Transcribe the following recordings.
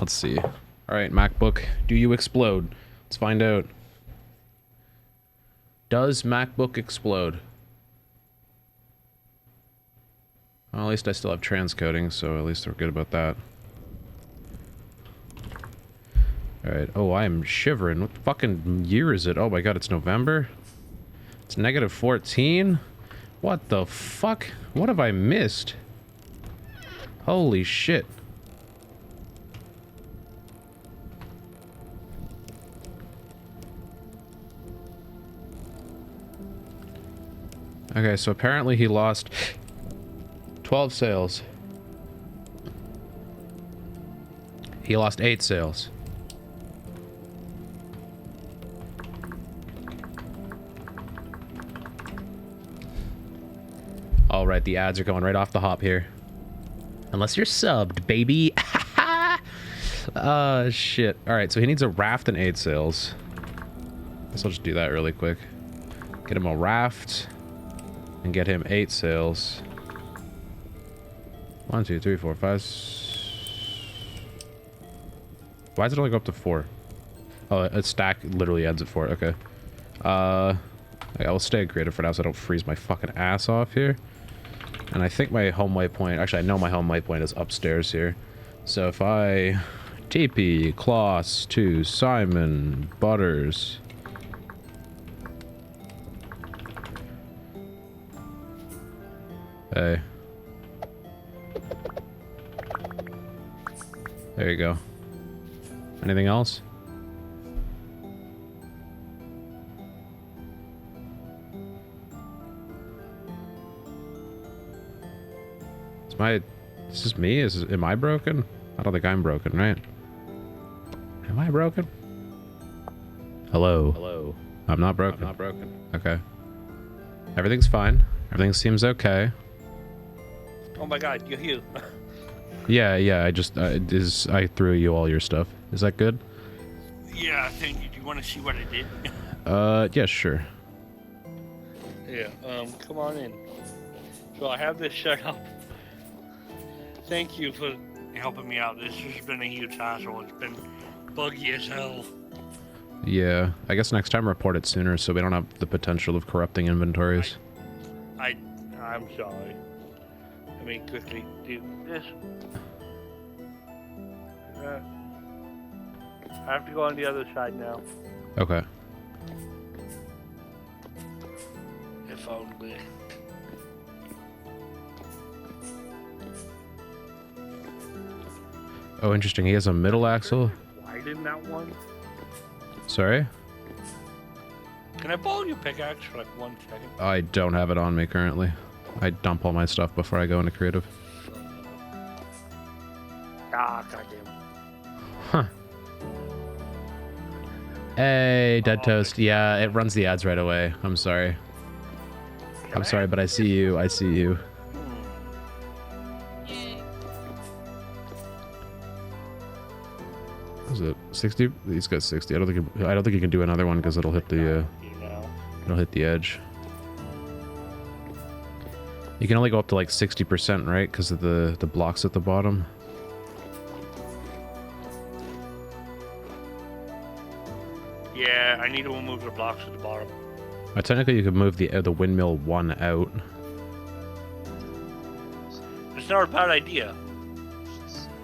Let's see. All right, MacBook, do you explode? Let's find out. Does MacBook explode? Well, at least I still have transcoding, so at least we're good about that. Alright. Oh, I am shivering. What fucking year is it? Oh my god, it's November? It's negative 14? What the fuck? What have I missed? Holy shit. Okay, so apparently he lost 12 sales. He lost 8 sales. Alright, the ads are going right off the hop here. Unless you're subbed, baby. Shit. Alright, so he needs a raft and 8 sales. Guess I'll just do that really quick. Get him a raft. And get him 8 sales. 1, 2, 3, 4, 5. Why does it only go up to 4? Oh, a stack literally ends at 4. Okay. I will stay creative for now so I don't freeze my fucking ass off here. And I think my home waypoint... Actually, I know my home waypoint is upstairs here. So if I... TP, Klos to Simon, Butters... Hey. There you go. Anything else? Is this me? Am I broken? I don't think I'm broken, right? Am I broken? Hello. Hello. I'm not broken. I'm not broken. Okay. Everything's fine. Everything seems okay. Oh my god, you're here. Yeah, I threw you all your stuff. Is that good? Yeah, thank you. Do you want to see what I did? Yeah, sure. Yeah, come on in. So I have this set up. Thank you for helping me out. This has been a huge hassle. It's been buggy as hell. Yeah, I guess next time report it sooner so we don't have the potential of corrupting inventories. I'm sorry. Let me quickly do this. I have to go on the other side now. Okay. If only. Oh, interesting. He has a middle axle. Widen that one. Sorry? Can I borrow your pickaxe for like 1 second? I don't have it on me currently. I dump all my stuff before I go into creative. Ah, goddamn. Huh. Hey, Dead Toast. Yeah, it runs the ads right away. I'm sorry. I'm sorry, but I see you. I see you. Is it 60? He's got 60. I don't think he can do another one because it'll hit the it'll hit the edge. You can only go up to like 60%, right? Because of the blocks at the bottom. Yeah, I need to remove the blocks at the bottom. Technically, you could move the windmill 1 out. It's not a bad idea.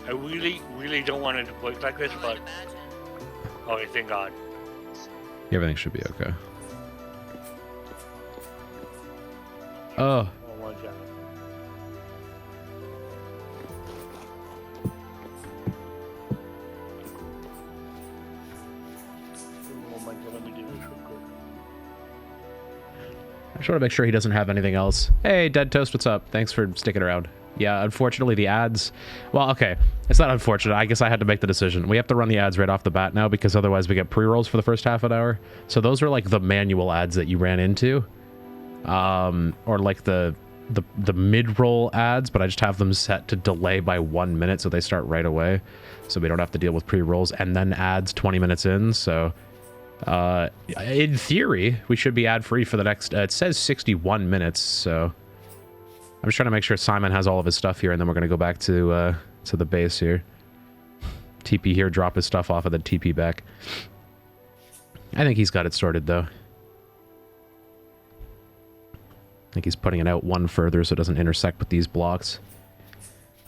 I really don't want it to work like this, but... Okay, thank God. Everything should be okay. Oh. One second. Let me do this real quick. I just want to make sure he doesn't have anything else. Hey, Dead Toast, what's up? Thanks for sticking around. Yeah, unfortunately, the ads... Well, okay. It's not unfortunate. I guess I had to make the decision. We have to run the ads right off the bat now because otherwise we get pre-rolls for the first half an hour. So those are like the manual ads that you ran into. Or like the mid-roll ads, but I just have them set to delay by 1 minute so they start right away. So we don't have to deal with pre-rolls and then ads 20 minutes in, so... in theory, we should be ad-free for the next... it says 61 minutes, so... I'm just trying to make sure Simon has all of his stuff here, and then we're going to go back to the base here. TP here, drop his stuff off, and then TP back. I think he's got it sorted, though. I think he's putting it out one further so it doesn't intersect with these blocks.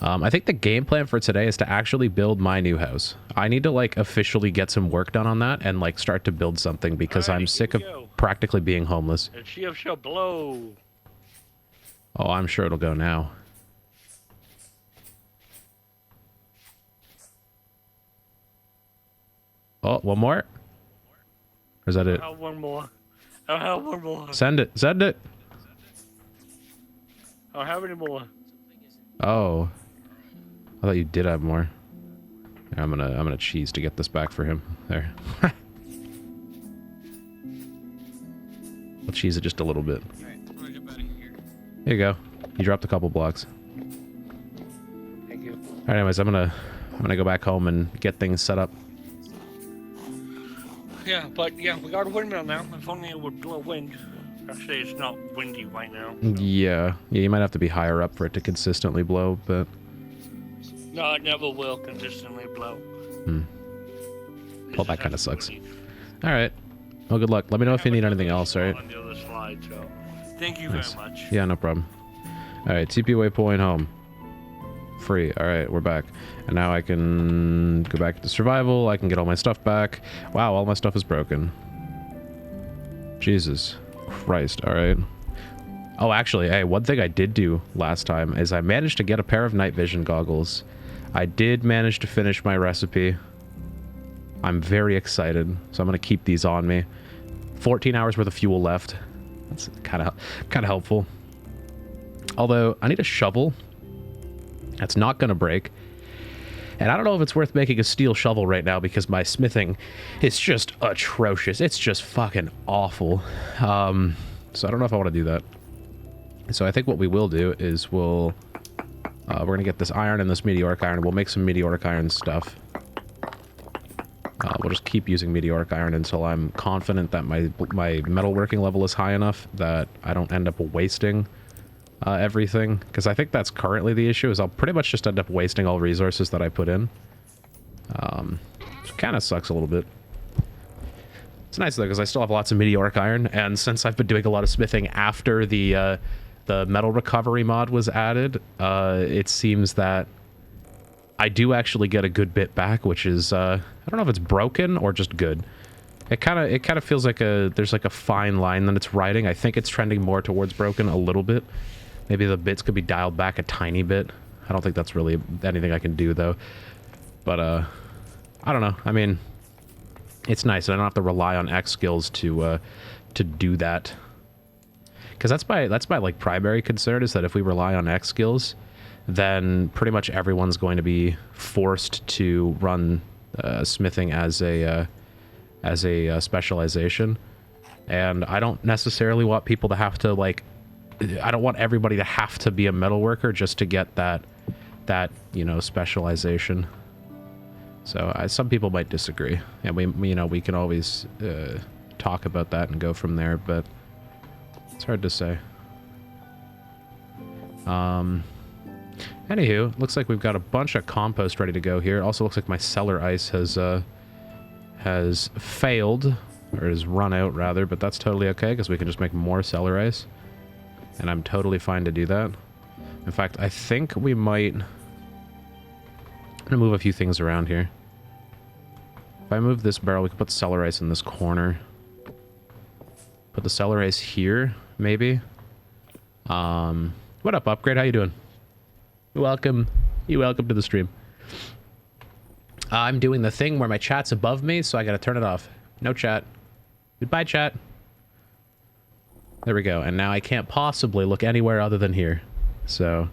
I think the game plan for today is to actually build my new house. I need to, like, officially get some work done on that and, like, start to build something because I'm sick of practically being homeless. And she shall blow. Oh, I'm sure it'll go now. Oh, one more? Or is that it? I'll have one more. I'll have one more. Send it. Send it. I don't have any more. Oh. I thought you did have more. Here, I'm gonna cheese to get this back for him. There. I'll cheese it just a little bit. Alright, I'm gonna jump out of here. Here you go. You dropped a couple blocks. Thank you. Alright, anyways, I'm gonna go back home and get things set up. Yeah, but yeah, we got a windmill now. If only it would blow wind. Actually, it's not windy right now. So. Yeah, you might have to be higher up for it to consistently blow, but... No, it never will consistently blow. Well, that kind of sucks. Alright. Well, good luck. Let me know if you need anything else, alright? On the other slide, so thank you Nice. very much. Yeah, no problem. Alright, TP waypoint home. Free. Alright, we're back. And now I can go back to survival. I can get all my stuff back. Wow, all my stuff is broken. Jesus Christ. Alright. Oh, actually, hey, one thing I did do last time is I managed to get a pair of night vision goggles. I did manage to finish my recipe. I'm very excited, so I'm going to keep these on me. 14 hours worth of fuel left. That's kind of helpful. Although, I need a shovel. That's not going to break. And I don't know if it's worth making a steel shovel right now because my smithing is just atrocious. It's just fucking awful. So I don't know if I want to do that. So I think what we will do is we're going to get this iron and this meteoric iron. We'll make some meteoric iron stuff. We'll just keep using meteoric iron until I'm confident that my metalworking level is high enough that I don't end up wasting everything. Because I think that's currently the issue, is I'll pretty much just end up wasting all resources that I put in. Which kind of sucks a little bit. It's nice though, because I still have lots of meteoric iron, and since I've been doing a lot of smithing after the metal recovery mod was added, it seems that I do actually get a good bit back, which is I don't know if it's broken or just good. It kind of feels like there's like a fine line that it's riding. I think it's trending more towards broken a little bit. Maybe the bits could be dialed back a tiny bit. I don't think that's really anything I can do though. But I don't know. I mean, it's nice. I don't have to rely on X skills to do that. Because that's my like primary concern, is that if we rely on X skills, then pretty much everyone's going to be forced to run smithing as a specialization. And I don't necessarily want people to have to, like, I don't want everybody to have to be a metalworker just to get that you know, specialization. So some people might disagree, and we can always talk about that and go from there, but it's hard to say. Anywho, looks like we've got a bunch of compost ready to go here. Also looks like my cellar ice has failed, or has run out rather, but that's totally okay because we can just make more cellar ice, and I'm totally fine to do that. In fact, I think we might... I'm gonna move a few things around here. If I move this barrel, we can put cellar ice in this corner. Put the cellar ice here, maybe. What up, Upgrade? How you doing? Welcome. You welcome to the stream. I'm doing the thing where my chat's above me, so I gotta turn it off. No chat. Goodbye, chat. There we go. And now I can't possibly look anywhere other than here. So...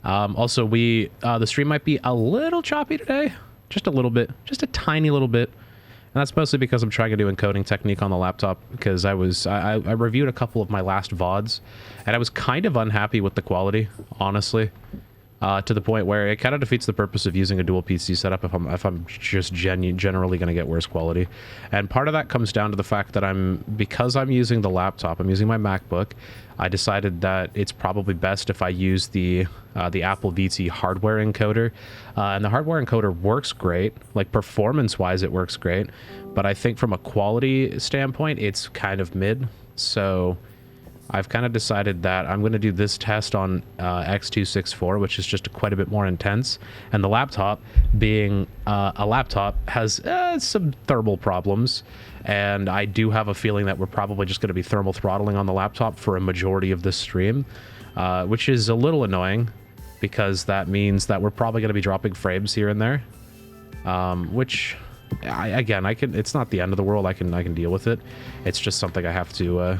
also, the stream might be a little choppy today. Just a little bit. Just a tiny little bit. And that's mostly because I'm trying to do encoding technique on the laptop, because I reviewed a couple of my last VODs, and I was kind of unhappy with the quality, honestly. to the point where it kind of defeats the purpose of using a dual PC setup if I'm just generally going to get worse quality. And part of that comes down to the fact that because I'm using the laptop, I'm using my MacBook, I decided that it's probably best if I use the Apple VT hardware encoder. And the hardware encoder works great, like performance-wise it works great, but I think from a quality standpoint it's kind of mid. So I've kind of decided that I'm going to do this test on X264, which is just quite a bit more intense. And the laptop, being a laptop, has some thermal problems. And I do have a feeling that we're probably just going to be thermal throttling on the laptop for a majority of this stream, which is a little annoying because that means that we're probably going to be dropping frames here and there, which... Again, it's not the end of the world. I can deal with it. It's just something I have to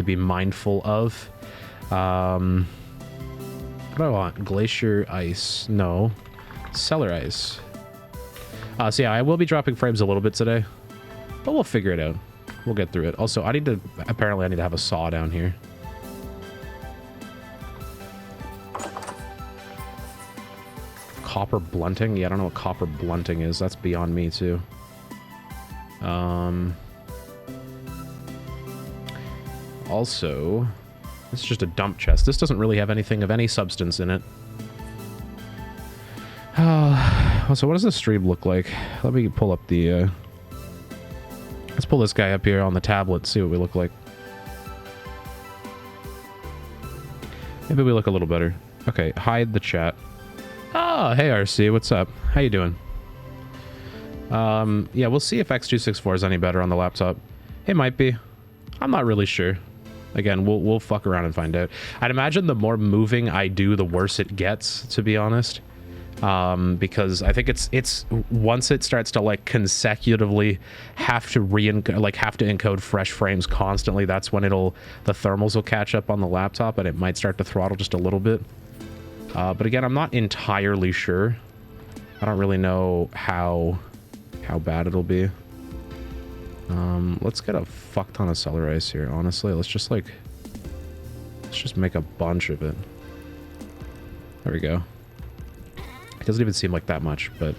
be mindful of. What do I want? Glacier ice. No. Cellar ice. So yeah, I will be dropping frames a little bit today, but we'll figure it out. We'll get through it. Also, apparently I need to have a saw down here. Copper blunting? Yeah, I don't know what copper blunting is. That's beyond me, too. Also, this is just a dump chest. This doesn't really have anything of any substance in it. So what does this stream look like? Let me pull up the... Let's pull this guy up here on the tablet, see what we look like. Maybe we look a little better. Okay, hide the chat. Oh, hey RC, what's up? How you doing? Yeah, we'll see if X264 is any better on the laptop. It might be. I'm not really sure. Again, we'll fuck around and find out. I'd imagine the more moving I do, the worse it gets, to be honest. Because I think it's once it starts to like consecutively have to encode fresh frames constantly, that's when the thermals will catch up on the laptop and it might start to throttle just a little bit. But again, I'm not entirely sure. I don't really know how bad it'll be. Let's get a fuck ton of cellar ice here, honestly. Let's just make a bunch of it. There we go. It doesn't even seem like that much, but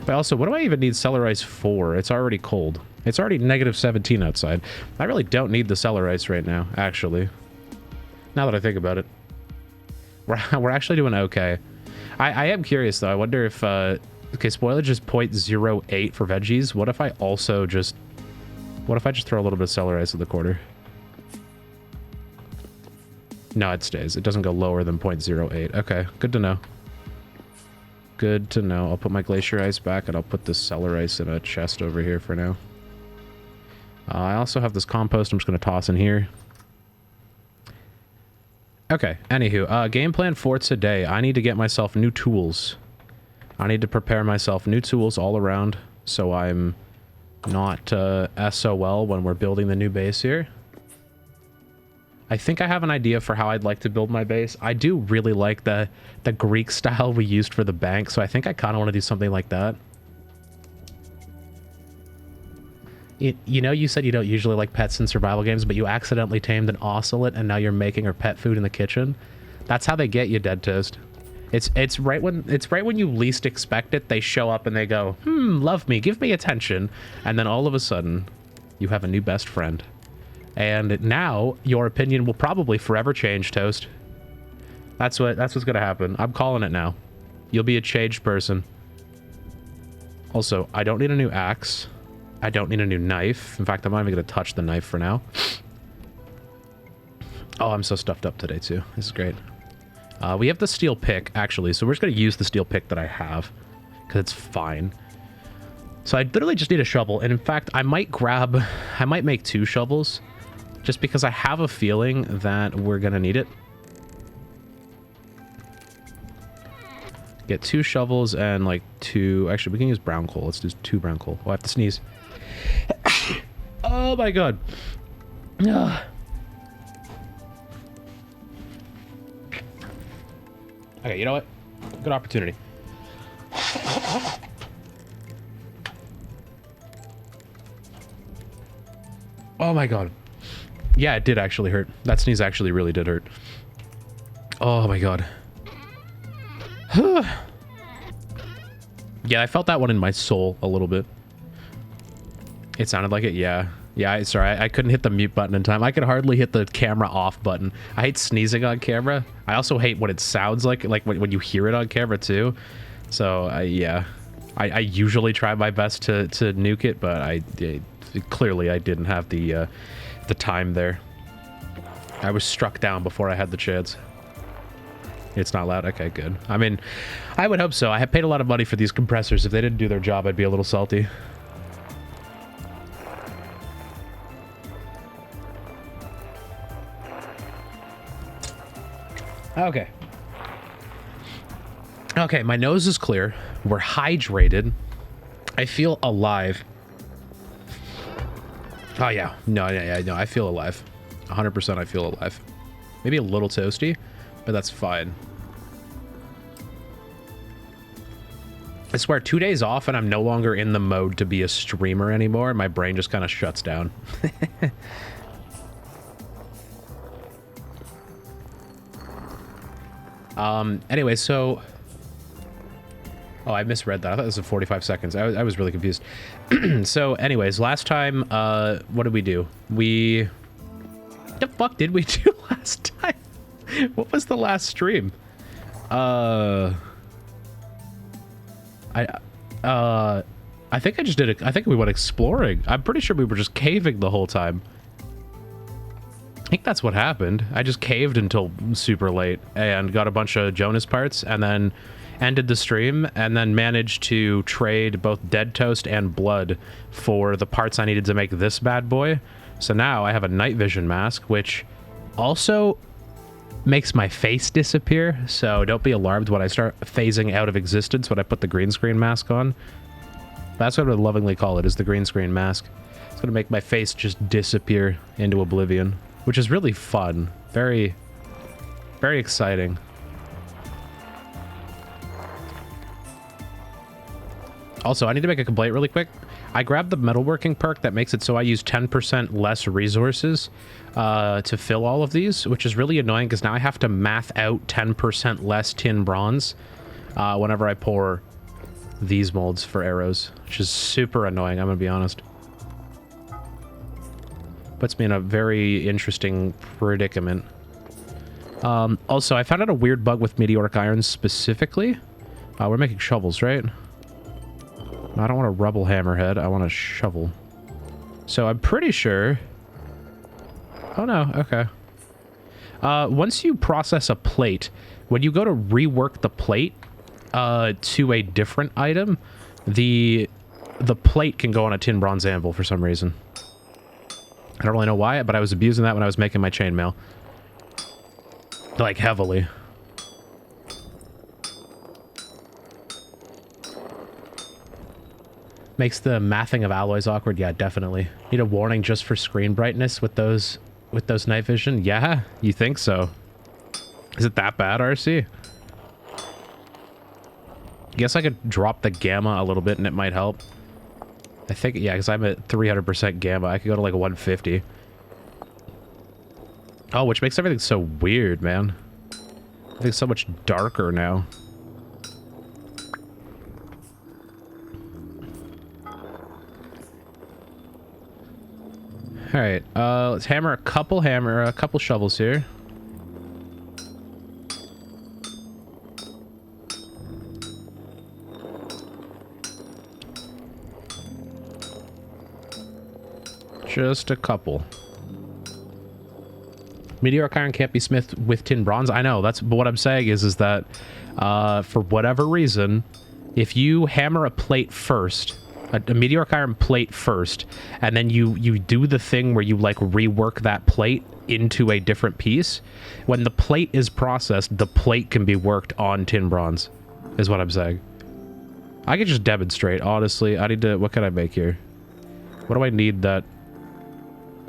also, what do I even need cellar ice for? It's already cold. It's already -17 outside. I really don't need the cellar ice right now, actually. Now that I think about it. We're actually doing okay. I am curious, though. I wonder if... okay, spoilage is 0.08 for veggies. What if I also just... What if I just throw a little bit of cellar ice at the quarter? No, it stays. It doesn't go lower than 0.08. Okay, good to know. Good to know. I'll put my glacier ice back, and I'll put this cellar ice in a chest over here for now. I also have this compost I'm just going to toss in here. Okay, anywho, game plan for today. I need to get myself new tools. I need to prepare myself new tools all around so I'm not SOL when we're building the new base here. I think I have an idea for how I'd like to build my base. I do really like the Greek style we used for the bank, so I think I kind of want to do something like that. You know, you said you don't usually like pets in survival games, but you accidentally tamed an ocelot and now you're making her pet food in the kitchen. That's how they get you, Dead Toast. It's right when you least expect it, they show up and they go, love me, give me attention, and then all of a sudden, you have a new best friend. And now your opinion will probably forever change, Toast. That's what's gonna happen. I'm calling it now. You'll be a changed person. Also, I don't need a new axe. I don't need a new knife. In fact, I'm not even going to touch the knife for now. Oh, I'm so stuffed up today, too. This is great. We have the steel pick, actually, so we're just going to use the steel pick that I have, because it's fine. So I literally just need a shovel, and in fact, I might make 2 shovels, just because I have a feeling that we're going to need it. Get 2 shovels and, like, 2... Actually, we can use brown coal. Let's do 2 brown coal. Oh, I have to sneeze. Oh, my God. Ugh. Okay, you know what? Good opportunity. Oh, my God. Yeah, it did actually hurt. That sneeze actually really did hurt. Oh, my God. Yeah, I felt that one in my soul a little bit. It sounded like it, yeah. Yeah, sorry, I couldn't hit the mute button in time. I could hardly hit the camera off button. I hate sneezing on camera. I also hate what it sounds like when you hear it on camera too. So, yeah. I usually try my best to nuke it, but clearly I didn't have the time there. I was struck down before I had the chance. It's not loud? Okay, good. I mean, I would hope so. I have paid a lot of money for these compressors. If they didn't do their job, I'd be a little salty. Okay. Okay, my nose is clear. We're hydrated. I feel alive. Oh, yeah. No, I feel alive. 100% I feel alive. Maybe a little toasty, but that's fine. I swear, 2 days off and I'm no longer in the mode to be a streamer anymore. My brain just kind of shuts down. Anyway, so... Oh, I misread that. I thought this was 45 seconds. I was really confused. So, anyways, last time, what did we do? What the fuck did we do last time? What was the last stream? I think I just did it. I think we went exploring. I'm pretty sure we were just caving the whole time. I think that's what happened. I just caved until super late and got a bunch of Jonas parts and then ended the stream and then managed to trade both dead toast and blood for the parts I needed to make this bad boy. So now I have a night vision mask, which also makes my face disappear. So don't be alarmed when I start phasing out of existence when I put the green screen mask on. That's what I would lovingly call it, is the green screen mask. It's going to make my face just disappear into oblivion, which is really fun. Very, very exciting. Also, I need to make a complaint really quick. I grabbed the metalworking perk that makes it so I use 10% less resources to fill all of these, which is really annoying because now I have to math out 10% less tin bronze whenever I pour these molds for arrows, which is super annoying, I'm going to be honest. Puts me in a very interesting predicament. Also, I found out a weird bug with meteoric iron specifically. We're making shovels, right? I don't want a rubble hammerhead. I want a shovel. So I'm pretty sure... Oh, no. Okay. Once you process a plate, when you go to rework the plate to a different item, the plate can go on a tin bronze anvil for some reason. I don't really know why, but I was abusing that when I was making my chainmail. Like, heavily. Makes the mathing of alloys awkward. Yeah, definitely. Need a warning just for screen brightness with those night vision? Yeah, you think so? Is it that bad, RC? Guess I could drop the gamma a little bit and it might help. I think, yeah, because I'm at 300% gamma. I could go to like 150. Oh, which makes everything so weird, man. Everything's so much darker now. Alright, let's hammer a couple shovels here. Just a couple. Meteoric iron can't be smithed with tin bronze. I know, but what I'm saying is that, for whatever reason, if you hammer a plate first, a meteoric iron plate first, and then you do the thing where you like rework that plate into a different piece, when the plate is processed, the plate can be worked on tin bronze, is what I'm saying. I could just demonstrate, honestly. I need to... What can I make here? What do I need that...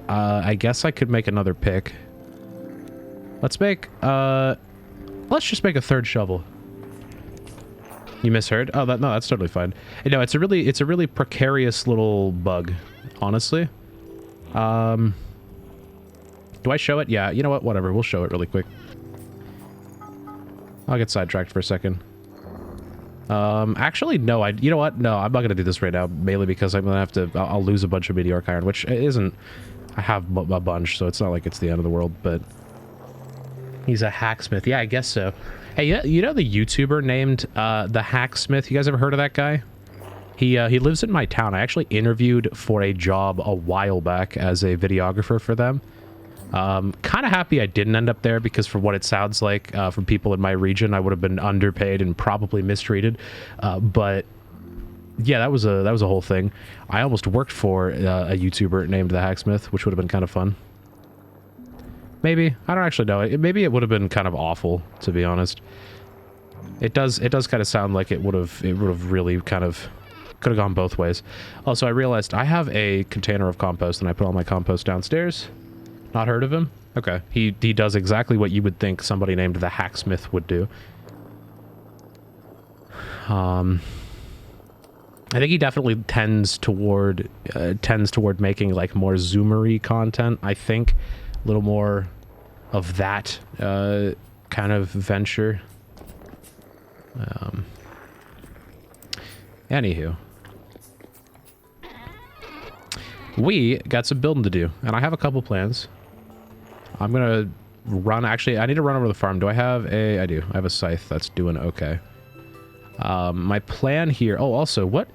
I guess I could make another pick. Let's make... Let's just make a third shovel. You misheard? Oh, no, that's totally fine. No, it's a really precarious little bug, honestly. Do I show it? Yeah, you know what? Whatever. We'll show it really quick. I'll get sidetracked for a second. Actually, no, you know what? No, I'm not going to do this right now, mainly because I'm going to have to, I'll lose a bunch of meteoric iron, which isn't, I have a bunch, so it's not like it's the end of the world, but he's a hacksmith. Yeah, I guess so. Hey, you know the YouTuber named, the Hacksmith? You guys ever heard of that guy? He lives in my town. I actually interviewed for a job a while back as a videographer for them. Kind of happy I didn't end up there because for what it sounds like from people in my region, I would have been underpaid and probably mistreated. But yeah, that was a whole thing. I almost worked for a YouTuber named the Hacksmith, which would have been kind of fun. Maybe. I don't actually know. Maybe it would have been kind of awful, to be honest. It does kind of sound like it would have really kind of could have gone both ways. Also, I realized I have a container of compost and I put all my compost downstairs. Not heard of him? Okay. He does exactly what you would think somebody named the Hacksmith would do. I think he definitely tends toward making like more zoomery content. I think a little more of that kind of venture. Anywho, we got some building to do, and I have a couple plans. I'm gonna run. Actually, I need to run over the farm. Do I have a? I do. I have a scythe that's doing okay. My plan here. Oh, also, what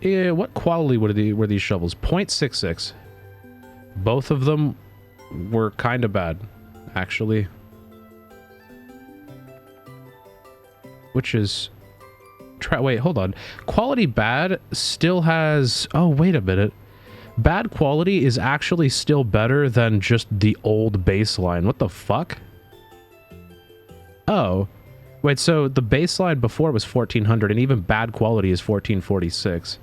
quality were these shovels? 0.66. Both of them were kind of bad, actually. Which is, wait, hold on. Quality bad still has. Oh, wait a minute. Bad quality is actually still better than just the old baseline. What the fuck? Oh. Wait, so the baseline before was 1400 and even bad quality is 1446.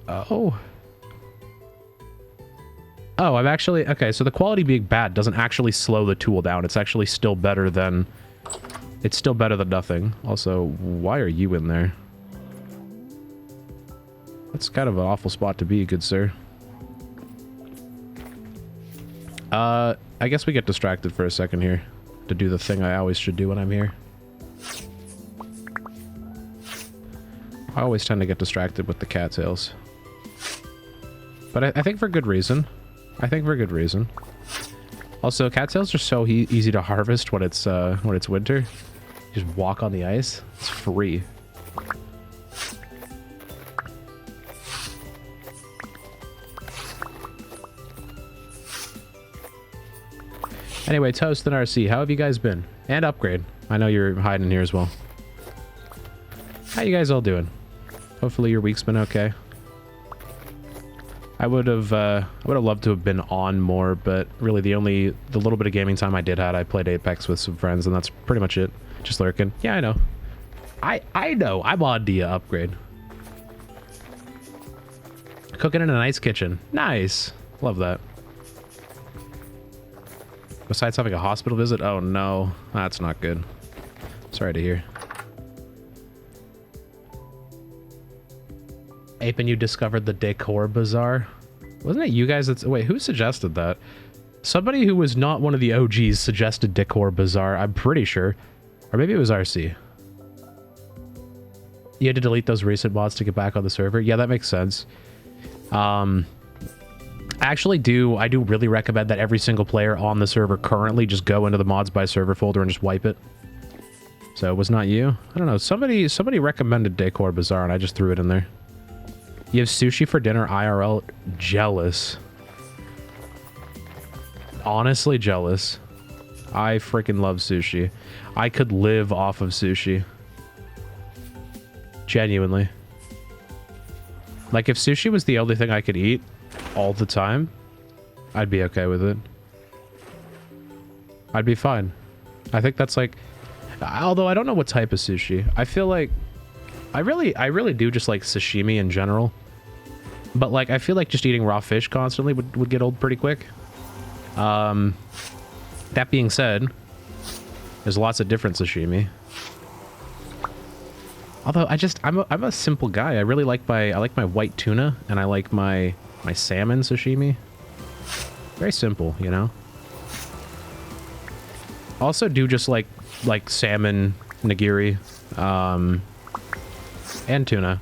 Oh. Oh, I'm actually... Okay, so the quality being bad doesn't actually slow the tool down. It's actually still better than... It's still better than nothing. Also, why are you in there? That's kind of an awful spot to be, good sir. I guess we get distracted for a second here to do the thing I always should do when I'm here. I always tend to get distracted with the cattails. But I think for good reason. I think for good reason. Also, cattails are so easy to harvest when it's winter. Just walk on the ice. It's free. Anyway, Toast and RC, how have you guys been? And Upgrade. I know you're hiding here as well. How you guys all doing? Hopefully your week's been okay. I would have loved to have been on more, but really the little bit of gaming time I did had, I played Apex with some friends, and that's pretty much it. Just lurking. Yeah, I know. I know. I'm on to you, Upgrade. Cooking in a nice kitchen. Nice. Love that. Besides having a hospital visit? Oh no, that's not good. Sorry to hear. Ape and you discovered the decor bazaar? Wasn't it you guys that's... Wait, who suggested that? Somebody who was not one of the OGs suggested decor bazaar, I'm pretty sure. Or maybe it was RC. You had to delete those recent mods to get back on the server? Yeah, that makes sense. I do really recommend that every single player on the server currently just go into the mods by server folder and just wipe it. So it was not you? I don't know. Somebody recommended Decor Bazaar and I just threw it in there. You have sushi for dinner IRL? Jealous. Honestly jealous. I freaking love sushi. I could live off of sushi. Genuinely. Like if sushi was the only thing I could eat all the time, I'd be okay with it. I'd be fine. I think that's like, although I don't know what type of sushi. I feel like I really do just like sashimi in general. But like I feel like just eating raw fish constantly would get old pretty quick. That being said, there's lots of different sashimi. Although I'm a simple guy. I really like I like my white tuna and I like my salmon sashimi. Very simple, you know. Also do just like salmon nigiri. And tuna.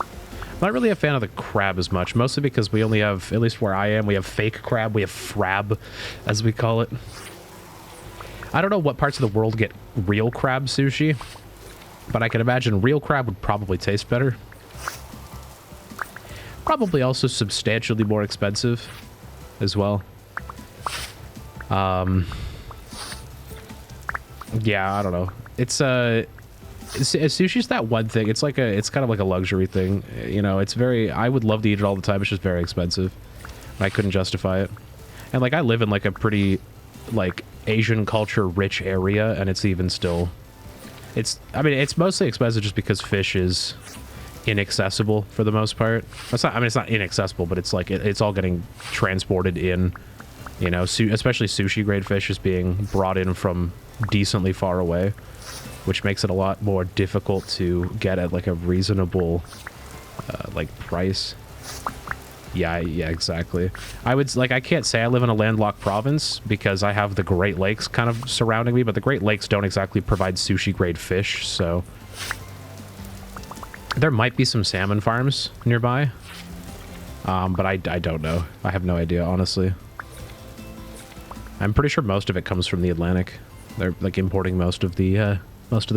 I'm not really a fan of the crab as much, mostly because we only have, at least where I am, we have fake crab, we have frab, as we call it. I don't know what parts of the world get real crab sushi, but I can imagine real crab would probably taste better. Probably also substantially more expensive as well. Yeah, I don't know. Sushi's that one thing. It's like it's kind of like a luxury thing. You know, it's very, I would love to eat it all the time. It's just very expensive. I couldn't justify it. And like, I live in like a pretty like Asian culture rich area, and it's even still, I mean, it's mostly expensive just because fish is inaccessible for the most part. It's not, I mean, it's not inaccessible, but it's like, it's all getting transported in, you know, especially sushi grade fish is being brought in from decently far away, which makes it a lot more difficult to get at like a reasonable like price. Yeah, exactly. I can't say I live in a landlocked province because I have the Great Lakes kind of surrounding me, but the Great Lakes don't exactly provide sushi grade fish, so there might be some salmon farms nearby, but I don't know. I have no idea, honestly. I'm pretty sure most of it comes from the Atlantic. They're like importing most of the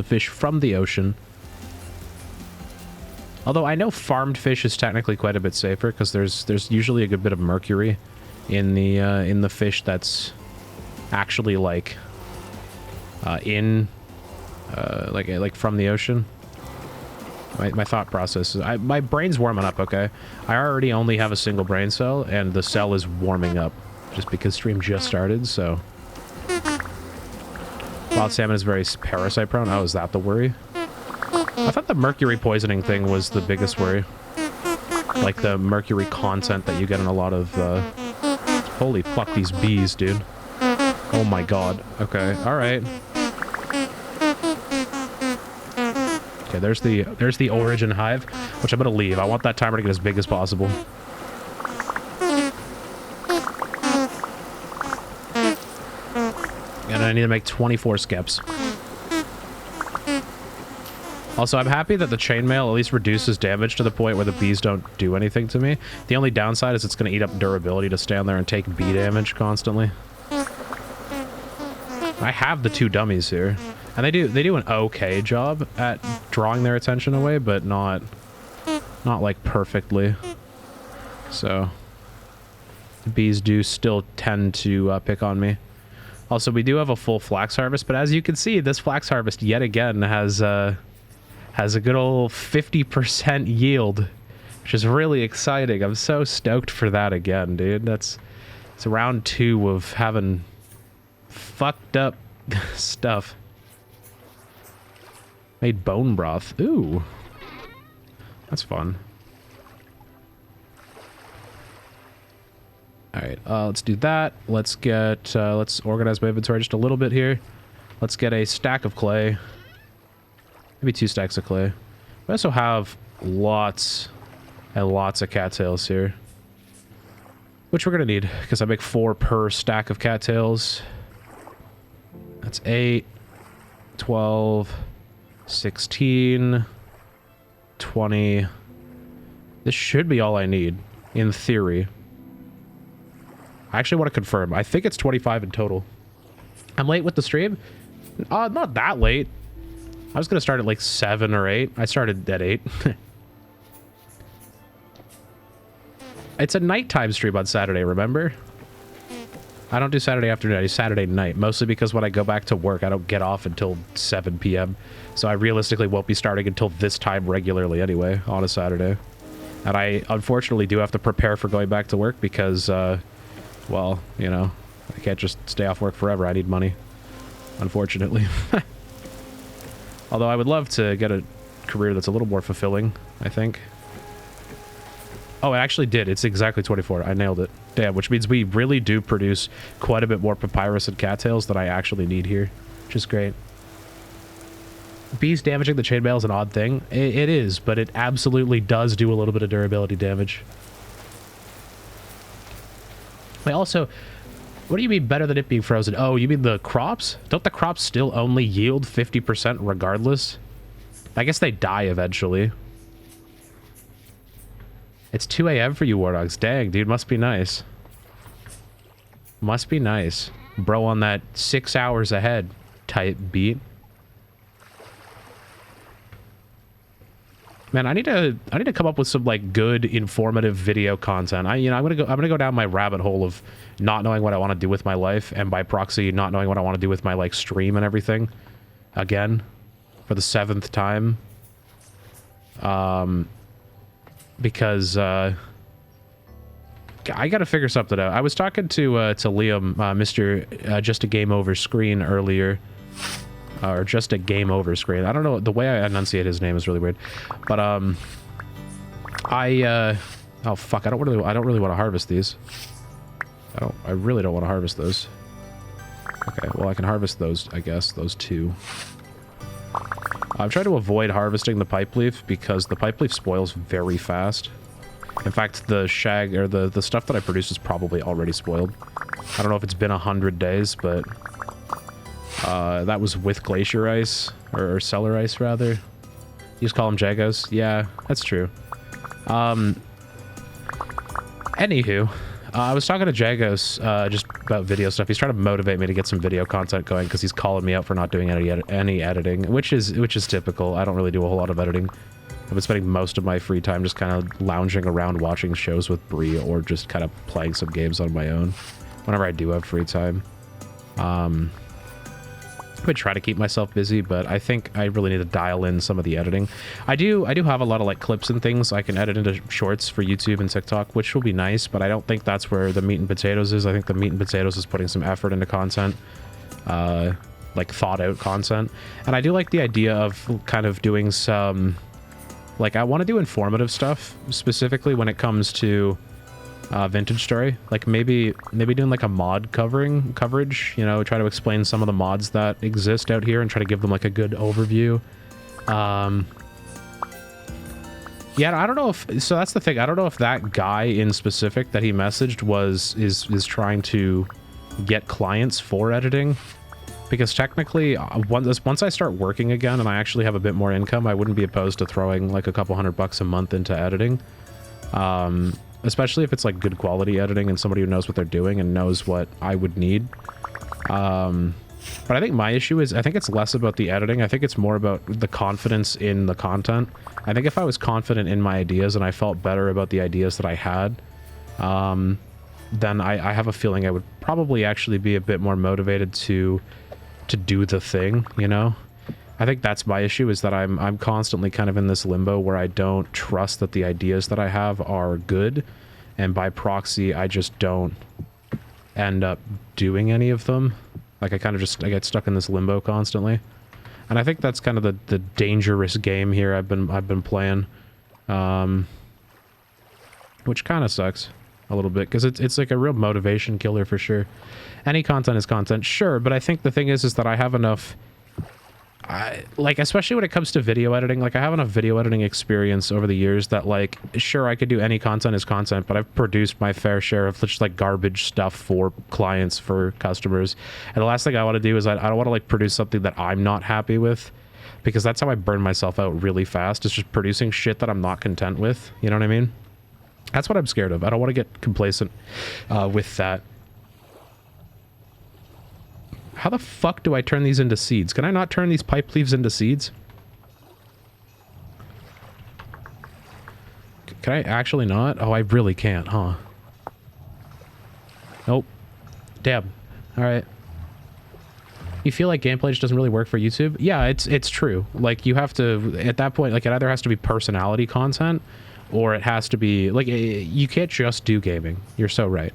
fish from the ocean. Although I know farmed fish is technically quite a bit safer because there's usually a good bit of mercury in the fish that's actually like like from the ocean. My thought process is my brain's warming up. Okay, I already only have a single brain cell, and the cell is warming up just because stream just started. So wild salmon is very parasite prone. Oh, is that the worry? I thought the mercury poisoning thing was the biggest worry. Like the mercury content that you get in a lot of, holy fuck, these bees, dude. Oh my god. Okay, alright. Okay, there's the origin hive, which I'm gonna leave. I want that timer to get as big as possible. And I need to make 24 skeps. Also, I'm happy that the chainmail at least reduces damage to the point where the bees don't do anything to me. The only downside is it's going to eat up durability to stand there and take bee damage constantly. I have the two dummies here, and they do an okay job at drawing their attention away, but not like perfectly. So the bees do still tend to pick on me. Also, we do have a full flax harvest, but as you can see, this flax harvest yet again has a good old 50% yield, which is really exciting. I'm so stoked for that again, dude. It's round 2 of having fucked up stuff. Made bone broth. Ooh. That's fun. Alright, let's do that. Let's organize my inventory just a little bit here. Let's get a stack of clay. Maybe 2 stacks of clay. We also have lots and lots of cattails here, which we're gonna need because I make 4 per stack of cattails. That's 8, 12, 16, 20. This should be all I need, in theory. I actually want to confirm. I think it's 25 in total. I'm late with the stream? Not that late. I was going to start at like 7 or 8. I started at 8. It's a nighttime stream on Saturday, remember? I don't do Saturday afternoon. I do Saturday night, mostly because when I go back to work, I don't get off until 7 p.m. So I realistically won't be starting until this time regularly anyway on a Saturday. And I unfortunately do have to prepare for going back to work because, well, you know, I can't just stay off work forever. I need money, unfortunately. Although I would love to get a career that's a little more fulfilling, I think. Oh, it actually did. It's exactly 24. I nailed it. Damn, which means we really do produce quite a bit more papyrus and cattails than I actually need here, which is great. Bees damaging the chainmail is an odd thing. It is, but it absolutely does do a little bit of durability damage. Wait, also, what do you mean better than it being frozen? Oh, you mean the crops? Don't the crops still only yield 50% regardless? I guess they die eventually. It's 2 a.m. for you, War Dogs. Dang, dude, must be nice. Must be nice. Bro on that 6 hours ahead type beat. Man, I need to come up with some like good informative video content. I'm gonna go down my rabbit hole of not knowing what I want to do with my life, and by proxy not knowing what I want to do with my like stream and everything again for the 7th time. Because I gotta figure something out. I was talking to Liam, Mr. Just a Game Over Screen earlier. Or Just a Game Over Screen. I don't know, the way I enunciate his name is really weird. But oh fuck, I don't really want to harvest these. I really don't want to harvest those. Okay, well I can harvest those, I guess, those 2. I'm trying to avoid harvesting the pipe leaf because the pipe leaf spoils very fast. In fact, the shag, or the stuff that I produce is probably already spoiled. I don't know if it's been 100 days, but that was with glacier ice, or cellar ice, rather. You just call them Jagos? Yeah, that's true. Anywho, I was talking to Jagos just about video stuff. He's trying to motivate me to get some video content going because he's calling me out for not doing any editing, which is typical. I don't really do a whole lot of editing. I've been spending most of my free time just kind of lounging around watching shows with Bree or just kind of playing some games on my own whenever I do have free time. I would try to keep myself busy, but I think I really need to dial in some of the editing. I do have a lot of like clips and things I can edit into shorts for YouTube and TikTok, which will be nice, but I don't think that's where the meat and potatoes is. I think the meat and potatoes is putting some effort into content, like thought out content. And I do like the idea of kind of doing some, like, I want to do informative stuff, specifically when it comes to Vintage Story. Like maybe doing like a mod coverage, you know, try to explain some of the mods that exist out here and try to give them like a good overview. Yeah, I don't know if, so that's the thing, I don't know if that guy in specific that he messaged is trying to get clients for editing, because technically once I start working again and I actually have a bit more income, I wouldn't be opposed to throwing like a couple $100 a month into editing. Especially if it's like good quality editing and somebody who knows what they're doing and knows what I would need. But I think my issue is, I think it's less about the editing. I think it's more about the confidence in the content. I think if I was confident in my ideas and I felt better about the ideas that I had, then I have a feeling I would probably actually be a bit more motivated to do the thing, you know? I think that's my issue, is that I'm constantly kind of in this limbo where I don't trust that the ideas that I have are good, and by proxy I just don't end up doing any of them. Like I get stuck in this limbo constantly, and I think that's kind of the dangerous game here I've been playing, which kind of sucks a little bit because it's like a real motivation killer for sure. Any content is content, sure, but I think the thing is that I have enough. Like, especially when it comes to video editing, like I have enough video editing experience over the years that, like, sure, I could do any content as content, but I've produced my fair share of just like garbage stuff for clients, for customers. And the last thing I want to do is I don't want to like produce something that I'm not happy with, because that's how I burn myself out really fast. It's just producing shit that I'm not content with. You know what I mean? That's what I'm scared of. I don't want to get complacent with that. How the fuck do I turn these into seeds? Can I not turn these pipe leaves into seeds? Can I actually not? Oh, I really can't, huh? Nope. Damn. Alright. You feel like gameplay just doesn't really work for YouTube? Yeah, it's true. Like, you have to, at that point, like, it either has to be personality content, or it has to be, like, you can't just do gaming. You're so right.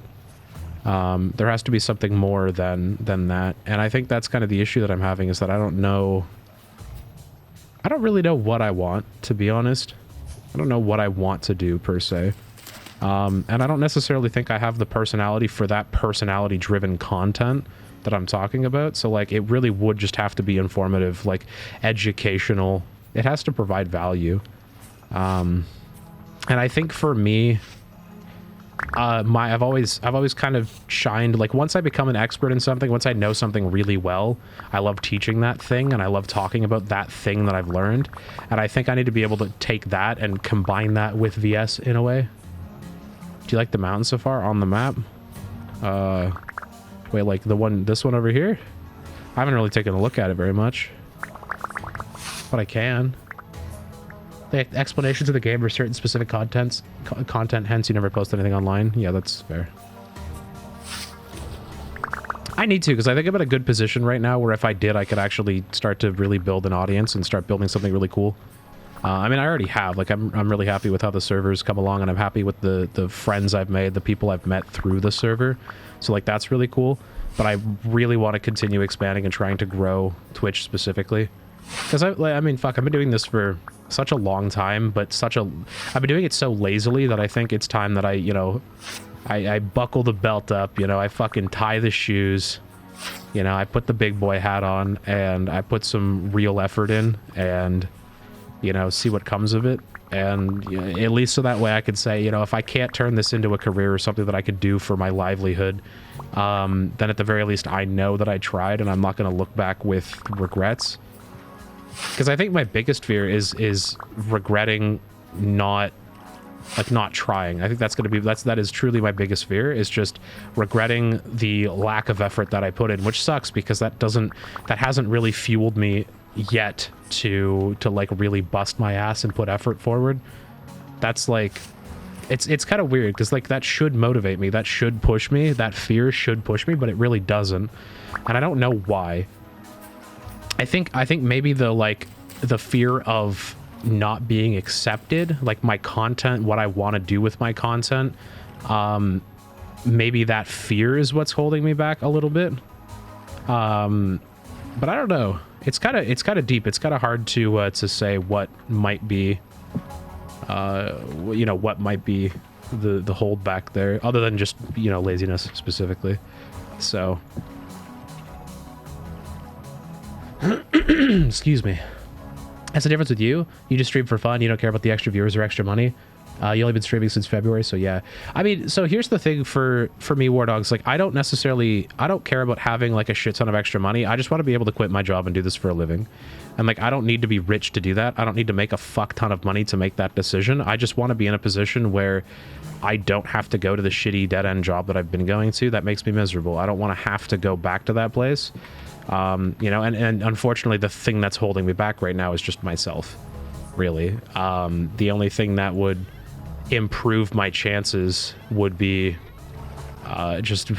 There has to be something more than that, and I think that's kind of the issue that I'm having, is that I don't really know what I want, to be honest. I don't know what I want to do per se, and I don't necessarily think I have the personality for that personality driven content that I'm talking about. So like, it really would just have to be informative, like educational. It has to provide value, and I think for me, I've always kind of shined, like, once I become an expert in something, once I know something really well, I love teaching that thing, and I love talking about that thing that I've learned. And I think I need to be able to take that and combine that with VS in a way. you like the mountain so far on the map? Wait, like this one over here? I haven't really taken a look at it very much. But I can. The explanations of the game are certain specific content, hence you never post anything online. Yeah, that's fair. I need to, because I think I'm in a good position right now where if I did, I could actually start to really build an audience and start building something really cool. I mean, I already have. Like, I'm really happy with how the servers come along, and I'm happy with the friends I've made, the people I've met through the server. So, like, that's really cool. But I really want to continue expanding and trying to grow Twitch specifically. Because, I mean, fuck, I've been doing this for such a long time, but I've been doing it so lazily that I think it's time that I buckle the belt up, I fucking tie the shoes, I put the big boy hat on, and I put some real effort in, and, see what comes of it. And at least so that way I could say, if I can't turn this into a career or something that I could do for my livelihood, then at the very least I know that I tried, and I'm not going to look back with regrets. Because I think my biggest fear is regretting not trying. I think that's going to be, that is truly my biggest fear, is just regretting the lack of effort that I put in, which sucks because that hasn't really fueled me yet to like really bust my ass and put effort forward. That's like, it's kind of weird because like that should motivate me, that should push me, that fear should push me, but it really doesn't, and I don't know why. I think maybe the fear of not being accepted, like my content, what I want to do with my content, maybe that fear is what's holding me back a little bit. But I don't know. It's kind of deep. It's kind of hard to say what might be, what might be the hold back there, other than just laziness specifically. So, excuse me. That's the difference with you. You just stream for fun. You don't care about the extra viewers or extra money. You only been streaming since February, so yeah. I mean, so here's the thing for me, War Dogs. Like, I don't care about having like a shit ton of extra money. I just want to be able to quit my job and do this for a living. And like, I don't need to be rich to do that. I don't need to make a fuck ton of money to make that decision. I just want to be in a position where I don't have to go to the shitty dead-end job that I've been going to. That makes me miserable. I don't want to have to go back to that place. And unfortunately the thing that's holding me back right now is just myself, really. The only thing that would improve my chances would be just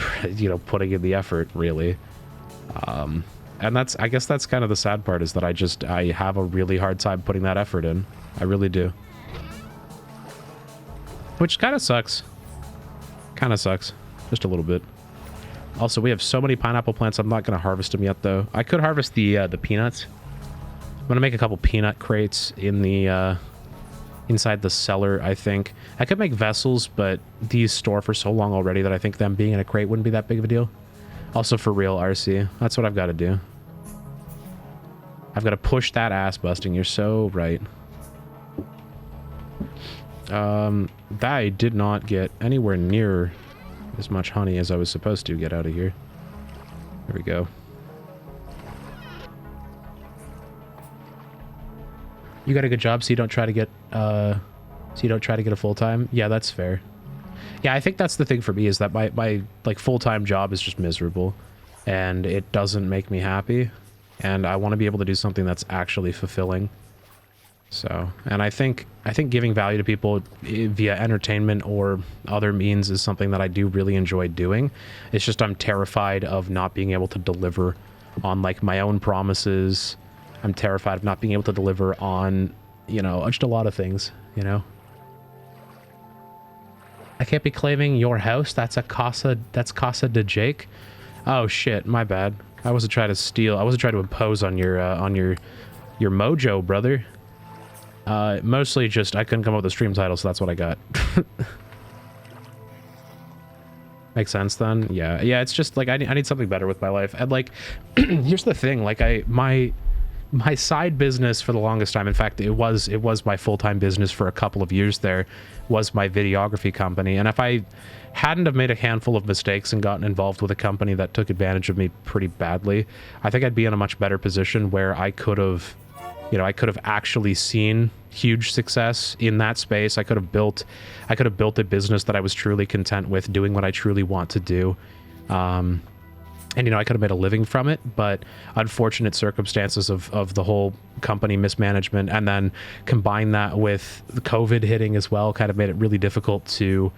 putting in the effort, really. And I guess that's kind of the sad part, is that I have a really hard time putting that effort in. I really do, which kind of sucks just a little bit. Also, we have so many pineapple plants. I'm not going to harvest them yet, though. I could harvest the peanuts. I'm going to make a couple peanut crates in the inside the cellar, I think. I could make vessels, but these store for so long already that I think them being in a crate wouldn't be that big of a deal. Also, for real, RC, that's what I've got to do. I've got to push that ass busting. You're so right. I did not get anywhere near as much honey as I was supposed to get out of here. There we go. You got a good job, so you don't try to get a full-time. Yeah, that's fair. Yeah, I think that's the thing for me, is that my like full-time job is just miserable, and it doesn't make me happy, and I want to be able to do something that's actually fulfilling. So, and I think giving value to people via entertainment or other means is something that I do really enjoy doing. It's just I'm terrified of not being able to deliver on like my own promises. I'm terrified of not being able to deliver on, just a lot of things, I can't be claiming your house. That's Casa de Jake. Oh shit, my bad. I wasn't trying to steal. I wasn't trying to impose on your mojo, brother. Mostly just I couldn't come up with a stream title, so that's what I got. Makes sense then. Yeah, it's just like I need something better with my life. And like here's the thing, like my side business for the longest time, in fact it was my full-time business for a couple of years there, was my videography company. And if I hadn't have made a handful of mistakes and gotten involved with a company that took advantage of me pretty badly, I think I'd be in a much better position where I could have You know, I could have actually seen huge success in that space. I could have built a business that I was truly content with, doing what I truly want to do. And, you know, I could have made a living from it, but unfortunate circumstances of the whole company mismanagement, and then combine that with the COVID hitting as well, kind of made it really difficult to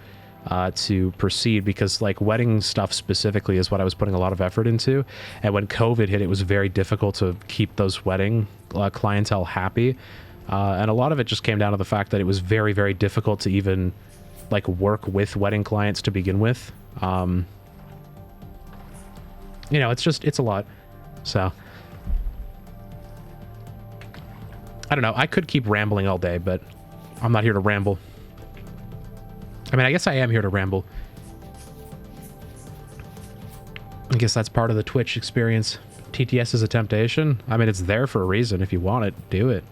proceed, because like wedding stuff specifically is what I was putting a lot of effort into. And when COVID hit, it was very difficult to keep those wedding clientele happy. And a lot of it just came down to the fact that it was very, very difficult to even like work with wedding clients to begin with. You know, it's a lot. So I don't know. I could keep rambling all day, but I'm not here to ramble. I mean, I guess I am here to ramble. I guess that's part of the Twitch experience. TTS is a temptation. I mean, it's there for a reason. If you want it, do it.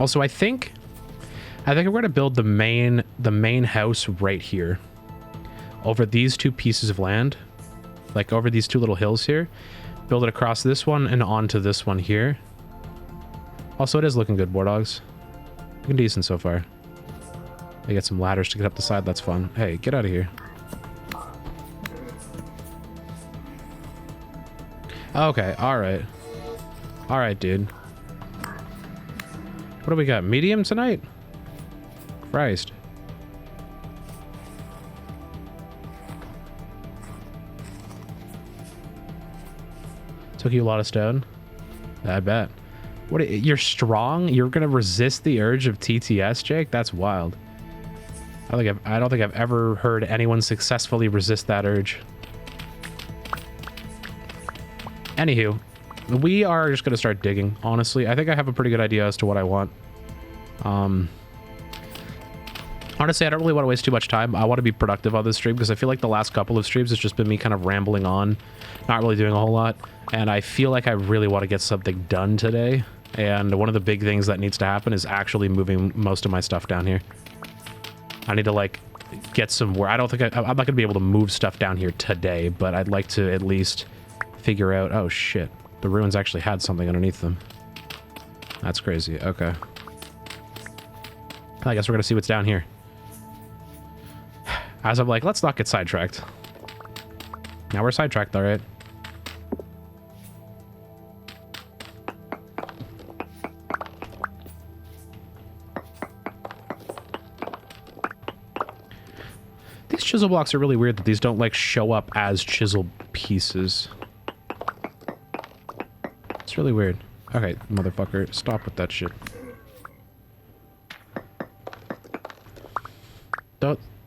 Also, I think we're going to build the main house right here. Over these two pieces of land. Like over these two little hills here. Build it across this one and onto this one here. Also, it is looking good, War Dogs. Looking decent so far. I get some ladders to get up the side. That's fun. Hey, get out of here. Okay, alright. Alright, dude. What do we got? Medium tonight? Christ. Took you a lot of stone? I bet. What? You're strong? You're gonna resist the urge of TTS, Jake? That's wild. I don't think I've ever heard anyone successfully resist that urge. Anywho, we are just gonna start digging. Honestly, I think I have a pretty good idea as to what I want. Honestly, I don't really want to waste too much time. I want to be productive on this stream, because I feel like the last couple of streams has just been me kind of rambling on, not really doing a whole lot. And I feel like I really want to get something done today. And one of the big things that needs to happen is actually moving most of my stuff down here. I need to like get somewhere. I'm not going to be able to move stuff down here today, but I'd like to at least figure out... Oh shit, the ruins actually had something underneath them. That's crazy. Okay. I guess we're going to see what's down here. As I'm like, let's not get sidetracked. Now we're sidetracked, all right. These chisel blocks are really weird that these don't like show up as chisel pieces. It's really weird. Okay, motherfucker, stop with that shit.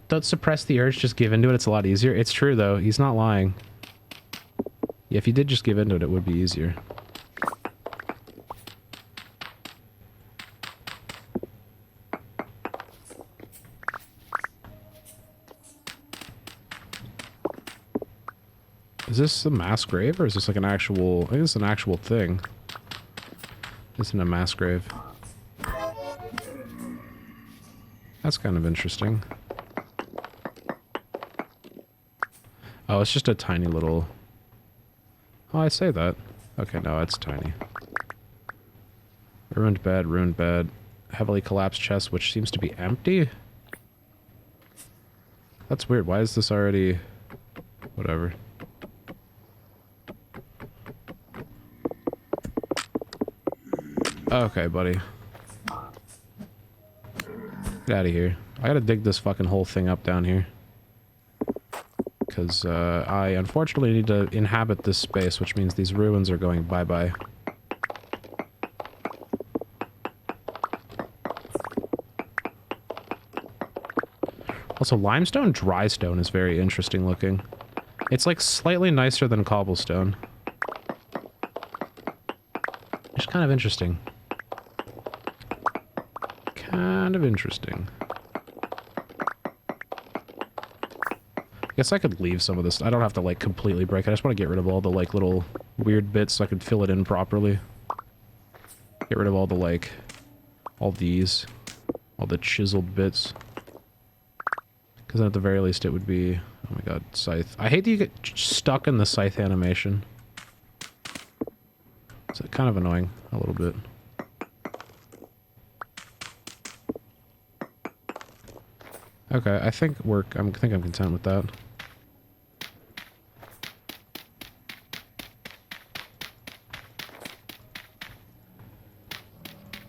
Don't suppress the urge, just give into it. It's a lot easier. It's true, though. He's not lying. Yeah, if you did just give into it, it would be easier. Is this a mass grave, or is this like an actual... I think it's an actual thing. This isn't a mass grave. That's kind of interesting. Oh, it's just a tiny little... Oh, I say that. Okay, no, it's tiny. Ruined bed. Heavily collapsed chest, which seems to be empty? That's weird. Why is this already... Whatever. Okay, buddy. Get out of here. I gotta dig this fucking whole thing up down here. Because I unfortunately need to inhabit this space, which means these ruins are going bye-bye. Also, limestone dry stone is very interesting looking. It's like slightly nicer than cobblestone. It's kind of interesting. Kind of interesting. I guess I could leave some of this. I don't have to like completely break it. I just want to get rid of all the like little weird bits so I can fill it in properly. Get rid of all the like, all these, all the chiseled bits. Because at the very least it would be, oh my god, scythe. I hate that you get stuck in the scythe animation. kind of annoying a little bit. Okay, I think I'm content with that.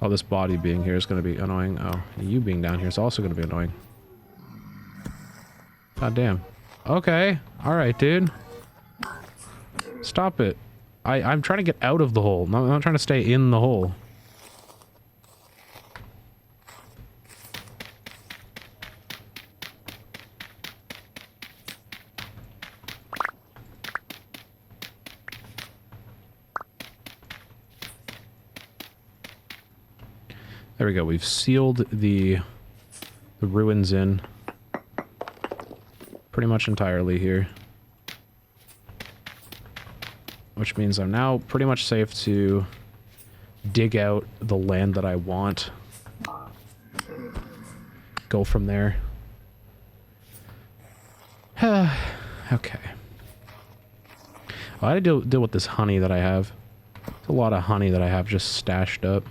Oh, this body being here is going to be annoying. Oh, you being down here is also going to be annoying. God damn. Okay. Alright, dude. Stop it. I'm trying to get out of the hole. I'm not trying to stay in the hole. There we go. We've sealed the ruins in pretty much entirely here. Which means I'm now pretty much safe to dig out the land that I want. Go from there. Okay. Well, I had to deal with this honey that I have. It's a lot of honey that I have just stashed up.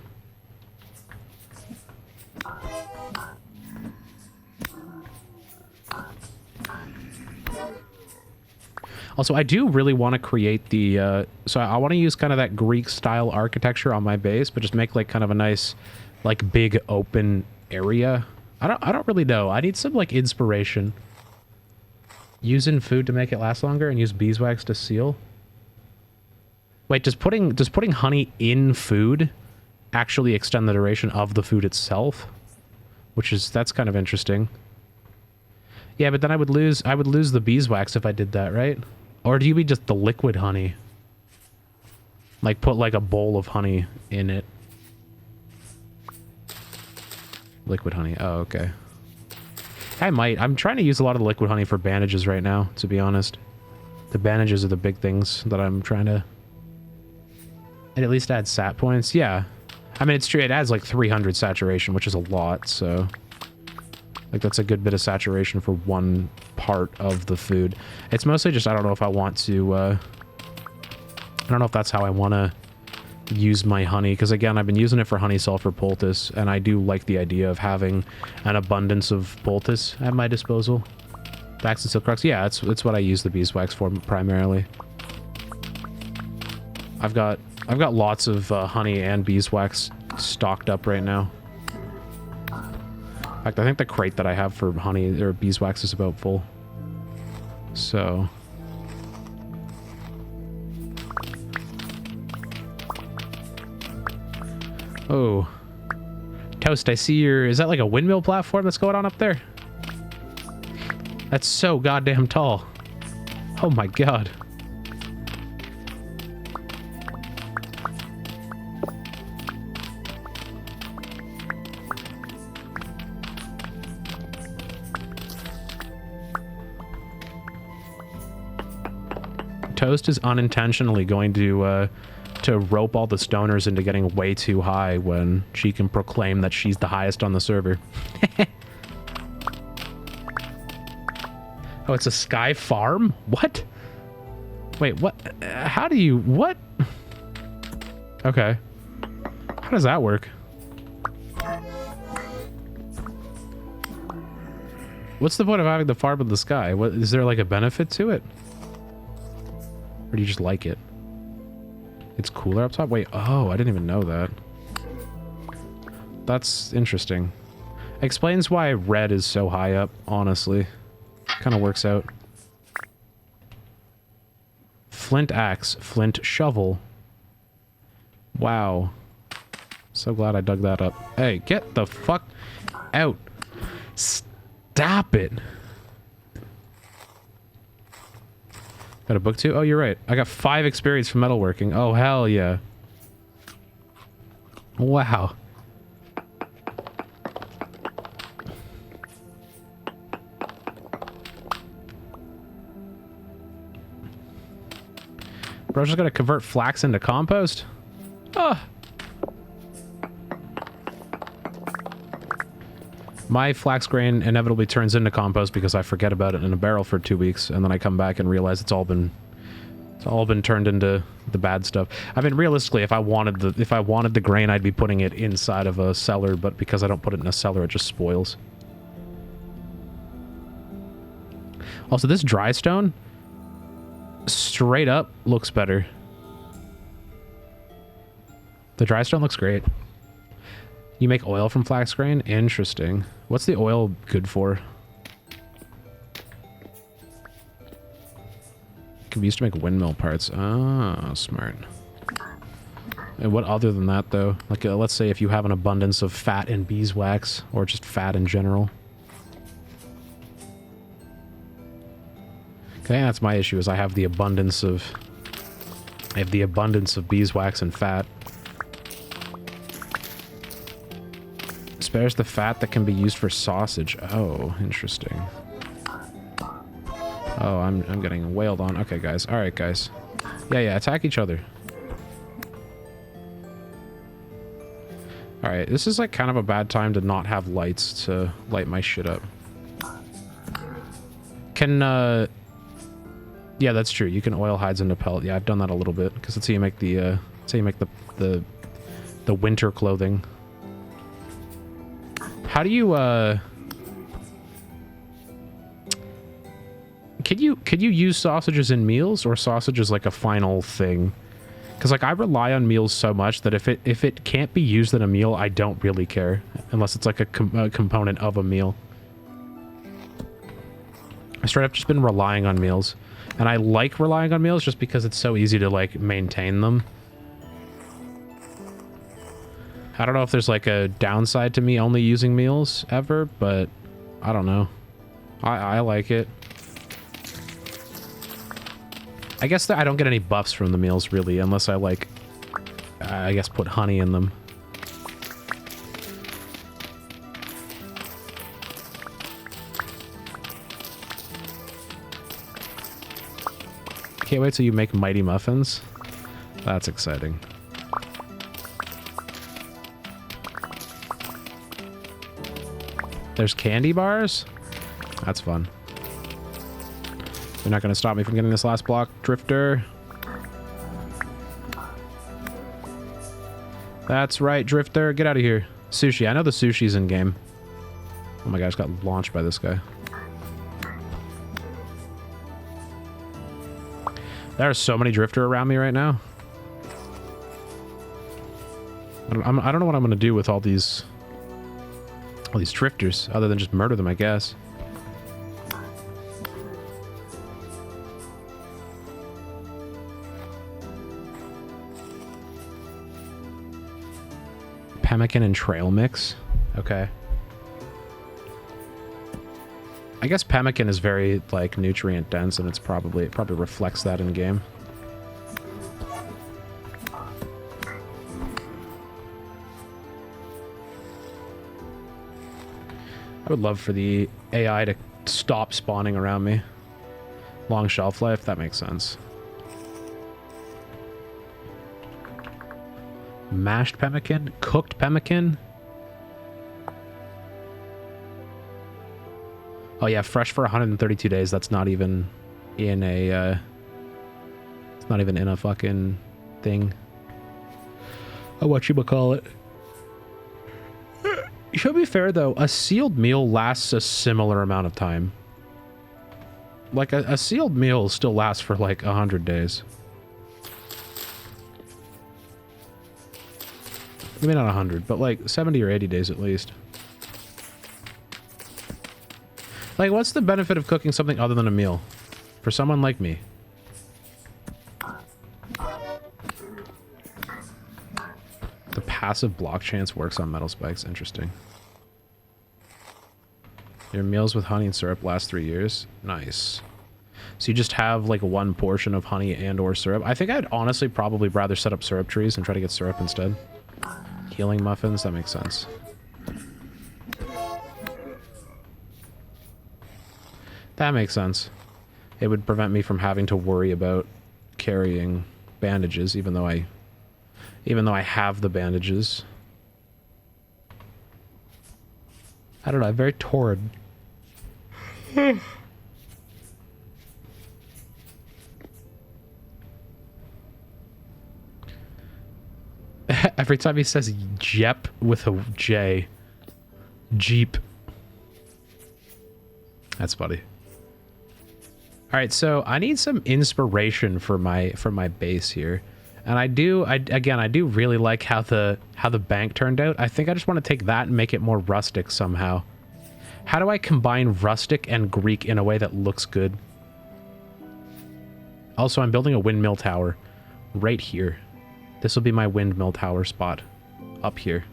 Also, I do really want to create the, so I want to use kind of that Greek-style architecture on my base, but just make, like, kind of a nice, like, big open area. I don't really know. I need some, like, inspiration. Using food to make it last longer and use beeswax to seal? Wait, does putting honey in food actually extend the duration of the food itself? That's kind of interesting. Yeah, but then I would lose the beeswax if I did that, right? Or do you mean just the liquid honey? Like, put, like, a bowl of honey in it. Liquid honey. Oh, okay. I might. I'm trying to use a lot of the liquid honey for bandages right now, to be honest. The bandages are the big things that I'm trying to... And at least add sat points. Yeah. I mean, it's true. It adds, like, 300 saturation, which is a lot, so... Like, that's a good bit of saturation for one part of the food. It's mostly just, I don't know if I want to, I don't know if that's how I want to use my honey. Because, again, I've been using it for honey sulfur poultice, and I do like the idea of having an abundance of poultice at my disposal. Wax and silk crux. Yeah, it's what I use the beeswax for primarily. I've got lots of honey and beeswax stocked up right now. In fact, I think the crate that I have for honey or beeswax is about full. So... Oh. Toast, I see your... Is that like a windmill platform that's going on up there? That's so goddamn tall. Oh my god. Toast is unintentionally going to rope all the stoners into getting way too high when she can proclaim that she's the highest on the server. Oh, it's a sky farm? What? Wait, what? How do you... What? Okay. How does that work? What's the point of having the farm in the sky? What, is there like a benefit to it? Or do you just like it? It's cooler up top? Wait, oh, I didn't even know that. That's interesting. Explains why red is so high up, honestly. Kind of works out. Flint axe, flint shovel. Wow. So glad I dug that up. Hey, get the fuck out. Stop it. Got a book too? Oh, you're right. I got 5 experience from metalworking. Oh, hell yeah. Wow. Bro's just gonna convert flax into compost? Ah. My flax grain inevitably turns into compost because I forget about it in a barrel for 2 weeks, and then I come back and realize it's all been It's all been turned into the bad stuff. I mean, realistically, if I wanted the grain, I'd be putting it inside of a cellar, but because I don't put it in a cellar, it just spoils. Also, this dry stone straight up looks better. The dry stone looks great. You make oil from flax grain? Interesting. What's the oil good for? Can be used to make windmill parts. Ah, smart. And what other than that, though? Like, let's say if you have an abundance of fat and beeswax, or just fat in general. Okay, that's my issue, is I have the abundance of beeswax and fat. Spares the fat that can be used for sausage. Oh, interesting. Oh, I'm getting wailed on. Okay, guys. All right, guys. Yeah, attack each other. All right, this is like kind of a bad time to not have lights to light my shit up. Can yeah, that's true. You can oil hides into pellet. Yeah, I've done that a little bit because that's how you make the the winter clothing. How do you Could you use sausages in meals, or sausage is like a final thing? Because like I rely on meals so much that if it can't be used in a meal, I don't really care unless it's like a component of a meal. I straight up just been relying on meals, and I like relying on meals just because it's so easy to like maintain them. I don't know if there's like a downside to me only using meals ever, but I don't know. I like it. I guess that I don't get any buffs from the meals, really, unless I, like, I guess put honey in them. Can't wait till you make mighty muffins. That's exciting. There's candy bars? That's fun. You're not going to stop me from getting this last block, Drifter. That's right, Drifter. Get out of here. Sushi. I know the sushi's in game. Oh my gosh, got launched by this guy. There are so many Drifter around me right now. I don't know what I'm going to do with all these Drifters, other than just murder them, I guess. Pemmican and trail mix. Okay. I guess pemmican is very like nutrient dense, and it probably reflects that in game. I would love for the AI to stop spawning around me. Long shelf life, that makes sense. Mashed pemmican? Cooked pemmican? Oh yeah, fresh for 132 days. That's not even in a, it's not even in a fucking thing. Oh, whatchamacallit. To be fair though, a sealed meal lasts a similar amount of time. Like a sealed meal still lasts for like 100 days. Maybe not 100, but like 70 or 80 days at least. Like, what's the benefit of cooking something other than a meal? For someone like me. The passive block chance works on metal spikes. Interesting. Your meals with honey and syrup last 3 years. Nice. So you just have like one portion of honey and or syrup. I think I'd honestly probably rather set up syrup trees and try to get syrup instead. Healing muffins, that makes sense. That makes sense. It would prevent me from having to worry about carrying bandages, even though I have the bandages. I don't know, I'm very torrid. Every time he says Jep with a J. Jeep. That's funny. All right, so I need some inspiration for my base here. And I do really like how the bank turned out. I think I just want to take that and make it more rustic somehow. How do I combine rustic and Greek in a way that looks good? Also, I'm building a windmill tower right here. This will be my windmill tower spot up here.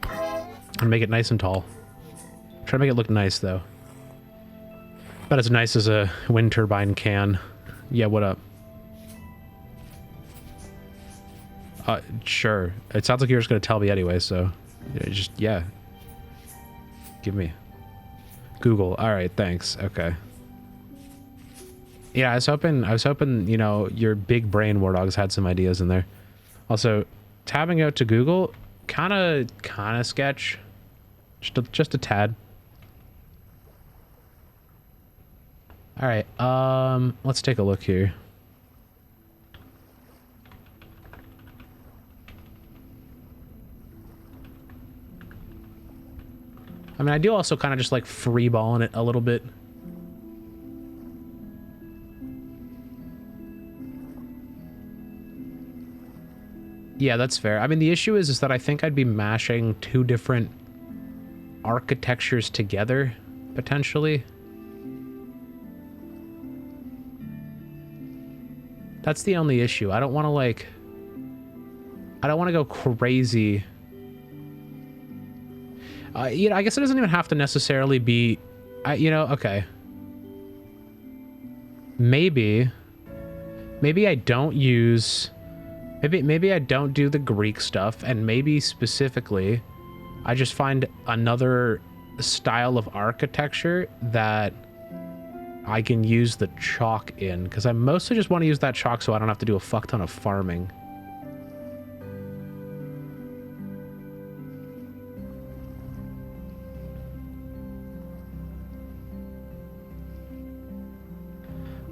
And make it nice and tall. Try to make it look nice though. About as nice as a wind turbine can. Yeah, what up? Sure. It sounds like you're just gonna tell me anyway, so yeah. Give me Google. All right, thanks. Okay. Yeah, I was hoping, you know, your big brain War Dogs had some ideas in there. Also, tabbing out to Google, kind of sketch. Just a tad. All right. Let's take a look here. I mean, I do also kind of just like freeballing it a little bit. Yeah, that's fair. I mean, the issue is that I think I'd be mashing two different architectures together, potentially. That's the only issue. I don't want to go crazy. You know, I guess it doesn't even have to necessarily be, you know, okay. Maybe I don't use, maybe I don't do the Greek stuff, and maybe specifically I just find another style of architecture that I can use the chalk in, because I mostly just want to use that chalk so I don't have to do a fuck ton of farming.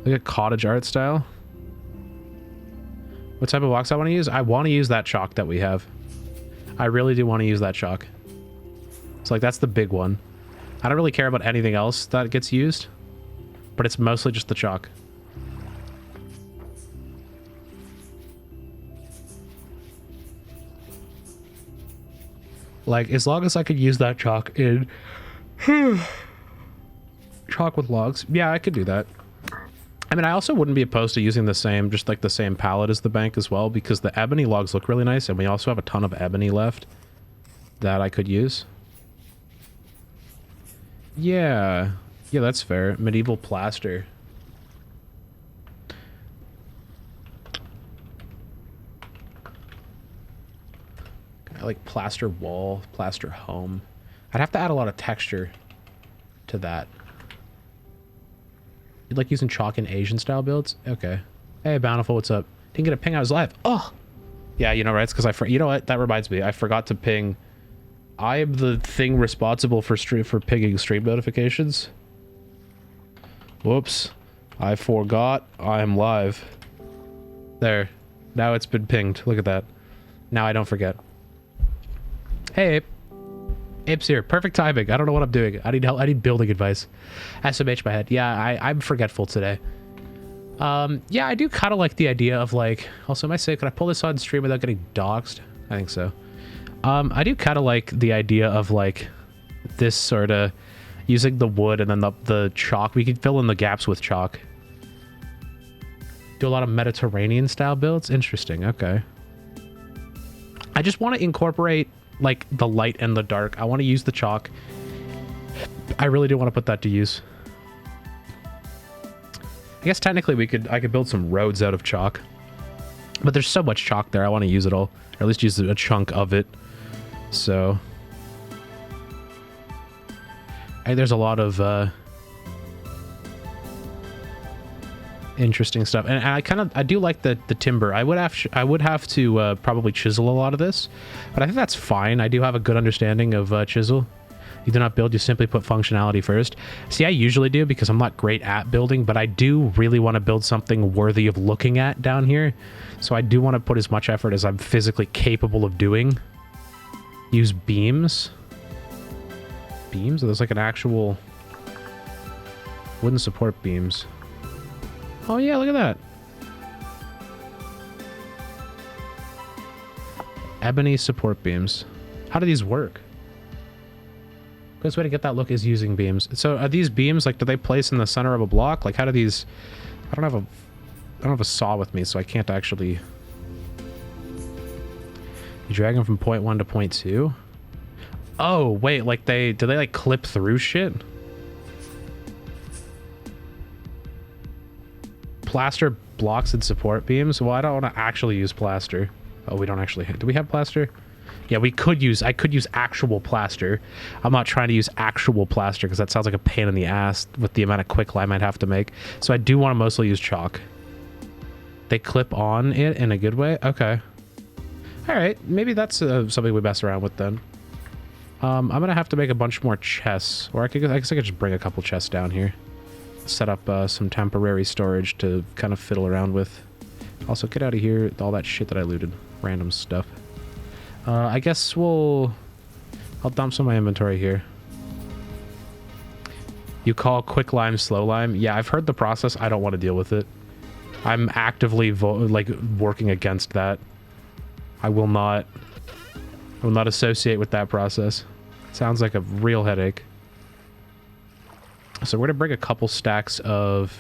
Like a cottage art style. What type of blocks I want to use? I want to use that chalk that we have. I really do want to use that chalk. So like that's the big one. I don't really care about anything else that gets used, but it's mostly just the chalk. Like as long as I could use that chalk in chalk with logs. Yeah, I could do that. I mean, I also wouldn't be opposed to using the same, just like the same palette as the bank as well, because the ebony logs look really nice, and we also have a ton of ebony left that I could use. Yeah. Yeah, that's fair. Medieval plaster. I like plaster wall, plaster home. I'd have to add a lot of texture to that. You like using chalk in Asian style builds? Okay. Hey, Bountiful, what's up? Didn't get a ping, I was live. Oh! Yeah, you know, right? It's because you know what? That reminds me. I forgot to ping. I am the thing responsible for pinging stream notifications. Whoops. I forgot I am live. There. Now it's been pinged. Look at that. Now I don't forget. Hey, Ape. Ape's here. Perfect timing. I don't know what I'm doing. I need help. I need building advice. SMH my head. Yeah, I'm forgetful today. Yeah, I do kind of like the idea of like... Also, am I safe? Can I pull this on stream without getting doxxed? I think so. I do kind of like the idea of like this sort of using the wood and then the chalk. We could fill in the gaps with chalk. Do a lot of Mediterranean style builds. Interesting. Okay. I just want to incorporate like the light and the dark. I want to use the chalk. I really do want to put that to use. I guess technically I could build some roads out of chalk, but there's so much chalk there. I want to use it all, or at least use a chunk of it. So there's a lot of interesting stuff, and I do like the timber. I would have to probably chisel a lot of this, but I think that's fine. I do have a good understanding of chisel. You do not build, you simply put functionality first. See, I usually do because I'm not great at building, but I do really want to build something worthy of looking at down here. So I do want to put as much effort as I'm physically capable of doing. Use beams. Beams? There's like an actual wooden support beams. Oh yeah, look at that. Ebony support beams. How do these work? Best way to get that look is using beams. So are these beams, like, do they place in the center of a block? Like, how do these... I don't have a saw with me, so I can't actually... You drag them from point 1 to point 2? Oh, wait, like do they like clip through shit? Plaster blocks and support beams? Well, I don't want to actually use plaster. Oh, we don't actually... Do we have plaster? Yeah, I could use actual plaster. I'm not trying to use actual plaster because that sounds like a pain in the ass with the amount of quicklime I'd have to make. So I do want to mostly use chalk. They clip on it in a good way? Okay. Alright, maybe that's something we mess around with then. I'm going to have to make a bunch more chests. Or I guess I could just bring a couple chests down here. Set up some temporary storage to kind of fiddle around with. Also, get out of here, all that shit that I looted. Random stuff. I guess I'll dump some of my inventory here. You call quick lime slow lime? Yeah, I've heard the process. I don't want to deal with it. I'm actively working against that. I will not associate with that process. Sounds like a real headache. So we're gonna bring a couple stacks of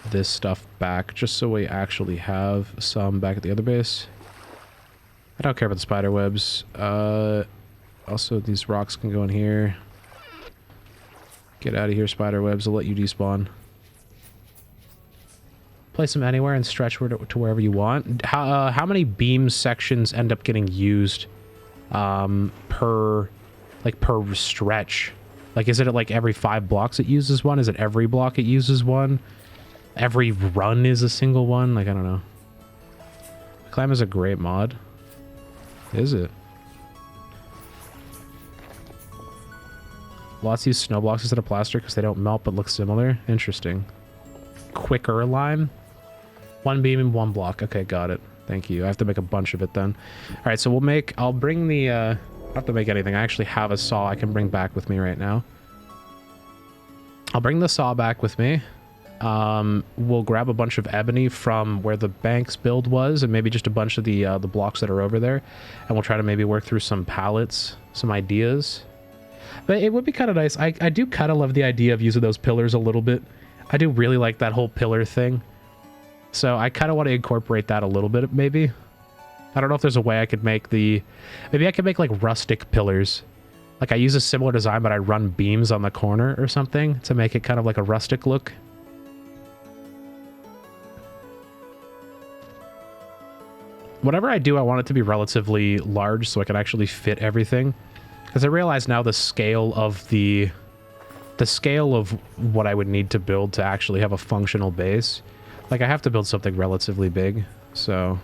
this stuff back just so we actually have some back at the other base. I don't care about the spider webs. Also, these rocks can go in here. Get out of here, spider webs. I'll let you despawn. Place them anywhere and stretch to wherever you want. How many beam sections end up getting used per stretch? Like, is it at like every 5 blocks it uses one? Is it every block it uses one? Every run is a single one? Like, I don't know. Climb is a great mod. Is it? Lots use snow blocks instead of plaster because they don't melt but look similar. Interesting. Quicker lime. 1 beam and 1 block. Okay, got it. Thank you. I have to make a bunch of it then. Alright, so I'll bring the... I don't have to make anything. I actually have a saw I can bring back with me right now. I'll bring the saw back with me. We'll grab a bunch of ebony from where the bank's build was, and maybe just a bunch of the blocks that are over there, and we'll try to maybe work through some pallets, some ideas. But it would be kind of nice. I do kind of love the idea of using those pillars a little bit. I do really like that whole pillar thing. So I kind of want to incorporate that a little bit, maybe. I don't know if there's a way I could make maybe I could make like rustic pillars. Like I use a similar design, but I run beams on the corner or something to make it kind of like a rustic look. Whatever I do, I want it to be relatively large so I can actually fit everything. Because I realize now the scale of what I would need to build to actually have a functional base. Like, I have to build something relatively big, so...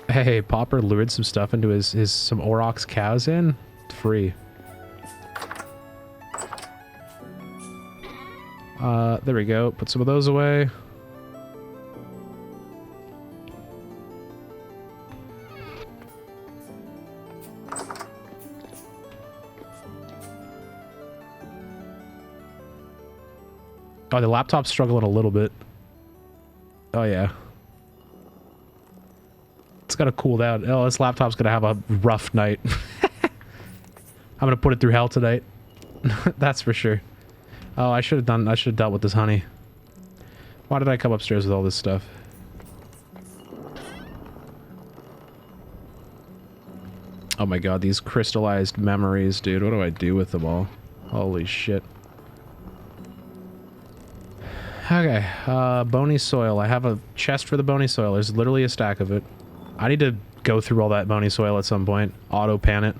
Hey, Popper lured some stuff into his some Aurochs cows in. Free. There we go. Put some of those away. Oh, the laptop's struggling a little bit. Oh, yeah. It's gotta cool down. Oh, this laptop's gonna have a rough night. I'm gonna put it through hell tonight. That's for sure. Oh, I should have dealt with this honey. Why did I come upstairs with all this stuff? Oh my god, these crystallized memories, dude. What do I do with them all? Holy shit. Okay, bony soil. I have a chest for the bony soil. There's literally a stack of it. I need to go through all that bony soil at some point. Auto pan it.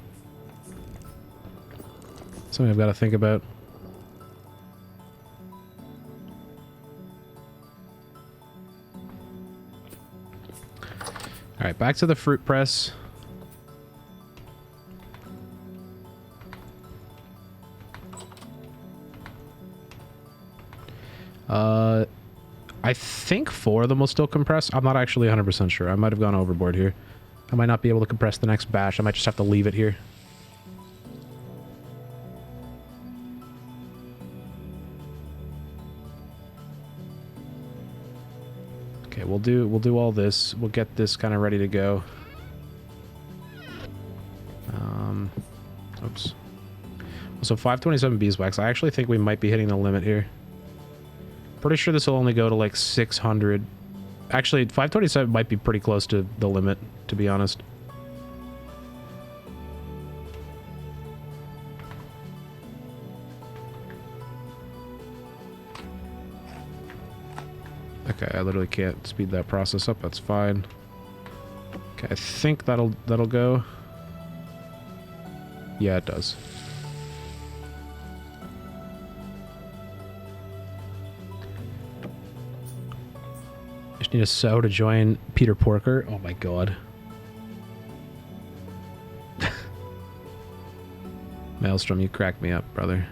Something I've got to think about. right, back to the fruit press. I think 4 of them will still compress. I'm not actually 100% sure. I might have gone overboard here. I might not be able to compress the next batch. I might just have to leave it here. Okay, we'll do all this. We'll get this kind of ready to go. Oops. So 527 beeswax. I actually think we might be hitting the limit here. Pretty sure this will only go to like 600. Actually, 527 might be pretty close to the limit, to be honest. Okay, I literally can't speed that process up. That's fine. Okay, I think that'll go. Yeah, it does. Just need a sow to join Peter Porker. Oh my god. Maelstrom, you cracked me up, brother.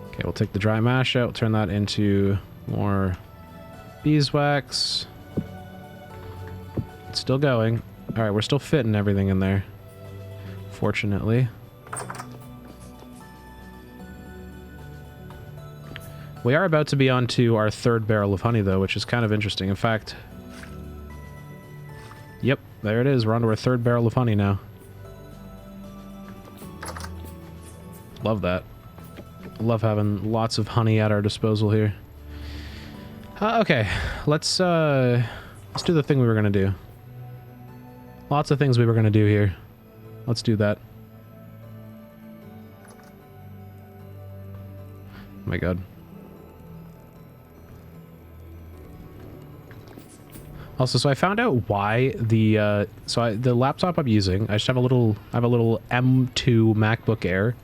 Okay, we'll take the dry mash out, turn that into more beeswax. It's still going. Alright, we're still fitting everything in there. Fortunately. We are about to be on to our 3rd barrel of honey, though, which is kind of interesting. In fact... Yep, there it is. We're on to our 3rd barrel of honey now. Love that. Love having lots of honey at our disposal here. Okay, let's do the thing we were gonna do. Lots of things we were gonna do here. Let's do that. Oh my god. Also, so I found out why the the laptop I'm using, I just have a little M2 MacBook Air.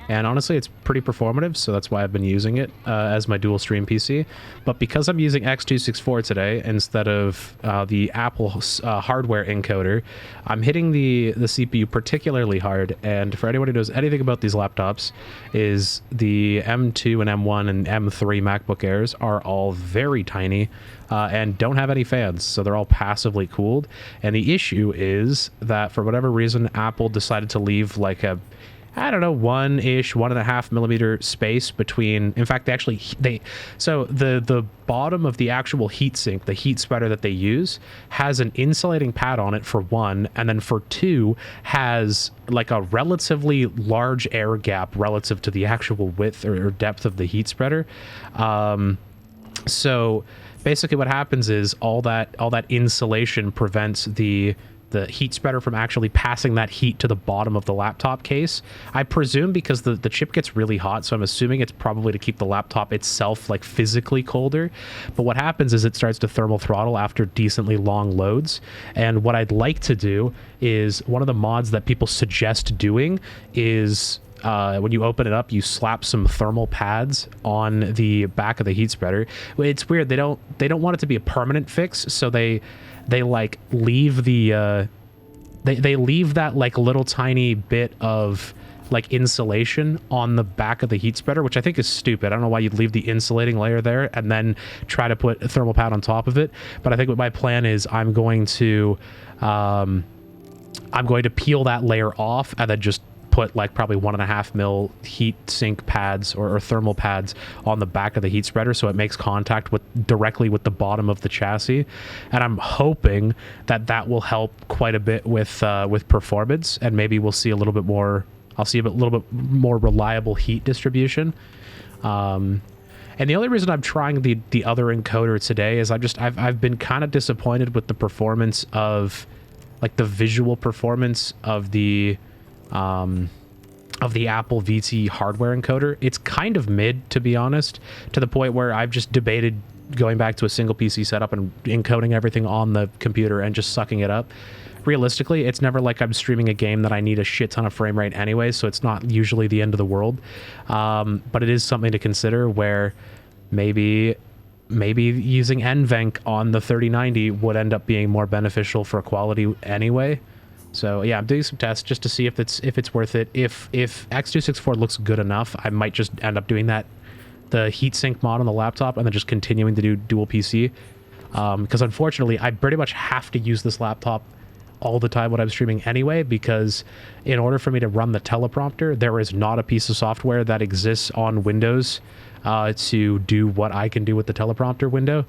And honestly, it's pretty performative, so that's why I've been using it as my dual stream PC. But because I'm using X264 today instead of the Apple hardware encoder, I'm hitting the CPU particularly hard. And for anyone who knows anything about these laptops, is the M2 and M1 and M3 MacBook Airs are all very tiny and don't have any fans, so they're all passively cooled. And the issue is that for whatever reason, Apple decided to leave like a, I don't know, 1.5 millimeter space between. In fact, so the bottom of the actual heatsink, the heat spreader that they use, has an insulating pad on it for 1, and then for 2 has like a relatively large air gap relative to the actual width or depth of the heat spreader. So basically, what happens is all that insulation prevents the heat spreader from actually passing that heat to the bottom of the laptop case. I presume because the chip gets really hot, so I'm assuming it's probably to keep the laptop itself like physically colder. But what happens is it starts to thermal throttle after decently long loads. And what I'd like to do is, one of the mods that people suggest doing is when you open it up, you slap some thermal pads on the back of the heat spreader. It's weird. They don't want it to be a permanent fix, so they like leave the they leave that like little tiny bit of like insulation on the back of the heat spreader, which I think is stupid. I don't know why you'd leave the insulating layer there and then try to put a thermal pad on top of it. But I think what my plan is, I'm going to peel that layer off and then just put like probably 1.5 mil heat sink pads or thermal pads on the back of the heat spreader, so it makes contact directly with the bottom of the chassis. And I'm hoping that will help quite a bit with performance, and maybe we'll see a little bit more. I'll see a little bit more reliable heat distribution. And the only reason I'm trying the other encoder today is I've been kind of disappointed with the performance of, like, the visual performance of the Apple VT hardware encoder. It's kind of mid, to be honest, to the point where I've just debated going back to a single PC setup and encoding everything on the computer and just sucking it up. Realistically, it's never like I'm streaming a game that I need a shit ton of frame rate anyway, so it's not usually the end of the world. But it is something to consider, where maybe maybe using NVENC on the 3090 would end up being more beneficial for quality anyway. So yeah, I'm doing some tests just to see if it's worth it. If X264 looks good enough, I might just end up doing that, the heatsink mod on the laptop, and then just continuing to do dual PC. Because unfortunately, I pretty much have to use this laptop all the time when I'm streaming anyway, because in order for me to run the teleprompter, there is not a piece of software that exists on Windows to do what I can do with the teleprompter window.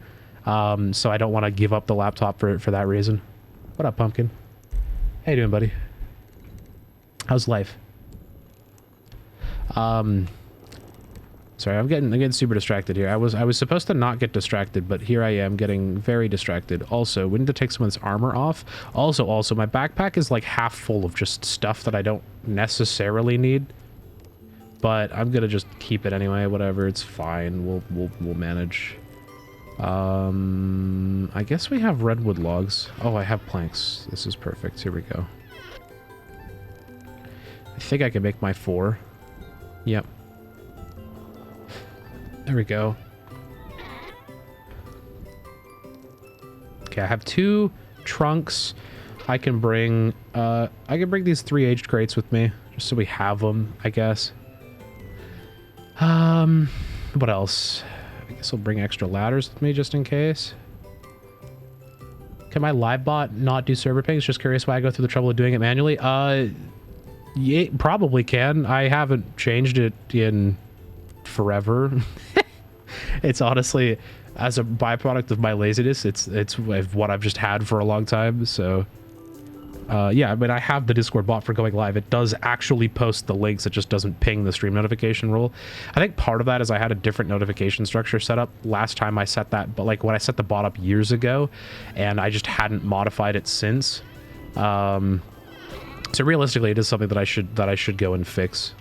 So I don't want to give up the laptop for that reason. What up, Pumpkin? How you doing, buddy? How's life? Sorry, I'm getting super distracted here. I was supposed to not get distracted, but here I am getting very distracted. Also, we need to take some of this armor off. Also, my backpack is like half full of just stuff that I don't necessarily need. But I'm gonna just keep it anyway. Whatever, it's fine. We'll manage. I guess we have redwood logs. Oh, I have planks. This is perfect. Here we go. I think I can make my 4. Yep. There we go. Okay, I have 2 trunks. I can bring these 3 aged crates with me, just so we have them, I guess. What else? I guess I'll bring extra ladders with me just in case. Can my live bot not do server pings? Just curious why I go through the trouble of doing it manually. Yeah, probably can. I haven't changed it in forever. It's honestly, as a byproduct of my laziness, it's what I've just had for a long time. So yeah, I mean, I have the Discord bot for going live. It does actually post the links. It just doesn't ping the stream notification rule. I think part of that is I had a different notification structure set up last time I set that, but like when I set the bot up years ago, and I just hadn't modified it since. So realistically, it is something that I should go and fix.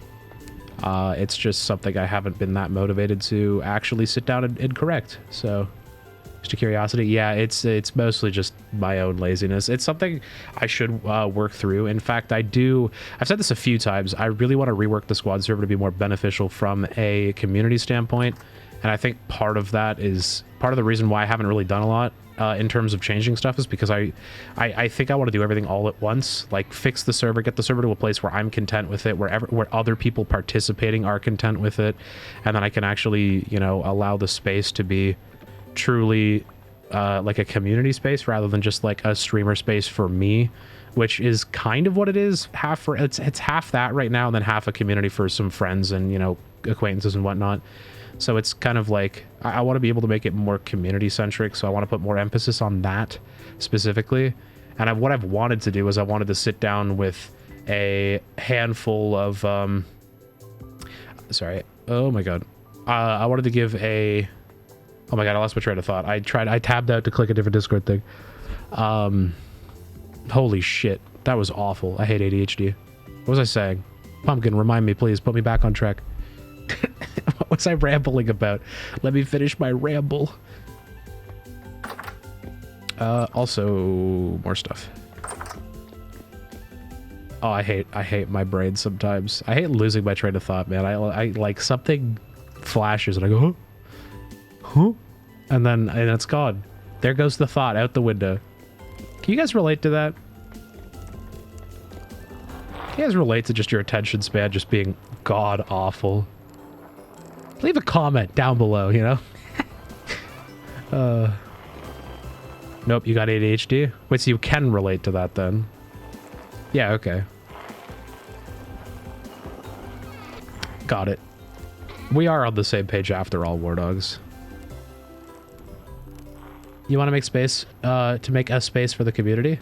It's just something I haven't been that motivated to actually sit down and correct. So, just a curiosity. Yeah, it's mostly just my own laziness. It's something I should work through. In fact, I've said this a few times. I really want to rework the squad server to be more beneficial from a community standpoint. And I think part of that is part of the reason why I haven't really done a lot in terms of changing stuff is because I think I want to do everything all at once, like fix the server, get the server to a place where I'm content with it, where other people participating are content with it, and then I can actually, you know, allow the space to be truly like a community space rather than just like a streamer space for me, which is kind of what it is. It's half that right now, and then half a community for some friends and, you know, acquaintances and whatnot. So it's kind of like, I want to be able to make it more community-centric, so I want to put more emphasis on that specifically. And what I've wanted to do is I wanted to sit down with a handful of... sorry. Oh my god. I wanted to give a... Oh my god, I lost my train of thought. I tabbed out to click a different Discord thing. Holy shit. That was awful. I hate ADHD. What was I saying? Pumpkin, remind me, please. Put me back on track. What was I rambling about? Let me finish my ramble. Also, more stuff. Oh, I hate my brain sometimes. I hate losing my train of thought, man. I like something flashes and I go, huh? And it's gone. There goes the thought out the window. Can you guys relate to that? Can you guys relate to just your attention span just being god awful? Leave a comment down below, you know? Nope, you got ADHD? Wait, so you can relate to that then? Yeah, okay. Got it. We are on the same page after all, War Dogs. You want to make space, to make a space for the community?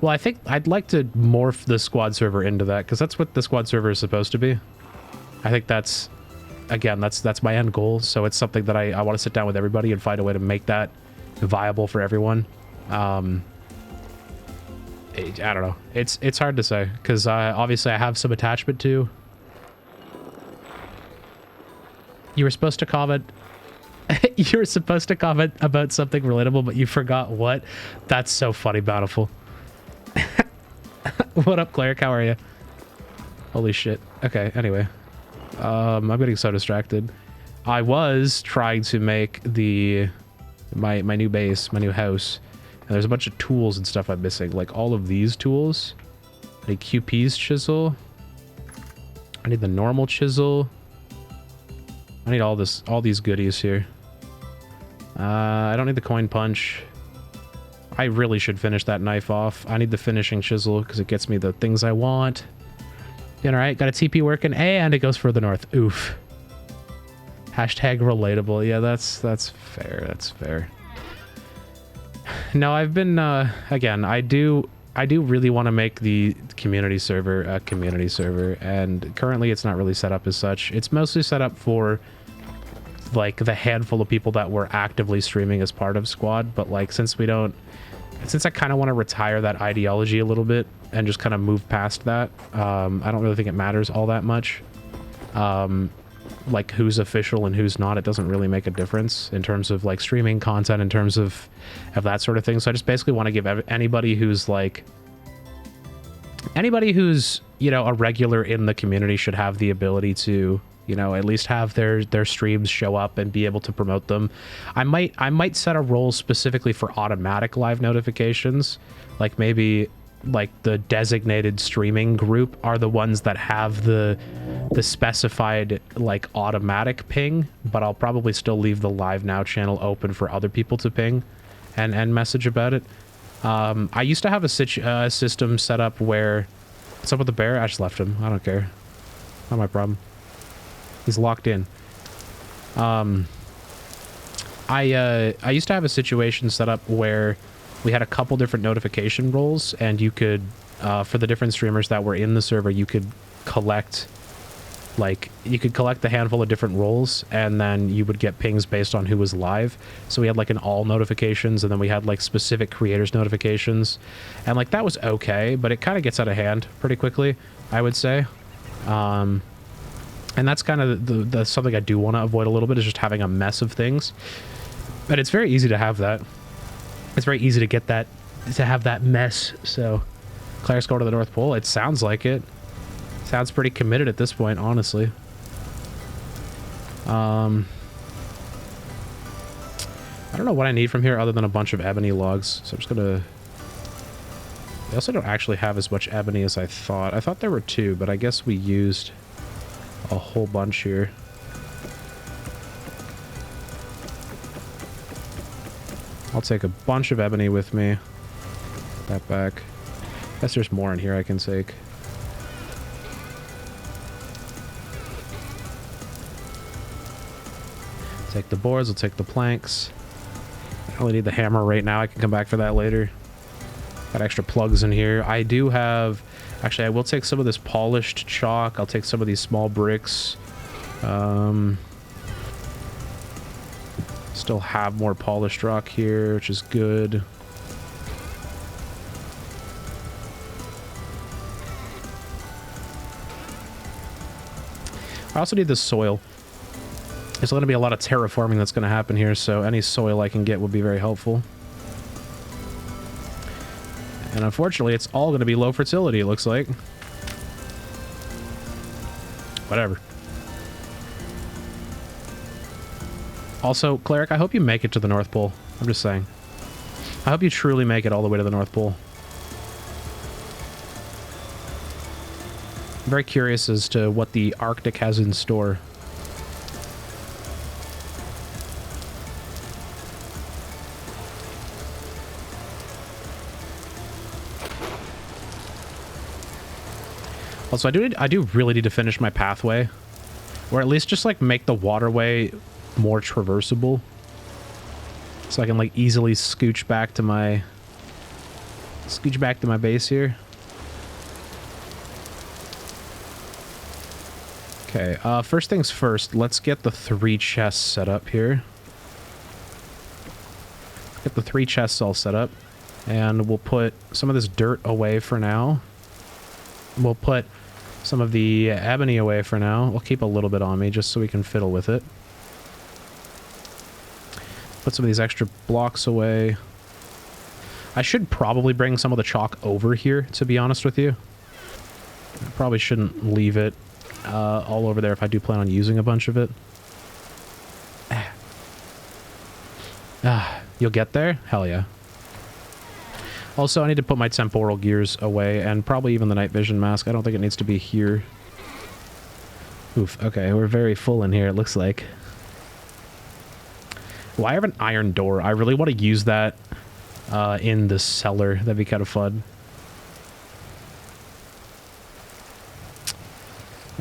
Well, I think I'd like to morph the squad server into that, because that's what the squad server is supposed to be. I think that's... Again, that's my end goal, so it's something that I want to sit down with everybody and find a way to make that viable for everyone. I don't know. It's hard to say, because obviously I have some attachment to... You were supposed to comment... You were supposed to comment about something relatable, but you forgot what? That's so funny, Bountiful. What up, Cleric? How are you? Holy shit. Okay, anyway. I'm getting so distracted. I was trying to make the my new base, my new house. And there's a bunch of tools and stuff I'm missing. Like all of these tools. I need QP's chisel. I need the normal chisel. I need all these goodies here. I don't need the coin punch. I really should finish that knife off. I need the finishing chisel because it gets me the things I want. All right, got a TP working, and it goes further north. Oof. Hashtag relatable. Yeah, that's fair. That's fair. No, I've been again. I do really want to make the community server a community server, and currently it's not really set up as such. It's mostly set up for like the handful of people that were actively streaming as part of Squad. But like since I kind of want to retire that ideology a little bit and just kind of move past that, I don't really think it matters all that much. Like who's official and who's not, it doesn't really make a difference in terms of like streaming content, in terms of that sort of thing. So I just basically want to give anybody who's you know, a regular in the community should have the ability to, you know, at least have their streams show up and be able to promote them. I might set a role specifically for automatic live notifications, like maybe like the designated streaming group are the ones that have the specified like automatic ping, but I'll probably still leave the live now channel open for other people to ping and message about it. I used to have a system set up where, what's up with the bear? I just left him. I don't care. Not my problem. He's locked in. I used to have a situation set up where we had a couple different notification roles, and you could, for the different streamers that were in the server, you could collect the handful of different roles, and then you would get pings based on who was live. So we had like an all notifications, and then we had like specific creators notifications, and like that was okay, but it kind of gets out of hand pretty quickly, I would say. And that's kind of the something I do want to avoid a little bit, is just having a mess of things. But it's very easy to have that. It's very easy to get that, to have that mess. So Claire's going to the North Pole. It sounds like it. Sounds pretty committed at this point, honestly. I don't know what I need from here other than a bunch of ebony logs. So I'm just gonna... I also don't actually have as much ebony as I thought. I thought there were 2, but I guess we used a whole bunch here. I'll take a bunch of ebony with me. Put that back. Guess there's more in here I can take. Take the boards, I'll take the planks. I only need the hammer right now. I can come back for that later. Got extra plugs in here. I do have... Actually, I will take some of this polished chalk. I'll take some of these small bricks. Still have more polished rock here, which is good. I also need the soil. There's going to be a lot of terraforming that's going to happen here, so any soil I can get would be very helpful. And unfortunately, it's all going to be low fertility, it looks like. Whatever. Also, Cleric, I hope you make it to the North Pole. I'm just saying. I hope you truly make it all the way to the North Pole. I'm very curious as to what the Arctic has in store. Also, I do really need to finish my pathway, or at least just like make the waterway more traversable, so I can like easily scooch back to my base here. Okay, first things first, let's get the 3 chests set up here. Get the 3 chests all set up, and we'll put some of this dirt away for now. We'll put some of the ebony away for now. We'll keep a little bit on me just so we can fiddle with it. Put some of these extra blocks away. I should probably bring some of the chalk over here, to be honest with you. I probably shouldn't leave it all over there if I do plan on using a bunch of it. You'll get there? Hell yeah. Also, I need to put my temporal gears away, and probably even the night vision mask. I don't think it needs to be here. Oof, okay, we're very full in here, it looks like. Well, I have an iron door. I really want to use that in the cellar. That'd be kind of fun.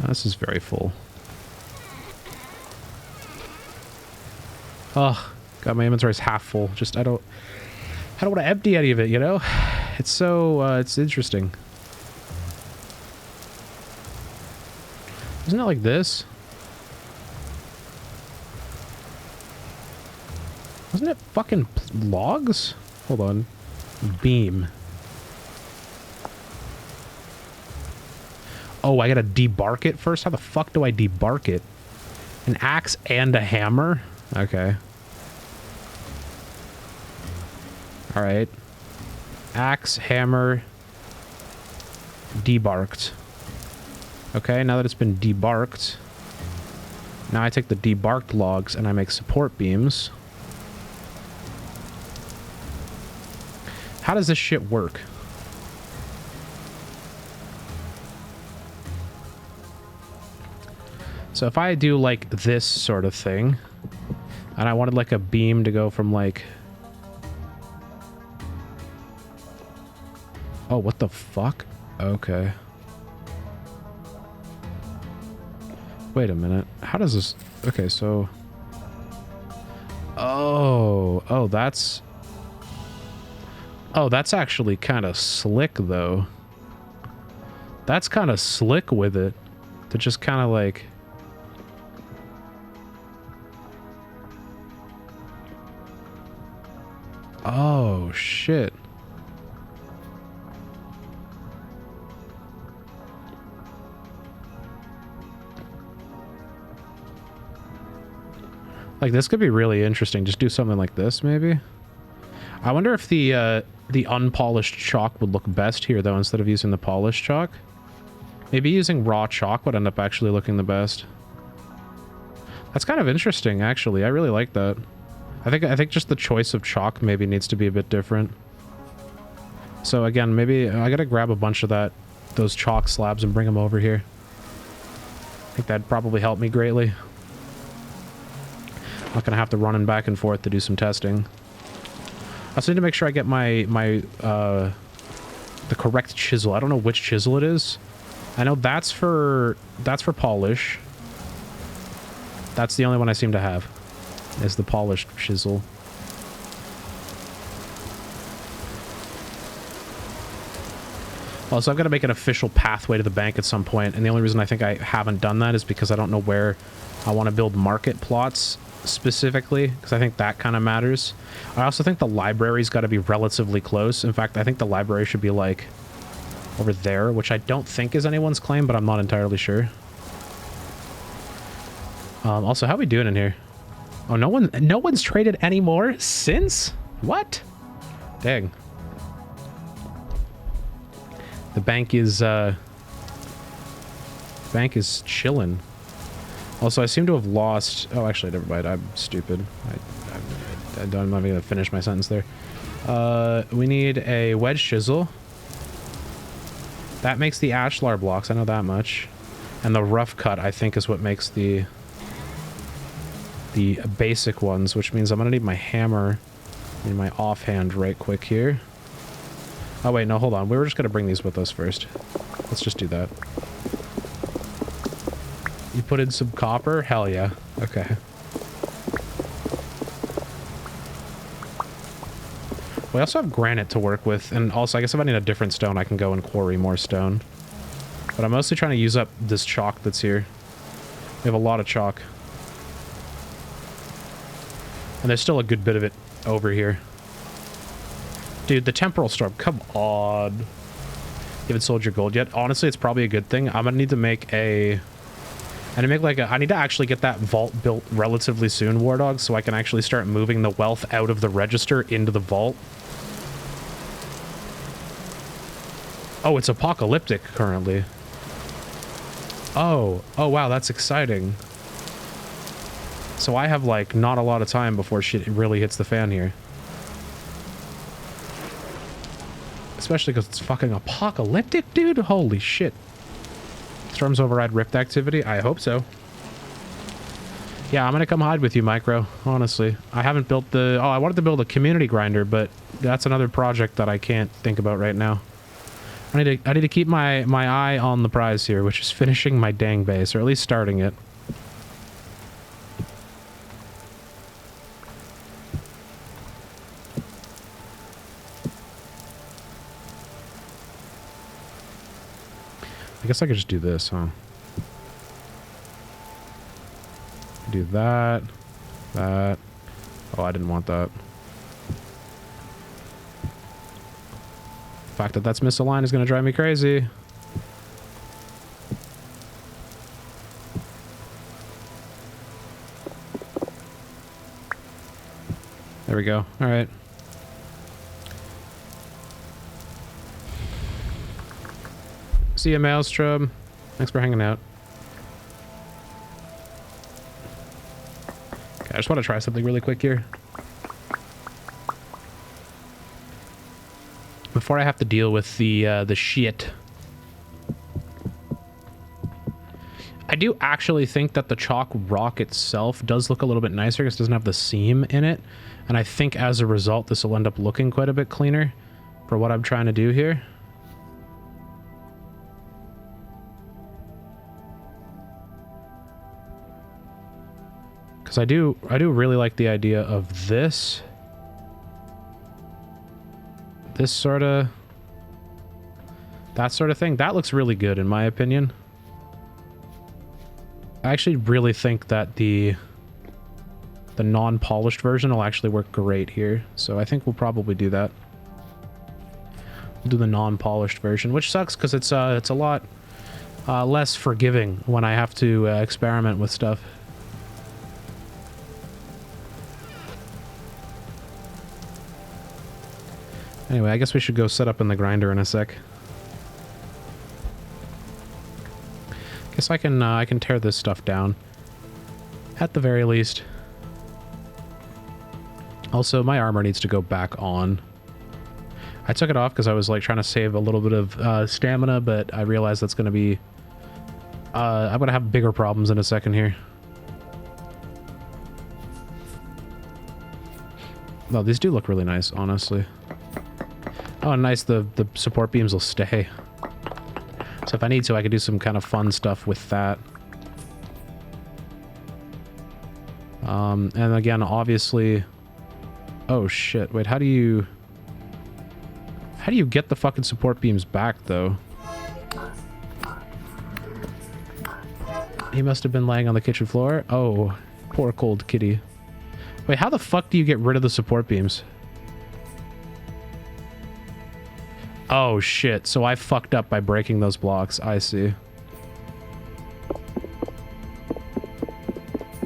Oh, this is very full. Oh, God, my inventory's half full. Just, I don't want to empty any of it, you know? It's so, it's interesting. Isn't it like this? Wasn't it fucking logs? Hold on. Beam. Oh, I gotta debark it first? How the fuck do I debark it? An axe and a hammer? Okay. Alright. Axe, hammer, debarked. Okay, now that it's been debarked, now I take the debarked logs and I make support beams. How does this shit work? So if I do like this sort of thing, and I wanted like a beam to go from like... Oh, what the fuck? Okay. Wait a minute. How does this... Okay, so... Oh, that's... Oh, that's actually kind of slick, though. That's kind of slick with it. To just kind of like... Oh, shit. Like, this could be really interesting. Just do something like this, maybe? I wonder if the unpolished chalk would look best here, though, instead of using the polished chalk. Maybe using raw chalk would end up actually looking the best. That's kind of interesting, actually. I really like that. I think just the choice of chalk maybe needs to be a bit different. So again, maybe I gotta grab a bunch of those chalk slabs and bring them over here. I think that'd probably help me greatly. I'm not gonna have to run back and forth to do some testing. I also need to make sure I get the correct chisel. I don't know which chisel it is. I know that's for polish. That's the only one I seem to have. Is the polished chisel. Also, I've got to make an official pathway to the bank at some point, and the only reason I think I haven't done that is because I don't know where I want to build market plots specifically, because I think that kind of matters. I also think the library's got to be relatively close. In fact, I think the library should be like over there, which I don't think is anyone's claim, but I'm not entirely sure. Also, how are we doing in here? Oh, no one's traded anymore since? What? Dang. The bank is chilling. Also, I seem to have lost... Oh, actually, never mind. I'm stupid. I'm not even gonna finish my sentence there. We need a wedge chisel. That makes the ashlar blocks. I know that much. And the rough cut, I think, is what makes the basic ones, which means I'm gonna need my hammer and my offhand right quick here. Oh wait, no, hold on. We were just gonna bring these with us first. Let's just do that. You put in some copper? Hell yeah. Okay. We also have granite to work with, and also I guess if I need a different stone, I can go and quarry more stone. But I'm mostly trying to use up this chalk that's here. We have a lot of chalk. And there's still a good bit of it over here. Dude, the temporal storm, come on. You haven't sold your gold yet? Honestly, it's probably a good thing. I'm gonna need to make a... I need to actually get that vault built relatively soon, War Dog, so I can actually start moving the wealth out of the register into the vault. Oh, it's apocalyptic currently. Oh wow, that's exciting. So I have, like, not a lot of time before shit really hits the fan here. Especially because it's fucking apocalyptic, dude. Holy shit. Storms override rift activity? I hope so. Yeah, I'm gonna come hide with you, Micro, honestly. I haven't built the... Oh, I wanted to build a community grinder, but that's another project that I can't think about right now. I need to keep my eye on the prize here, which is finishing my dang base, or at least starting it. I guess I could just do this, huh? Do that. That. Oh, I didn't want that. The fact that that's misaligned is going to drive me crazy. There we go. All right. See you, Maelstrom. Thanks for hanging out. Okay, I just want to try something really quick here. Before I have to deal with the shit. I do actually think that the chalk rock itself does look a little bit nicer because it doesn't have the seam in it. And I think as a result, this will end up looking quite a bit cleaner for what I'm trying to do here. Because I do really like the idea of this. This sort of... That sort of thing. That looks really good in my opinion. I actually really think that the non-polished version will actually work great here. So I think we'll probably do that. We'll do the non-polished version, which sucks because it's a lot less forgiving when I have to experiment with stuff. Anyway, I guess we should go set up in the grinder in a sec. Guess I can tear this stuff down. At the very least. Also, my armor needs to go back on. I took it off because I was like trying to save a little bit of stamina, but I realized that's going to be... I'm going to have bigger problems in a second here. No, these do look really nice, honestly. Oh, nice, the support beams will stay. So if I need to, I could do some kind of fun stuff with that. And again, obviously... Oh, shit. Wait, how do you get the fucking support beams back, though? He must have been laying on the kitchen floor. Oh, poor cold kitty. Wait, how the fuck do you get rid of the support beams? Oh, shit. So I fucked up by breaking those blocks. I see.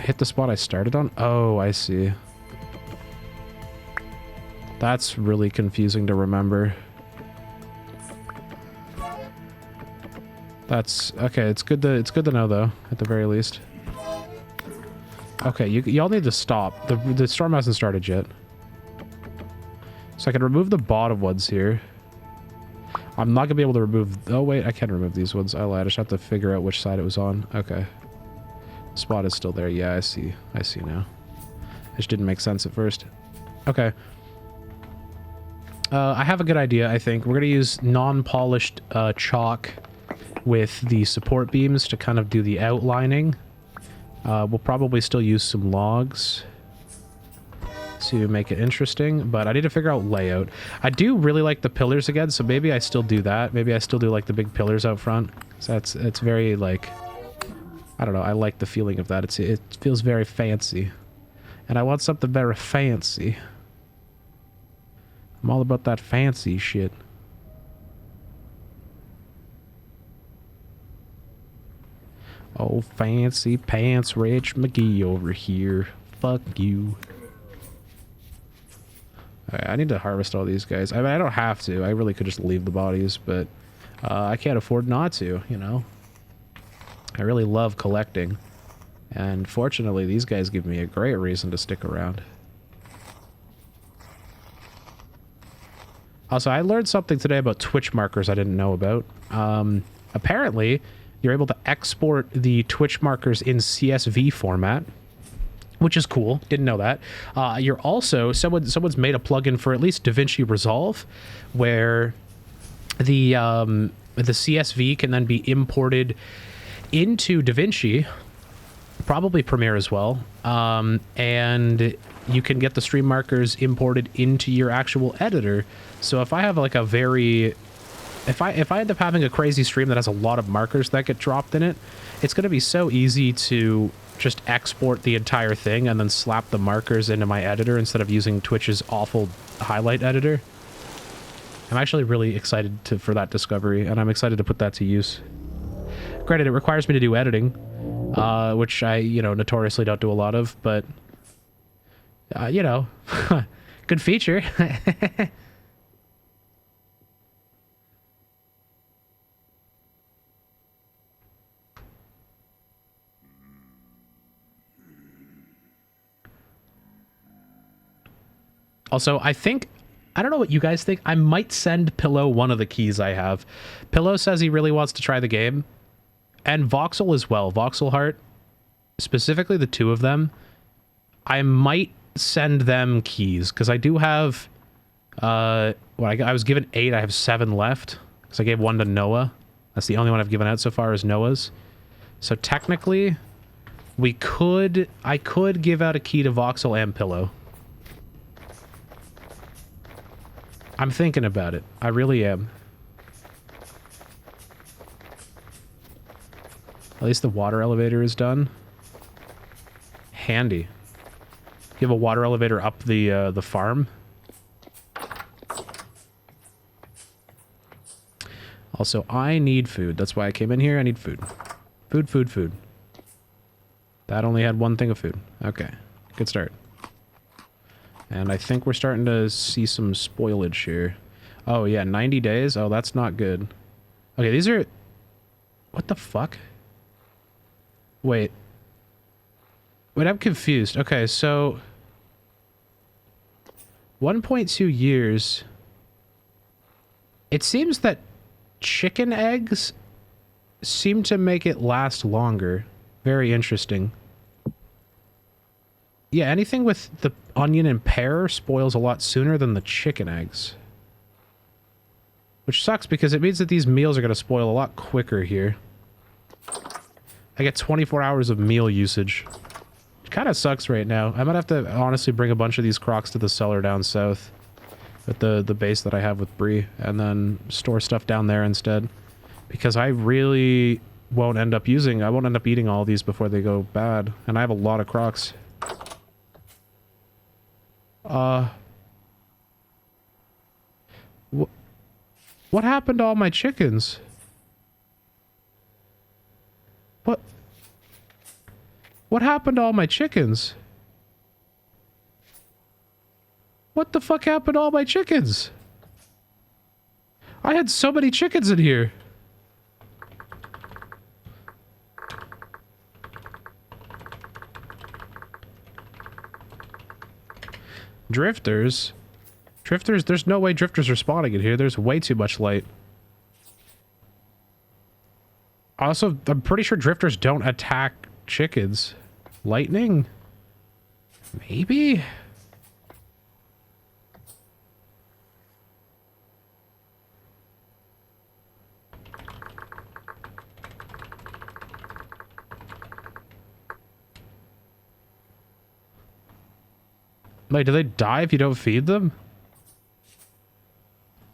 Hit the spot I started on? Oh, I see. That's really confusing to remember. That's... Okay, it's good to know, though, at the very least. Okay, y'all need to stop. The storm hasn't started yet. So I can remove the bottom ones here. I'm not gonna be able to remove... Oh, wait, I can remove these ones. I lied. I just have to figure out which side it was on. Okay. Spot is still there. Yeah, I see. I see now. It just didn't make sense at first. Okay. I have a good idea, I think. We're gonna use non-polished chalk with the support beams to kind of do the outlining. We'll probably still use some logs to make it interesting, but I need to figure out layout. I do really like the pillars again, so maybe I still do that. Maybe I still do like the big pillars out front. So it's very like, I don't know, I like the feeling of that. It feels very fancy. And I want something very fancy. I'm all about that fancy shit. Oh, fancy pants Rich McGee over here. Fuck you. Alright, I need to harvest all these guys. I mean, I don't have to. I really could just leave the bodies, but I can't afford not to, you know? I really love collecting. And fortunately, these guys give me a great reason to stick around. Also, I learned something today about Twitch markers I didn't know about. Apparently, you're able to export the Twitch markers in CSV format, which is cool. Didn't know that. You're also... Someone's made a plugin for at least DaVinci Resolve, where the CSV can then be imported into DaVinci, probably Premiere as well, and you can get the stream markers imported into your actual editor. So if I have like a very... If I end up having a crazy stream that has a lot of markers that get dropped in it, it's going to be so easy to just export the entire thing and then slap the markers into my editor instead of using Twitch's awful highlight editor. I'm actually really excited for that discovery, and I'm excited to put that to use. Granted, it requires me to do editing, which I, notoriously don't do a lot of, but, good feature. Also, I don't know what you guys think. I might send Pillow one of the keys I have. Pillow says he really wants to try the game. And Voxel as well. Voxel Heart. Specifically the two of them. I might send them keys. Because I do have... I was given 8. I have 7 left. Because I gave 1 to Noah. That's the only one I've given out so far is Noah's. So technically, I could give out a key to Voxel and Pillow. I'm thinking about it. I really am. At least the water elevator is done. Handy. You have a water elevator up the farm. Also, I need food. That's why I came in here. I need food. Food. That only had 1 thing of food. Okay. Good start. And I think we're starting to see some spoilage here. Oh, yeah, 90 days? Oh, that's not good. Okay, these are... What the fuck? Wait, I'm confused. Okay, so... 1.2 years... It seems that chicken eggs seem to make it last longer. Very interesting. Yeah, anything with the onion and pear spoils a lot sooner than the chicken eggs. Which sucks because it means that these meals are going to spoil a lot quicker here. I get 24 hours of meal usage. Which kind of sucks right now. I might have to honestly bring a bunch of these crocs to the cellar down south. At the base that I have with Bree. And then store stuff down there instead. Because I really won't end up I won't end up eating all these before they go bad. And I have a lot of crocs. What happened to all my chickens? What happened to all my chickens? What the fuck happened to all my chickens? I had so many chickens in here. Drifters? Drifters? There's no way drifters are spawning in here. There's way too much light. Also, I'm pretty sure drifters don't attack chickens. Lightning? Maybe? Like, do they die if you don't feed them?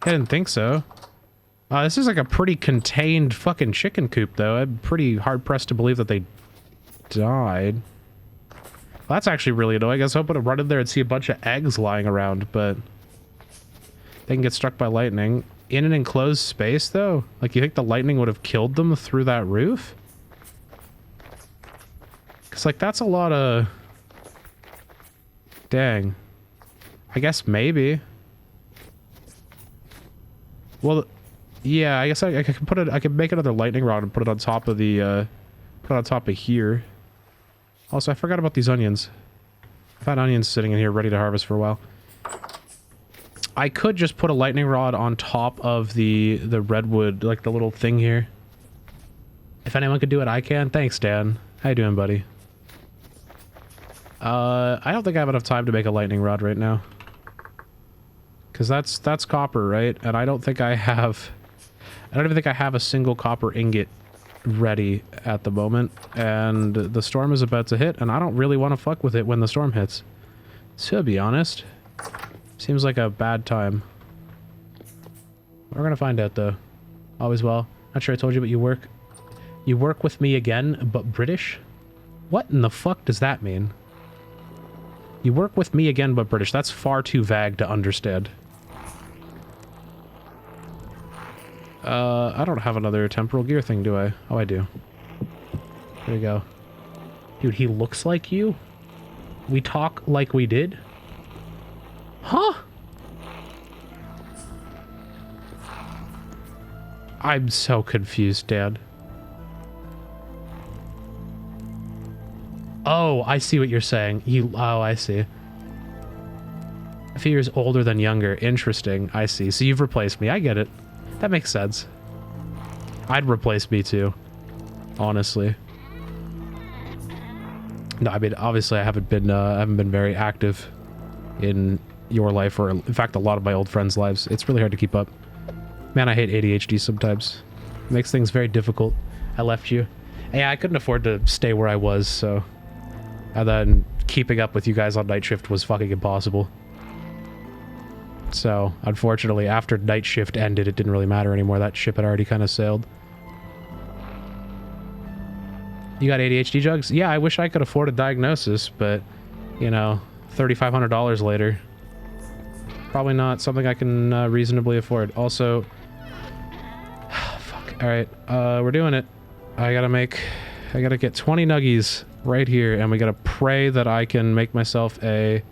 I didn't think so. This is like a pretty contained fucking chicken coop, though. I'm pretty hard-pressed to believe that they died. Well, that's actually really annoying. I was hoping to run in there and see a bunch of eggs lying around, but... They can get struck by lightning. In an enclosed space, though? Like, you think the lightning would have killed them through that roof? Because, like, that's a lot of... Dang. I guess maybe. Well, yeah, I guess I can put it. I can make another lightning rod and put it on top of the. Put it on top of here. Also, I forgot about these onions. I've had onions sitting in here ready to harvest for a while. I could just put a lightning rod on top of the redwood, like the little thing here. If anyone could do it, I can. Thanks, Dan. How you doing, buddy? I don't think I have enough time to make a lightning rod right now. Because that's copper, right? And I don't think I have... I don't even think I have a single copper ingot ready at the moment. And the storm is about to hit, and I don't really want to fuck with it when the storm hits. To be honest. Seems like a bad time. We're gonna find out, though. Always well. Not sure I told you, but you work with me again, but British? What in the fuck does that mean? You work with me again, but British. That's far too vague to understand. I don't have another temporal gear thing, do I? Oh, I do. There we go. Dude, he looks like you? We talk like we did? Huh? I'm so confused, Dad. Oh, I see what you're saying. Oh, I see. A few years older than younger. Interesting. I see. So you've replaced me. I get it. That makes sense. I'd replace me too. Honestly. No, I mean, obviously I haven't been very active in your life, or in fact a lot of my old friends' lives. It's really hard to keep up. Man, I hate ADHD sometimes. It makes things very difficult. I left you. Yeah, I couldn't afford to stay where I was, so... And then keeping up with you guys on night shift was fucking impossible. So, unfortunately, after night shift ended, it didn't really matter anymore. That ship had already kind of sailed. You got ADHD jugs? Yeah, I wish I could afford a diagnosis, but, you know, $3,500 later. Probably not something I can reasonably afford. Also... fuck. Alright, we're doing it. I gotta get 20 nuggies right here, and we gotta pray that I can make myself a...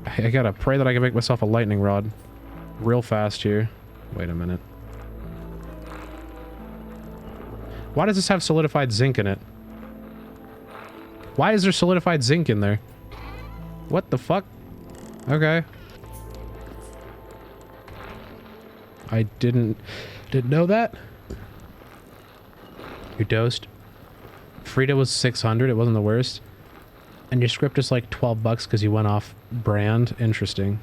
I gotta pray that I can make myself a lightning rod real fast here. Wait a minute. Why does this have solidified zinc in it? Why is there solidified zinc in there? What the fuck? Okay. I didn't know that. You're dosed. Frida was 600. It wasn't the worst. And your script is like 12 bucks because you went off brand. Interesting.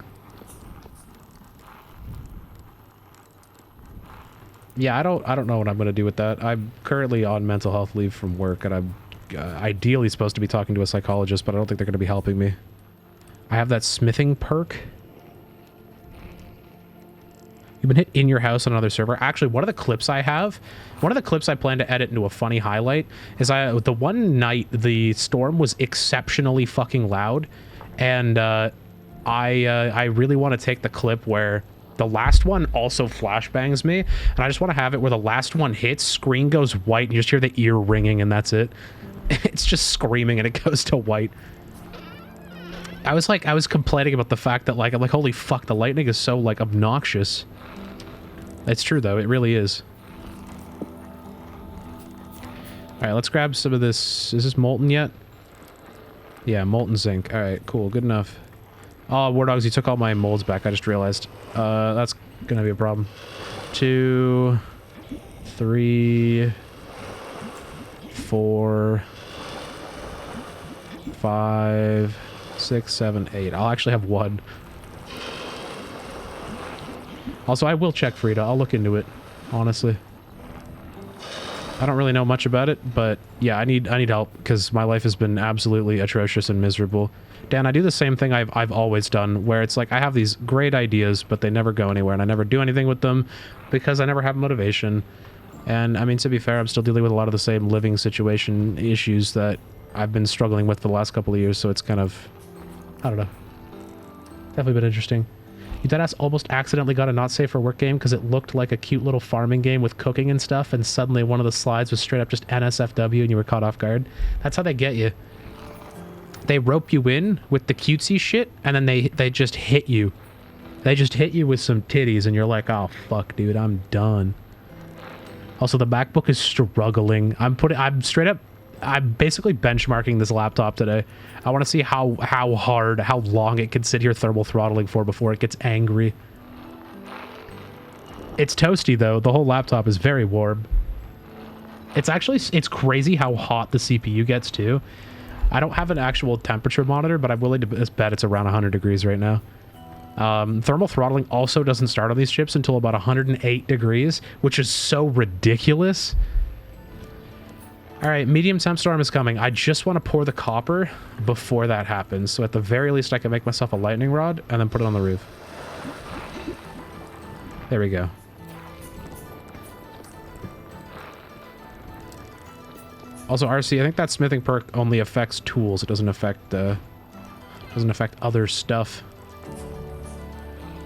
Yeah, I don't know what I'm going to do with that. I'm currently on mental health leave from work, and I'm ideally supposed to be talking to a psychologist, but I don't think they're going to be helping me. I have that smithing perk. You've been hit in your house on another server. Actually, one of the clips I plan to edit into a funny highlight is the one night the storm was exceptionally fucking loud, and I really want to take the clip where the last one also flashbangs me, and I just want to have it where the last one hits, screen goes white, and you just hear the ear ringing, and that's it. It's just screaming, and it goes to white. I was complaining about the fact that, like, I'm like, holy fuck, the lightning is so, like, obnoxious. It's true, though. It really is. Alright, let's grab some of this. Is this molten yet? Yeah, molten zinc. Alright, cool. Good enough. Oh, War Dogs, you took all my molds back. I just realized. That's gonna be a problem. 2, 3, 4, 5, 6, 7, 8. I'll actually have 1. Also, I will check Frida. I'll look into it, honestly. I don't really know much about it, but yeah, I need help because my life has been absolutely atrocious and miserable. Dan, I do the same thing I've always done, where it's like I have these great ideas, but they never go anywhere, and I never do anything with them because I never have motivation. And I mean, to be fair, I'm still dealing with a lot of the same living situation issues that I've been struggling with for the last couple of years, so it's kind of, I don't know. Definitely been interesting. You deadass almost accidentally got a not safe for work game because it looked like a cute little farming game with cooking and stuff, and suddenly one of the slides was straight up just NSFW and you were caught off guard. That's how they get you. They rope you in with the cutesy shit, and then they just hit you. They just hit you with some titties, and you're like, oh fuck, dude, I'm done. Also, the MacBook is struggling. I'm straight up I'm basically benchmarking this laptop today. I want to see how hard, how long it can sit here thermal throttling for before it gets angry. It's toasty though. The whole laptop is very warm. It's crazy how hot the CPU gets too. I don't have an actual temperature monitor, but I'm willing to bet it's around 100 degrees right now. Thermal throttling also doesn't start on these chips until about 108 degrees, which is so ridiculous. All right, medium temp storm is coming. I just want to pour the copper before that happens. So at the very least, I can make myself a lightning rod and then put it on the roof. There we go. Also, RC, I think that smithing perk only affects tools. It doesn't affect other stuff.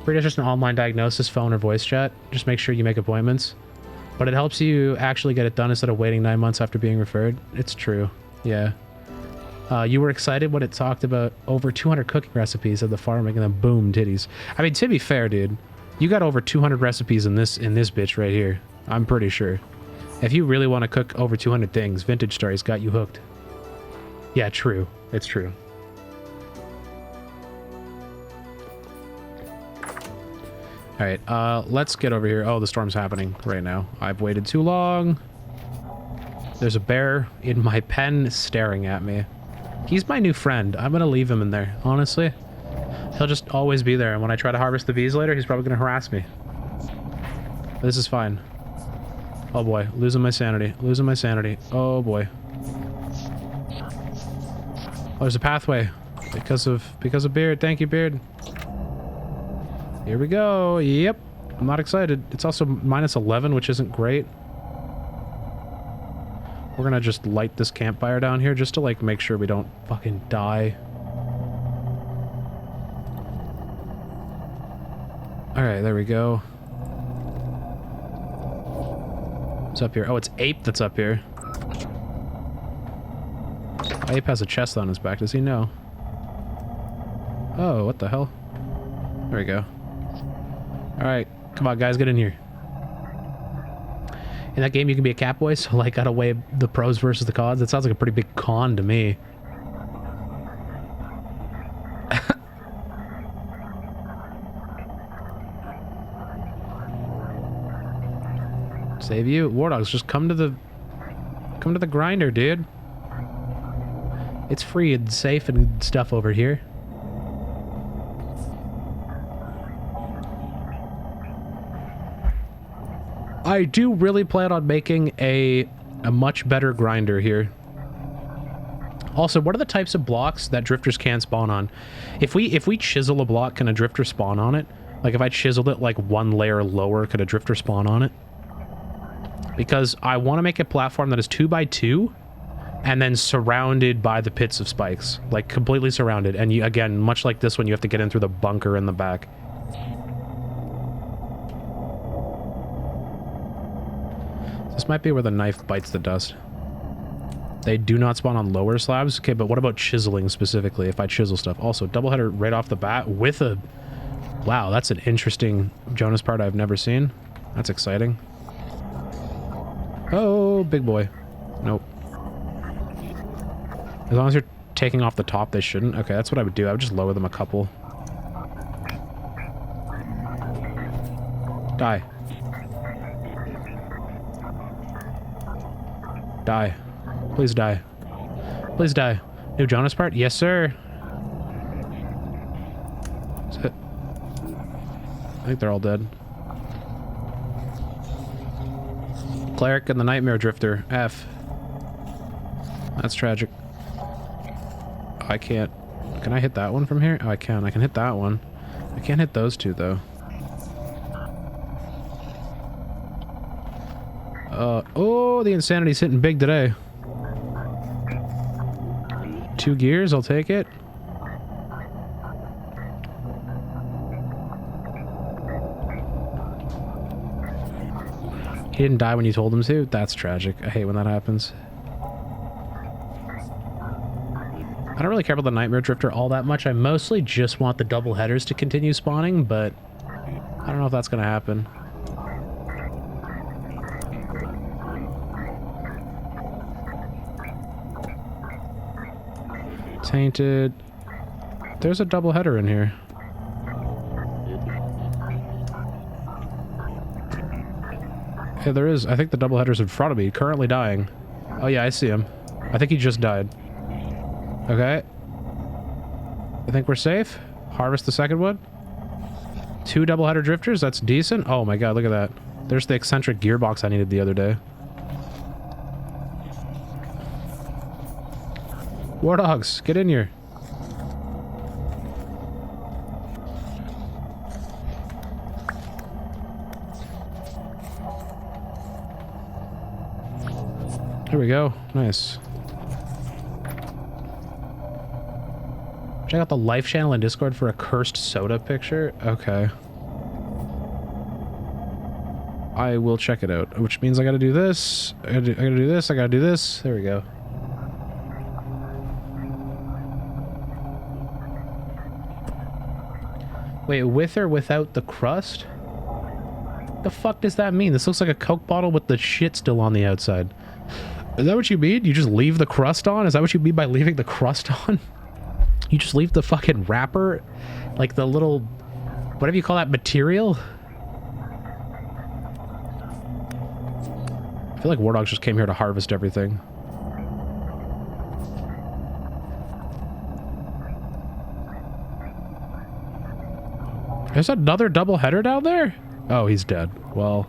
Pretty much just an online diagnosis, phone or voice chat. Just make sure you make appointments. But it helps you actually get it done instead of waiting 9 months after being referred. It's true. Yeah. You were excited when it talked about over 200 cooking recipes of the farming and then boom, titties. I mean, to be fair, dude, you got over 200 recipes in this bitch right here. I'm pretty sure. If you really want to cook over 200 things, Vintage Stories got you hooked. Yeah, true. It's true. All right, let's get over here. Oh, the storm's happening right now. I've waited too long. There's a bear in my pen staring at me. He's my new friend. I'm gonna leave him in there, honestly. He'll just always be there, and when I try to harvest the bees later, he's probably gonna harass me. This is fine. Oh boy, losing my sanity. Losing my sanity. Oh boy. Oh, there's a pathway. Because of Beard. Thank you, Beard. Here we go. Yep. I'm not excited. It's also minus 11, which isn't great. We're gonna just light this campfire down here just to, like, make sure we don't fucking die. Alright, there we go. What's up here? Oh, it's Ape that's up here. Ape has a chest on his back. Does he know? Oh, what the hell? There we go. Alright, come on guys, get in here. In that game you can be a catboy, so like gotta weigh the pros versus the cons. That sounds like a pretty big con to me. Save you. War Dogs, just come to the grinder, dude. It's free and safe and stuff over here. I do really plan on making a much better grinder here. Also, what are the types of blocks that drifters can spawn on? If we chisel a block, can a drifter spawn on it? Like if I chiseled it like one layer lower, could a drifter spawn on it? Because I want to make a platform that is 2x2 and then surrounded by the pits of spikes. Like completely surrounded. And you, again, much like this one, you have to get in through the bunker in the back. This might be where the knife bites the dust. They do not spawn on lower slabs. Okay, but what about chiseling specifically if I chisel stuff? Also, doubleheader right off the bat with a... Wow, that's an interesting Jonas part I've never seen. That's exciting. Oh, big boy. Nope. As long as you're taking off the top, they shouldn't. Okay, that's what I would do. I would just lower them a couple. Die. Die. Please die. Please die. New Jonas part? Yes, sir. Is it? I think they're all dead. Cleric and the Nightmare Drifter. F. That's tragic. Oh, I can't. Can I hit that one from here? Oh, I can. I can hit that one. I can't hit those two, though. Oh, the insanity's hitting big today. 2 gears, I'll take it. He didn't die when you told him to? That's tragic. I hate when that happens. I don't really care about the Nightmare Drifter all that much. I mostly just want the double headers to continue spawning, but I don't know if that's going to happen. Tainted. There's a double header in here. Yeah, there is. I think the double header's in front of me, currently dying. Oh yeah, I see him. I think he just died. Okay. I think we're safe. Harvest the second one. 2 double header drifters, that's decent. Oh my god, look at that. There's the eccentric gearbox I needed the other day. War dogs, get in here. There we go. Nice. Check out the live channel in Discord for a cursed soda picture. Okay. I will check it out, which means I gotta do this. I gotta do this. I gotta do this. There we go. Wait, with or without the crust? The fuck does that mean? This looks like a Coke bottle with the shit still on the outside. Is that what you mean? You just leave the crust on? Is that what you mean by leaving the crust on? You just leave the fucking wrapper? Like the little... whatever you call that material? I feel like War Dogs just came here to harvest everything. There's another double header down there? Oh, he's dead. Well...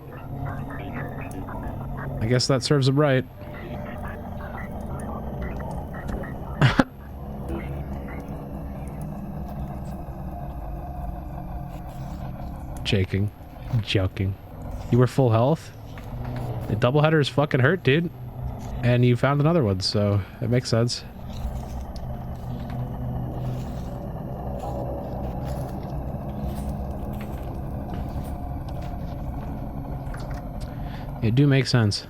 I guess that serves him right. Joking. You were full health? The doubleheader is fucking hurt, dude. And you found another one, so it makes sense. It do make sense.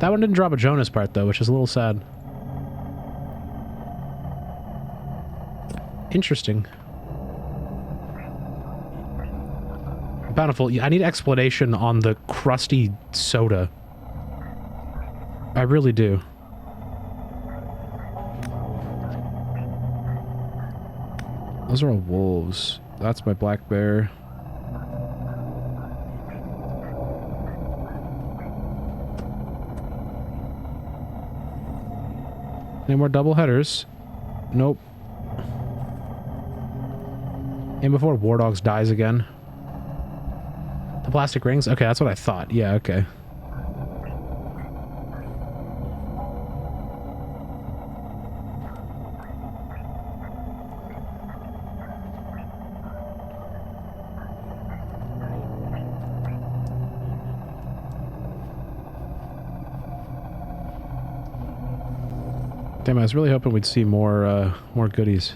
That one didn't drop a Jonas part, though, which is a little sad. Interesting. Bountiful, I need explanation on the crusty soda. I really do. Those are all wolves. That's my black bear. Any more double headers? Nope. And before War Dogs dies again. The plastic rings? Okay, that's what I thought. Yeah, okay. Damn, I was really hoping we'd see more goodies.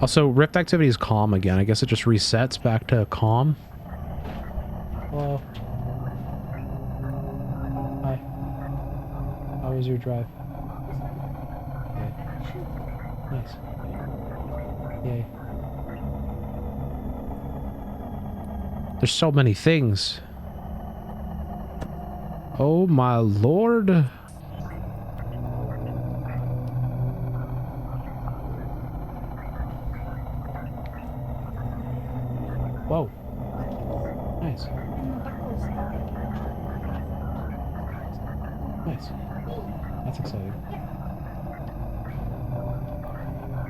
Also, Rift activity is calm again. I guess it just resets back to calm. Hello. Hi. How was your drive? Good. Nice. Yay. There's so many things. Oh my lord. Whoa. Nice. Nice. That's exciting.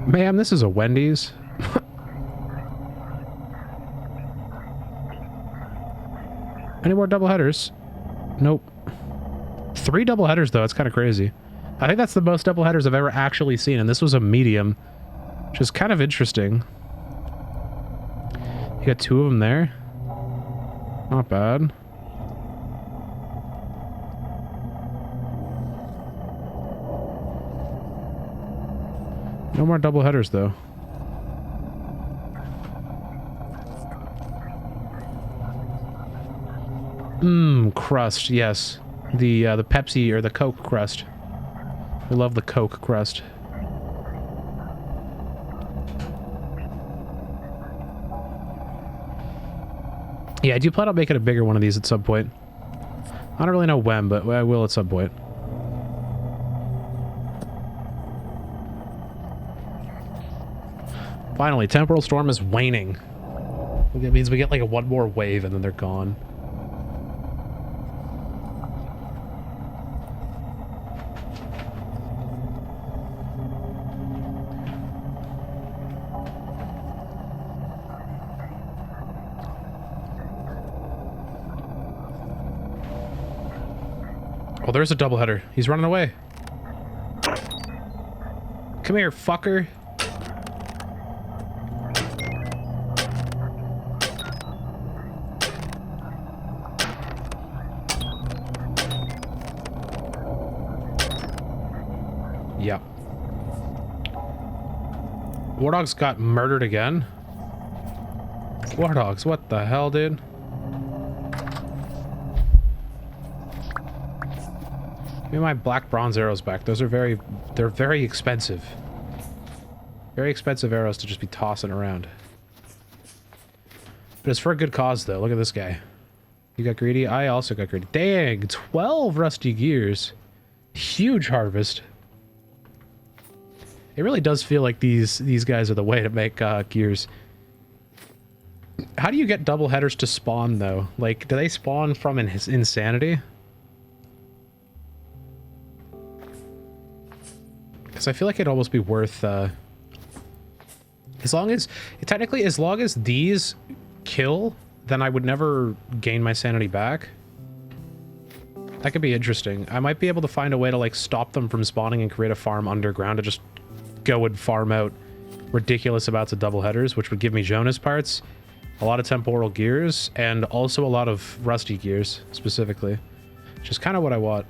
Ma'am, this is a Wendy's. Any more double headers? Nope. 3 double headers, though. It's kind of crazy. I think that's the most double headers I've ever actually seen, and this was a medium, which is kind of interesting. You got 2 of them there. Not bad. No more double headers, though. Mmm, crust, yes. The Pepsi or the Coke crust. We love the Coke crust. Yeah, I do plan on making a bigger one of these at some point. I don't really know when, but I will at some point. Finally, temporal storm is waning. It means we get like a one more wave and then they're gone. Oh, there's a doubleheader. He's running away. Come here, fucker. Yep. War Dogs got murdered again. War Dogs, what the hell, dude? Give me my black bronze arrows back. Those are they're very expensive. Very expensive arrows to just be tossing around. But it's for a good cause, though. Look at this guy. You got greedy? I also got greedy. Dang, 12 rusty gears. Huge harvest. It really does feel like these guys are the way to make gears. How do you get double headers to spawn, though? Like, do they spawn from insanity? Because I feel like it'd almost be worth, as long as these kill, then I would never gain my sanity back. That could be interesting. I might be able to find a way to, like, stop them from spawning and create a farm underground to just go and farm out ridiculous amounts of double headers, which would give me Jonas parts, a lot of temporal gears, and also a lot of rusty gears, specifically. Which is kind of what I want.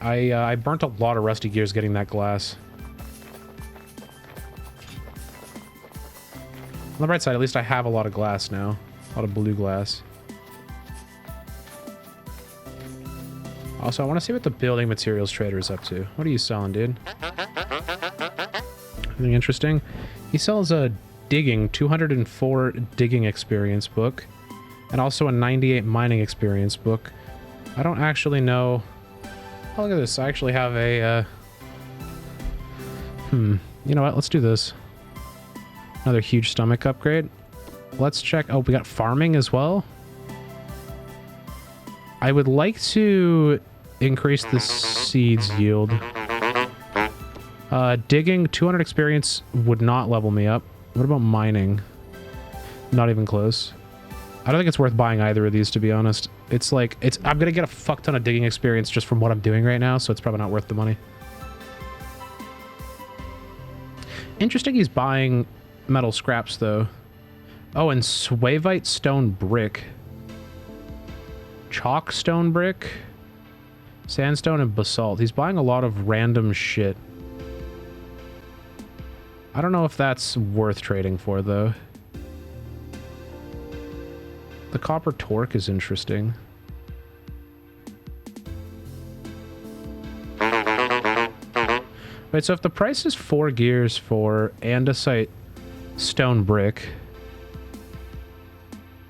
I burnt a lot of rusty gears getting that glass. On the bright side, at least I have a lot of glass now. A lot of blue glass. Also, I want to see what the building materials trader is up to. What are you selling, dude? Anything interesting? He sells a digging, 204 digging experience book, and also a 98 mining experience book. I don't actually know... Oh, look at this. I actually have a, You know what? Let's do this. Another huge stomach upgrade. Let's check... Oh, we got farming as well. I would like to increase the seeds yield. Digging, 200 experience would not level me up. What about mining? Not even close. I don't think it's worth buying either of these, to be honest. It's like, I'm gonna get a fuck ton of digging experience just from what I'm doing right now, so it's probably not worth the money. Interesting he's buying metal scraps, though. Oh, and Swavite stone brick. Chalk stone brick. Sandstone and basalt. He's buying a lot of random shit. I don't know if that's worth trading for, though. The copper torque is interesting. Wait, so if the price is 4 gears for andesite stone brick,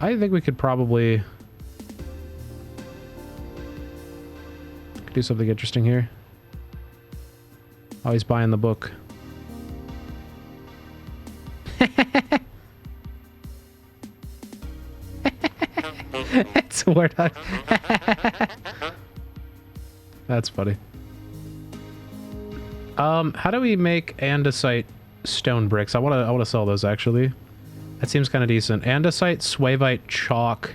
I think we could probably do something interesting here. Oh, he's buying the book. It's a word. That's funny. How do we make andesite stone bricks? I wanna sell those, actually. That seems kind of decent. Andesite, swavite, chalk.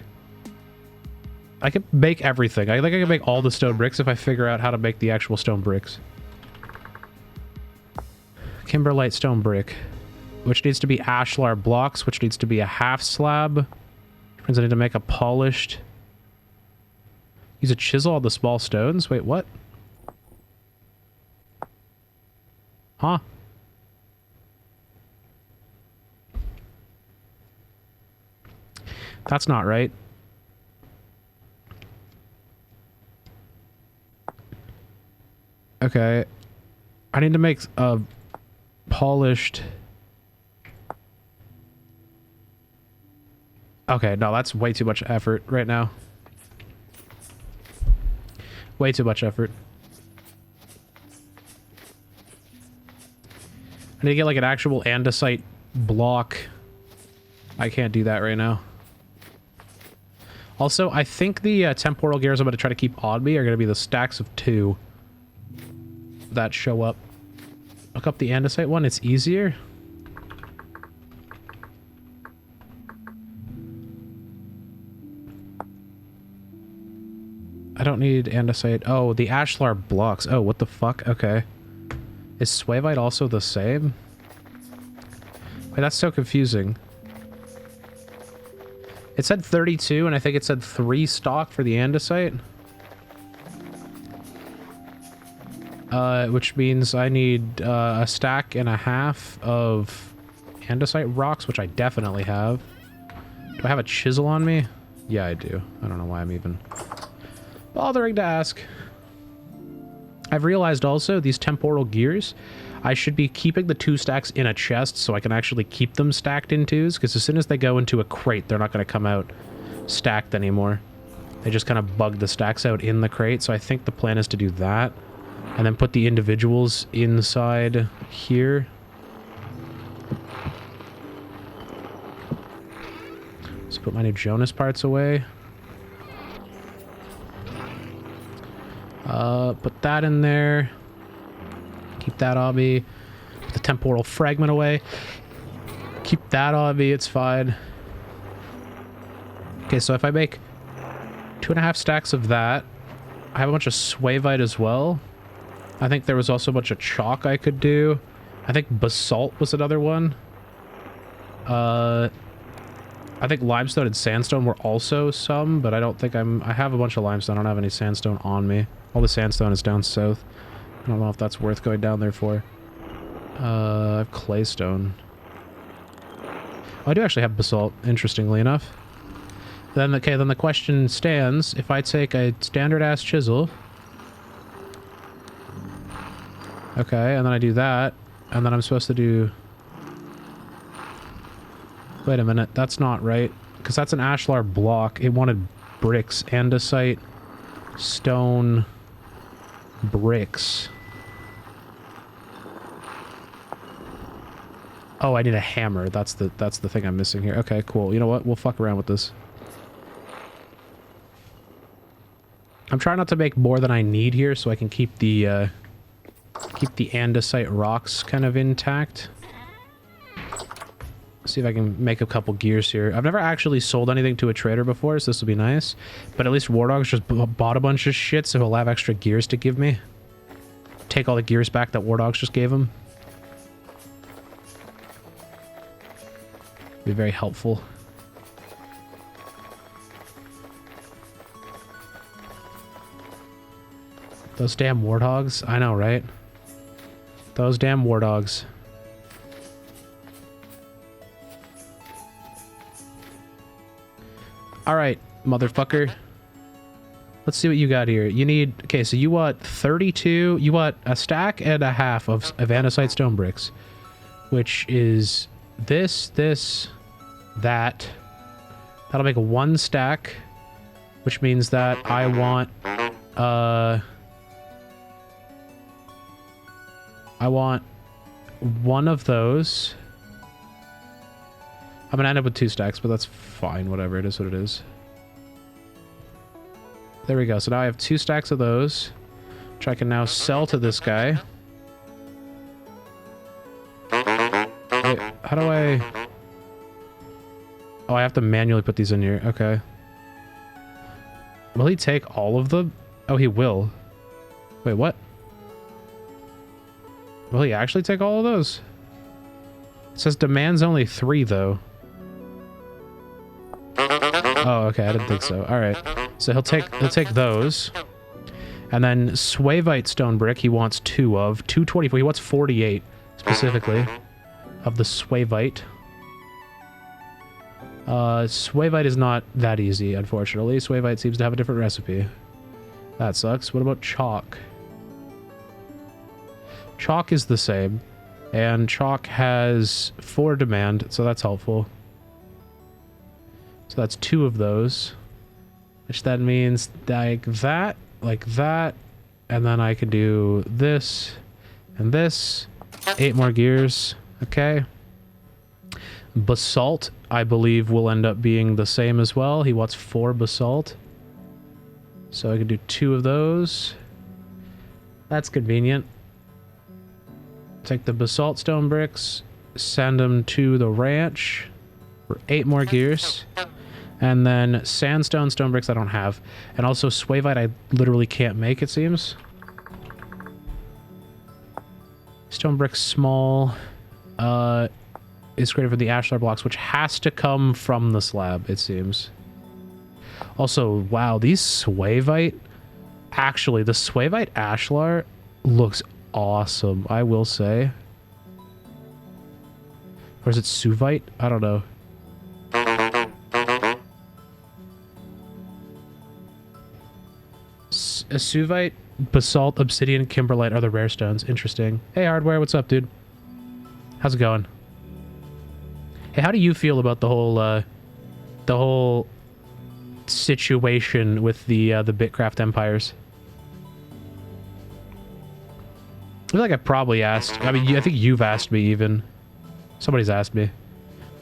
I could make everything. I think I can make all the stone bricks if I figure out how to make the actual stone bricks. Kimberlite stone brick, which needs to be ashlar blocks, which needs to be a half slab. Means I need to make a polished. Use a chisel on the small stones. Wait, what? Huh? That's not right. Okay. I need to make a polished... Okay, no, that's way too much effort right now. Way too much effort. I need to get like an actual andesite block. I can't do that right now. Also, I think the temporal gears I'm going to try to keep on me are going to be the stacks of 2 that show up. Look up the andesite one, it's easier. I don't need andesite. Oh, the ashlar blocks. Oh, what the fuck? Okay. Is swavite also the same? Wait, that's so confusing. It said 32, and I think it said 3 stock for the andesite. Which means I need a stack and a half of andesite rocks, which I definitely have. Do I have a chisel on me? Yeah, I do. I don't know why I'm even bothering to ask. I've realized also these temporal gears, I should be keeping the 2 stacks in a chest so I can actually keep them stacked in 2s, because as soon as they go into a crate, they're not going to come out stacked anymore. They just kind of bug the stacks out in the crate, so I think the plan is to do that. And then put the individuals inside here. Let's put my new Jonas parts away. Put that in there. Keep that on me. Put the temporal fragment away. Keep that on me, it's fine. Okay, so if I make 2.5 stacks of that, I have a bunch of swavite as well. I think there was also a bunch of chalk I could do. I think basalt was another one. I think limestone and sandstone were also some, but I don't think I have a bunch of limestone. I don't have any sandstone on me. All the sandstone is down south. I don't know if that's worth going down there for. I have claystone. Oh, I do actually have basalt, interestingly enough. Then, okay, then the question stands, if I take a standard-ass chisel... Okay, and then I do that, and then I'm supposed to do... Wait a minute, that's not right. Because that's an ashlar block. It wanted bricks, andesite, stone, bricks. Oh, I need a hammer. That's the thing I'm missing here. Okay, cool. You know what? We'll fuck around with this. I'm trying not to make more than I need here so I can keep the andesite rocks kind of intact. See if I can make a couple gears here. I've never actually sold anything to a trader before, so this will be nice. But at least War Dog's just bought a bunch of shit, so he'll have extra gears to give me. Take all the gears back that War Dogs just gave him. Be very helpful. Those damn warthogs. I know, right? Those damn warthogs. Alright, motherfucker. Let's see what you got here. You need... Okay, so you want 32... You want a stack and a half of andesite stone bricks. Which is this, that. That'll make 1 stack. Which means that I want... I want 1 of those. I'm gonna end up with 2 stacks, but that's fine. Whatever, it is what it is. There we go. So now I have 2 stacks of those, which I can now sell to this guy. Wait, how do I... Oh, I have to manually put these in here. Okay. Will he take all of them? Oh, he will. Wait, what? Will he actually take all of those? It says demands only 3, though. Oh, okay, I didn't think so. Alright. So he'll take those. And then swavite stone brick he wants 2 of. 224. He wants 48, specifically, of the swavite. Swavite is not that easy, unfortunately. Swavite seems to have a different recipe. That sucks. What about chalk? Chalk is the same. And chalk has 4 demand, so that's helpful. So that's 2 of those. Which then means like that, and then I can do this, and this, 8 more gears. Okay. Basalt, I believe, will end up being the same as well. He wants 4 basalt. So I can do 2 of those. That's convenient. Take the basalt stone bricks, send them to the ranch for 8 more gears. And then sandstone stone bricks I don't have. And also swavite I literally can't make, it seems. Stone bricks small is greater for the ashlar blocks, which has to come from the slab, it seems. Also, wow, these swavite... Actually, the swavite ashlar looks awesome, I will say. Or is it suvite? I don't know. A suvite, basalt, obsidian, kimberlite are the rare stones. Interesting. Hey, Hardware, what's up, dude? How's it going? Hey, how do you feel about the whole situation with the Bitcraft empires? I feel like I probably asked. I mean, I think you've asked me even. Somebody's asked me.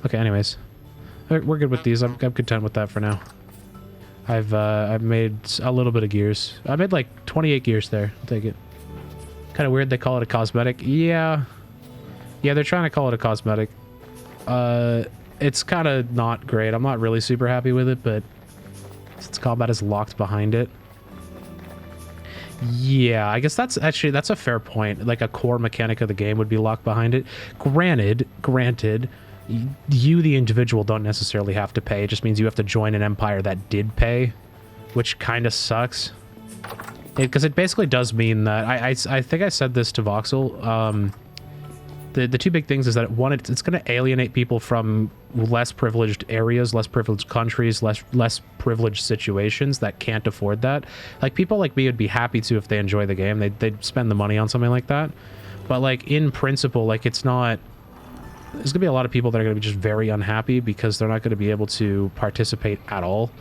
Okay, anyways. We're good with these. I'm content with that for now. I've made a little bit of gears. I made like 28 gears there. I'll take it. Kind of weird they call it a cosmetic. Yeah. Yeah, they're trying to call it a cosmetic. It's kind of not great. I'm not really super happy with it, but since combat is locked behind it. Yeah, I guess that's a fair point. Like a core mechanic of the game would be locked behind it. Granted, you, the individual, don't necessarily have to pay. It just means you have to join an empire that did pay, which kind of sucks. Because it basically does mean that... I think I said this to Voxel. The 2 big things is that, one, it's going to alienate people from less privileged areas, less privileged countries, less privileged situations that can't afford that. Like, people like me would be happy to if they enjoy the game. They'd spend the money on something like that. But, like, in principle, like, it's not... There's going to be a lot of people that are going to be just very unhappy because they're not going to be able to participate at all.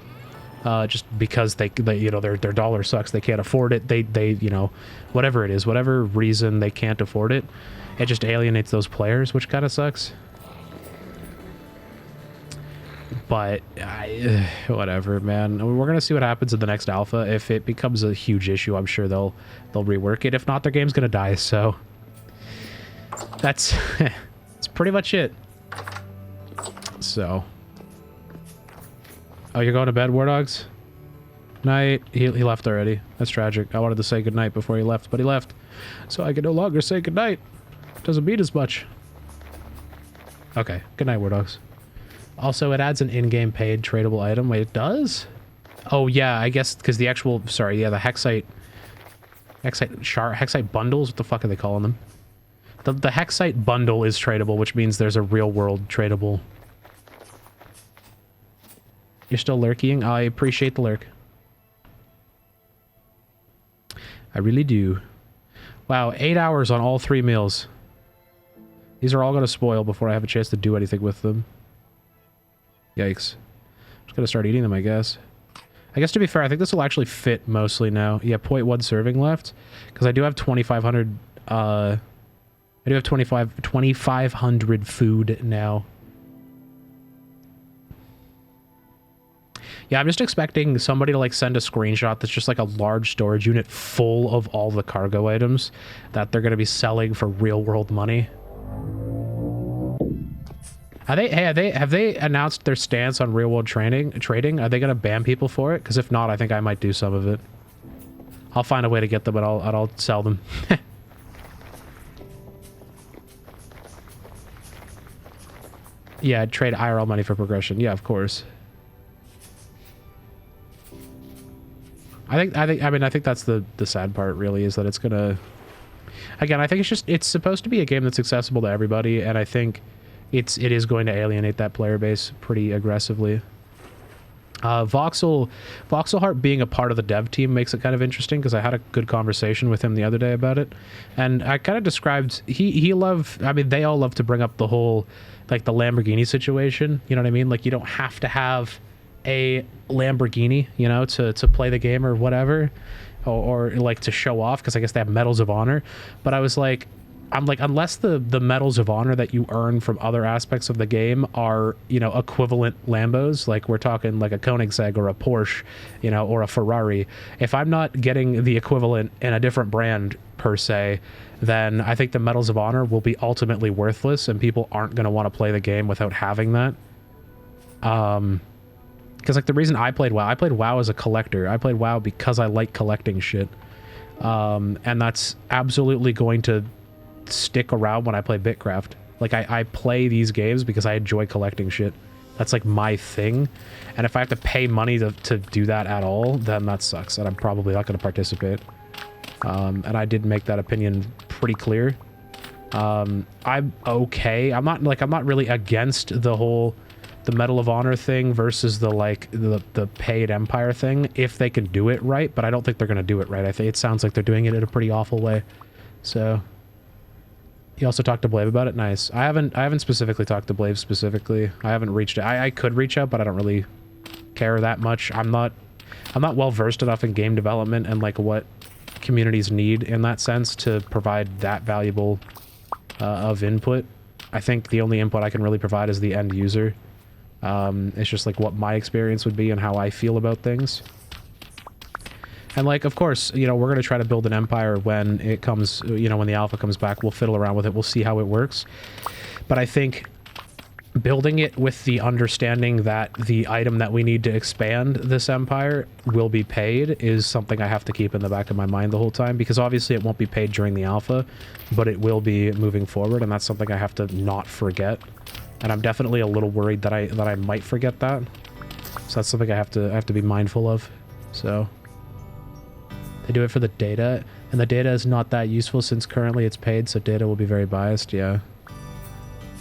Just because they you know, their dollar sucks. They can't afford it. They you know, whatever it is, whatever reason they can't afford it, it just alienates those players, which kind of sucks. But whatever, man. We're gonna see what happens in the next alpha. If it becomes a huge issue, I'm sure they'll rework it. If not, their game's gonna die. So that's that's pretty much it. So. Oh, you're going to bed, War Dogs? Night. He left already. That's tragic. I wanted to say goodnight before he left, but he left. So I can no longer say goodnight. Doesn't mean as much. Okay. Good night, War Dogs. Also, it adds an in-game paid tradable item. Wait, it does? Oh, yeah, I guess because the actual... Sorry, yeah, the Hexite bundles? What the fuck are they calling them? The Hexite bundle is tradable, which means there's a real-world tradable... You're still lurking? I appreciate the lurk. I really do. Wow, 8 hours on all 3 meals. These are all going to spoil before I have a chance to do anything with them. Yikes. I'm just going to start eating them, I guess. I guess to be fair, I think this will actually fit mostly now. Yeah, 0.1 serving left. Because I do have 2,500... I do have 2,500 food now. Yeah, I'm just expecting somebody to like send a screenshot that's just like a large storage unit full of all the cargo items that they're going to be selling for real world money. Have they announced their stance on real world trading? Are they going to ban people for it? Because if not, I think I might do some of it. I'll find a way to get them, and I'll sell them. Yeah, trade IRL money for progression. Yeah, of course. I think that's the sad part, really, is that it's gonna... Again, I think it's supposed to be a game that's accessible to everybody, and I think it is going to alienate that player base pretty aggressively. Voxelheart being a part of the dev team makes it kind of interesting, because I had a good conversation with him the other day about it, and I kind of described... they all love to bring up the whole, like, the Lamborghini situation, you know what I mean? Like, you don't have to have a Lamborghini, you know, to play the game or whatever, or like to show off, because I guess they have medals of honor. But I was like, I'm like, unless the medals of honor that you earn from other aspects of the game are, you know, equivalent Lambos, like we're talking like a Koenigsegg or a Porsche, you know, or a Ferrari, if I'm not getting the equivalent in a different brand per se, then I think the medals of honor will be ultimately worthless, and people aren't going to want to play the game without having that. Because like the reason I played WoW as a collector. I played WoW because I like collecting shit. And that's absolutely going to stick around when I play Bitcraft. Like I play these games because I enjoy collecting shit. That's like my thing. And if I have to pay money to do that at all, then that sucks, and I'm probably not going to participate. And I did make that opinion pretty clear. I'm okay. I'm not really against the Medal of Honor thing versus the paid Empire thing if they can do it right, but I don't think they're going to do it right. I think it sounds like they're doing it in a pretty awful way. So you also talked to Blave about it? Nice. I haven't specifically talked to Blave specifically. I haven't reached out. I could reach out, but I don't really care that much. I'm not well versed enough in game development and like what communities need in that sense to provide that valuable of input. I think the only input I can really provide is the end user. It's just like what my experience would be and how I feel about things. And like, of course, you know, we're going to try to build an empire when it comes, you know, when the alpha comes back. We'll fiddle around with it. We'll see how it works. But I think building it with the understanding that the item that we need to expand this empire will be paid is something I have to keep in the back of my mind the whole time, because obviously it won't be paid during the alpha, but it will be moving forward, and that's something I have to not forget. And I'm definitely a little worried that I might forget that. So that's something I have to be mindful of. So they do it for the data, and the data is not that useful since currently it's paid, so data will be very biased. Yeah.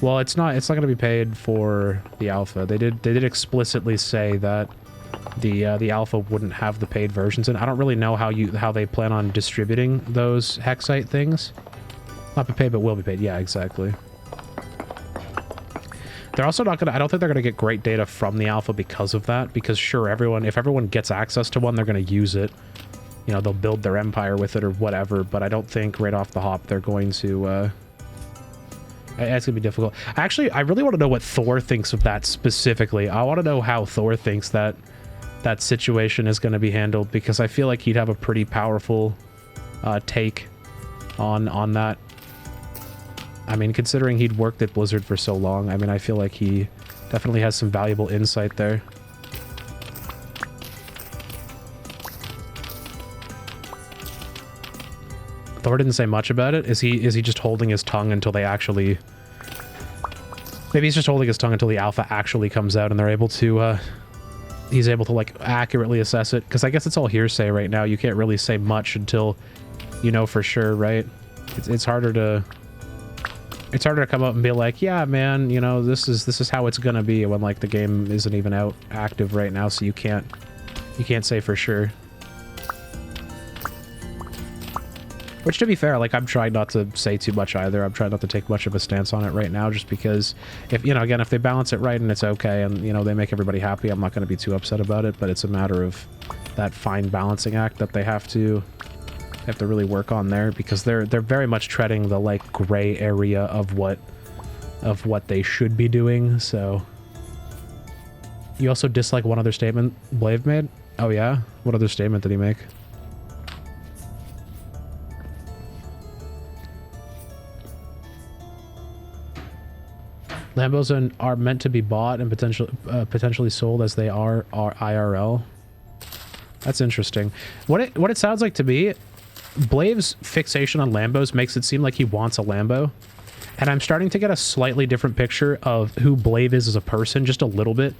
Well, it's not going to be paid for the alpha. They did explicitly say that the alpha wouldn't have the paid versions, and I don't really know how they plan on distributing those Hexite things. Not be paid, but will be paid. Yeah, exactly. They're also not gonna, I don't think they're gonna get great data from the alpha because of that, because sure, if everyone gets access to one, they're gonna use it. You know, they'll build their empire with it or whatever, but I don't think right off the hop they're going to, it's gonna be difficult. Actually, I really want to know what Thor thinks of that specifically. I want to know how Thor thinks that situation is going to be handled, because I feel like he'd have a pretty powerful take on that. I mean, considering he'd worked at Blizzard for so long, I mean, I feel like he definitely has some valuable insight there. Thor didn't say much about it. Is he just holding his tongue until they actually... Maybe he's just holding his tongue until the alpha actually comes out and they're able to, he's able to, like, accurately assess it. Because I guess it's all hearsay right now. You can't really say much until you know for sure, right? It's harder to... It's harder to come up and be like, yeah, man, you know, this is how it's gonna be, when, like, the game isn't even out active right now, so you can't say for sure. Which, to be fair, like, I'm trying not to say too much either. I'm trying not to take much of a stance on it right now, just because if, you know, again, if they balance it right and it's okay and, you know, they make everybody happy, I'm not going to be too upset about it, but it's a matter of that fine balancing act that they have to really work on there, because they're very much treading the, like, gray area of what they should be doing. So you also dislike one other statement Blave made? Oh yeah? What other statement did he make? Lambos are meant to be bought and potentially sold as they are IRL. That's interesting. What it sounds like to me, Blave's fixation on Lambos makes it seem like he wants a Lambo, and I'm starting to get a slightly different picture of who Blave is as a person, just a little bit.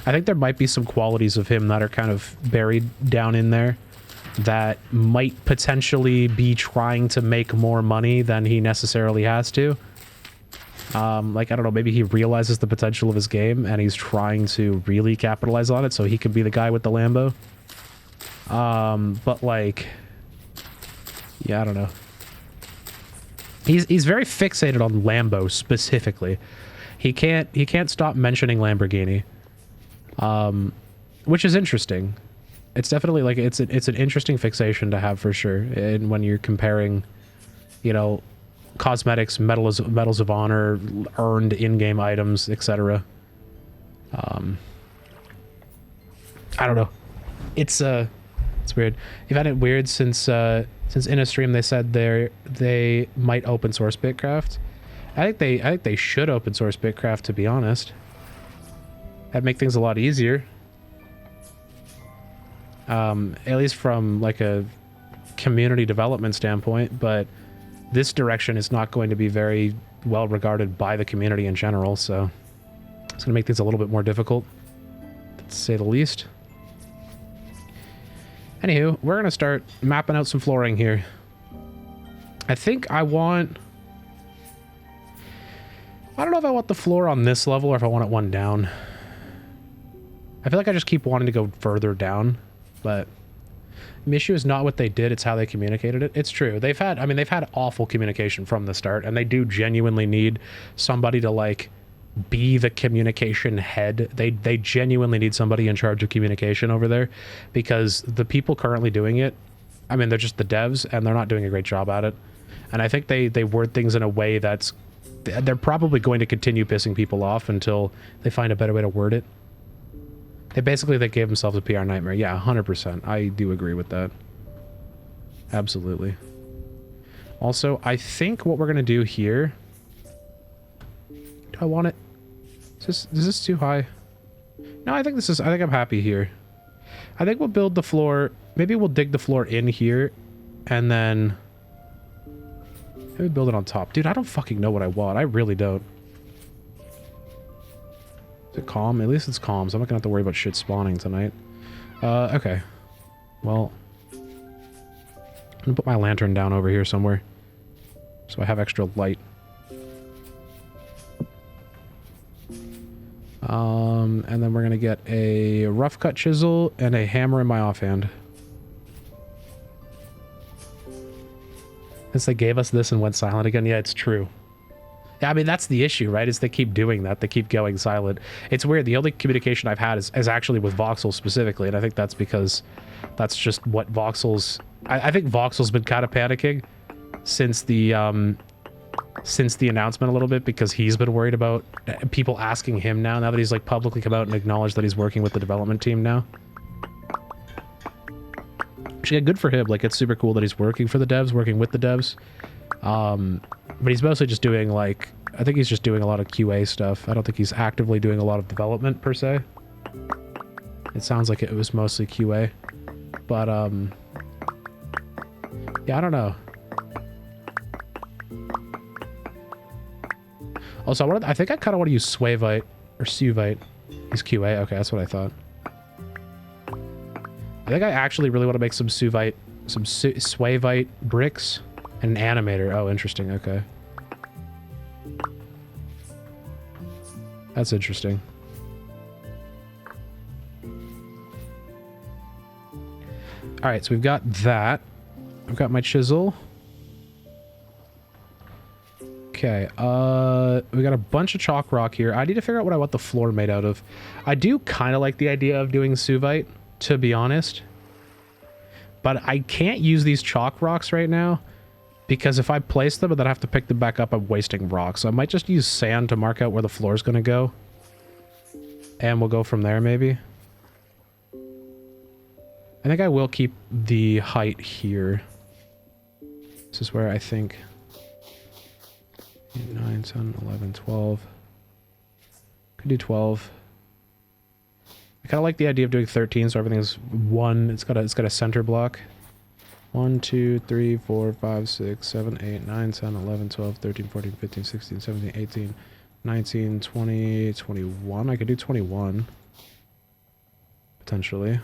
I think there might be some qualities of him that are kind of buried down in there that might potentially be trying to make more money than he necessarily has to. Like, I don't know, maybe he realizes the potential of his game and he's trying to really capitalize on it so he could be the guy with the Lambo. But, like, yeah, I don't know. He's very fixated on Lambo specifically. He can't stop mentioning Lamborghini. Which is interesting. It's definitely, like, it's an interesting fixation to have for sure. And when you're comparing, you know, cosmetics, medals of honor, earned in-game items, etc. I don't know. It's weird. You've had it weird since in a stream they said they might open source Bitcraft. I think they should open source Bitcraft, to be honest. That'd make things a lot easier. At least from like a community development standpoint, but this direction is not going to be very well regarded by the community in general, so it's gonna make things a little bit more difficult, to say the least. Anywho, we're gonna start mapping out some flooring here. I think I don't know if I want the floor on this level or if I want it one down. I feel like I just keep wanting to go further down, but the issue is not what they did, it's how they communicated it. It's true. They've had awful communication from the start, and they do genuinely need somebody to, like, be the communication head. They genuinely need somebody in charge of communication over there, because the people currently doing it, I mean, they're just the devs, and they're not doing a great job at it. And I think they word things in a way that's... They're probably going to continue pissing people off until they find a better way to word it. They gave themselves a PR nightmare. Yeah, 100%. I do agree with that. Absolutely. Also, I think what we're going to do here... Do I want it? Is this too high? No, I think I'm happy here. I think we'll build the floor... Maybe we'll dig the floor in here, and then... Maybe build it on top. Dude, I don't fucking know what I want. I really don't. Is it calm? At least it's calm, so I'm not gonna have to worry about shit spawning tonight. Okay. Well... I'm gonna put my lantern down over here somewhere, so I have extra light. And then we're gonna get a rough cut chisel and a hammer in my offhand. Since they gave us this and went silent again, yeah, it's true. Yeah, I mean, that's the issue, right? Is they keep doing that. They keep going silent. It's weird. The only communication I've had is actually with Voxel specifically, and I think that's because that's just what Voxel's... I think Voxel's been kind of panicking since the announcement a little bit, because he's been worried about people asking him now that he's like publicly come out and acknowledged that he's working with the development team now. Which, yeah, good for him. Like, it's super cool that he's working for the devs, working with the devs. But he's mostly just doing, like, I think he's just doing a lot of QA stuff. I don't think he's actively doing a lot of development per se. It sounds like it was mostly QA. But, yeah, I don't know. Also, I think I kind of want to use Swavite or Suvite. He's QA. Okay, that's what I thought. I think I actually really want to make some Swavite bricks and an animator. Oh, interesting. Okay. That's interesting. All right, so we've got that. I've got my chisel. Okay, we got a bunch of chalk rock here. I need to figure out what I want the floor made out of. I do kind of like the idea of doing Suvite, to be honest. But I can't use these chalk rocks right now, because if I place them and then I have to pick them back up, I'm wasting rocks. So I might just use sand to mark out where the floor is going to go. And we'll go from there, maybe. I think I will keep the height here. This is where I think... 8, 9, 10, 11, 12. Could do 12. I kind of like the idea of doing 13, so everything's one. It's got a center block. 1, 2, 3, 4, 5, 6, 7, 8, 9, 10, 11, 12, 13, 14, 15, 16, 17, 18, 19, 20, 21. I could do 21. Potentially.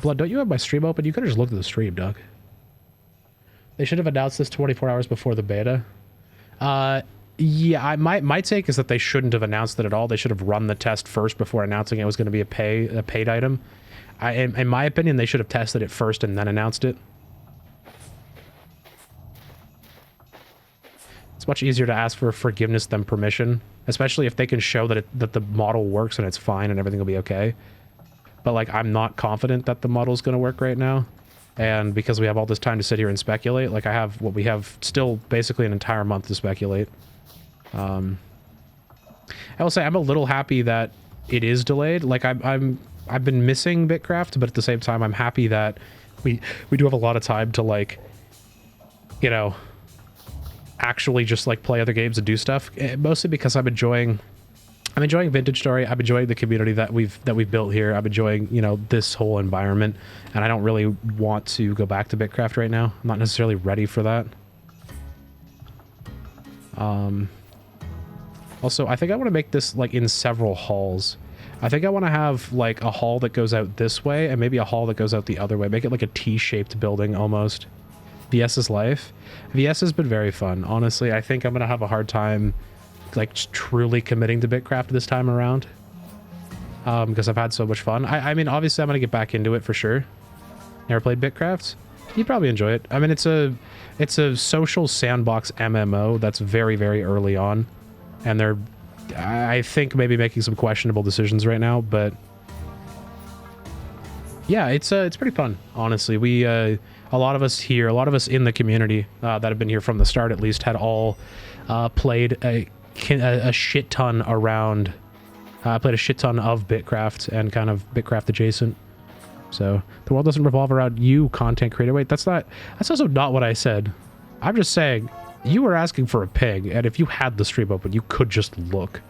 Blood, don't you have my stream open? You could have just looked at the stream, Doug. They should have announced this 24 hours before the beta. Yeah, my take is that they shouldn't have announced it at all. They should have run the test first before announcing it was going to be a paid item. In my opinion, they should have tested it first and then announced it. It's much easier to ask for forgiveness than permission, especially if they can show that the model works and it's fine and everything will be okay. but like I'm not confident that the model's going to work right now. And because we have all this time to sit here and speculate, like we have still basically an entire month to speculate. I will say I'm a little happy that it is delayed. Like I've been missing Bitcraft, but at the same time I'm happy that we do have a lot of time to, like, you know, actually just like play other games and do stuff. Mostly because I'm enjoying Vintage Story. I'm enjoying the community that we've built here. I'm enjoying, you know, this whole environment, and I don't really want to go back to Bitcraft right now. I'm not necessarily ready for that. Also, I think I want to make this like in several halls. I think I want to have like a hall that goes out this way and maybe a hall that goes out the other way. Make it like a T-shaped building almost. VS's life. VS has been very fun. Honestly, I think I'm going to have a hard time like truly committing to Bitcraft this time around. Because I've had so much fun. I mean, obviously I'm going to get back into it for sure. Never played Bitcraft? You'd probably enjoy it. I mean, it's a social sandbox MMO that's very, very early on. And they're, I think, maybe making some questionable decisions right now, but yeah, it's pretty fun, honestly. We, a lot of us here, a lot of us in the community that have been here from the start at least, had all played a shit ton around, played a shit ton of Bitcraft and kind of Bitcraft adjacent. So the world doesn't revolve around you, content creator. Wait, that's also not what I said. I'm just saying, you were asking for a ping, and if you had the stream open, you could just look.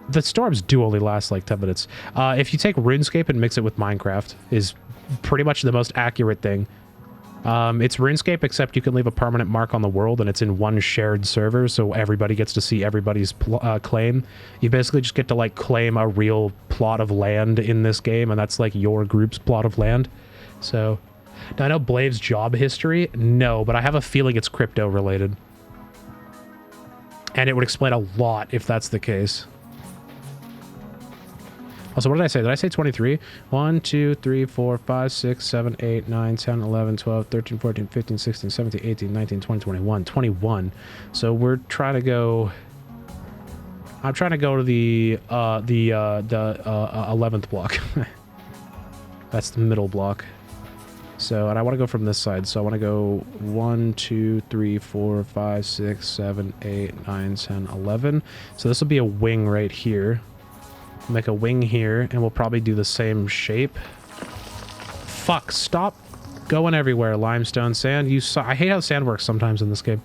The storms do only last like 10 minutes. If you take RuneScape and mix it with Minecraft, is pretty much the most accurate thing. It's RuneScape, except you can leave a permanent mark on the world, and it's in one shared server, so everybody gets to see everybody's claim. You basically just get to, like, claim a real plot of land in this game, and that's, like, your group's plot of land. So, now I know Blave's job history. No, but I have a feeling it's crypto-related. And it would explain a lot if that's the case. Also, what did I say? Did I say 23? 1, 2, 3, 4, 5, 6, 7, 8, 9, 10, 11, 12, 13, 14, 15, 16, 17, 18, 19, 20, 21. 21. So we're trying to go... I'm trying to go to the 11th block. That's the middle block. So, and I want to go from this side. So I want to go 1, 2, 3, 4, 5, 6, 7, 8, 9, 10, 11. So this will be a wing right here. Make a wing here, and we'll probably do the same shape. Fuck, stop going everywhere, limestone, sand. I hate how sand works sometimes in this game.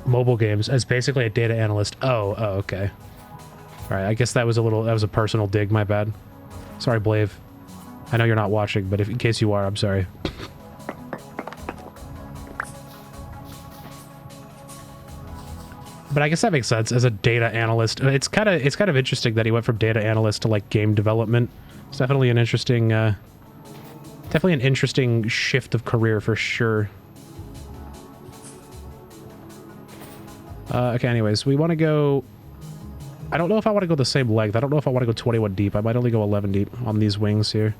Mobile games, as basically a data analyst. Oh, okay. Alright, I guess that was a personal dig, my bad. Sorry, Blave. I know you're not watching, but in case you are, I'm sorry. But I guess that makes sense as a data analyst. It's kind of interesting that he went from data analyst to like game development. It's definitely an interesting shift of career for sure. Okay, anyways, we want to go... I don't know if I want to go the same length. I don't know if I want to go 21 deep. I might only go 11 deep on these wings here.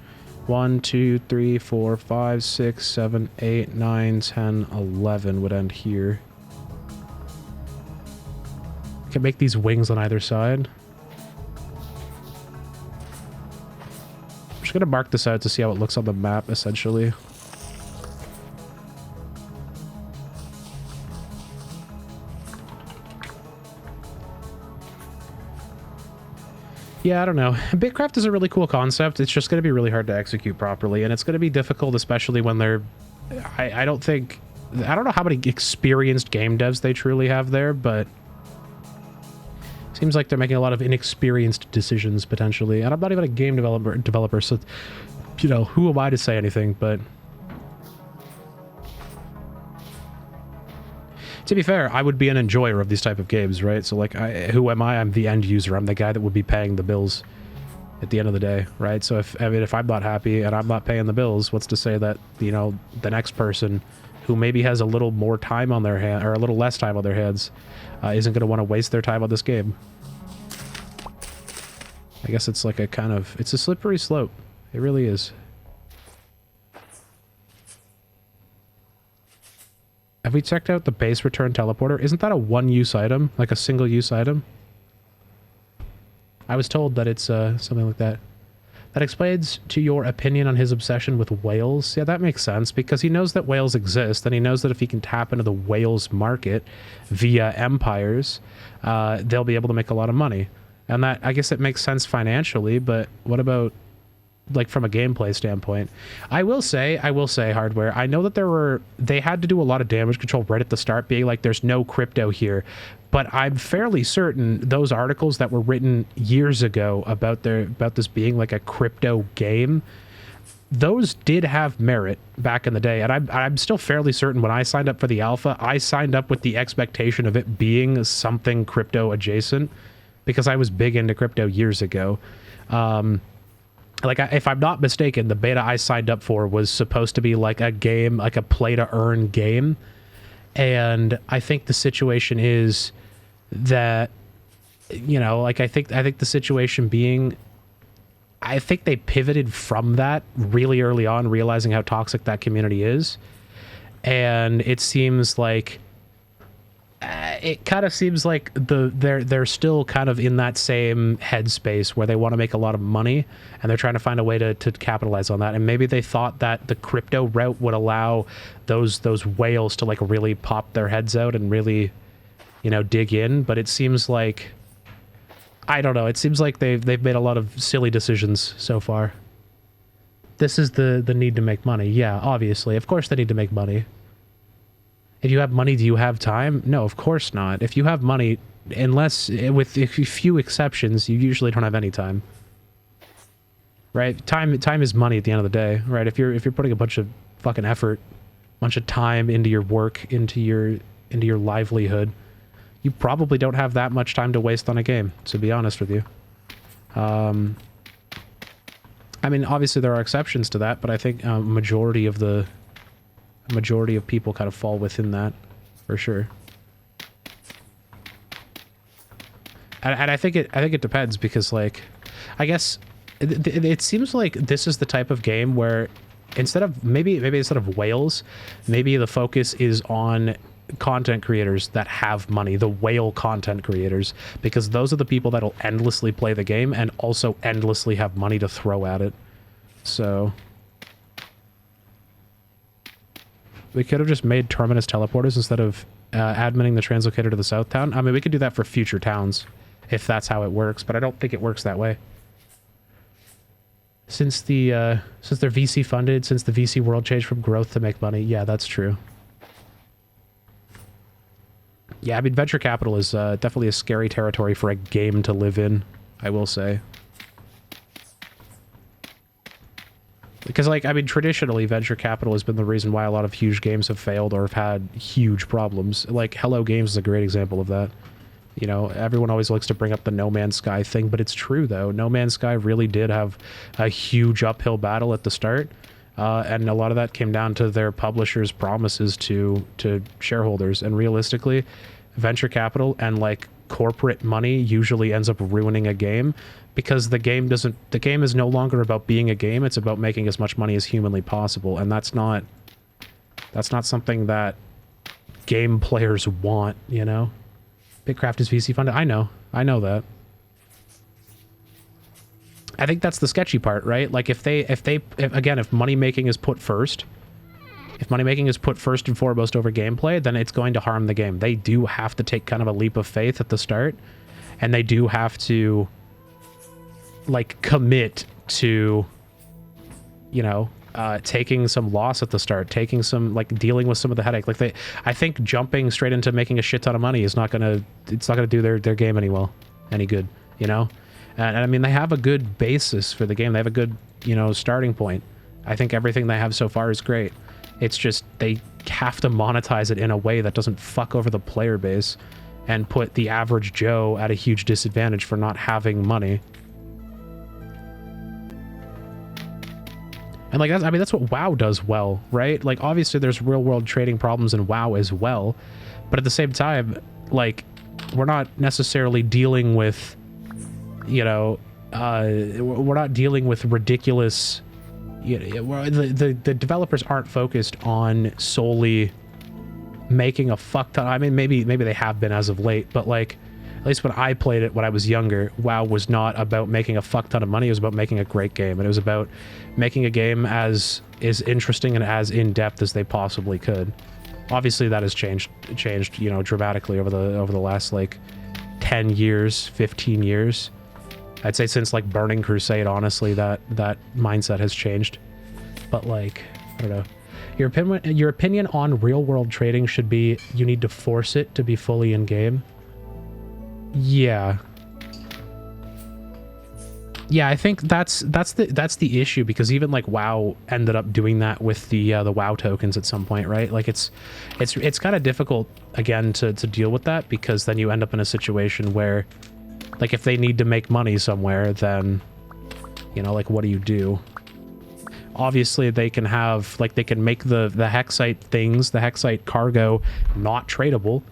1, 2, 3, 4, 5, 6, 7, 8, 9, 10, 11 would end here. Can make these wings on either side. I'm just gonna mark this out to see how it looks on the map, essentially. Yeah, I don't know. Bitcraft is a really cool concept. It's just gonna be really hard to execute properly, and it's gonna be difficult, especially when they're... I don't know how many experienced game devs they truly have there, but... Seems like they're making a lot of inexperienced decisions, potentially. And I'm not even a game developer, so, you know, who am I to say anything, but... To be fair, I would be an enjoyer of these type of games, right? So, like, who am I? I'm the end user. I'm the guy that would be paying the bills at the end of the day, right? So, if I'm not happy and I'm not paying the bills, what's to say that, you know, the next person who maybe has a little more time on their hand, or a little less time on their hands, isn't going to want to waste their time on this game. I guess it's like it's a slippery slope. It really is. Have we checked out the base return teleporter? Isn't that a one-use item? Like a single-use item? I was told that it's something like that. That explains to your opinion on his obsession with whales. Yeah, that makes sense, because he knows that whales exist, and he knows that if he can tap into the whales market via empires, they'll be able to make a lot of money. And that, I guess it makes sense financially, but what about, like, from a gameplay standpoint? I will say, Hardware, I know that they had to do a lot of damage control right at the start, being like, there's no crypto here. But I'm fairly certain those articles that were written years ago about this being like a crypto game, those did have merit back in the day. And I'm still fairly certain when I signed up for the alpha, I signed up with the expectation of it being something crypto adjacent, because I was big into crypto years ago. If I'm not mistaken, the beta I signed up for was supposed to be like a game, like a play to earn game. And I think the situation is that, you know, like, I think the situation being, I think they pivoted from that really early on, realizing how toxic that community is. And it seems like, it kind of seems like they're still kind of in that same headspace where they want to make a lot of money, and they're trying to find a way to capitalize on that. And maybe they thought that the crypto route would allow those whales to, like, really pop their heads out and really, you know, dig in. But it seems like, I don't know, it seems like they've made a lot of silly decisions so far. This is the need to make money. Yeah, obviously, of course they need to make money. If you have money, do you have time? No, of course not. If you have money, unless, with a few exceptions, you usually don't have any time. Right? Time is money at the end of the day, right? If you're putting a bunch of fucking effort, bunch of time into your work, into your livelihood, you probably don't have that much time to waste on a game, to be honest with you. I mean, obviously there are exceptions to that, but I think majority of people kind of fall within that, for sure. And I think it depends, because, like, I guess it seems like this is the type of game where instead of whales, maybe the focus is on content creators that have money, the whale content creators, because those are the people that'll endlessly play the game and also endlessly have money to throw at it. So we could have just made terminus teleporters instead of adminning the translocator to the south town. I mean, we could do that for future towns if that's how it works, but I don't think it works that way. Since they're VC funded, since the VC world changed from growth to make money, yeah, that's true. Yeah, I mean, venture capital is definitely a scary territory for a game to live in, I will say. Because, like, I mean, traditionally, venture capital has been the reason why a lot of huge games have failed or have had huge problems. Like, Hello Games is a great example of that. You know, everyone always likes to bring up the No Man's Sky thing, but it's true, though. No Man's Sky really did have a huge uphill battle at the start, and a lot of that came down to their publishers' promises to shareholders. And realistically, venture capital and, like, corporate money usually ends up ruining a game, because the game is no longer about being a game, it's about making as much money as humanly possible, and that's not something that game players want, you know? Bitcraft is VC funded. I know that. I think that's the sketchy part, right? Like, if money making is put first, if money making is put first and foremost over gameplay, then it's going to harm the game. They do have to take kind of a leap of faith at the start, and they do have to, like, commit to, you know, taking some loss at the start, taking some, like, dealing with some of the headache. Like, I think jumping straight into making a shit ton of money is not gonna do their game any good, you know? And I mean, they have a good basis for the game. They have a good, you know, starting point. I think everything they have so far is great. It's just they have to monetize it in a way that doesn't fuck over the player base and put the average Joe at a huge disadvantage for not having money. And, like, that's what WoW does well, right? Like, obviously there's real world trading problems in WoW as well, but at the same time, like, we're not necessarily dealing with, you know, we're not dealing with ridiculous, you know, the developers aren't focused on solely making a fuck ton. I mean, maybe they have been as of late, but like least when I played it when I was younger, WoW was not about making a fuck ton of money. It was about making a great game. And it was about making a game as interesting and as in-depth as they possibly could. Obviously, that has changed, you know, dramatically over the last, like, 10 years, 15 years. I'd say since, like, Burning Crusade, honestly, that mindset has changed. But, like, I don't know. Your opinion on real-world trading should be you need to force it to be fully in-game. Yeah. Yeah, I think that's the issue, because even like WoW ended up doing that with the WoW tokens at some point, right? Like it's kind of difficult again to deal with that, because then you end up in a situation where, like, if they need to make money somewhere, then, you know, like, what do you do? Obviously, they can have, like, they can make the Hexite things, the Hexite cargo, not tradable.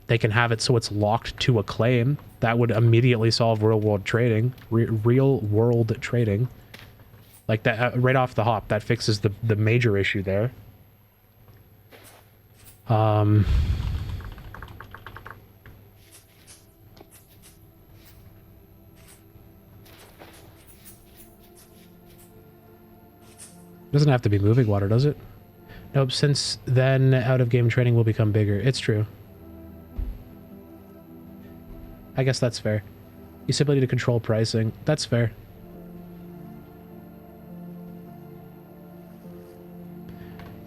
They can have it so it's locked to a claim. That would immediately solve real-world trading. Real-world trading. Like, that right off the hop, that fixes the major issue there. Doesn't have to be moving water, does it? Nope, since then, out-of-game trading will become bigger. It's true. I guess that's fair. You simply need to control pricing. That's fair.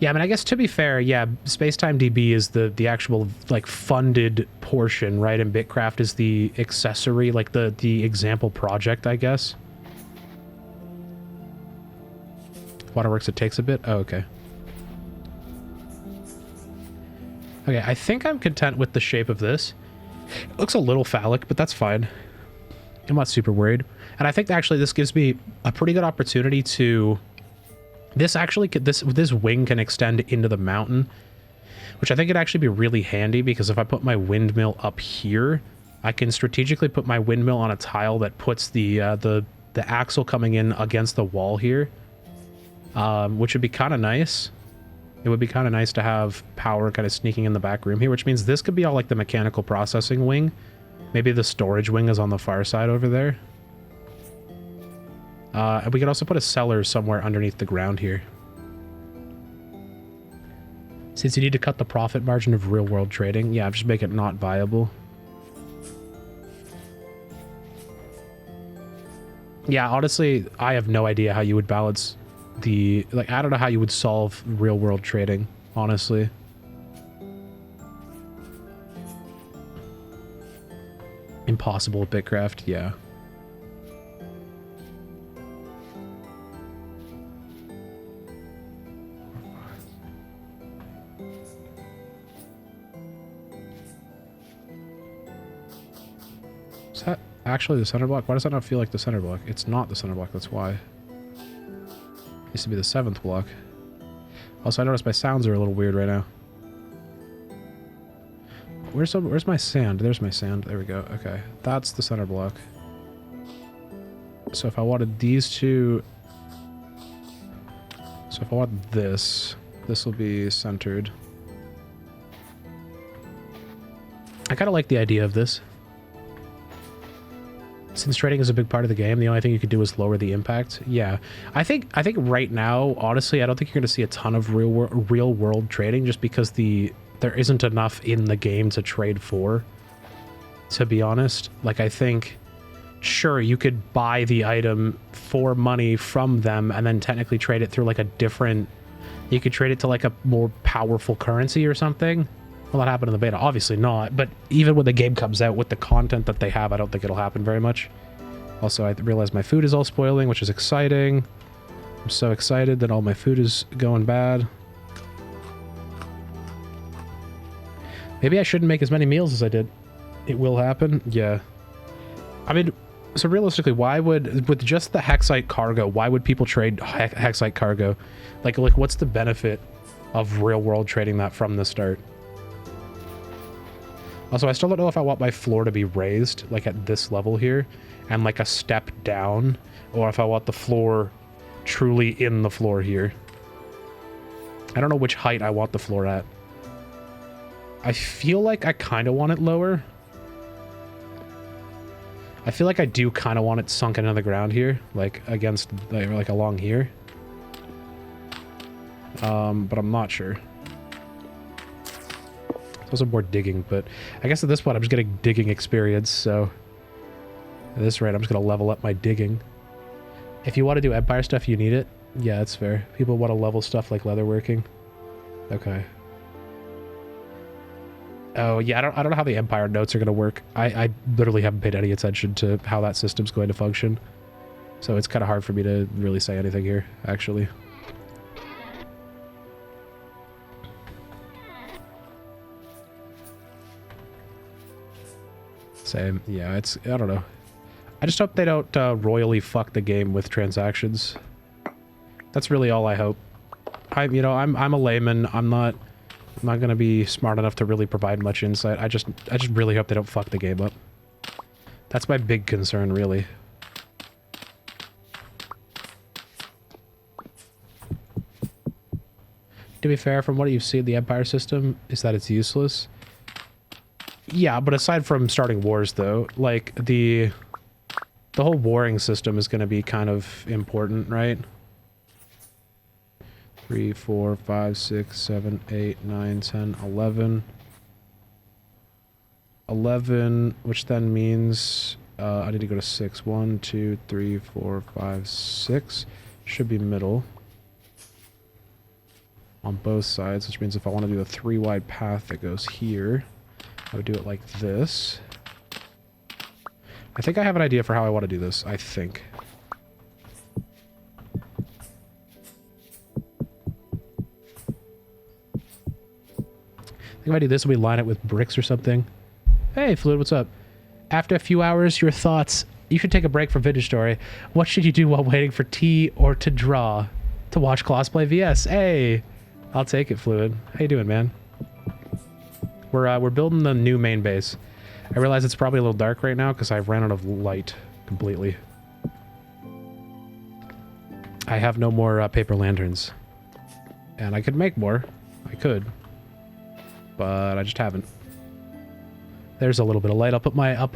Yeah, I mean, I guess to be fair, yeah, Spacetime DB is the actual, like, funded portion, right? And Bitcraft is the accessory, like, the example project, I guess. Waterworks, it takes a bit? Oh, okay. Okay, I think I'm content with the shape of this. It looks a little phallic, but that's fine. I'm not super worried. And I think actually this gives me a pretty good opportunity to... This actually could, this wing can extend into the mountain, which I think could actually be really handy, because if I put my windmill up here, I can strategically put my windmill on a tile that puts the axle coming in against the wall here, which would be kind of nice. It would be kind of nice to have power kind of sneaking in the back room here, which means this could be all like the mechanical processing wing. Maybe the storage wing is on the far side over there. And we could also put a cellar somewhere underneath the ground here. Since you need to cut the profit margin of real-world trading, yeah, just make it not viable. Yeah, honestly, I have no idea how you would balance the... Like, I don't know how you would solve real-world trading, honestly. Impossible with Bitcraft, yeah. Is that actually the center block? Why does that not feel like the center block? It's not the center block, that's why. It used to be the 7th block. Also, I noticed my sounds are a little weird right now. Where's my sand? There's my sand. There we go. Okay. That's the center block. So if I wanted these two... So if I want this will be centered. I kind of like the idea of this. Since trading is a big part of the game, the only thing you could do is lower the impact. Yeah. I think right now, honestly, I don't think you're going to see a ton of real world trading, just because there isn't enough in the game to trade for, to be honest. Like, I think, sure, you could buy the item for money from them and then technically trade it through like a different... You could trade it to like a more powerful currency or something. Will that happen in the beta? Obviously not, but even when the game comes out with the content that they have, I don't think it'll happen very much. Also, I realize my food is all spoiling, which is exciting. I'm so excited that all my food is going bad. Maybe I shouldn't make as many meals as I did. It will happen? Yeah. I mean, so realistically, why would... With just the Hexite cargo, why would people trade Hexite cargo? Like, what's the benefit of real-world trading that from the start? Also, I still don't know if I want my floor to be raised, like at this level here, and like a step down, or if I want the floor truly in the floor here. I don't know which height I want the floor at. I feel like I kind of want it lower. I feel like I do kind of want it sunken into the ground here, like against, like along here. But I'm not sure. It's also more digging, but I guess at this point I'm just getting digging experience, so at this rate I'm just gonna level up my digging. If you want to do Empire stuff, you need it. Yeah, that's fair. People want to level stuff like leatherworking. Okay. Oh, yeah, I don't know how the Empire notes are going to work. I literally haven't paid any attention to how that system's going to function. So it's kind of hard for me to really say anything here, actually. Same. Yeah, it's... I don't know. I just hope they don't royally fuck the game with transactions. That's really all I hope. I'm a layman. I'm not gonna be smart enough to really provide much insight. I just really hope they don't fuck the game up. That's my big concern, really. To be fair, from what you've seen, the Empire system is that it's useless. Yeah, but aside from starting wars, though, like the whole warring system is going to be kind of important, right? 3, 4, 5, 6, 7, 8, 9, 10, 11. 11, which then means I need to go to 6. 1, 2, 3, 4, 5, 6. Should be middle. On both sides, which means if I want to do a 3-wide path that goes here, I would do it like this. I think I have an idea for how I want to do this, I think. If I do this, we line it with bricks or something. Hey, Fluid, what's up? After a few hours, your thoughts. You should take a break from Vintage Story. What should you do while waiting for tea or to draw? To watch Klos play VS. Hey, I'll take it, Fluid. How you doing, man? We're building the new main base. I realize it's probably a little dark right now because I've ran out of light completely. I have no more paper lanterns. And I could make more. I could. But I just haven't. There's a little bit of light. I'll put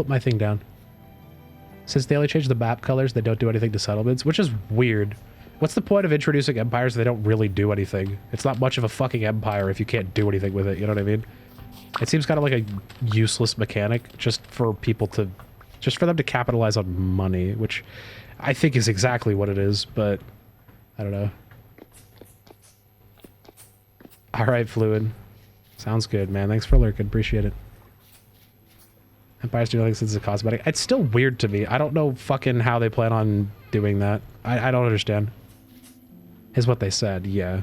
my thing down. Since they only change the map colors, they don't do anything to settlements, which is weird. What's the point of introducing empires if they don't really do anything? It's not much of a fucking empire if you can't do anything with it, you know what I mean? It seems kind of like a useless mechanic just for people to... just for them to capitalize on money, which I think is exactly what it is, but I don't know. Alright, Fluid. Sounds good, man. Thanks for lurking. Appreciate it. Empires do nothing since it's a cosmetic. It's still weird to me. I don't know fucking how they plan on doing that. I don't understand. Is what they said, yeah.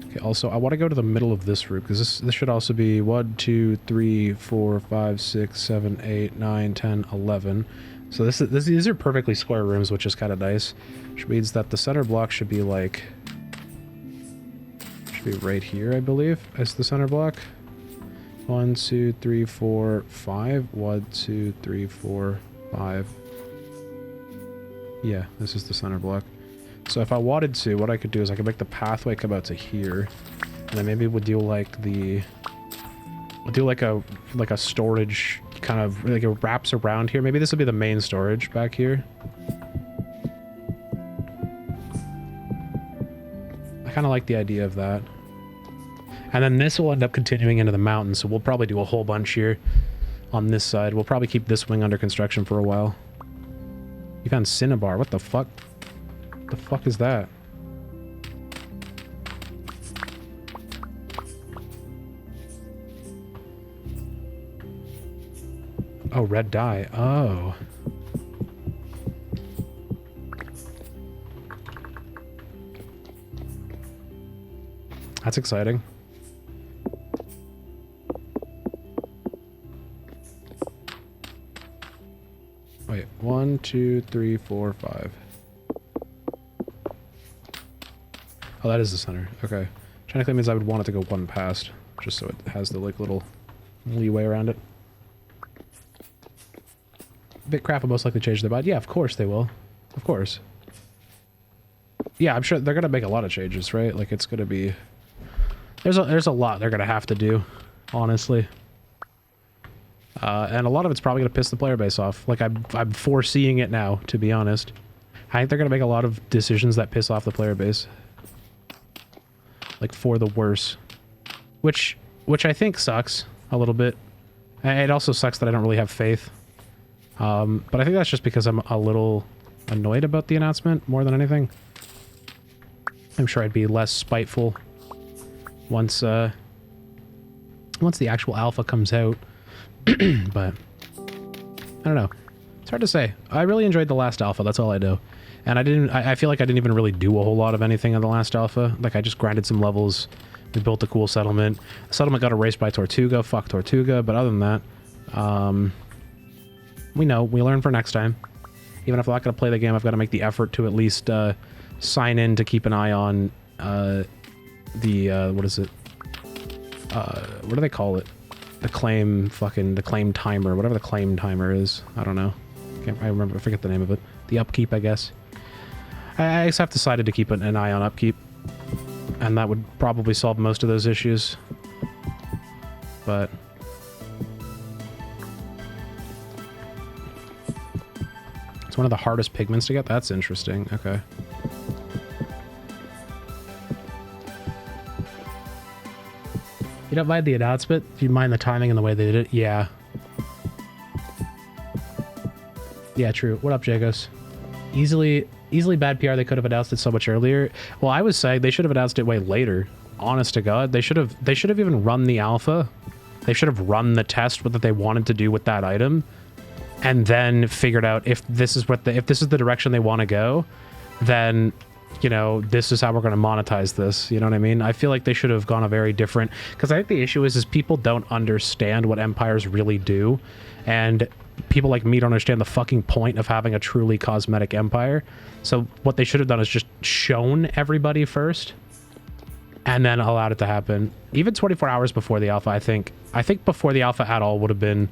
Okay, also, I want to go to the middle of this room, because this should also be 1, 2, 3, 4, 5, 6, 7, 8, 9, 10, 11. So these are perfectly square rooms, which is kind of nice. Which means that the center block should be like... should be right here, I believe, as the center block. 1, 2, 3, 4, 5. 1, 2, 3, 4, 5. Yeah, this is the center block. So if I wanted to, what I could do is I could make the pathway come out to here. And then maybe we'll do like the... we'll do like a storage kind of, like it wraps around here. Maybe this will be the main storage back here. I kind of like the idea of that. And then this will end up continuing into the mountain, so we'll probably do a whole bunch here on this side. We'll probably keep this wing under construction for a while. You found Cinnabar. What the fuck? What the fuck is that? Oh, red dye. Oh. That's exciting. Wait, 1, 2, 3, 4, 5. Oh, that is the center. Okay. Technically means I would want it to go one past, just so it has the like little leeway around it. Bitcraft will most likely change their mind. Yeah, of course they will. Of course. Yeah, I'm sure they're gonna make a lot of changes, right? Like, it's gonna be There's a lot they're gonna have to do, honestly. And a lot of it's probably gonna piss the player base off. Like I'm foreseeing it now, to be honest. I think they're gonna make a lot of decisions that piss off the player base. Like for the worse. Which I think sucks a little bit. It also sucks that I don't really have faith. But I think that's just because I'm a little annoyed about the announcement more than anything. I'm sure I'd be less spiteful once the actual alpha comes out. But I don't know. It's hard to say. I really enjoyed the last alpha, that's all I know. And I feel like I didn't even really do a whole lot of anything in the last alpha. Like I just grinded some levels. We built a cool settlement. The settlement got erased by Tortuga. Fuck Tortuga. But other than that, we learn for next time. Even if I'm not going to play the game, I've got to make the effort to at least sign in to keep an eye on what is it? What do they call it? The claim timer, whatever the claim timer is. I don't know. I forget the name of it. The upkeep, I guess. I just have decided to keep an eye on upkeep. And that would probably solve most of those issues. But it's one of the hardest pigments to get? That's interesting. Okay. You don't mind the announcement? Do you mind the timing and the way they did it? Yeah. Yeah, true. What up, Jagos? Easily bad PR. They could have announced it so much earlier. Well, I was saying they should have announced it way later. Honest to God, they should have even run the alpha. They should have run the test that they wanted to do with that item, and then figured out if this is the direction they want to go, then this is how we're going to monetize this. You know what I mean? I feel like they should have gone a very different, because I think the issue is people don't understand what empires really do, and people like me don't understand the fucking point of having a truly cosmetic empire. So what they should have done is just shown everybody first and then allowed it to happen. Even 24 hours before the alpha, I think before the alpha at all would have been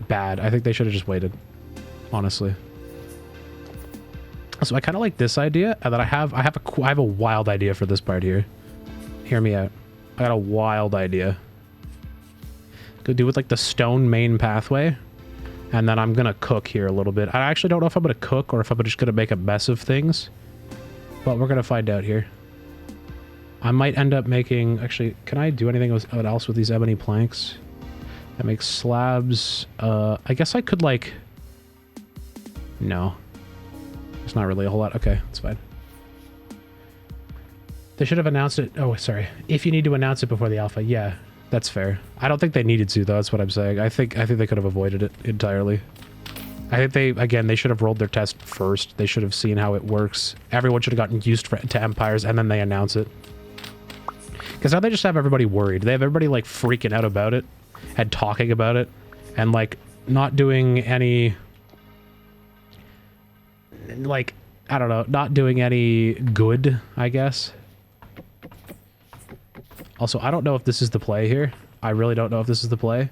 bad. I think they should have just waited, honestly. So I kind of like this idea, and then I have a wild idea for this part here. Hear me out. I got a wild idea. Could do with like the stone main pathway, and then I'm gonna cook here a little bit. I actually don't know if I'm gonna cook or if I'm just gonna make a mess of things, but we're gonna find out here. I might end up making, actually, can I do anything else with these ebony planks? I make slabs. I guess I could like, no, there's not really a whole lot. Okay, it's fine. They should have announced it. Oh, sorry. If you need to announce it before the alpha, yeah. That's fair. I don't think they needed to, though. That's what I'm saying. I think they could have avoided it entirely. I think they should have rolled their test first. They should have seen how it works. Everyone should have gotten used to empires, and then they announce it. Because now they just have everybody worried. They have everybody, like, freaking out about it, and talking about it, and, like, not doing any, like, I don't know, not doing any good, I guess. Also, I don't know if this is the play here. I really don't know if this is the play.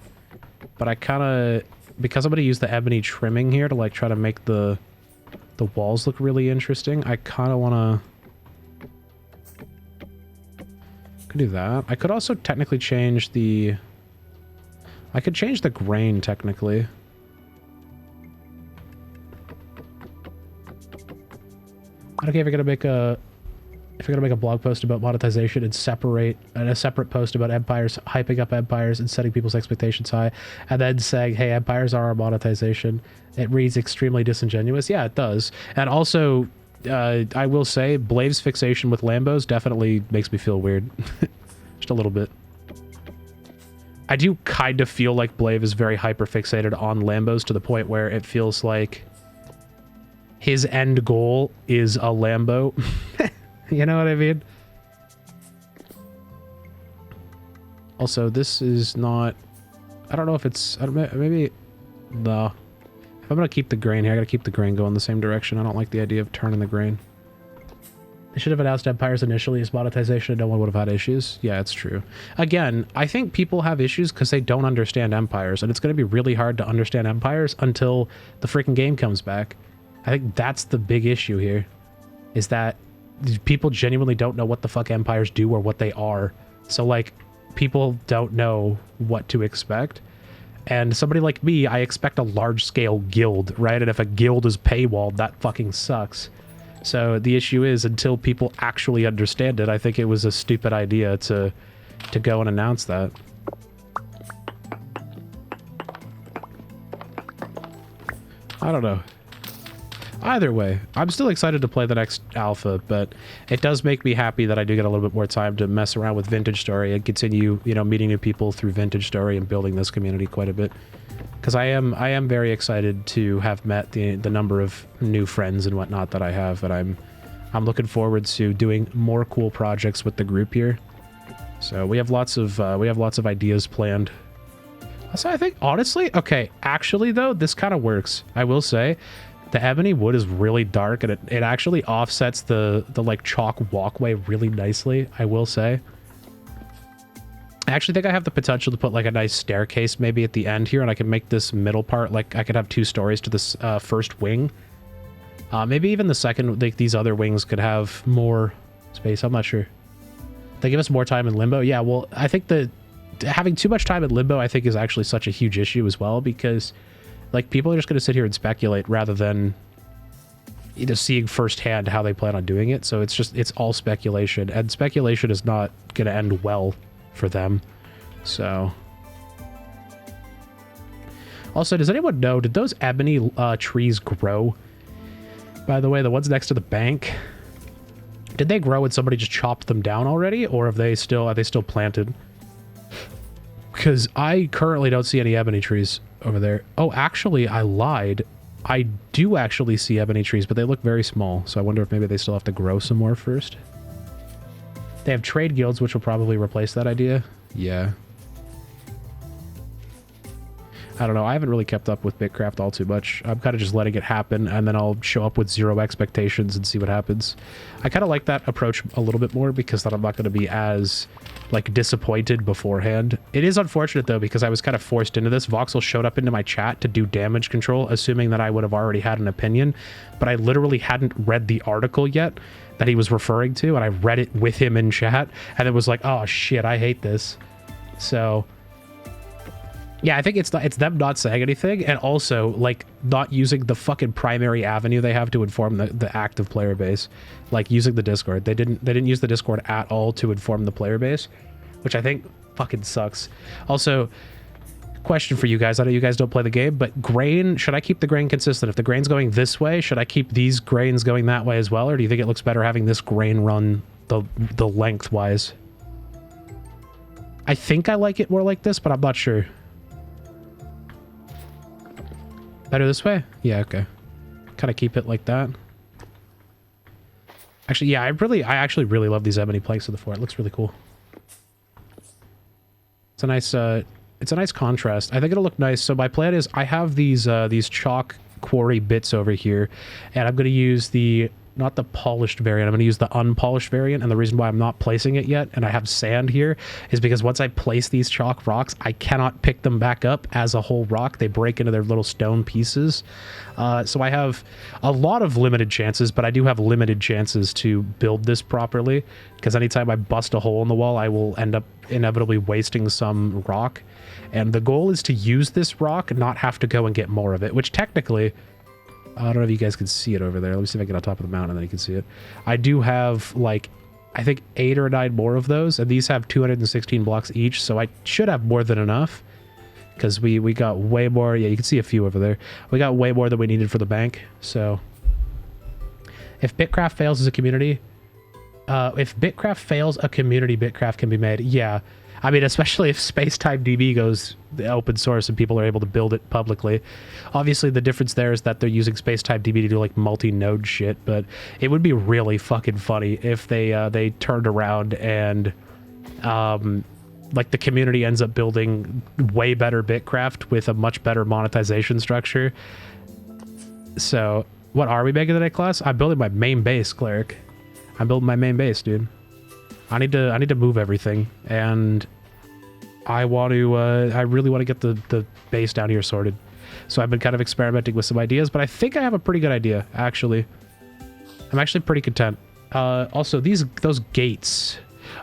But I kind of, because I'm going to use the ebony trimming here to like try to make the walls look really interesting, I kind of want to... Could do that. I could also technically change the... I could change the grain, technically. I don't care if you're going to make a... If you're going to make a blog post about monetization and a separate post about empires, hyping up empires and setting people's expectations high, and then saying, hey, empires are our monetization, it reads extremely disingenuous. Yeah, it does. And also, I will say, Blave's fixation with Lambos definitely makes me feel weird. Just a little bit. I do kind of feel like Blave is very hyper-fixated on Lambos to the point where it feels like his end goal is a Lambo. You know what I mean? Also, this is not... I don't know if it's... maybe... No. If I'm going to keep the grain here, I got to keep the grain going the same direction. I don't like the idea of turning the grain. They should have announced empires initially as monetization and no one would have had issues. Yeah, it's true. Again, I think people have issues because they don't understand empires, and it's going to be really hard to understand empires until the freaking game comes back. I think that's the big issue here, is that people genuinely don't know what the fuck empires do or what they are. So like people don't know what to expect. And somebody like me, I expect a large scale guild, right? And if a guild is paywalled, that fucking sucks. So the issue is, until people actually understand it, I think it was a stupid idea to go and announce that. I don't know. Either way, I'm still excited to play the next alpha, but it does make me happy that I do get a little bit more time to mess around with Vintage Story and continue, you know, meeting new people through Vintage Story and building this community quite a bit. Because I am very excited to have met the number of new friends and whatnot that I have, and I'm looking forward to doing more cool projects with the group here. So we have lots of ideas planned. So I think honestly, okay, actually though, this kind of works. I will say, the ebony wood is really dark, and it actually offsets the like chalk walkway really nicely, I will say. I actually think I have the potential to put like a nice staircase maybe at the end here, and I can make this middle part, like I could have 2 stories to this first wing. Maybe even the second, like these other wings could have more space. I'm not sure. They give us more time in limbo. Yeah, well, I think that having too much time in limbo, I think, is actually such a huge issue as well, because like people are just going to sit here and speculate rather than either seeing firsthand how they plan on doing it. So it's all speculation, and speculation is not going to end well for them. So also, does anyone know, did those ebony trees grow, by the way, the ones next to the bank? Did they grow and somebody just chopped them down already, or are they still planted? Because I currently don't see any ebony trees over there. Oh, actually, I lied. I do actually see ebony trees, but they look very small, so I wonder if maybe they still have to grow some more first. They have trade guilds, which will probably replace that idea. Yeah. I don't know. I haven't really kept up with Bitcraft all too much. I'm kind of just letting it happen, and then I'll show up with 0 expectations and see what happens. I kind of like that approach a little bit more, because then I'm not going to be as like disappointed beforehand. It is unfortunate though, because I was kind of forced into this. Voxel showed up into my chat to do damage control, assuming that I would have already had an opinion, but I literally hadn't read the article yet that he was referring to, and I read it with him in chat, and it was like, oh shit, I hate this. So yeah, I think it's them not saying anything, and also like not using the fucking primary avenue they have to inform the active player base, like using the Discord. They didn't use the Discord at all to inform the player base, which I think fucking sucks. Also, question for you guys. I know you guys don't play the game, but grain, should I keep the grain consistent? If the grain's going this way, should I keep these grains going that way as well, or do you think it looks better having this grain run the lengthwise? I think I like it more like this, but I'm not sure. Better this way? Yeah, okay. Kind of keep it like that. Actually, yeah, I actually really love these ebony planks of the fort. It looks really cool. It's a nice contrast. I think it'll look nice. So my plan is I have these chalk quarry bits over here, and I'm going to use not the polished variant, I'm going to use the unpolished variant, and the reason why I'm not placing it yet, and I have sand here, is because once I place these chalk rocks, I cannot pick them back up as a whole rock. They break into their little stone pieces. So I have a lot of limited chances, but I do have limited chances to build this properly, because anytime I bust a hole in the wall, I will end up inevitably wasting some rock. And the goal is to use this rock, not have to go and get more of it, which technically, I don't know if you guys can see it over there. Let me see if I get on top of the mountain and then you can see it. I do have like, I think 8 or 9 more of those, and these have 216 blocks each, so I should have more than enough, because we got way more. Yeah, you can see a few over there. We got way more than we needed for the bank. So if Bitcraft fails as a community, Bitcraft can be made. Yeah. I mean, especially if Space-Time DB goes open source and people are able to build it publicly. Obviously, the difference there is that they're using Space-Time DB to do like multi-node shit, but it would be really fucking funny if they turned around and like the community ends up building way better Bitcraft with a much better monetization structure. So, what are we making today, class? I'm building my main base, Cleric. I'm building my main base, dude. I need to move everything, and I really want to get the base down here sorted. So I've been kind of experimenting with some ideas, but I think I have a pretty good idea, actually. I'm actually pretty content. Also, those gates.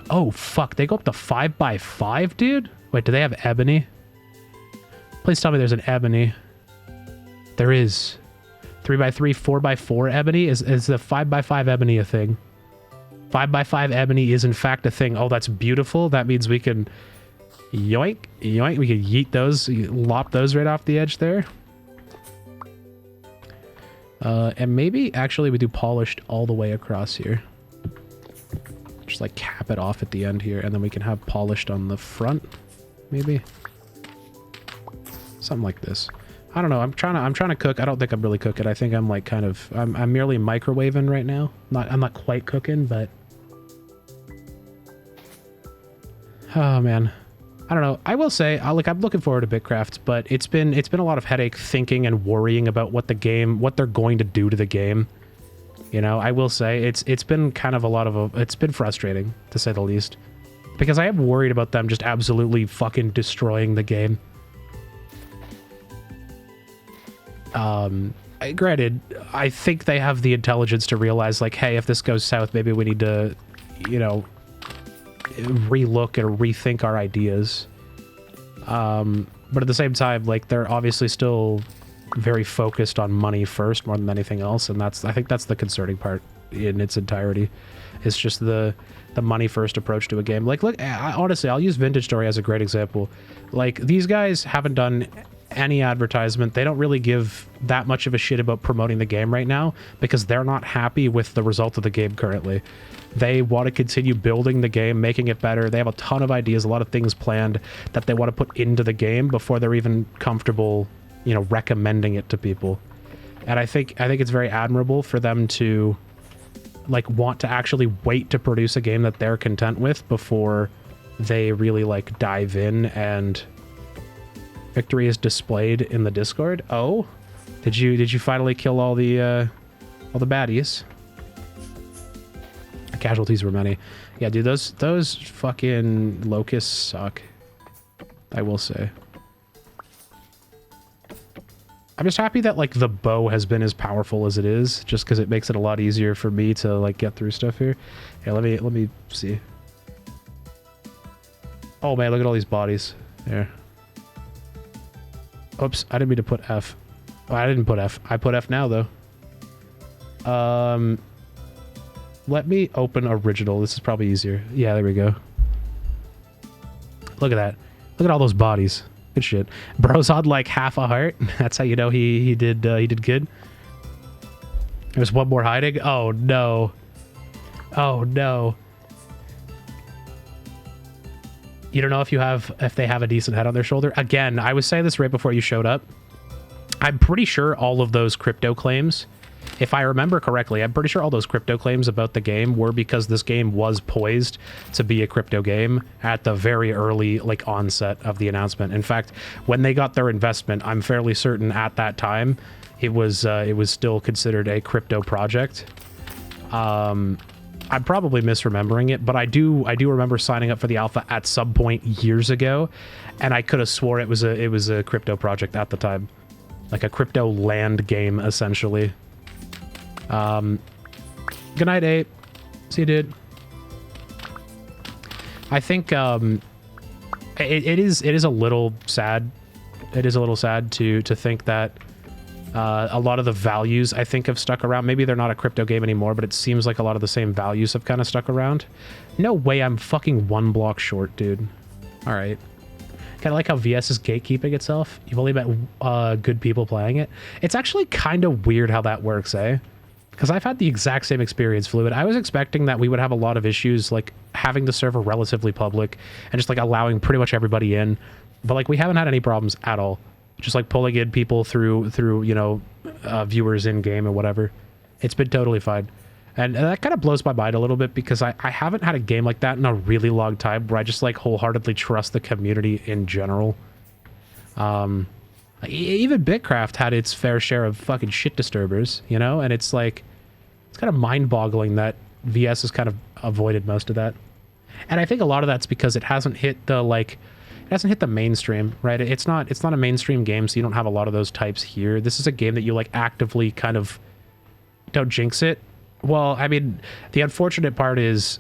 Oh, fuck. They go up to 5x5, dude? Wait, do they have ebony? Please tell me there's an ebony. There is. 3x3, 4x4 ebony? Is the 5x5 ebony a thing? 5x5 ebony is in fact a thing. Oh, that's beautiful. That means we can yoink, yoink. We can yeet those, lop those right off the edge there. And maybe actually we do polished all the way across here. Just like cap it off at the end here, and then we can have polished on the front, maybe. Something like this. I don't know. I'm trying to cook. I don't think I'm really cooking. I think I'm like kind of I'm merely microwaving right now. I'm not quite cooking, but oh man. I don't know. I will say, I'm looking forward to Bitcraft, but it's been a lot of headache thinking and worrying about what they're going to do to the game. You know, I will say it's been kind of it's been frustrating to say the least, because I am worried about them just absolutely fucking destroying the game. Granted, I think they have the intelligence to realize, like, hey, if this goes south, maybe we need to, you know, relook or rethink our ideas. But at the same time, like, they're obviously still very focused on money first more than anything else, and I think that's the concerning part in its entirety. It's just the money first approach to a game. Like, look, honestly, I'll use Vintage Story as a great example. Like, these guys haven't done any advertisement. They don't really give that much of a shit about promoting the game right now because they're not happy with the result of the game currently. They want to continue building the game, making it better. They have a ton of ideas, a lot of things planned that they want to put into the game before they're even comfortable, you know, recommending it to people. And I think it's very admirable for them to, like, want to actually wait to produce a game that they're content with before they really, like, dive in. And victory is displayed in the Discord. Oh, did you finally kill all the baddies? The casualties were many. Yeah, dude, those fucking locusts suck, I will say. I'm just happy that, like, the bow has been as powerful as it is, just because it makes it a lot easier for me to, like, get through stuff here. Yeah, let me see. Oh man, look at all these bodies. There. Oops, I didn't mean to put F. Oh, I didn't put F. I put F now, though. Let me open original. This is probably easier. Yeah, there we go. Look at that. Look at all those bodies. Good shit. Bro's on like half a heart. That's how you know he did good. There's one more hiding. Oh no. Oh no. You don't know if they have a decent head on their shoulder. Again, I was saying this right before you showed up. I'm pretty sure all of those crypto claims, if I remember correctly, I'm pretty sure all those crypto claims about the game were because this game was poised to be a crypto game at the very early, like, onset of the announcement. In fact, when they got their investment, I'm fairly certain at that time it was still considered a crypto project. I'm probably misremembering it, but I do remember signing up for the alpha at some point years ago, and I could have swore it was a crypto project at the time, like a crypto land game essentially. Good night, Ape. See you, dude. I think it is a little sad. It is a little sad to think that a lot of the values, I think, have stuck around. Maybe they're not a crypto game anymore, but it seems like a lot of the same values have kind of stuck around. No way I'm fucking one block short, dude. All right. Kind of like how VS is gatekeeping itself. You've only met good people playing it. It's actually kind of weird how that works, eh? Because I've had the exact same experience, Fluid. I was expecting that we would have a lot of issues, like having the server relatively public and just like allowing pretty much everybody in. But like we haven't had any problems at all. Just like pulling in people through you know, viewers in game or whatever. It's been totally fine. And that kind of blows my mind a little bit because I haven't had a game like that in a really long time where I just like wholeheartedly trust the community in general. Even Bitcraft had its fair share of fucking shit disturbers, you know? And it's like, it's kind of mind-boggling that VS has kind of avoided most of that. And I think a lot of that's because it hasn't hit the, like, it hasn't hit the mainstream, right? It's not a mainstream game, so you don't have a lot of those types here. This is a game that you, like, actively kind of, don't jinx it, Well, I mean, the unfortunate part is,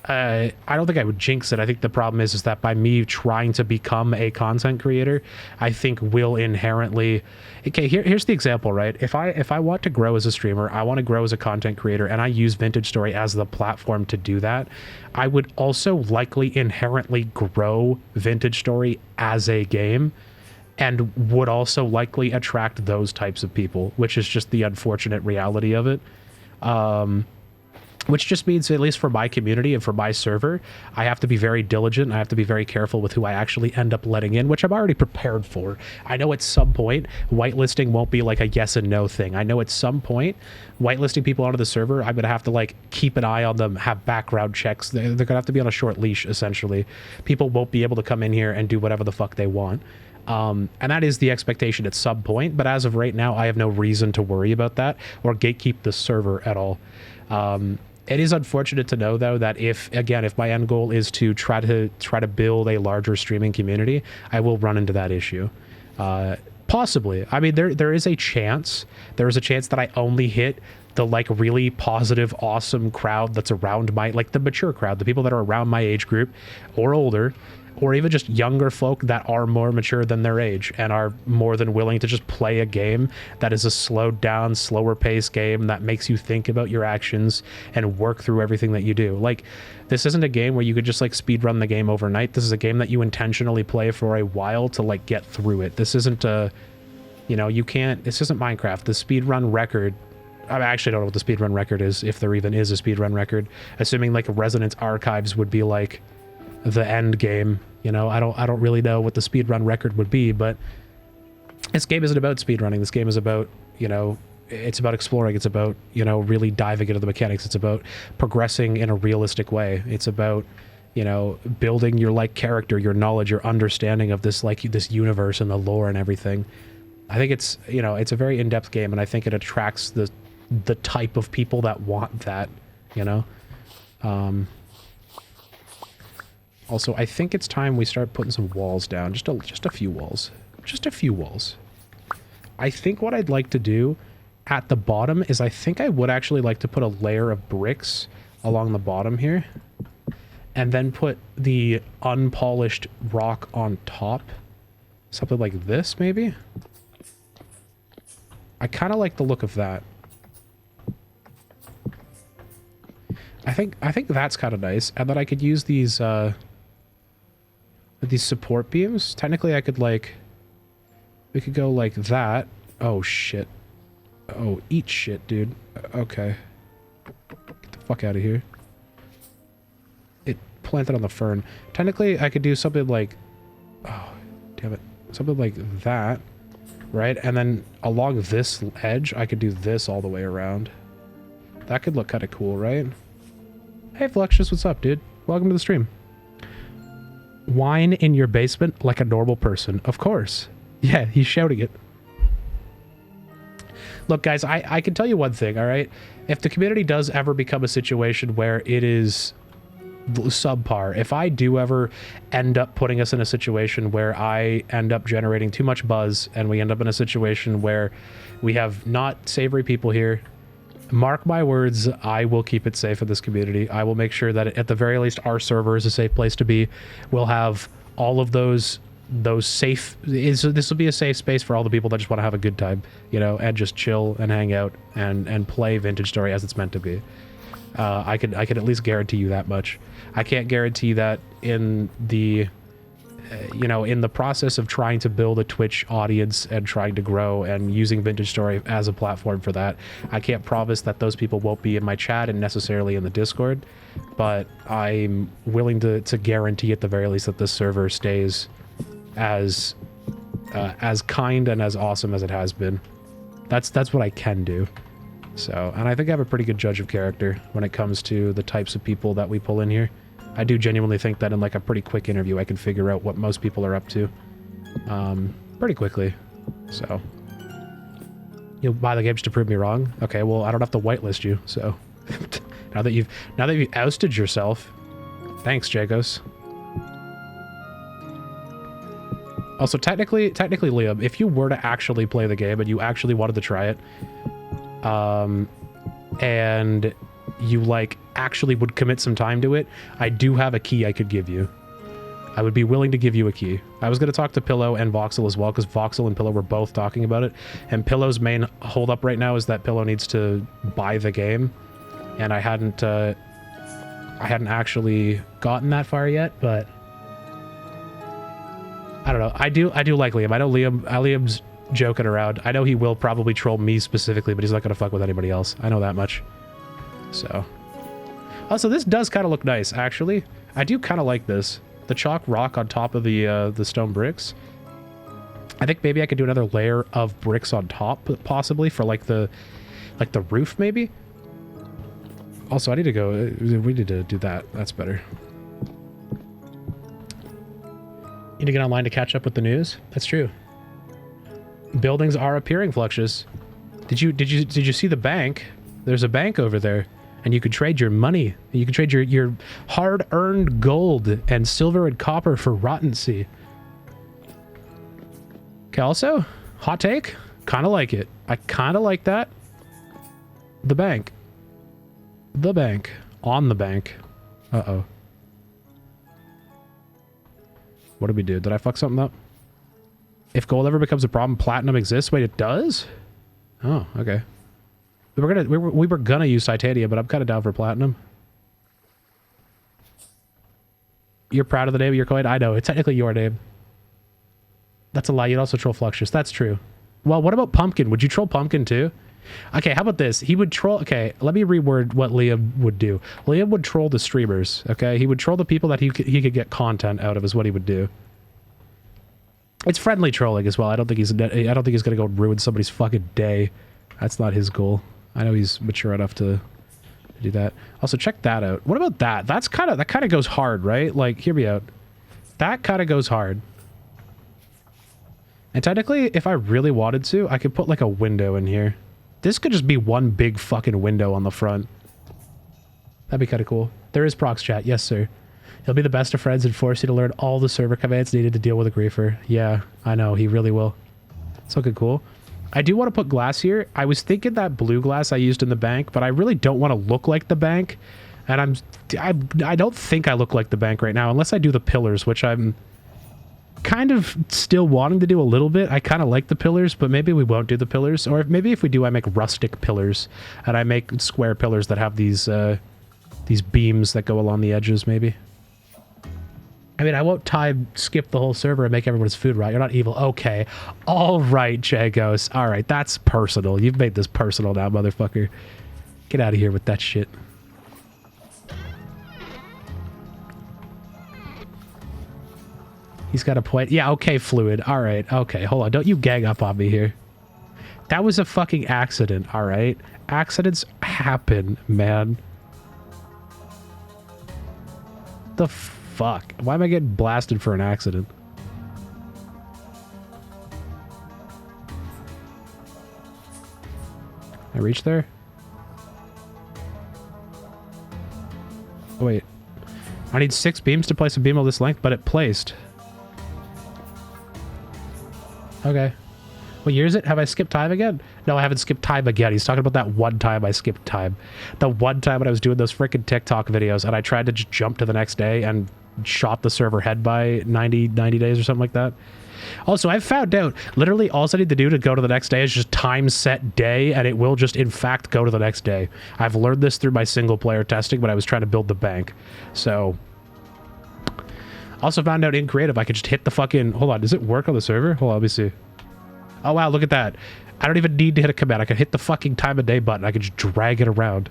I don't think I would jinx it. I think the problem is that by me trying to become a content creator, I think will inherently. Okay, here's the example, right? If I want to grow as a streamer, I want to grow as a content creator, and I use Vintage Story as the platform to do that, I would also likely inherently grow Vintage Story as a game, and would also likely attract those types of people, which is just the unfortunate reality of it. Which just means, at least for my community and for my server, I have to be very diligent. I have to be very careful with who I actually end up letting in, which I'm already prepared for. I know at some point, whitelisting won't be like a yes and no thing. I know at some point, whitelisting people onto the server, I'm going to have to like keep an eye on them, have background checks. They're going to have to be on a short leash, essentially. People won't be able to come in here and do whatever the fuck they want. And that is the expectation at some point. But as of right now, I have no reason to worry about that or gatekeep the server at all. It is unfortunate to know, though, that if my end goal is to try to build a larger streaming community, I will run into that issue. Possibly. I mean, there is a chance. There is a chance that I only hit the like really positive, awesome crowd that's around my, like the mature crowd, the people that are around my age group or older, or even just younger folk that are more mature than their age and are more than willing to just play a game that is a slowed down, slower paced game that makes you think about your actions and work through everything that you do. Like, this isn't a game where you could just like speed run the game overnight. This is a game that you intentionally play for a while to like get through it. This isn't a, you know, you can't, this isn't Minecraft. The speed run record, I actually don't know what the speedrun record is, if there even is a speedrun record. Assuming like Resonance Archives would be like the end game, you know. I don't really know what the speedrun record would be, but this game isn't about speedrunning. This game is about, you know, it's about exploring. It's about, you know, really diving into the mechanics. It's about progressing in a realistic way. It's about, you know, building your like character, your knowledge, your understanding of this like this universe and the lore and everything. I think it's, you know, it's a very in-depth game, and I think it attracts the type of people that want that, you know. Also, I think it's time we start putting some walls down. Just a few walls. Just a few walls. I think what I'd like to do at the bottom is I think I would actually like to put a layer of bricks along the bottom here. And then put the unpolished rock on top. Something like this, maybe? I kind of like the look of that. I think that's kind of nice. And then I could use these support beams. Technically, I could like, we could go like that. Oh shit. Oh, eat shit, dude. Okay. Get the fuck out of here. It planted on the fern. Technically, I could do something like, oh, damn it. Something like that, right? And then along this edge, I could do this all the way around. That could look kind of cool, right? Hey, Fluxious, what's up, dude? Welcome to the stream. Wine in your basement like a normal person. Of course. Yeah, he's shouting it. Look, guys, I can tell you one thing, all right? If the community does ever become a situation where it is subpar, if I do ever end up putting us in a situation where I end up generating too much buzz and we end up in a situation where we have not savory people here, mark my words, I will keep it safe in this community. I will make sure that at the very least our server is a safe place to be. We'll have all of those safe, this will be a safe space for all the people that just want to have a good time, you know, and just chill and hang out and play Vintage Story as it's meant to be. I can at least guarantee you that much. I can't guarantee that in the you know, in the process of trying to build a Twitch audience and trying to grow and using Vintage Story as a platform for that, I can't promise that those people won't be in my chat and necessarily in the Discord, but I'm willing to guarantee at the very least that this server stays as kind and as awesome as it has been. That's what I can do. So, and I think I have a pretty good judge of character when it comes to the types of people that we pull in here. I do genuinely think that in like a pretty quick interview, I can figure out what most people are up to, pretty quickly. So, you'll buy the games to prove me wrong. Okay, well, I don't have to whitelist you. So, now that you've ousted yourself, thanks, Jagos. Also, technically, Liam, if you were to actually play the game and you actually wanted to try it, and you like actually would commit some time to it, I do have a key I could give you. I would be willing to give you a key. I was going to talk to Pillow and Voxel as well, because Voxel and Pillow were both talking about it. And Pillow's main holdup right now is that Pillow needs to buy the game. And I hadn't actually gotten that far yet, but I don't know. I do like Liam. I know Liam's joking around. I know he will probably troll me specifically, but he's not going to fuck with anybody else. I know that much. So. Also, this does kind of look nice, actually. I do kind of like this. The chalk rock on top of the stone bricks. I think maybe I could do another layer of bricks on top, possibly, for like the roof, maybe. Also, I need to go. We need to do that. That's better. Need to get online to catch up with the news. That's true. Buildings are appearing, Fluxus. Did you see the bank? There's a bank over there. And you could trade your money. You could trade your hard-earned gold and silver and copper for rotten sea. Okay, also, hot take? Kind of like it. I kind of like that. The bank. The bank. On the bank. Uh-oh. What did we do? Did I fuck something up? If gold ever becomes a problem, platinum exists? Wait, it does? Oh, okay. We were gonna use titanium, but I'm kind of down for platinum. You're proud of the name of your coin? I know, it's technically your name. That's a lie. You'd also troll Fluxus. That's true. Well, what about Pumpkin? Would you troll Pumpkin too? Okay, how about this? He would troll... Okay, let me reword what Liam would do. Liam would troll the streamers, okay? He would troll the people that he could get content out of is what he would do. It's friendly trolling as well. I don't think he's gonna go ruin somebody's fucking day. That's not his goal. I know he's mature enough to do that. Also, check that out. What about that? That kind of goes hard, right? Like, hear me out. That kind of goes hard. And technically, if I really wanted to, I could put like a window in here. This could just be one big fucking window on the front. That'd be kind of cool. There is prox chat. Yes, sir. He'll be the best of friends and force you to learn all the server commands needed to deal with a griefer. Yeah, I know. He really will. It's looking cool. I do want to put glass here. I was thinking that blue glass I used in the bank, but I really don't want to look like the bank. And I don't think I look like the bank right now, unless I do the pillars, which I'm kind of still wanting to do a little bit. I kind of like the pillars, but maybe we won't do the pillars. Or maybe if we do, I make rustic pillars, and I make square pillars that have these beams that go along the edges, maybe. I mean, I won't skip the whole server and make everyone's food right. You're not evil. Okay. All right, Jagos. All right, that's personal. You've made this personal now, motherfucker. Get out of here with that shit. He's got a point. Yeah, okay, Fluid. All right, okay. Hold on. Don't you gang up on me here. That was a fucking accident, all right? Accidents happen, man. The fuck? Why am I getting blasted for an accident? I reach there? Oh, wait. I need 6 beams to place a beam of this length, but it placed. Okay. What year is it? Have I skipped time again? No, I haven't skipped time again. He's talking about that one time I skipped time. The one time when I was doing those freaking TikTok videos and I tried to just jump to the next day and shot the server head by 90 days or something like that. Also, I've found out literally all I need to do to go to the next day is just time set day, and it will just in fact go to the next day. I've learned this through my single player testing, but I was trying to build the bank. So also found out in creative I could just hit the fucking... Hold on, does it work on the server? Hold on, let me see. Oh wow, look at that. I don't even need to hit a command. I can hit the fucking time of day button. I can just drag it around.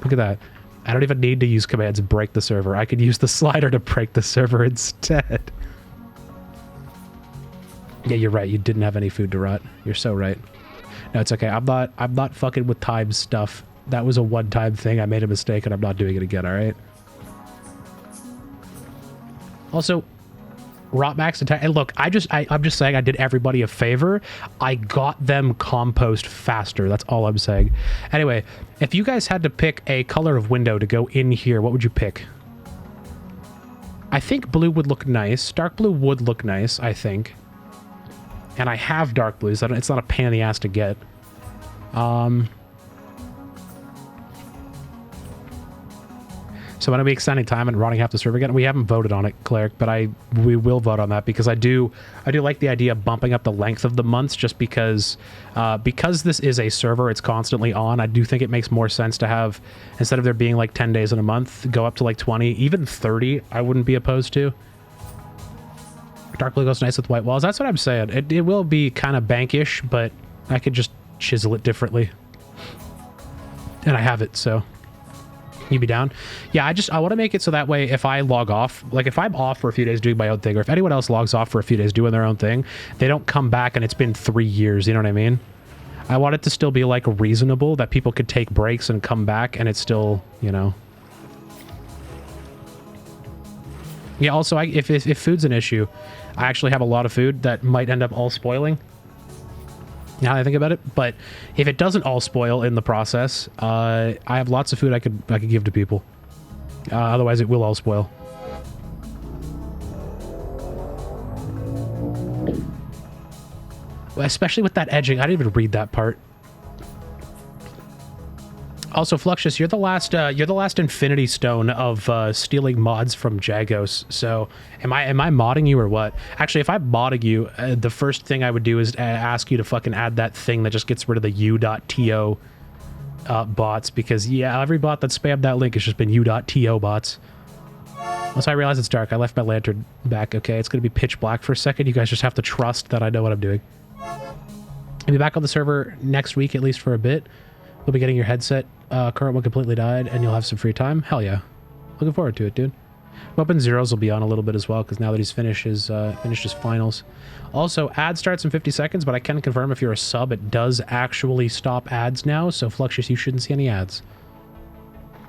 Look at that. I don't even need to use commands and break the server. I could use the slider to break the server instead. Yeah, you're right. You didn't have any food to rot. You're so right. No, it's okay. I'm not fucking with time stuff. That was a one-time thing. I made a mistake and I'm not doing it again, all right? Also, rot max attack. And look, I'm just saying I did everybody a favor. I got them compost faster. That's all I'm saying. Anyway, if you guys had to pick a color of window to go in here, what would you pick? I think blue would look nice. Dark blue would look nice, I think. And I have dark blues. It's not a pain in the ass to get. So when are we extending time and running half the server again? We haven't voted on it, Cleric, but we will vote on that because I do like the idea of bumping up the length of the months just because this is a server, it's constantly on. I do think it makes more sense to have, instead of there being like 10 days in a month, go up to like 20, even 30, I wouldn't be opposed to. Dark blue goes nice with white walls. That's what I'm saying. It will be kind of bankish, but I could just chisel it differently. And I have it, so... You be down? Yeah, I want to make it so that way if I log off, like if I'm off for a few days doing my own thing, or if anyone else logs off for a few days doing their own thing, they don't come back and it's been 3 years, you know what I mean? I want it to still be like reasonable, that people could take breaks and come back and it's still, you know. Yeah, also, if food's an issue, I actually have a lot of food that might end up all spoiling. Now that I think about it, but if it doesn't all spoil in the process, I have lots of food I could give to people. Otherwise, it will all spoil. Well, especially with that edging, I didn't even read that part. Also, Fluxius, you're the last Infinity Stone of stealing mods from Jagos. So, am I modding you or what? Actually, if I'm modding you, the first thing I would do is ask you to fucking add that thing that just gets rid of the u.to bots, because yeah, every bot that spammed that link has just been u.to bots. Once I realize it's dark, I left my lantern back. Okay, it's gonna be pitch black for a second. You guys just have to trust that I know what I'm doing. I'll be back on the server next week, at least for a bit. We'll be getting your headset. Current one completely died, and you'll have some free time. Hell yeah. Looking forward to it, dude. Weapon Zeros will be on a little bit as well, because now that he's finished his finals. Also, ad starts in 50 seconds, but I can confirm if you're a sub, it does actually stop ads now, so Fluxius, you shouldn't see any ads.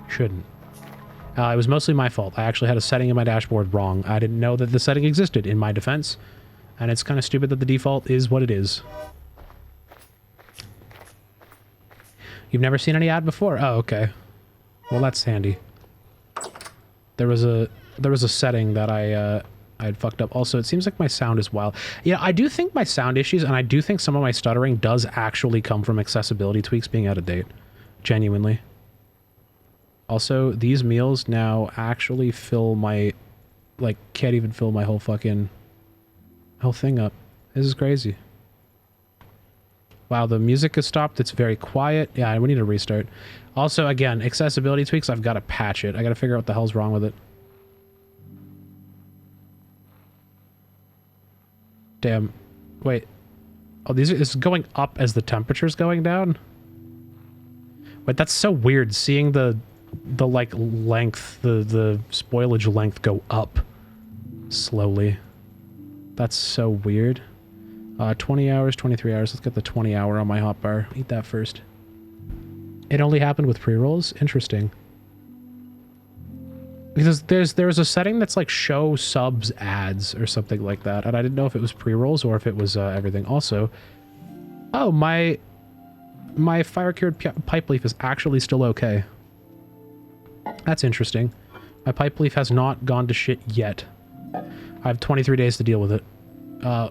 Shouldn't. It was mostly my fault. I actually had a setting in my dashboard wrong. I didn't know that the setting existed, in my defense, and it's kind of stupid that the default is what it is. You've never seen any ad before? Oh, okay. Well, that's handy. There was a setting that I had fucked up. Also, it seems like my sound is wild. Yeah, I do think my sound issues, and I do think some of my stuttering does actually come from accessibility tweaks being out of date. Genuinely. Also, these meals now actually fill my... Like, can't even fill my whole fucking... whole thing up. This is crazy. Wow, the music has stopped. It's very quiet. Yeah, we need to restart. Also, again, accessibility tweaks, I've got to patch it. I got to figure out what the hell's wrong with it. Damn. Wait. Oh, this is going up as the temperature's going down? Wait, that's so weird, seeing the like, length, the spoilage length go up slowly. That's so weird. 20 hours, 23 hours. Let's get the 20 hour on my hotbar. Eat that first. It only happened with pre-rolls? Interesting. Because there's a setting that's like show subs ads or something like that, and I didn't know if it was pre-rolls or if it was everything. Also, oh, my fire-cured pipe leaf is actually still okay. That's interesting. My pipe leaf has not gone to shit yet. I have 23 days to deal with it.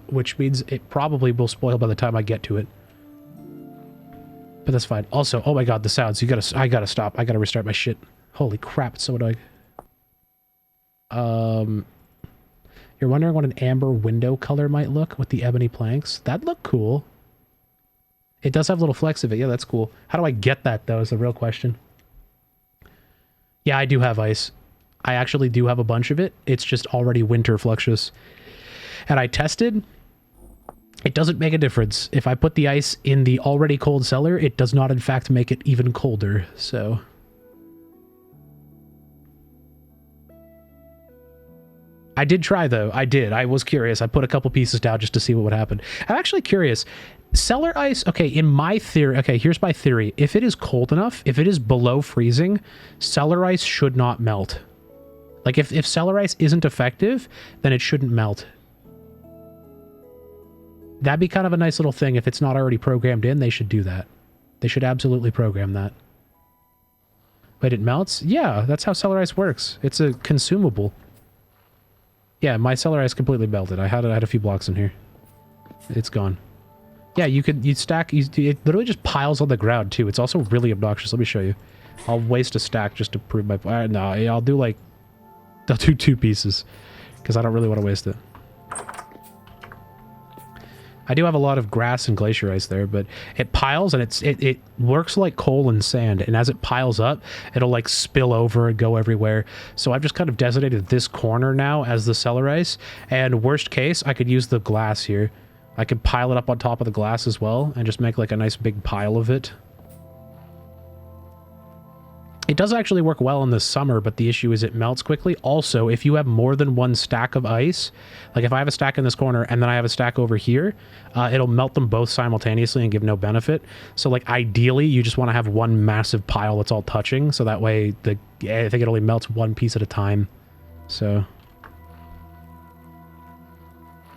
Which means it probably will spoil by the time I get to it. But that's fine. Also, oh my god, the sounds. I gotta stop. I gotta restart my shit. Holy crap, it's so annoying. You're wondering what an amber window color might look with the ebony planks? That'd look cool. It does have a little flex of it. Yeah, that's cool. How do I get that, though, is the real question. Yeah, I do have ice. I actually do have a bunch of it. It's just already winter, Fluxius. And I tested, it doesn't make a difference. If I put the ice in the already cold cellar, it does not in fact make it even colder, so... I did try, though. I did. I was curious. I put a couple pieces down just to see what would happen. I'm actually curious. Cellar ice, okay, in my theory... Okay, here's my theory. If it is cold enough, if it is below freezing, cellar ice should not melt. Like, if cellar ice isn't effective, then it shouldn't melt. That'd be kind of a nice little thing. If it's not already programmed in, they should do that. They should absolutely program that. Wait, it melts? Yeah, that's how cellar ice works. It's a consumable. Yeah, my cellar ice completely melted. I had a few blocks in here. It's gone. Yeah, you stack... it literally just piles on the ground, too. It's also really obnoxious. Let me show you. I'll waste a stack just to prove my point. No, I'll do like... I'll do 2 pieces. Because I don't really want to waste it. I do have a lot of grass and glacier ice there, but it piles and it works like coal and sand, and as it piles up, it'll like spill over and go everywhere. So I've just kind of designated this corner now as the cellar ice, and worst case, I could use the glass here. I could pile it up on top of the glass as well, and just make like a nice big pile of it. It does actually work well in the summer, but the issue is it melts quickly. Also, if you have more than 1 stack of ice, like if I have a stack in this corner and then I have a stack over here, it'll melt them both simultaneously and give no benefit. So like ideally, you just want to have one massive pile that's all touching, so that way I think it only melts 1 piece at a time. So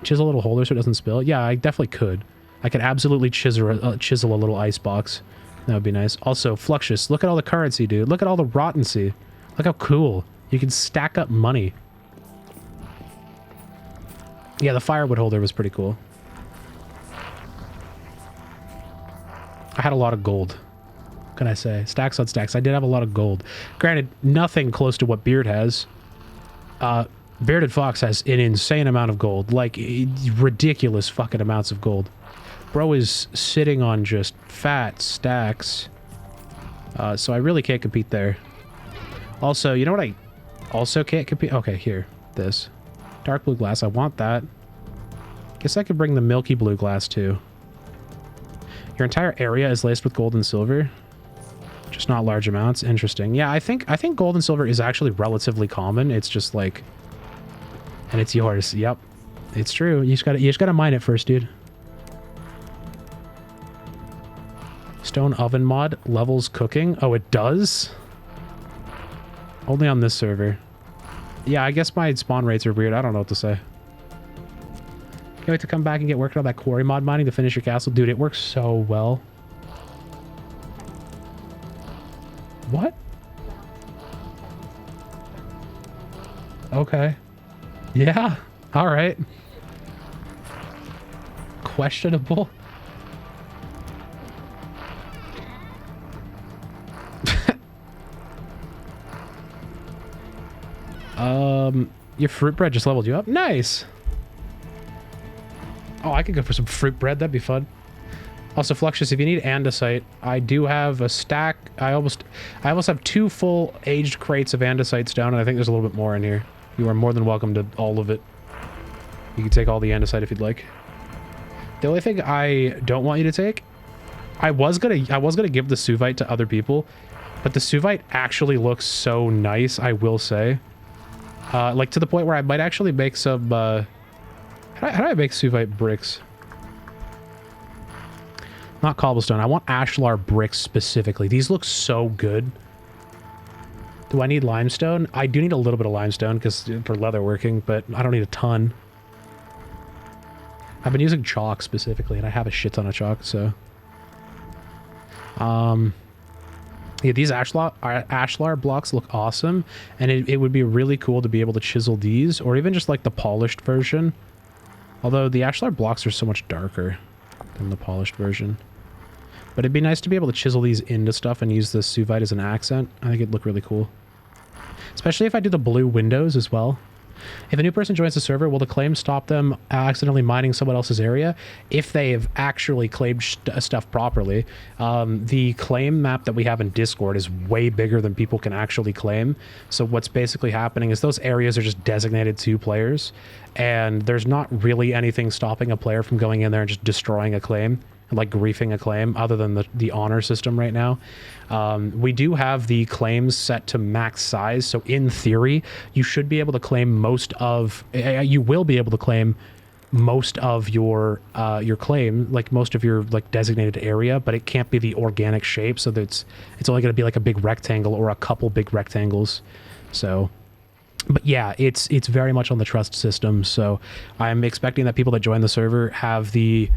chisel a little holder so it doesn't spill. Yeah, I definitely could. I could absolutely chisel a little ice box. That would be nice. Also, Fluxious, look at all the currency, dude. Look at all the Rottency. Look how cool. You can stack up money. Yeah, the firewood holder was pretty cool. I had a lot of gold. What can I say? Stacks on stacks. I did have a lot of gold. Granted, nothing close to what Beard has. Bearded Fox has an insane amount of gold. Like, ridiculous fucking amounts of gold. Bro is sitting on just fat stacks. So I really can't compete there. Also, you know what I also can't compete? Okay, here. This. Dark blue glass. I want that. Guess I could bring the milky blue glass too. Your entire area is laced with gold and silver. Just not large amounts. Interesting. Yeah, I think gold and silver is actually relatively common. It's just like... And it's yours. Yep. It's true. You just gotta mine it first, dude. Stone oven mod levels cooking. Oh, it does? Only on this server. Yeah, I guess my spawn rates are weird. I don't know what to say. Can't wait to come back and get working on that quarry mod mining to finish your castle. Dude, it works so well. What? Okay. Yeah. All right. Questionable. Your fruit bread just leveled you up. Nice. Oh, I could go for some fruit bread. That'd be fun. Also, Fluxious, if you need andesite, I do have a stack. I almost have 2 full aged crates of andesite stone, and I think there's a little bit more in here. You are more than welcome to all of it. You can take all the andesite if you'd like. The only thing I don't want you to take, I was gonna give the Suvite to other people, but the Suvite actually looks so nice, I will say. Like to the point where I might actually make some, how do I make Suvite bricks? Not cobblestone. I want ashlar bricks specifically. These look so good. Do I need limestone? I do need a little bit of limestone because for leather working, but I don't need a ton. I've been using chalk specifically, and I have a shit ton of chalk, so... Yeah, these ashlar blocks look awesome, and it would be really cool to be able to chisel these, or even just like the polished version. Although the ashlar blocks are so much darker than the polished version. But it'd be nice to be able to chisel these into stuff and use the Suvite as an accent. I think it'd look really cool. Especially if I do the blue windows as well. If a new person joins the server, will the claim stop them accidentally mining someone else's area? If they have actually claimed stuff properly. The claim map that we have in Discord is way bigger than people can actually claim. So what's basically happening is those areas are just designated to players, and there's not really anything stopping a player from going in there and just destroying a claim, like griefing a claim, other than the honor system right now. We do have the claims set to max size, so in theory, you should be able to claim most of... you will be able to claim most of your claim, like most of your like designated area, but it can't be the organic shape, so that it's only going to be like a big rectangle or a couple big rectangles. So... But yeah, it's very much on the trust system, so I'm expecting that people that join the server have the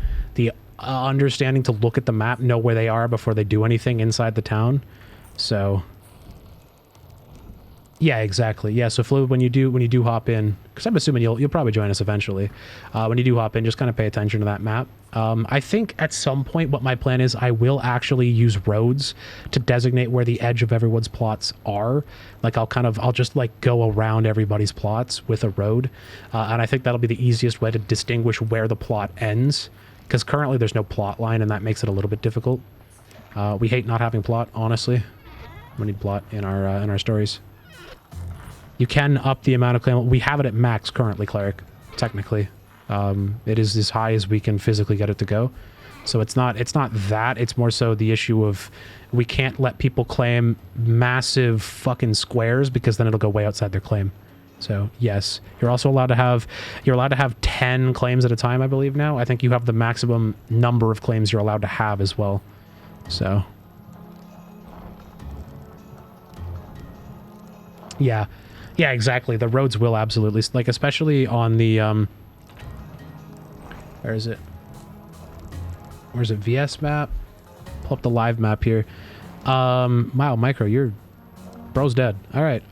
understanding to look at the map, know where they are before they do anything inside the town. So Yeah, exactly. Yeah, so Fluid, when you do hop in, because I'm assuming you'll probably join us eventually. When you do hop in, just kind of pay attention to that map. I think at some point what my plan is, I will actually use roads to designate where the edge of everyone's plots are. Like I'll just like go around everybody's plots with a road, and I think that'll be the easiest way to distinguish where the plot ends. Because currently there's no plot line, and that makes it a little bit difficult. We hate not having plot, honestly. We need plot in our stories. You can up the amount of claim. We have it at max currently, Cleric, technically. It is as high as we can physically get it to go. So it's not that. It's more so the issue of we can't let people claim massive fucking squares because then it'll go way outside their claim. So yes, you're also allowed to have 10 claims at a time, I believe now. I think you have the maximum number of claims you're allowed to have as well. So yeah. Yeah, exactly. The roads will absolutely, like, especially on the, where is it? Where's it? VS map? Pull up the live map here. Wow, Micro, bro's dead. All right.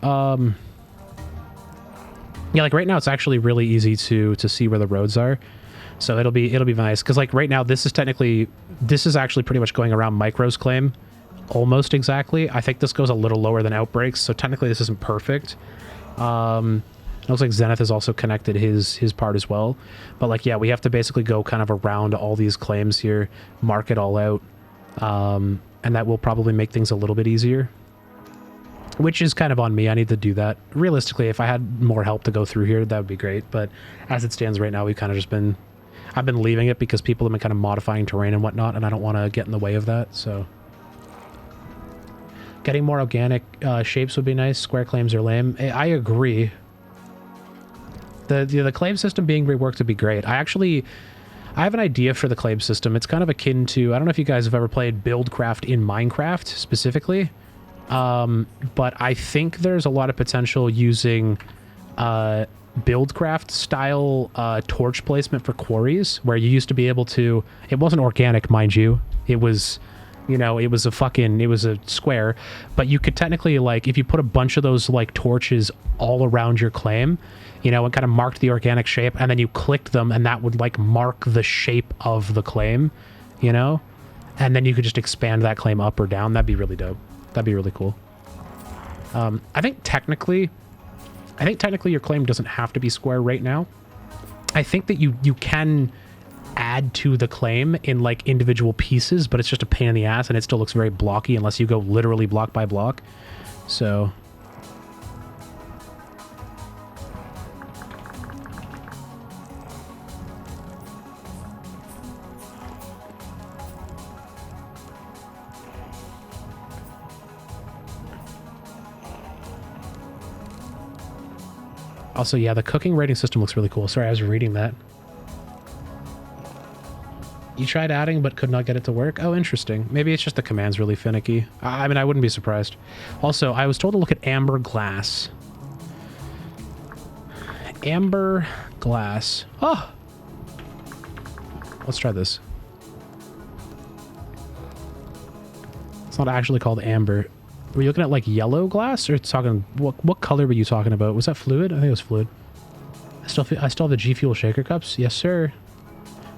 Yeah, like right now it's actually really easy to see where the roads are. So it'll be nice. Cause like right now, this is actually pretty much going around Micro's claim almost exactly. I think this goes a little lower than Outbreaks. So technically this isn't perfect. It looks like Zenith has also connected his part as well. But like, yeah, we have to basically go kind of around all these claims here, mark it all out. And that will probably make things a little bit easier. Which is kind of on me. I need to do that. Realistically, if I had more help to go through here, that would be great. But as it stands right now, we've kind of just been... I've been leaving it because people have been kind of modifying terrain and whatnot, and I don't want to get in the way of that, so... Getting more organic shapes would be nice. Square claims are lame. I agree. The claim system being reworked would be great. I have an idea for the claim system. It's kind of akin to... I don't know if you guys have ever played Buildcraft in Minecraft, specifically. But I think there's a lot of potential using Buildcraft style torch placement for quarries, where you used to be able to... It wasn't organic, mind you. It was... You know, it was a square, but you could technically, like, if you put a bunch of those, like, torches all around your claim, you know, and kind of marked the organic shape, and then you clicked them, and that would, like, mark the shape of the claim, you know? And then you could just expand that claim up or down. That'd be really dope. That'd be really cool. I think technically your claim doesn't have to be square right now. I think that you can... add to the claim in like individual pieces, but it's just a pain in the ass and it still looks very blocky unless you go literally block by block. So also, yeah, the cooking rating system looks really cool. Sorry, I was reading that. You tried adding but could not get it to work? Oh, interesting. Maybe it's just the command's really finicky. I mean, I wouldn't be surprised. Also, I was told to look at amber glass. Amber glass. Oh! Let's try this. It's not actually called amber. Were you looking at like yellow glass, or talking... What color were you talking about? Was that fluid? I think it was fluid. I still have the G Fuel shaker cups. Yes, sir.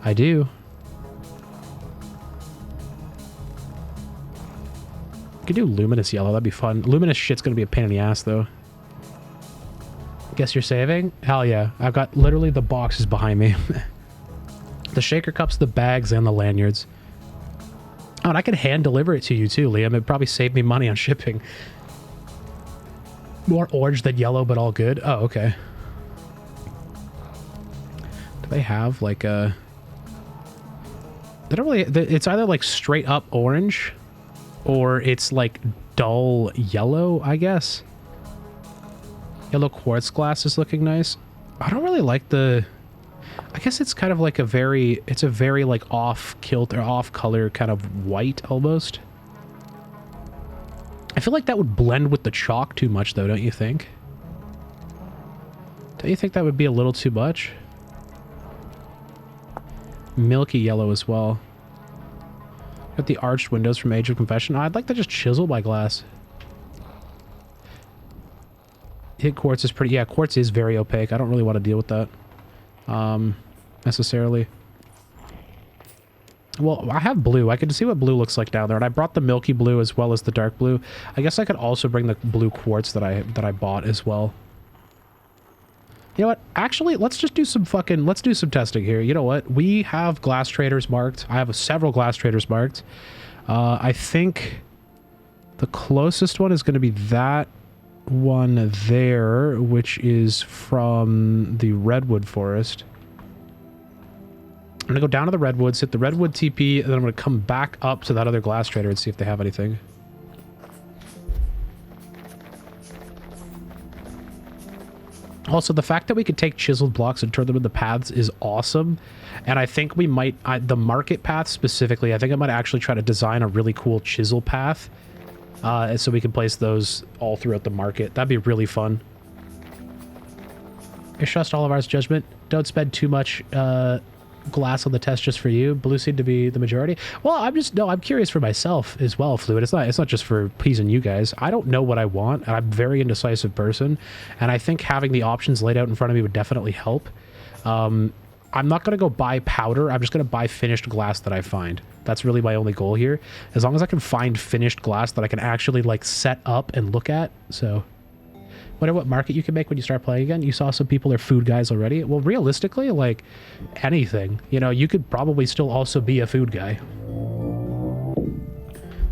I do. Could do luminous yellow. That'd be fun. Luminous shit's gonna be a pain in the ass, though. Guess you're saving? Hell yeah. I've got literally the boxes behind me. The shaker cups, the bags, and the lanyards. Oh, and I could hand deliver it to you too, Liam. It'd probably save me money on shipping. More orange than yellow, but all good. Oh, okay. Do they have like a... They don't really... It's either like straight up orange... or it's like dull yellow, I guess. Yellow quartz glass is looking nice. I don't really like the... I guess it's kind of like it's a very like off kilt or off color kind of white almost. I feel like that would blend with the chalk too much though, don't you think? Don't you think that would be a little too much? Milky yellow as well. Got the arched windows from Age of Confession. I'd like to just chisel my glass. Hit quartz is pretty... Yeah, quartz is very opaque. I don't really want to deal with that. Necessarily. Well, I have blue. I can see what blue looks like down there, and I brought the milky blue as well as the dark blue. I guess I could also bring the blue quartz that I bought as well. You know what? Actually, let's just do some fucking... Let's do some testing here. You know what? We have glass traders marked. I have several glass traders marked. I think the closest one is going to be that one there, which is from the redwood forest. I'm going to go down to the redwoods, hit the redwood TP, and then I'm going to come back up to that other glass trader and see if they have anything. Also, the fact that we could take chiseled blocks and turn them into paths is awesome. And I think we might, the market path specifically, I think I might actually try to design a really cool chisel path. So we can place those all throughout the market. That'd be really fun. It's just all of ours judgment. Don't spend too much glass on the test just for you. Blue seemed to be the majority. Well, I'm curious for myself as well, Fluid. It's not just for pleasing you guys. I don't know what I want, and I'm a very indecisive person, and I think having the options laid out in front of me would definitely help. I'm not going to go buy powder. I'm just going to buy finished glass that I find. That's really my only goal here. As long as I can find finished glass that I can actually, like, set up and look at. So, wonder what market you can make when you start playing again. You saw some people are food guys already. Well, realistically, like, anything. You know, you could probably still also be a food guy.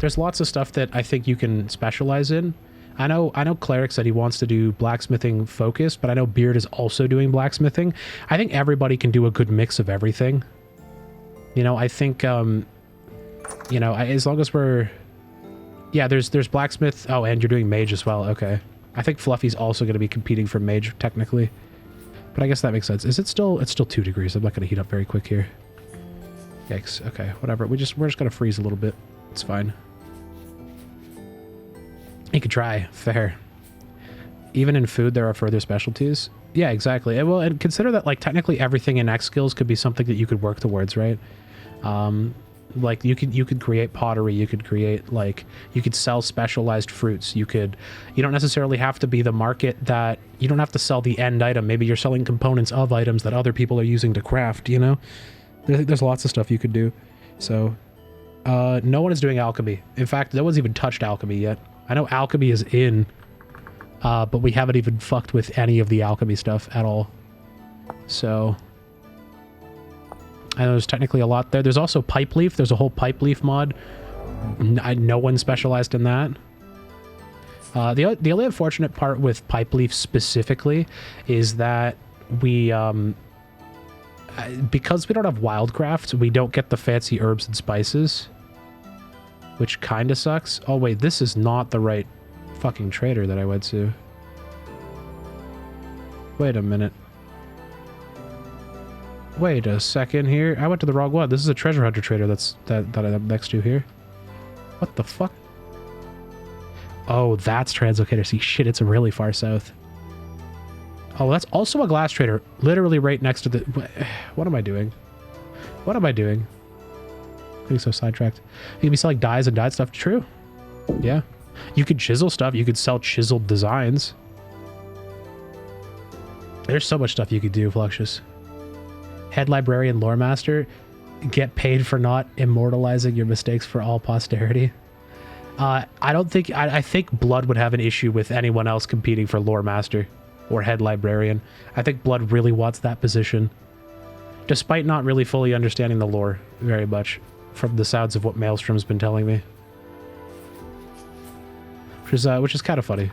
There's lots of stuff that I think you can specialize in. I know Cleric said he wants to do blacksmithing focused, but I know Beard is also doing blacksmithing. I think everybody can do a good mix of everything. You know, I think, you know, as long as we're... Yeah, there's blacksmith. Oh, and you're doing mage as well. Okay. I think Fluffy's also going to be competing for mage, technically. But I guess that makes sense. Is it still... It's still 2 degrees. I'm not going to heat up very quick here. Yikes. Okay, whatever. We're just going to freeze a little bit. It's fine. You could try. Fair. Even in food, there are further specialties. Yeah, exactly. And, well, and consider that, like, technically everything in X skills could be something that you could work towards, right? Like, you could create pottery, you could create, like, you could sell specialized fruits, you don't necessarily have to be the market that, you don't have to sell the end item. Maybe you're selling components of items that other people are using to craft, you know? There's lots of stuff you could do. So, no one is doing alchemy. In fact, no one's even touched alchemy yet. I know alchemy is in, but we haven't even fucked with any of the alchemy stuff at all. So, I know there's technically a lot there. There's also pipe leaf. There's a whole pipe leaf mod. No one specialized in that. The only unfortunate part with pipe leaf specifically is that we, because we don't have wildcraft, we don't get the fancy herbs and spices, which kind of sucks. Oh wait, this is not the right fucking trader that I went to. Wait a minute. Wait a second here. I went to the wrong one. This is a treasure hunter trader that I'm next to here. What the fuck? Oh, that's translocator. See, shit, it's really far south. Oh, that's also a glass trader. Literally right next to the... What am I doing? What am I doing? Getting so sidetracked. You can be selling dyes and dyed stuff. True. Yeah. You could chisel stuff. You could sell chiseled designs. There's so much stuff you could do, Fluxius. Head librarian, lore master. Get paid for not immortalizing your mistakes for all posterity. I don't think... I think Blood would have an issue with anyone else competing for lore master or head librarian. I think Blood really wants that position, despite not really fully understanding the lore very much, from the sounds of what Maelstrom's been telling me, which is kind of funny.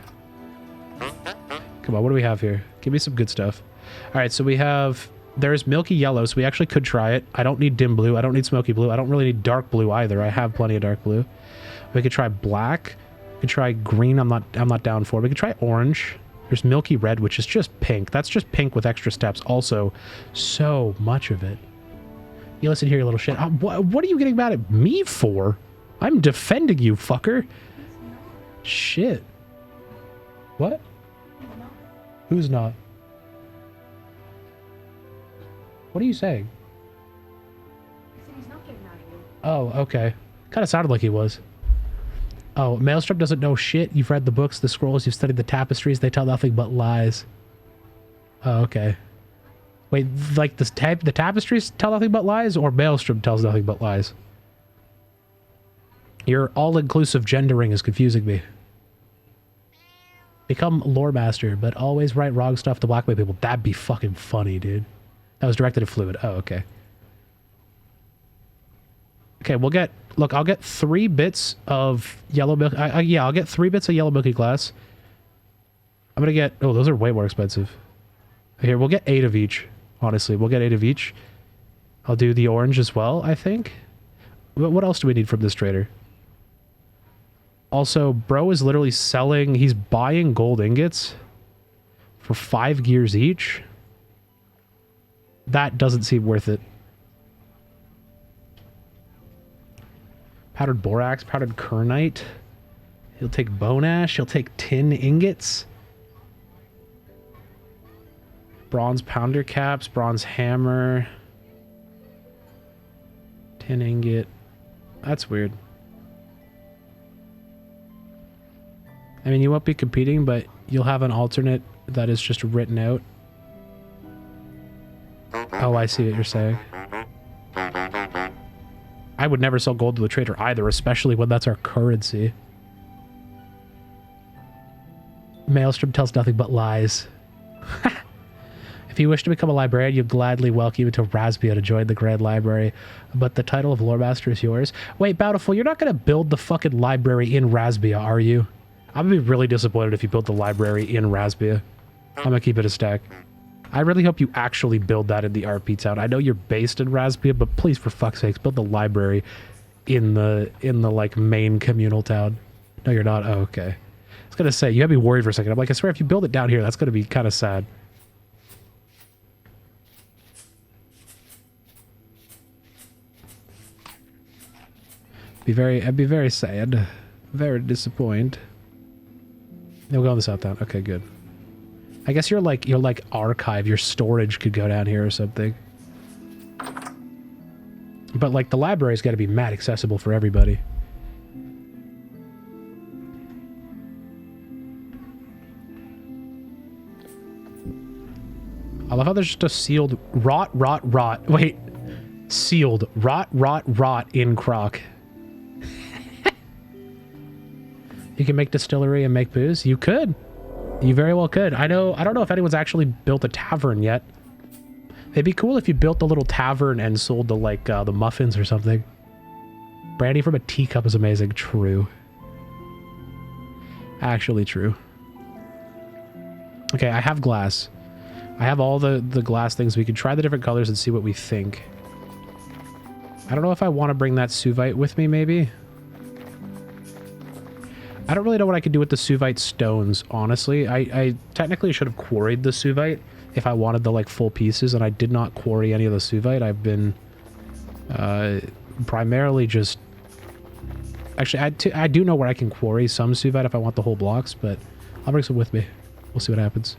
Come on, what do we have here? Give me some good stuff. All right, so we have... There's milky yellow, so we actually could try it. I don't need dim blue. I don't need smoky blue. I don't really need dark blue either. I have plenty of dark blue. We could try black. We could try green. I'm not down for it. We could try orange. There's milky red, which is just pink. That's just pink with extra steps. Also, so much of it. You listen here, you little shit. What are you getting mad at me for? I'm defending you, fucker. Shit. What? Who's not? What are you saying? I said he's not getting mad at you. Oh, okay. Kind of sounded like he was. Oh, Maelstrom doesn't know shit. You've read the books, the scrolls, you've studied the tapestries. They tell nothing but lies. Oh, okay. Wait, like the tapestries tell nothing but lies, or Maelstrom tells nothing but lies? Your all-inclusive gendering is confusing me. Become lore master, but always write wrong stuff to blackmail people. That'd be fucking funny, dude. That was directed at Fluid. Oh, okay. Okay, we'll get... Look, I'll get 3 bits of yellow milk... yeah, I'll get 3 bits of yellow milky glass. I'm gonna get... Oh, those are way more expensive. Here, we'll get 8 of each. Honestly, we'll get 8 of each. I'll do the orange as well, I think. What else do we need from this trader? Also, bro is literally selling... He's buying gold ingots for 5 gears each. That doesn't seem worth it. Powdered borax, powdered kernite. He'll take bone ash. He'll take tin ingots. Bronze pounder caps, bronze hammer. Tin ingot. That's weird. I mean, you won't be competing, but you'll have an alternate that is just written out. Oh, I see what you're saying. I would never sell gold to the trader either, especially when that's our currency. Maelstrom tells nothing but lies. If you wish to become a librarian, you'll gladly welcome you to Raspia to join the Grand Library. But the title of Lore Master is yours. Wait, Bountiful, you're not going to build the fucking library in Raspia, are you? I'm going to be really disappointed if you build the library in Raspia. I'm going to keep it a stack. I really hope you actually build that in the RP town. I know you're based in Raspia, but please, for fuck's sakes, build the library in the like main communal town. No, you're not. Oh, okay. I was gonna say you had me worried for a second. I'm like, I swear, if you build it down here, that's gonna be kind of sad. I'd be very sad, very disappointed. We'll go on the south town. Okay, good. I guess your archive, your storage could go down here or something. But like the library's got to be mad accessible for everybody. I love how there's just a sealed rot. Wait, sealed rot in crock. You can make distillery and make booze. You could. You very well could. I don't know if anyone's actually built a tavern yet. It'd be cool if you built a little tavern and sold the muffins or something. Brandy from a teacup is amazing. True. Actually true. Okay, I have glass. I have all the glass things. We can try the different colors and see what we think. I don't know if I want to bring that Suvite with me, maybe. I don't really know what I could do with the Suvite stones, honestly. I technically should have quarried the Suvite if I wanted the, full pieces, and I did not quarry any of the Suvite. I've been primarily just... Actually, I do know where I can quarry some Suvite if I want the whole blocks, but I'll bring some with me. We'll see what happens.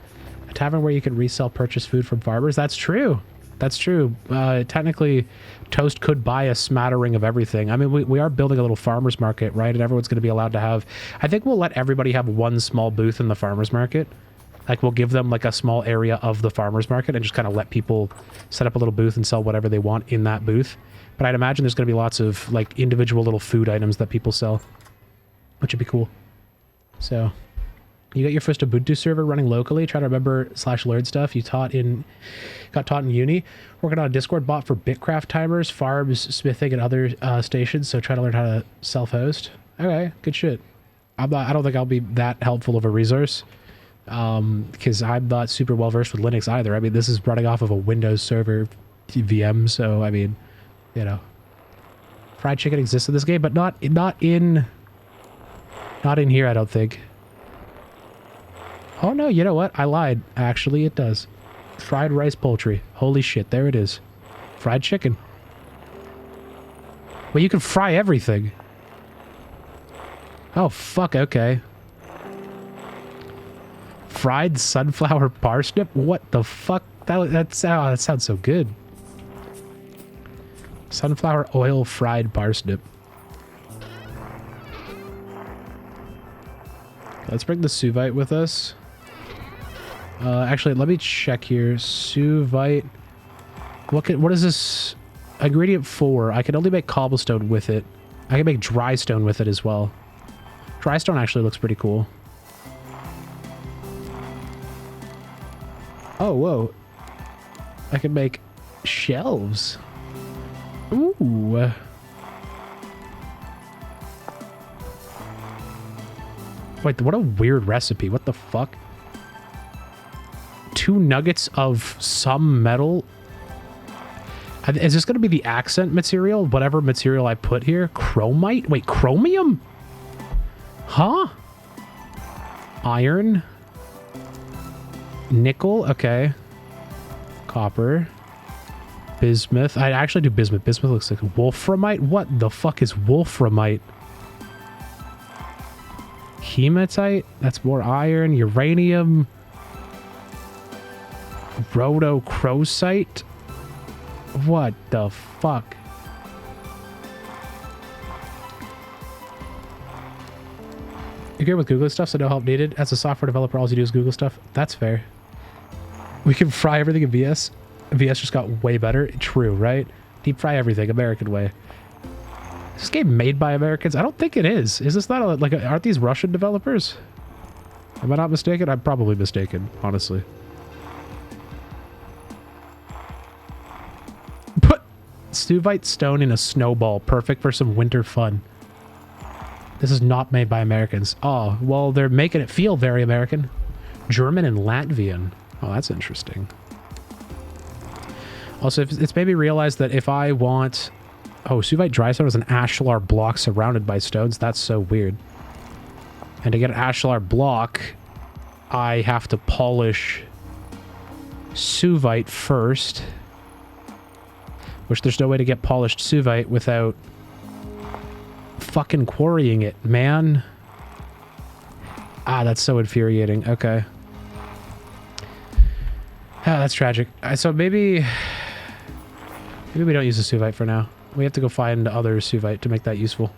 A tavern where you can resell purchased food from farmers? That's true. That's true. Technically, Toast could buy a smattering of everything. I mean, we are building a little farmer's market, right? And everyone's going to be allowed to have... I think we'll let everybody have one small booth in the farmer's market. Like, we'll give them, a small area of the farmer's market and just kind of let people set up a little booth and sell whatever they want in that booth. But I'd imagine there's going to be lots of, individual little food items that people sell, which would be cool. So... You got your first Ubuntu server running locally, trying to remember /learn stuff you got taught in uni. Working on a Discord bot for Bitcraft timers, farms, smithing, and other stations, so try to learn how to self-host. Okay, good shit. I don't think I'll be that helpful of a resource, because I'm not super well versed with Linux either. I mean, this is running off of a Windows server VM, so I mean, you know, fried chicken exists in this game, but not in here, I don't think. Oh no, you know what? I lied. Actually, it does. Fried rice poultry. Holy shit, there it is. Fried chicken. Well, you can fry everything. Oh, fuck, okay. Fried sunflower parsnip? What the fuck? That sounds so good. Sunflower oil fried parsnip. Let's bring the Suvite with us. Actually, let me check here. Suvite. What is this? Ingredient 4. I can only make cobblestone with it. I can make dry stone with it as well. Dry stone actually looks pretty cool. Oh, whoa. I can make shelves. Ooh. Wait, what a weird recipe. What the fuck? 2 nuggets of some metal. Is this going to be the accent material? Whatever material I put here? Chromite? Wait, chromium? Huh? Iron? Nickel? Okay. Copper. Bismuth. I'd actually do bismuth. Bismuth looks like wolframite. What the fuck is wolframite? Hematite? That's more iron. Uranium. Rhodochrosite? What the fuck? You're good with Google stuff, so no help needed. As a software developer, all you do is Google stuff. That's fair. We can fry everything in VS. VS just got way better. True, right? Deep fry everything, American way. Is this game made by Americans? I don't think it is. Is this not aren't these Russian developers? Am I not mistaken? I'm probably mistaken, honestly. Put Stuvite stone in a snowball. Perfect for some winter fun. This is not made by Americans. Oh, well, they're making it feel very American. German and Latvian. Oh, that's interesting. Also, it's made me realize that if I want... Oh, Suvite dry stone is an ashlar block surrounded by stones. That's so weird. And to get an ashlar block, I have to polish Suvite first. Which there's no way to get polished Suvite without fucking quarrying it, man. Ah, that's so infuriating. Okay. Ah, that's tragic. So maybe we don't use the Suvite for now. We have to go find other Suvite to make that useful.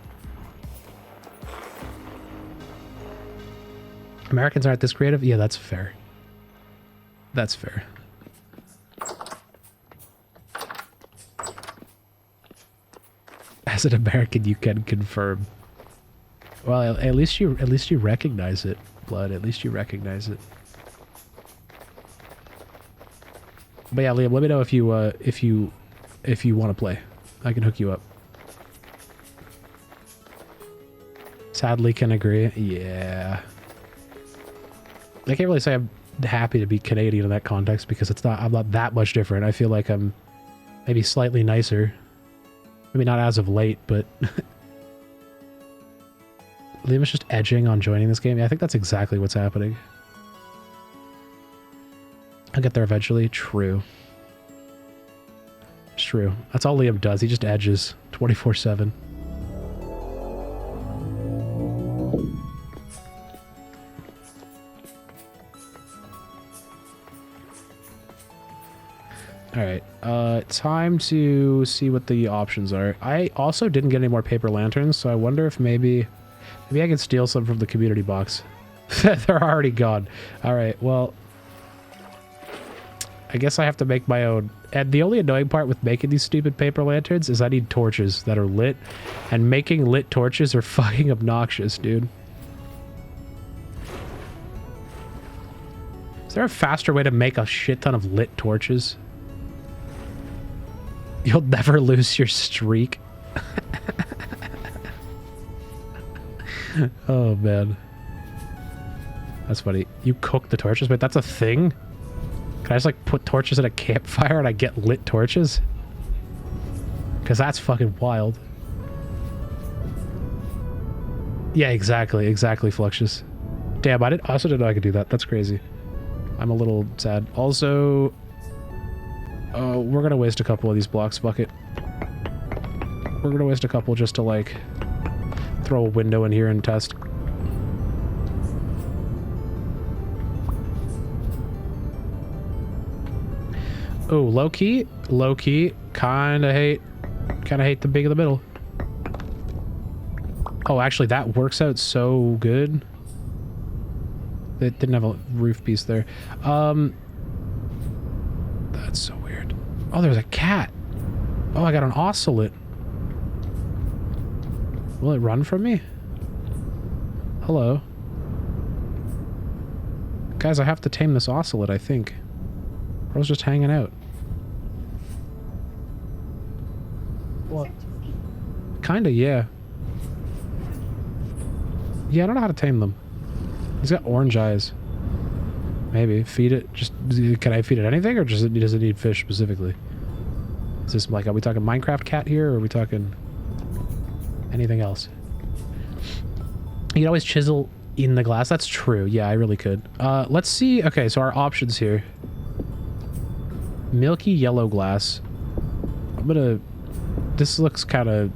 Americans aren't this creative? Yeah, that's fair. That's fair. As an American, you can confirm. Well, at least you recognize it, Blood. At least you recognize it. But yeah, Liam, let me know if you want to play. I can hook you up. Sadly, can agree. Yeah. I can't really say I'm happy to be Canadian in that context because I'm not that much different. I feel like I'm maybe slightly nicer. Maybe not as of late, but Liam is just edging on joining this game. Yeah, I think that's exactly what's happening. I'll get there eventually. True. It's true. That's all Liam does. He just edges 24/7. Alright, time to see what the options are. I also didn't get any more paper lanterns, so I wonder if maybe I can steal some from the community box. They're already gone. Alright, well, I guess I have to make my own. And the only annoying part with making these stupid paper lanterns is I need torches that are lit, and making lit torches are fucking obnoxious, dude. Is there a faster way to make a shit ton of lit torches? You'll never lose your streak. Oh, man. That's funny. You cook the torches? Wait, that's a thing? Can I just, like, put torches in a campfire and I get lit torches? Because that's fucking wild. Yeah, exactly. Exactly, Fluxious. Damn, I also didn't know I could do that. That's crazy. I'm a little sad. Also... we're gonna waste a couple of these blocks, fuck it. We're gonna waste a couple just to, like, throw a window in here and test. Oh, low-key, kinda hate the big of the middle. Oh, actually, that works out so good. They didn't have a roof piece there. That's so weird. Oh, there's a cat. Oh, I got an ocelot. Will it run from me? Hello. Guys, I have to tame this ocelot, I think. I was just hanging out. What? Kinda, yeah. Yeah, I don't know how to tame them. He's got orange eyes. Maybe. Feed it. Just, can I feed it anything, or does it need fish specifically? Is this like, are we talking Minecraft cat here, or are we talking anything else? You can always chisel in the glass. That's true. Yeah, I really could. Let's see. Okay, so our options here. Milky yellow glass. I'm gonna... This looks kind of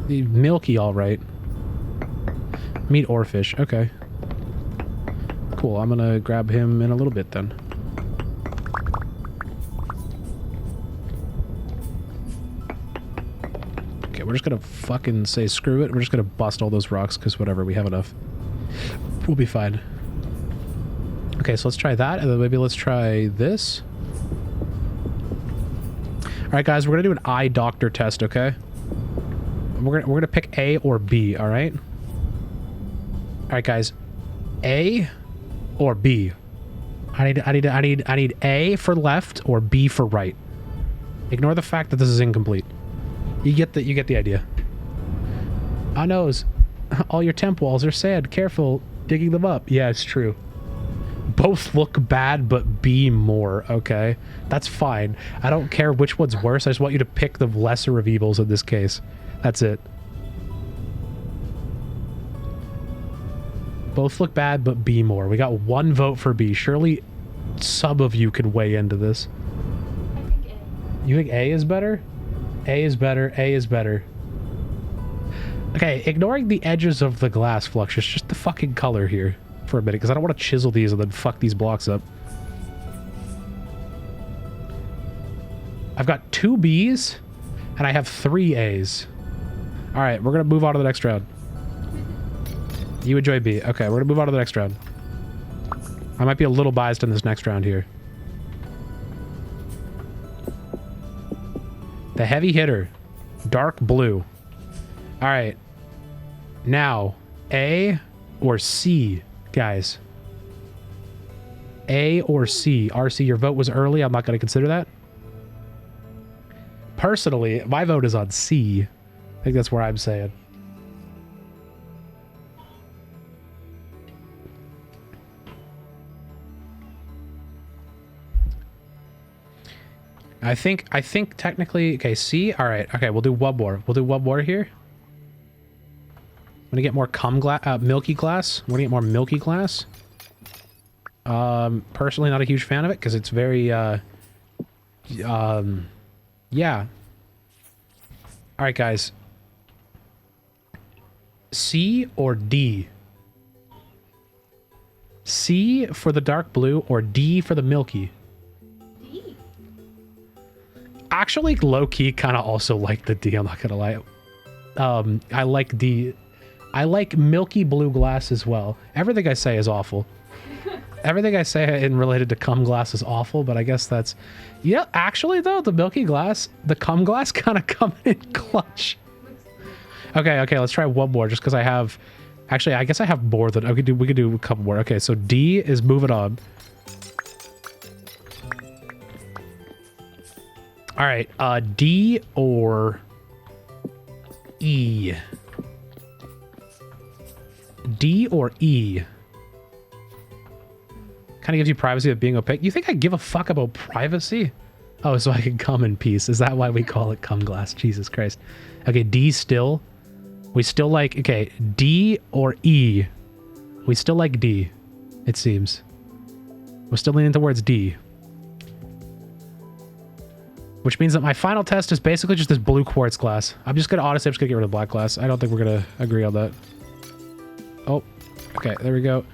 milky, all right. Meat or fish. Okay. Cool. I'm gonna grab him in a little bit then. Okay, we're just gonna fucking say screw it. We're just gonna bust all those rocks because whatever, we have enough. We'll be fine. Okay, so let's try that, and then maybe let's try this. Alright guys, we're gonna do an eye doctor test, okay? We're gonna pick A or B, alright? Alright guys. A or B? I need A for left or B for right. Ignore the fact that this is incomplete. You get the idea. I knows. All your temp walls are sad. Careful digging them up. Yeah, it's true. Both look bad, but B more, okay? That's fine. I don't care which one's worse. I just want you to pick the lesser of evils in this case. That's it. Both look bad, but B more. We got one vote for B. Surely some of you could weigh into this. I think A. You think A is better? A is better. A is better. Okay, ignoring the edges of the glass, Fluxus, just the fucking color here for a minute, because I don't want to chisel these and then fuck these blocks up. I've got 2 Bs, and I have 3 As. Alright, we're going to move on to the next round. You enjoy B. Okay, we're going to move on to the next round. I might be a little biased in this next round here. The heavy hitter. Dark blue. Alright. Now, A or C, guys. A or C. RC, your vote was early. I'm not going to consider that. Personally, my vote is on C. I think that's where I'm saying. I think technically, okay, C. All right. Okay, we'll do one more. We'll do one more here. I'm gonna get more milky glass. I'm gonna get more milky glass. Personally, not a huge fan of it because it's very, yeah. All right, guys. C or D? C for the dark blue or D for the milky? D. Actually, low-key kind of also like the D, I'm not gonna lie. I like D. I like milky blue glass as well. Everything I say is awful. Everything I say in related to cum glass is awful, but I guess that's... Yeah, actually, though, the milky glass, the cum glass kind of come in clutch. Okay, let's try one more, just because I have... Actually, I guess I have more than... We could do a couple more. Okay, so D is moving on. All right, D or E? D or E? Kind of gives you privacy of being opaque. You think I give a fuck about privacy? Oh, so I can come in peace. Is that why we call it cum glass? Jesus Christ. Okay, D still. We still like... Okay, D or E? We still like D, it seems. We're still leaning towards D. Which means that my final test is basically just this blue quartz glass. Honestly, I'm just gonna get rid of black glass. I don't think we're gonna agree on that. Oh, okay, there we go.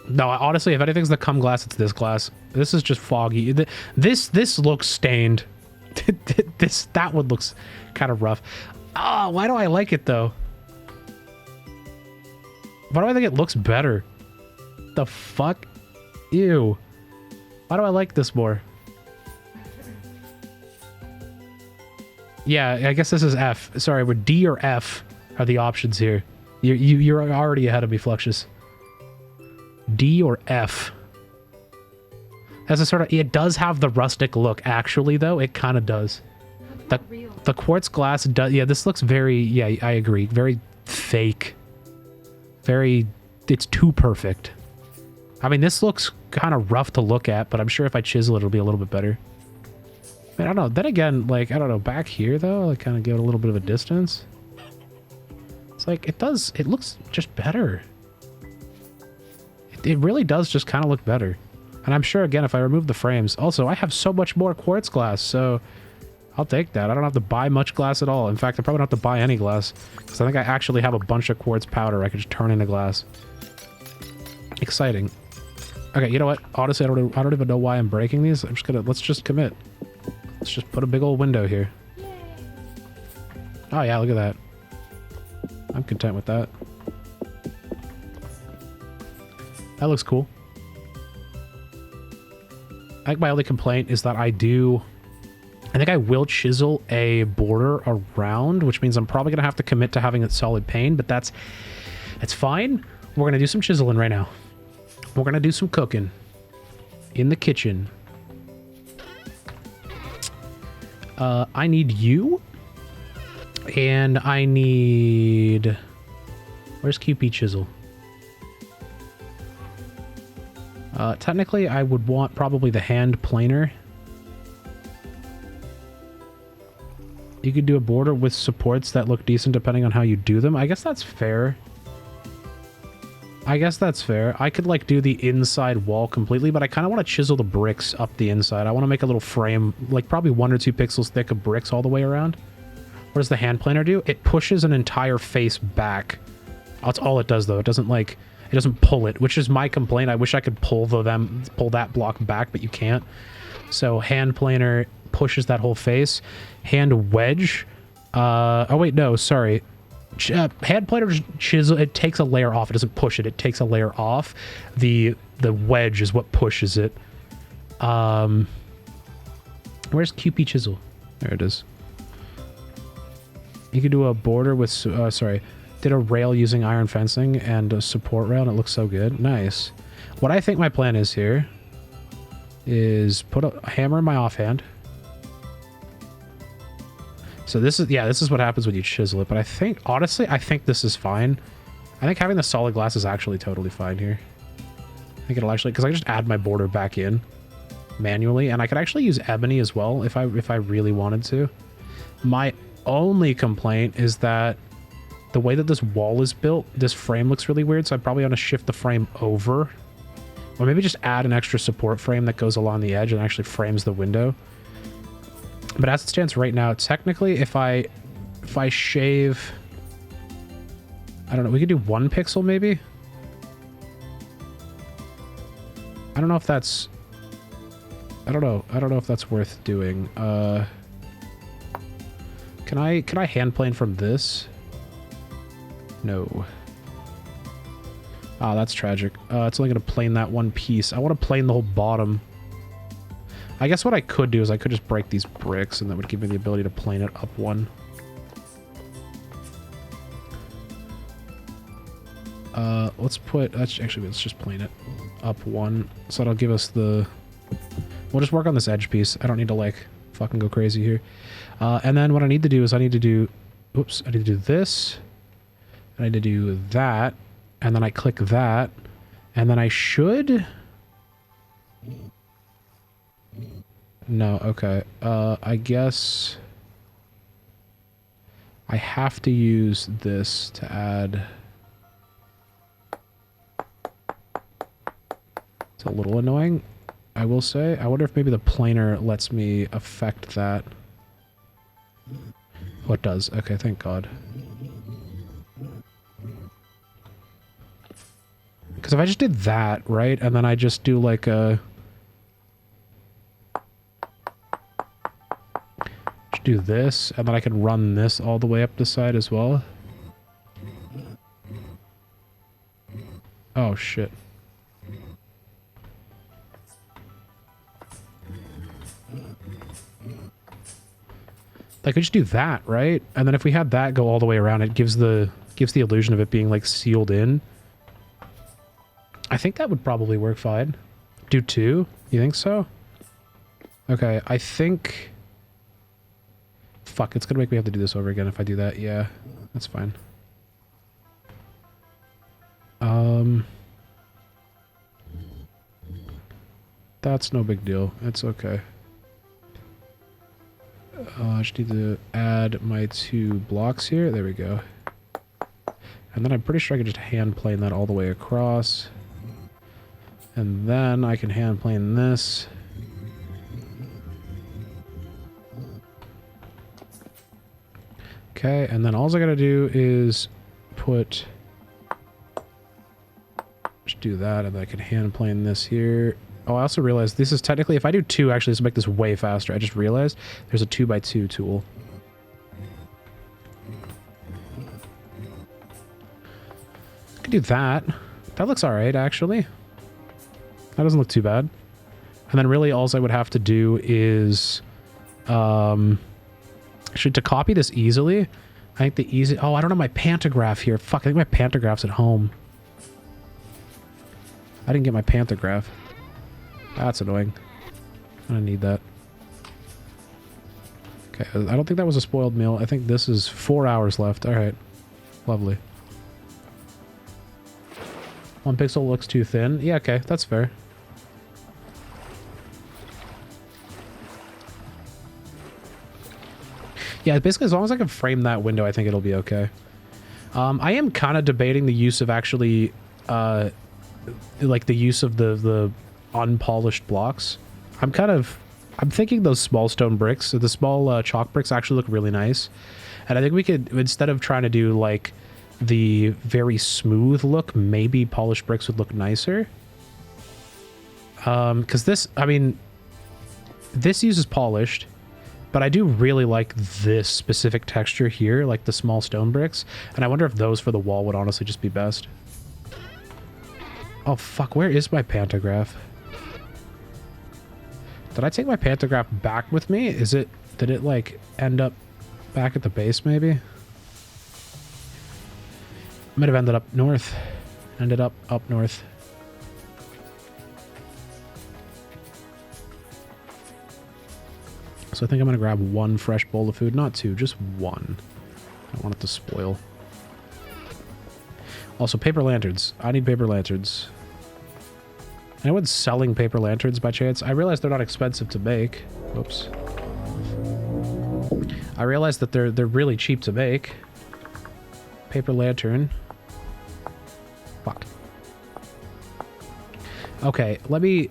No, honestly, if anything's the cum glass, it's this glass. This is just foggy. This looks stained. That one looks kind of rough. Oh, why do I like it though? Why do I think it looks better? The fuck? Ew. Why do I like this more? Yeah, I guess this is F. Sorry, but D or F are the options here. You're already ahead of me, Fluxious. D or F. As a sort of, it does have the rustic look. Actually, though, it kind of does. The quartz glass does. Yeah, this looks very. Yeah, I agree. Very fake. Very. It's too perfect. I mean, this looks kind of rough to look at, but I'm sure if I chisel it, it'll be a little bit better. I mean, I don't know. Then again, like, I don't know. Back here, though, I kind of give it a little bit of a distance. It's like, it does. It looks just better. It really does just kind of look better. And I'm sure, again, if I remove the frames... Also, I have so much more quartz glass, so... I'll take that. I don't have to buy much glass at all. In fact, I probably don't have to buy any glass. Because I think I actually have a bunch of quartz powder I could just turn into glass. Exciting. Okay, you know what? Honestly, I don't even know why I'm breaking these. I'm just gonna... Let's just commit. Let's just put a big old window here. Yay. Oh, yeah, look at that. I'm content with that. That looks cool. I think my only complaint is that I think I will chisel a border around, which means I'm probably going to have to commit to having a solid pane, but that's fine. We're going to do some chiseling right now. We're going to do some cooking in the kitchen. I need you, and I need... Where's QP chisel? Technically, I would want probably the hand planer. You could do a border with supports that look decent depending on how you do them. I guess that's fair. I could, like, do the inside wall completely, but I kind of want to chisel the bricks up the inside. I want to make a little frame, like, probably 1 or 2 pixels thick of bricks all the way around. What does the hand planer do? It pushes an entire face back. That's all it does, though. It doesn't, like... It doesn't pull it, which is my complaint. I wish I could pull that block back, but you can't. So hand planer pushes that whole face. Hand wedge. Oh wait, no, sorry. Hand planer chisel. It takes a layer off. It doesn't push it. It takes a layer off. The wedge is what pushes it. Where's QP chisel? There it is. You could do a border with. Sorry. Did a rail using iron fencing and a support rail, and it looks so good. Nice. What I think my plan is here is put a hammer in my offhand. So this is what happens when you chisel it, but I think, honestly, I think this is fine. I think having the solid glass is actually totally fine here. I think it'll actually, because I just add my border back in manually, and I could actually use ebony as well if I really wanted to. My only complaint is that the way that this wall is built, this frame looks really weird, so I probably want to shift the frame over. Or maybe just add an extra support frame that goes along the edge and actually frames the window. But as it stands right now, technically, if I shave... I don't know, we could do 1 pixel maybe? I don't know if that's... I don't know if that's worth doing. Can I hand plane from this? No. Ah, that's tragic. It's only going to plane that one piece. I want to plane the whole bottom. I guess what I could do is I could just break these bricks, and that would give me the ability to plane it up one. Let's put... Actually, let's just plane it up one. So that'll give us the... We'll just work on this edge piece. I don't need to, like, fucking go crazy here. And then what I need to do is I need to do... Oops, I need to do this... I need to do that, and then I click that, and then I should... No, okay. I guess... I have to use this to add... It's a little annoying, I will say. I wonder if maybe the planer lets me affect that. Oh, it does. Okay, thank God. Because if I just did that, right, and then I just do like a... Just do this, and then I can run this all the way up the side as well. Oh, shit. Like, we just do that, right? And then if we had that go all the way around, it gives the illusion of it being, like, sealed in. I think that would probably work fine. Do 2? You think so? Okay, I think... Fuck, it's gonna make me have to do this over again if I do that. Yeah, that's fine. That's no big deal. It's okay. I just need to add my 2 blocks here. There we go. And then I'm pretty sure I can just hand plane that all the way across. And then I can hand plane this. Okay, and then all I gotta do is put... Just do that, and then I can hand plane this here. Oh, I also realized this is technically, if I do 2, actually, this will make this way faster. I just realized there's a 2x2 tool. I could do that. That looks alright, actually. That doesn't look too bad. And then really all I would have to do is... Actually, to copy this easily, I think the easy... Oh, I don't have my pantograph here. Fuck, I think my pantograph's at home. I didn't get my pantograph. That's annoying. I don't need that. Okay, I don't think that was a spoiled meal. I think this is 4 hours left. Alright. Lovely. 1 pixel looks too thin. Yeah, okay. That's fair. Yeah, basically as long as I can frame that window, I think it'll be okay. I am kind of debating the use of actually, like the use of the unpolished blocks. I'm thinking those small stone bricks, the small chalk bricks actually look really nice. And I think we could, instead of trying to do like the very smooth look, maybe polished bricks would look nicer. Because this, I mean, this uses polished. But I do really like this specific texture here, like the small stone bricks. And I wonder if those for the wall would honestly just be best. Oh, fuck. Where is my pantograph? Did I take my pantograph back with me? Did it, like, end up back at the base, maybe? Might have ended up north. Ended up north. So I think I'm going to grab 1 fresh bowl of food. Not 2, just 1. I don't want it to spoil. Also, paper lanterns. I need paper lanterns. Anyone's selling paper lanterns by chance? I realize they're not expensive to make. Whoops. I realize that they're really cheap to make. Paper lantern. Fuck. Okay, let me...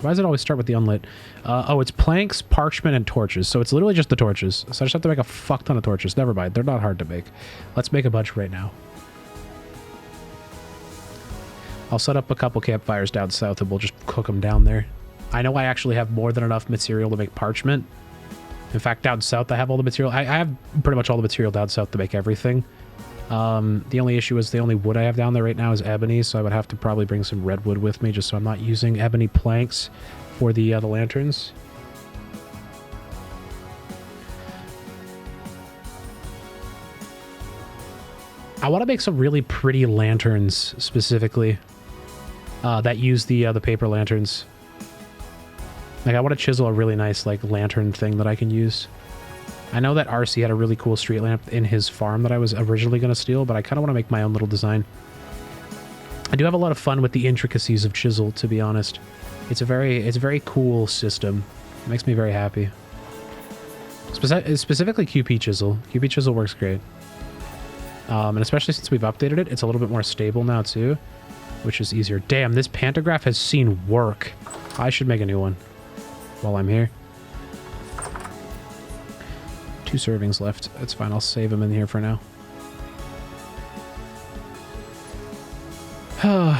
Why does it always start with the unlit? Oh, it's planks, parchment, and torches. So it's literally just the torches. So I just have to make a fuck ton of torches. Never mind. They're not hard to make. Let's make a bunch right now. I'll set up a couple campfires down south and we'll just cook them down there. I know I actually have more than enough material to make parchment. In fact, down south I have all the material. I have pretty much all the material down south to make everything. The only issue is the only wood I have down there right now is ebony, so I would have to probably bring some redwood with me just so I'm not using ebony planks for the lanterns. I want to make some really pretty lanterns specifically that use the paper lanterns. Like I want to chisel a really nice like lantern thing that I can use. I know that RC had a really cool street lamp in his farm that I was originally going to steal, but I kind of want to make my own little design. I do have a lot of fun with the intricacies of chisel, to be honest. It's a very cool system. It makes me very happy. Specifically QP chisel. QP chisel works great. And especially since we've updated it, it's a little bit more stable now too, which is easier. Damn, this pantograph has seen work. I should make a new one while I'm here. 2 servings left. That's fine. I'll save them in here for now. Well,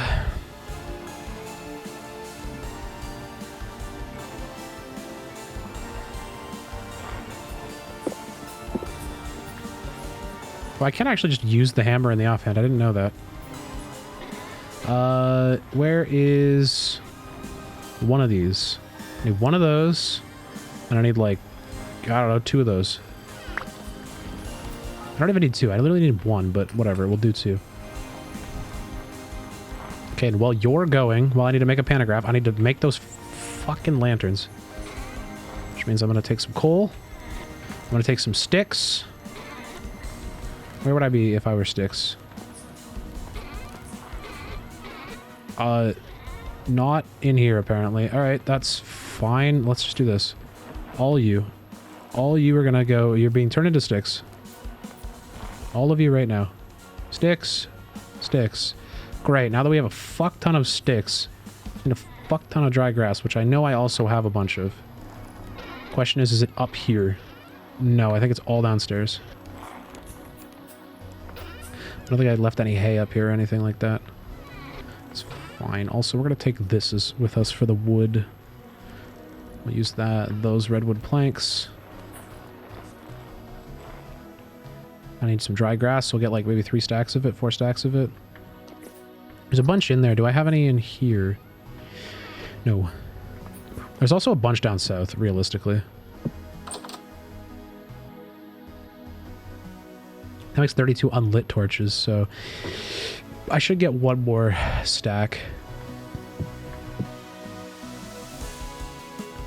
I can actually just use the hammer in the offhand. I didn't know that. Where is one of these? I need one of those, and I need like, I don't know, 2 of those. I don't even need 2. I literally need 1, but whatever, we'll do 2. Okay, and while you're going, while I need to make a pantograph, I need to make those fucking lanterns. Which means I'm going to take some coal. I'm going to take some sticks. Where would I be if I were sticks? Not in here, apparently. Alright, that's fine. Let's just do this. All you are going to go... You're being turned into sticks. All of you right now. Sticks. Sticks. Great, now that we have a fuck ton of sticks and a fuck ton of dry grass, which I know I also have a bunch of. Question is it up here? No, I think it's all downstairs. I don't think I left any hay up here or anything like that. It's fine. Also, we're going to take this with us for the wood. We'll use those redwood planks. I need some dry grass, so we'll get like maybe 3 stacks of it, 4 stacks of it. There's a bunch in there. Do I have any in here? No. There's also a bunch down south, realistically. That makes 32 unlit torches, so I should get 1 more stack.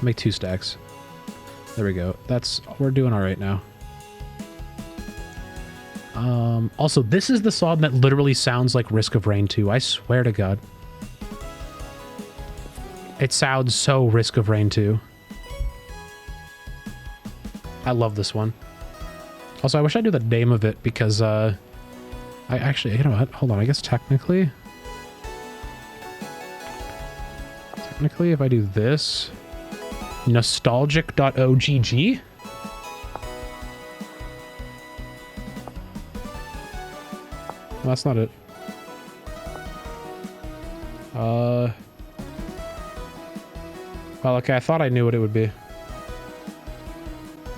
Make 2 stacks. There we go. We're doing all right now. Also, this is the song that literally sounds like Risk of Rain 2. I swear to God. It sounds so Risk of Rain 2. I love this one. Also, I wish I knew the name of it because, I actually, you know what? Hold on, I guess technically, if I do this, nostalgic.ogg. Well, that's not it. Well, okay, I thought I knew what it would be.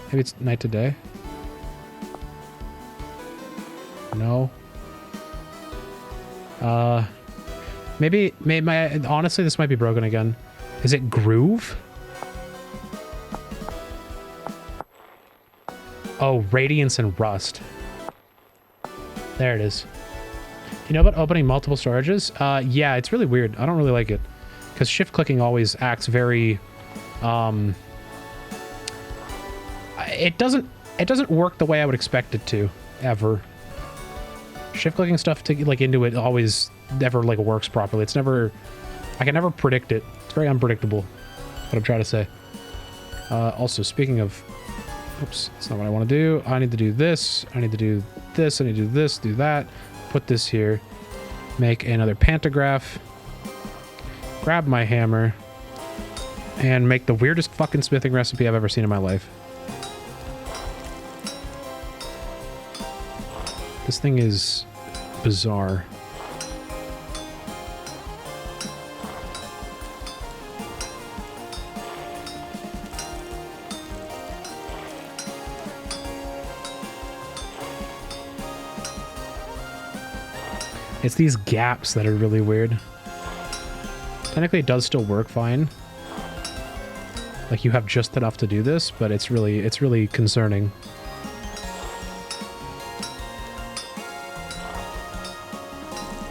Maybe it's Night to Day? No. Maybe honestly, this might be broken again. Is it Groove? Oh, Radiance and Rust. There it is. You know about opening multiple storages? Yeah, it's really weird. I don't really like it. Because shift clicking always acts very... It doesn't work the way I would expect it to, ever. Shift clicking stuff to like into it always never like works properly. It's never... I can never predict it. It's very unpredictable. What I'm trying to say. Also, speaking of... Oops, that's not what I want to do. I need to do this. I need to do this. I need to do this, do that. Put this here. Make another pantograph. Grab my hammer. And make the weirdest fucking smithing recipe I've ever seen in my life. This thing is bizarre. It's these gaps that are really weird. Technically, it does still work fine. Like, you have just enough to do this, but it's really concerning.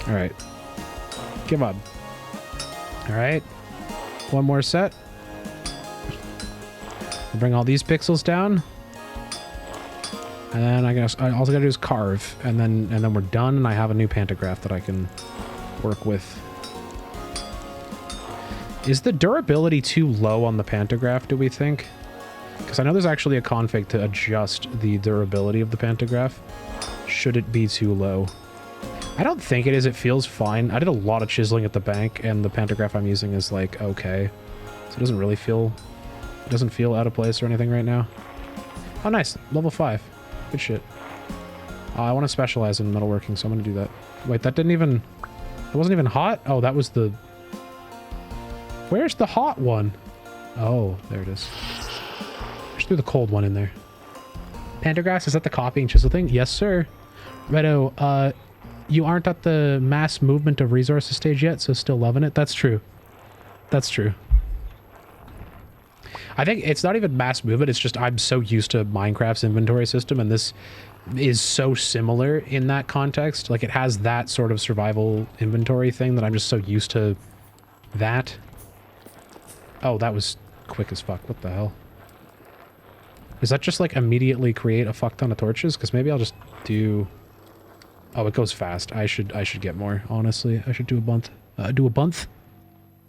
Alright. Give up. Alright. 1 more set. We'll bring all these pixels down. And then I guess all I gotta do is carve, and then we're done, and I have a new pantograph that I can work with. Is the durability too low on the pantograph, do we think? Because I know there's actually a config to adjust the durability of the pantograph. Should it be too low? I don't think it is. It feels fine. I did a lot of chiseling at the bank, and the pantograph I'm using is like okay. So it doesn't really feel... It doesn't feel out of place or anything right now. Oh, nice. Level 5. Good shit. I want to specialize in metalworking, so I'm going to do that. Wait, that didn't even... It wasn't even hot? Oh, that was the... Where's the hot one? Oh, there it is. Just threw the cold one in there. Pantographs, is that the copying chisel thing? Yes, sir. Redo, you aren't at the mass movement of resources stage yet, so still loving it. That's true. That's true. I think it's not even mass movement, it's just I'm so used to Minecraft's inventory system, and this is so similar in that context. Like, it has that sort of survival inventory thing that I'm just so used to that. Oh, that was quick as fuck. What the hell? Is that just, like, immediately create a fuck ton of torches? Because maybe I'll just do... Oh, it goes fast. I should get more, honestly. I should do a bunch. Do a bunch?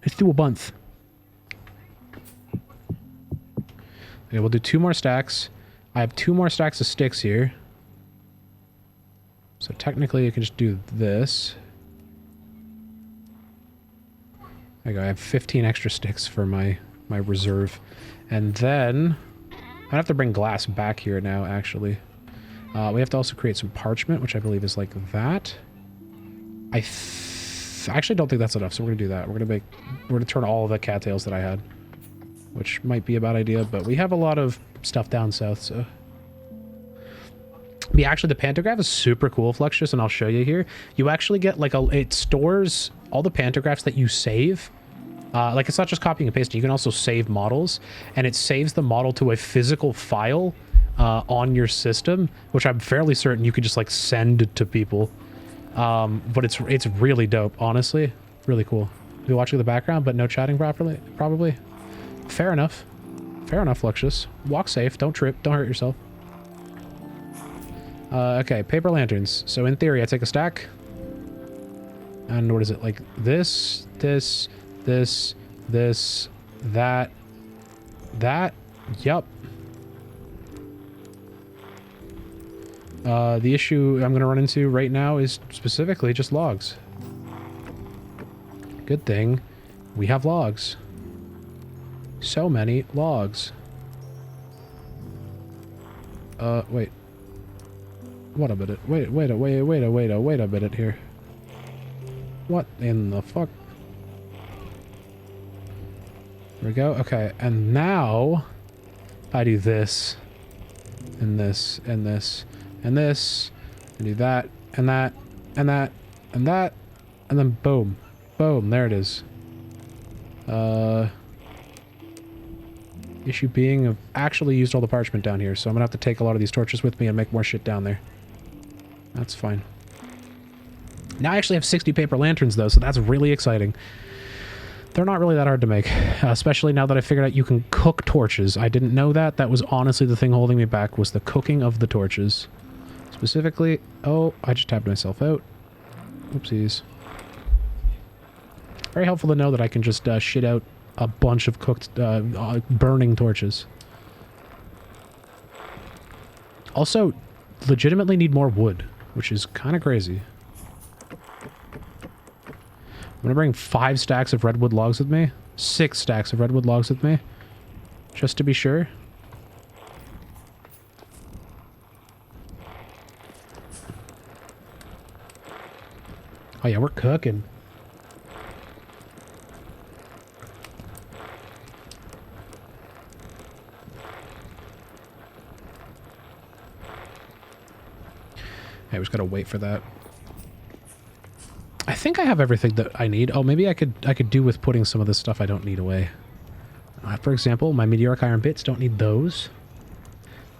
Let's do a bunch. Okay, we'll do 2 more stacks. I have 2 more stacks of sticks here. So technically you can just do this. There you go. I have 15 extra sticks for my reserve. And then... I have to bring glass back here now, actually. We have to also create some parchment, which I believe is like that. I actually don't think that's enough, so we're gonna do that. We're gonna turn all of the cattails that I had, which might be a bad idea, but we have a lot of stuff down south, so. Yeah, actually, the pantograph is super cool, Fluxus, and I'll show you here. You actually get like it stores all the pantographs that you save. Like, it's not just copying and pasting. You can also save models, and it saves the model to a physical file on your system, which I'm fairly certain you could just like send to people. But it's really dope, honestly. Really cool. Be watching the background, but no chatting properly, probably. Fair enough. Fair enough, Fluxus. Walk safe. Don't trip. Don't hurt yourself. Okay, paper lanterns. So in theory, I take a stack. And what is it? Like this, this, this, this, that, that. Yup. The issue I'm going to run into right now is specifically just logs. Good thing we have logs. So many logs. Wait. What a minute. Wait a minute here. What in the fuck? There we go. Okay, and now I do this, and this, and this, and this, and do that, and that, and that, and that, and then boom. Boom, there it is. Issue being I've actually used all the parchment down here, so I'm gonna have to take a lot of these torches with me and make more shit down there. That's fine. Now I actually have 60 paper lanterns though, so that's really exciting. They're not really that hard to make, especially now that I figured out you can cook torches. I didn't know that. That was honestly the thing holding me back, was the cooking of the torches. Specifically, oh, I just tapped myself out. Oopsies. Very helpful to know that I can just shit out a bunch of cooked, burning torches. Also, legitimately need more wood, which is kind of crazy. I'm gonna bring 5 stacks of redwood logs with me. 6 stacks of redwood logs with me. Just to be sure. Oh yeah, we're cooking. I just gotta wait for that. I think I have everything that I need. Oh, maybe I could do with putting some of this stuff I don't need away. For example, my meteoric iron bits, don't need those.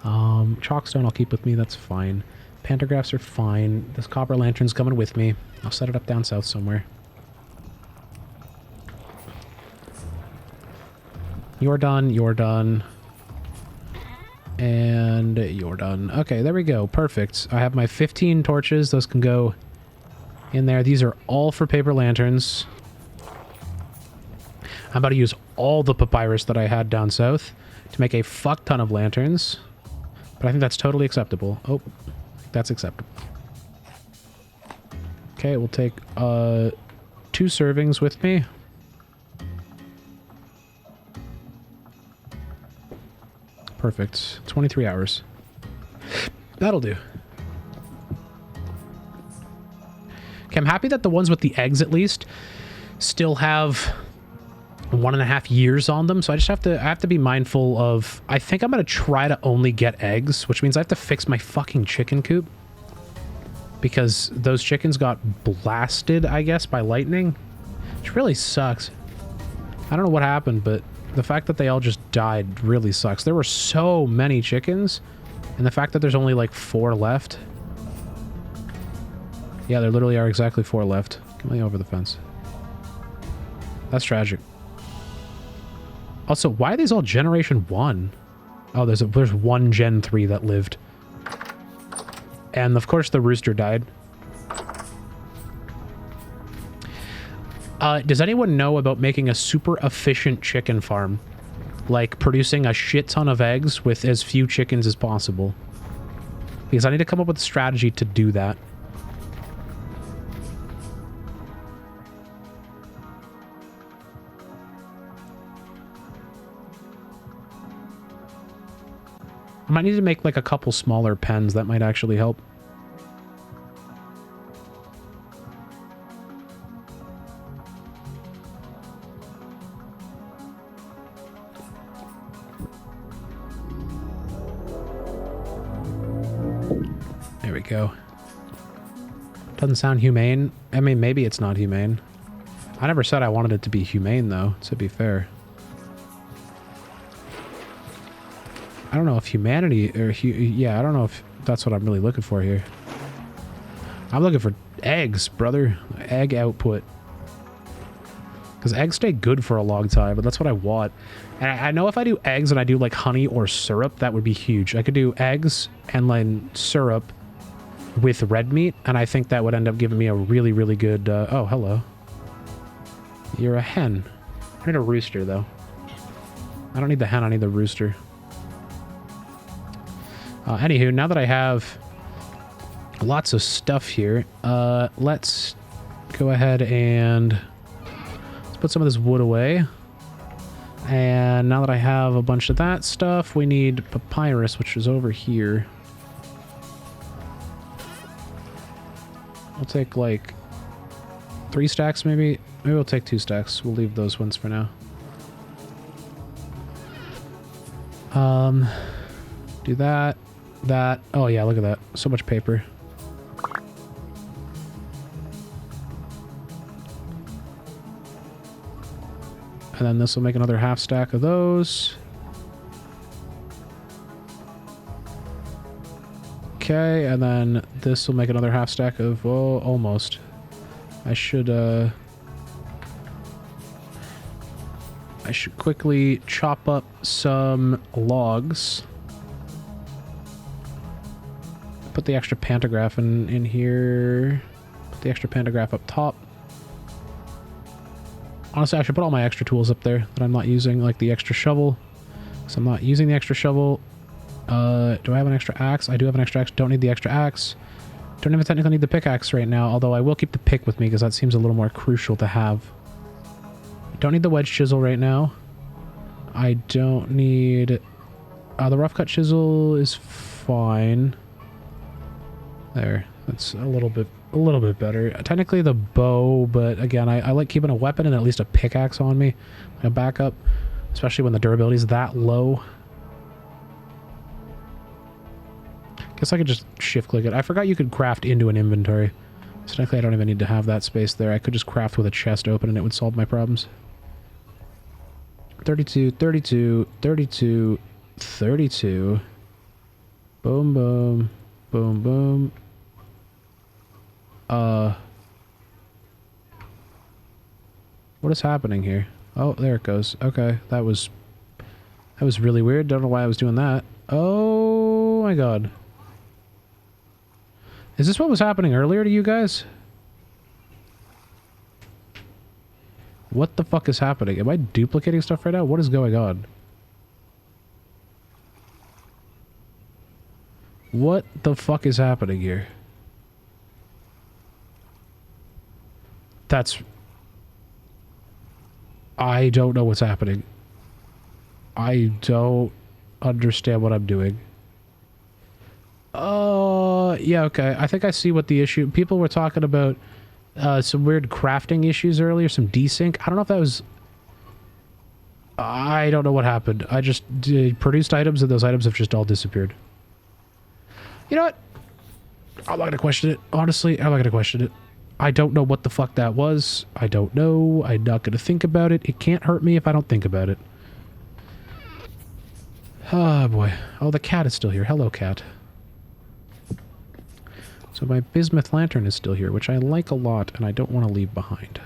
Chalkstone I'll keep with me, that's fine. Pantographs are fine. This copper lantern's coming with me. I'll set it up down south somewhere. You're done, you're done. And you're done. Okay, there we go. Perfect. I have my 15 torches. Those can go in there. These are all for paper lanterns. I'm about to use all the papyrus that I had down south to make a fuck ton of lanterns. But I think that's totally acceptable. Oh, that's acceptable. Okay, we'll take 2 servings with me. Perfect. 23 hours. That'll do. Okay, I'm happy that the ones with the eggs, at least, still have 1.5 years on them. So I have to be mindful of... I think I'm going to try to only get eggs, which means I have to fix my fucking chicken coop. because those chickens got blasted, I guess, by lightning, which really sucks. I don't know what happened, but the fact that they all just died really sucks. There were so many chickens, and the fact that there's only like 4 left. Yeah, there literally are exactly 4 left. Come on over the fence. That's tragic. Also, why are these all generation 1? Oh, there's one Gen 3 that lived. And of course the rooster died. Does anyone know about making a super efficient chicken farm? Like producing a shit ton of eggs with as few chickens as possible. Because I need to come up with a strategy to do that. I might need to make like a couple smaller pens. That might actually help. There we go. Doesn't sound humane. I mean, maybe it's not humane. I never said I wanted it to be humane, though, to be fair. I don't know if humanity or yeah, I don't know if that's what I'm really looking for here. I'm looking for eggs, brother. Egg output. Because eggs stay good for a long time, but that's what I want. And I know if I do eggs and I do like honey or syrup, that would be huge. I could do eggs and then syrup with red meat, and I think that would end up giving me a really, really good... oh, hello. You're a hen. I need a rooster, though. I don't need the hen, I need the rooster. Anywho, now that I have lots of stuff here, let's go ahead and let's put some of this wood away. And now that I have a bunch of that stuff, we need papyrus, which is over here. We'll take like 3 stacks, maybe. Maybe we'll take 2 stacks. We'll leave those ones for now. Do that. That. Oh yeah, look at that. So much paper. And then this will make another half stack of those. Okay, and then this will make another half stack of, oh, almost. I should quickly chop up some logs. Put the extra pantograph in here. Put the extra pantograph up top. Honestly, I should put all my extra tools up there that I'm not using, like the extra shovel. So I'm not using the extra shovel. Do I have an extra axe? I do have an extra axe. Don't need the extra axe. Don't even technically need the pickaxe right now, although I will keep the pick with me because that seems a little more crucial to have. Don't need the wedge chisel right now. I don't need... the rough cut chisel is fine. There. That's a little bit better. Technically the bow, but again, I like keeping a weapon and at least a pickaxe on me. Like a backup. Especially when the durability is that low. Guess I could just shift click it. I forgot you could craft into an inventory. So technically I don't even need to have that space there. I could just craft with a chest open and it would solve my problems. 32, 32, 32, 32. Boom, boom, boom, boom. What is happening here? Oh, there it goes. Okay, that was really weird. Don't know why I was doing that. Oh my god. Is this what was happening earlier to you guys? What the fuck is happening? Am I duplicating stuff right now? What is going on? What the fuck is happening here? That's... I don't know what's happening. I don't understand what I'm doing. Yeah, okay. I think I see what the issue... People were talking about some weird crafting issues earlier, some desync. I don't know if that was... I don't know what happened. I just produced items and those items have just all disappeared. You know what? I'm not gonna question it. Honestly, I'm not gonna question it. I don't know what the fuck that was. I don't know. I'm not gonna think about it. It can't hurt me if I don't think about it. Oh, boy. Oh, the cat is still here. Hello, cat. So my bismuth lantern is still here, which I like a lot, and I don't want to leave behind.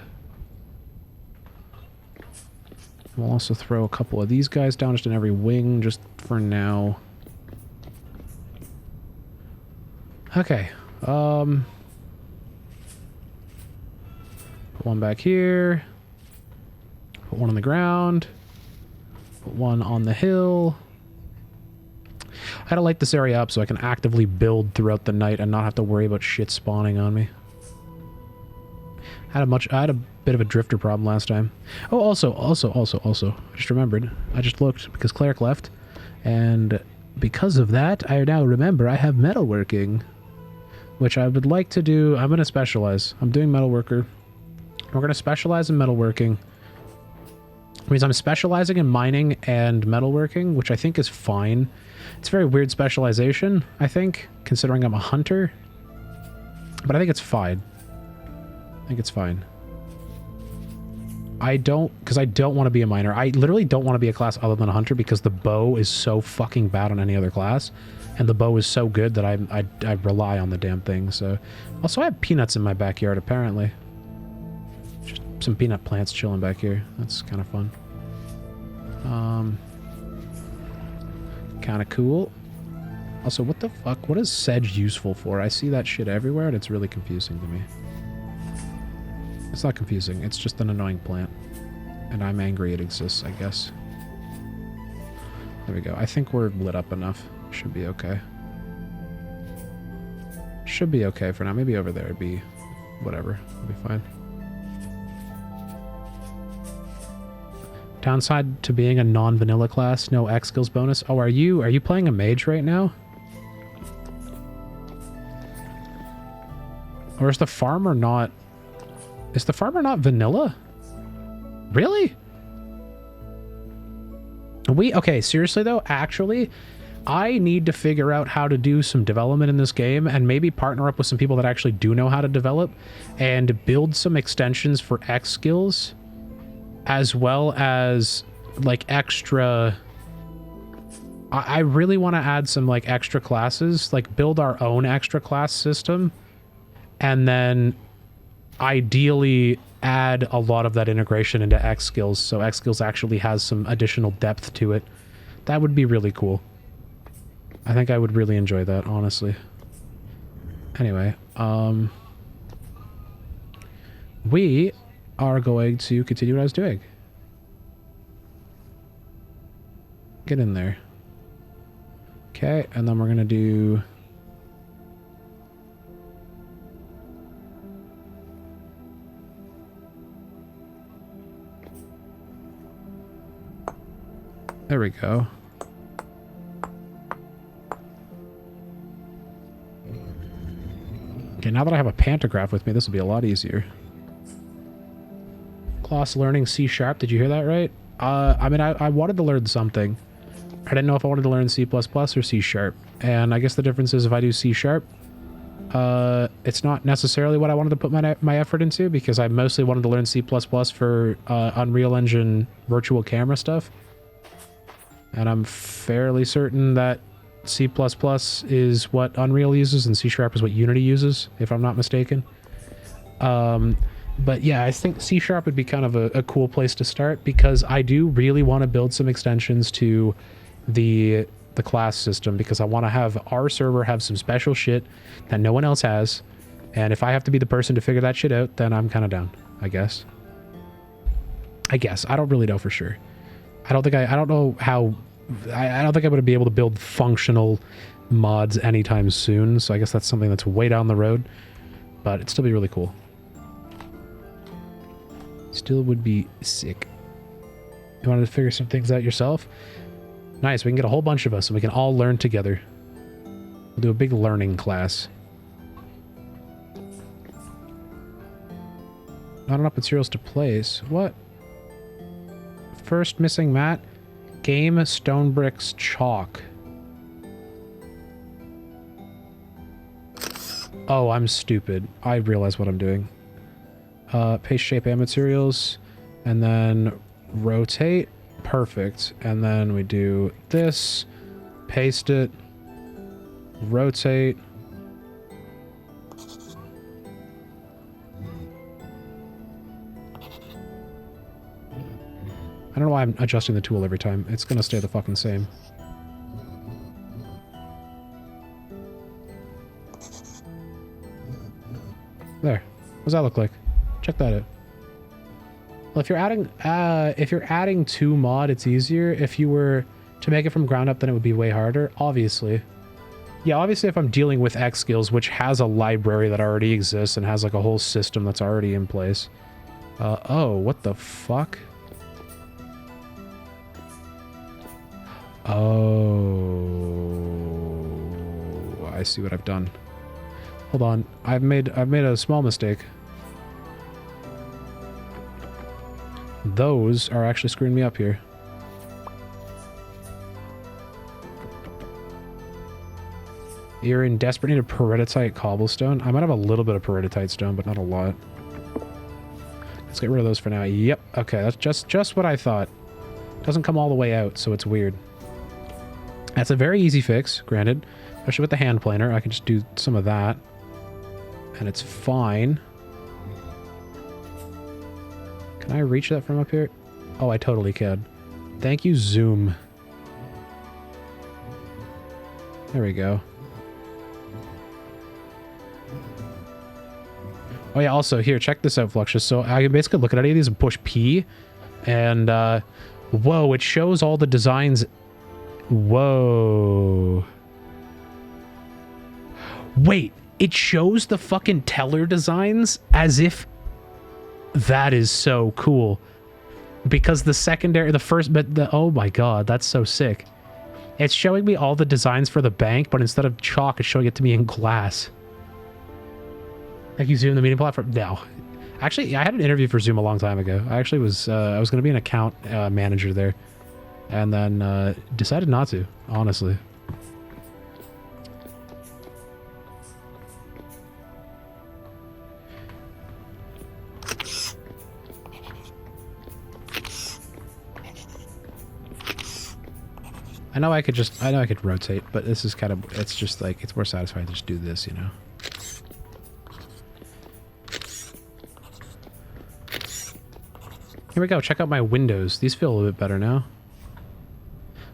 We'll also throw a couple of these guys down just in every wing, just for now. Okay. Put one back here. Put one on the ground. Put one on the hill. I gotta light this area up so I can actively build throughout the night and not have to worry about shit spawning on me. I had a bit of a drifter problem last time. Oh, also, I just remembered. I just looked because Cleric left, and because of that, I now remember I have metalworking, which I would like to do. I'm gonna specialize. I'm doing metalworker. We're gonna specialize in metalworking. It means I'm specializing in mining and metalworking, which I think is fine. It's a very weird specialization, I think, considering I'm a hunter. But I think it's fine. I think it's fine. Because I don't want to be a miner. I literally don't want to be a class other than a hunter because the bow is so fucking bad on any other class. And the bow is so good that I rely on the damn thing, so... Also, I have peanuts in my backyard, apparently. Just some peanut plants chilling back here. That's kind of fun. Kind of cool. Also, what the fuck? What is sedge useful for? I see that shit everywhere, and it's really confusing to me. It's not confusing. It's just an annoying plant. And I'm angry it exists, I guess. There we go. I think we're lit up enough. Should be okay. Should be okay for now. Maybe over there it'd be... whatever. It'll be fine. Downside to being a non-vanilla class, no X skills bonus. Oh, are you playing a mage right now? Or is the farmer not... Is the farmer not vanilla? Really? Okay, seriously though, actually, I need to figure out how to do some development in this game and maybe partner up with some people that actually do know how to develop and build some extensions for X skills, as well as like extra... I really want to add some like extra classes, like build our own extra class system, and then ideally add a lot of that integration into X skills, so X skills actually has some additional depth to it. That would be really cool. I think I would really enjoy that, honestly. Anyway, we are going to continue what I was doing. Get in there. Okay, and then we're gonna do... There we go. Okay, now that I have a pantograph with me, this will be a lot easier. Klos learning C#. Did you hear that right? I mean, I wanted to learn something. I didn't know if I wanted to learn C++ or C#. And I guess the difference is if I do C#, it's not necessarily what I wanted to put my effort into, because I mostly wanted to learn C++ for Unreal Engine virtual camera stuff. And I'm fairly certain that C++ is what Unreal uses and C# is what Unity uses, if I'm not mistaken. But yeah, I think C# would be kind of a cool place to start, because I do really want to build some extensions to the class system, because I want to have our server have some special shit that no one else has. And if I have to be the person to figure that shit out, then I'm kind of down, I guess. I don't really know for sure. I don't think I don't know how... I don't think I'm going to be able to build functional mods anytime soon, so I guess that's something that's way down the road. But it'd still be really cool. Still would be sick. You wanted to figure some things out yourself? Nice, we can get a whole bunch of us and we can all learn together. We'll do a big learning class. Not enough materials to place. What? First missing mat. Game stone bricks chalk. Oh, I'm stupid. I realize what I'm doing. Paste shape and materials, and then rotate. Perfect. And then we do this, paste it, rotate. I don't know why I'm adjusting the tool every time. It's gonna stay the fucking same. There. What does that look like? Check that out. Well, if you're adding to mod, it's easier. If you were to make it from ground up, then it would be way harder, obviously. Yeah, obviously if I'm dealing with X skills, which has a library that already exists and has like a whole system that's already in place. Oh, what the fuck? Oh, I see what I've done. Hold on, I've made a small mistake. Those are actually screwing me up here. You're in desperate need of peridotite cobblestone. I might have a little bit of peridotite stone, but not a lot. Let's get rid of those for now. Yep. Okay, that's just what I thought. Doesn't come all the way out, so it's weird. That's a very easy fix, granted. Especially with the hand planer. I can just do some of that. And it's fine. Can I reach that from up here? Oh, I totally can. Thank you, Zoom. There we go. Oh yeah, also, here, check this out, Fluxus. So I can basically look at any of these and push P. And, whoa, it shows all the designs. Whoa. Wait, it shows the fucking teller designs as if... That is so cool. Because the secondary, the first, but the, oh my god, that's so sick. It's showing me all the designs for the bank, but instead of chalk, it's showing it to me in glass. Like you Zoom the meeting platform? No. Actually, I had an interview for Zoom a long time ago. I actually was, I was going to be an account manager there. And then decided not to, honestly. I know I could rotate, but this is kind of, it's just like, it's more satisfying to just do this, you know? Here we go, check out my windows. These feel a little bit better now.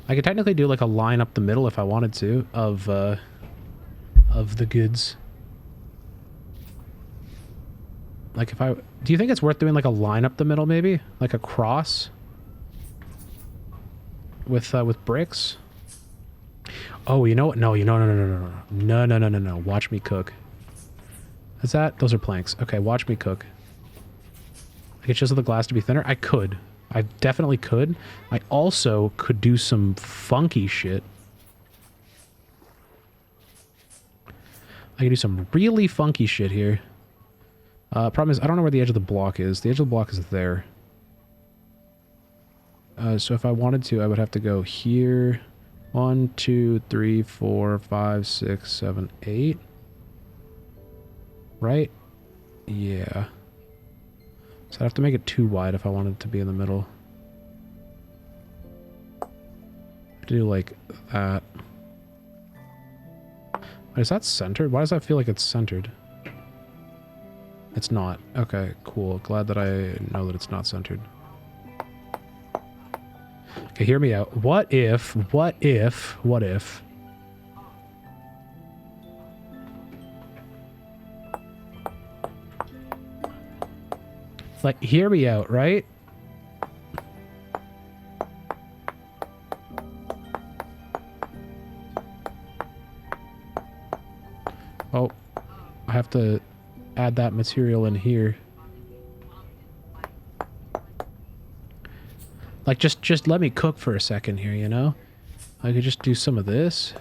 I could technically do like a line up the middle if I wanted to, of the goods. Like if I, do you think it's worth doing like a line up the middle maybe? Like a cross? With bricks? Oh, you know what? No, no. Watch me cook. Is that? Those are planks. Okay, watch me cook. I could chisel the glass to be thinner. I could. I definitely could. I also could do some funky shit. I could do some really funky shit here. Problem is, I don't know where the edge of the block is. The edge of the block is there. So if I wanted to, I would have to go here. 1, 2, 3, 4, 5, 6, 7, 8. Right? Yeah. So I'd have to make it too wide if I wanted it to be in the middle. Do like that. Wait, is that centered? Why does that feel like it's centered? It's not. Okay, cool. Glad that I know that it's not centered. Okay, hear me out. What if... Like, hear me out, right? Oh, I have to add that material in here. Like, just let me cook for a second here, you know? I could just do some of this.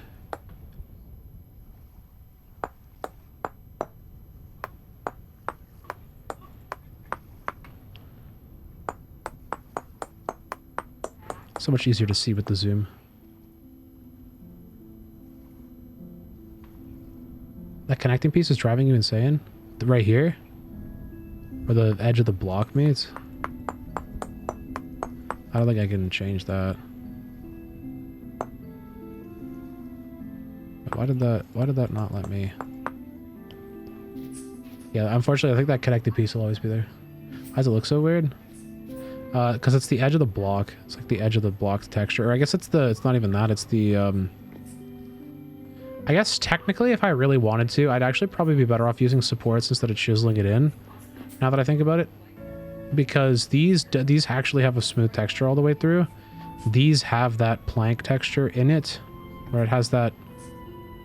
So much easier to see with the zoom. connecting piece is driving you insane? Right here? Where the edge of the block meets? I don't think I can change that. Why did that not let me? Yeah, unfortunately, I think that connecting piece will always be there. Why does it look so weird? Because it's the edge of the block. It's like the edge of the block's texture. Or I guess it's not even that. It's the, I guess technically if I really wanted to, I'd actually probably be better off using supports instead of chiseling it in. Now that I think about it. Because these actually have a smooth texture all the way through. These have that plank texture in it. Where it has that,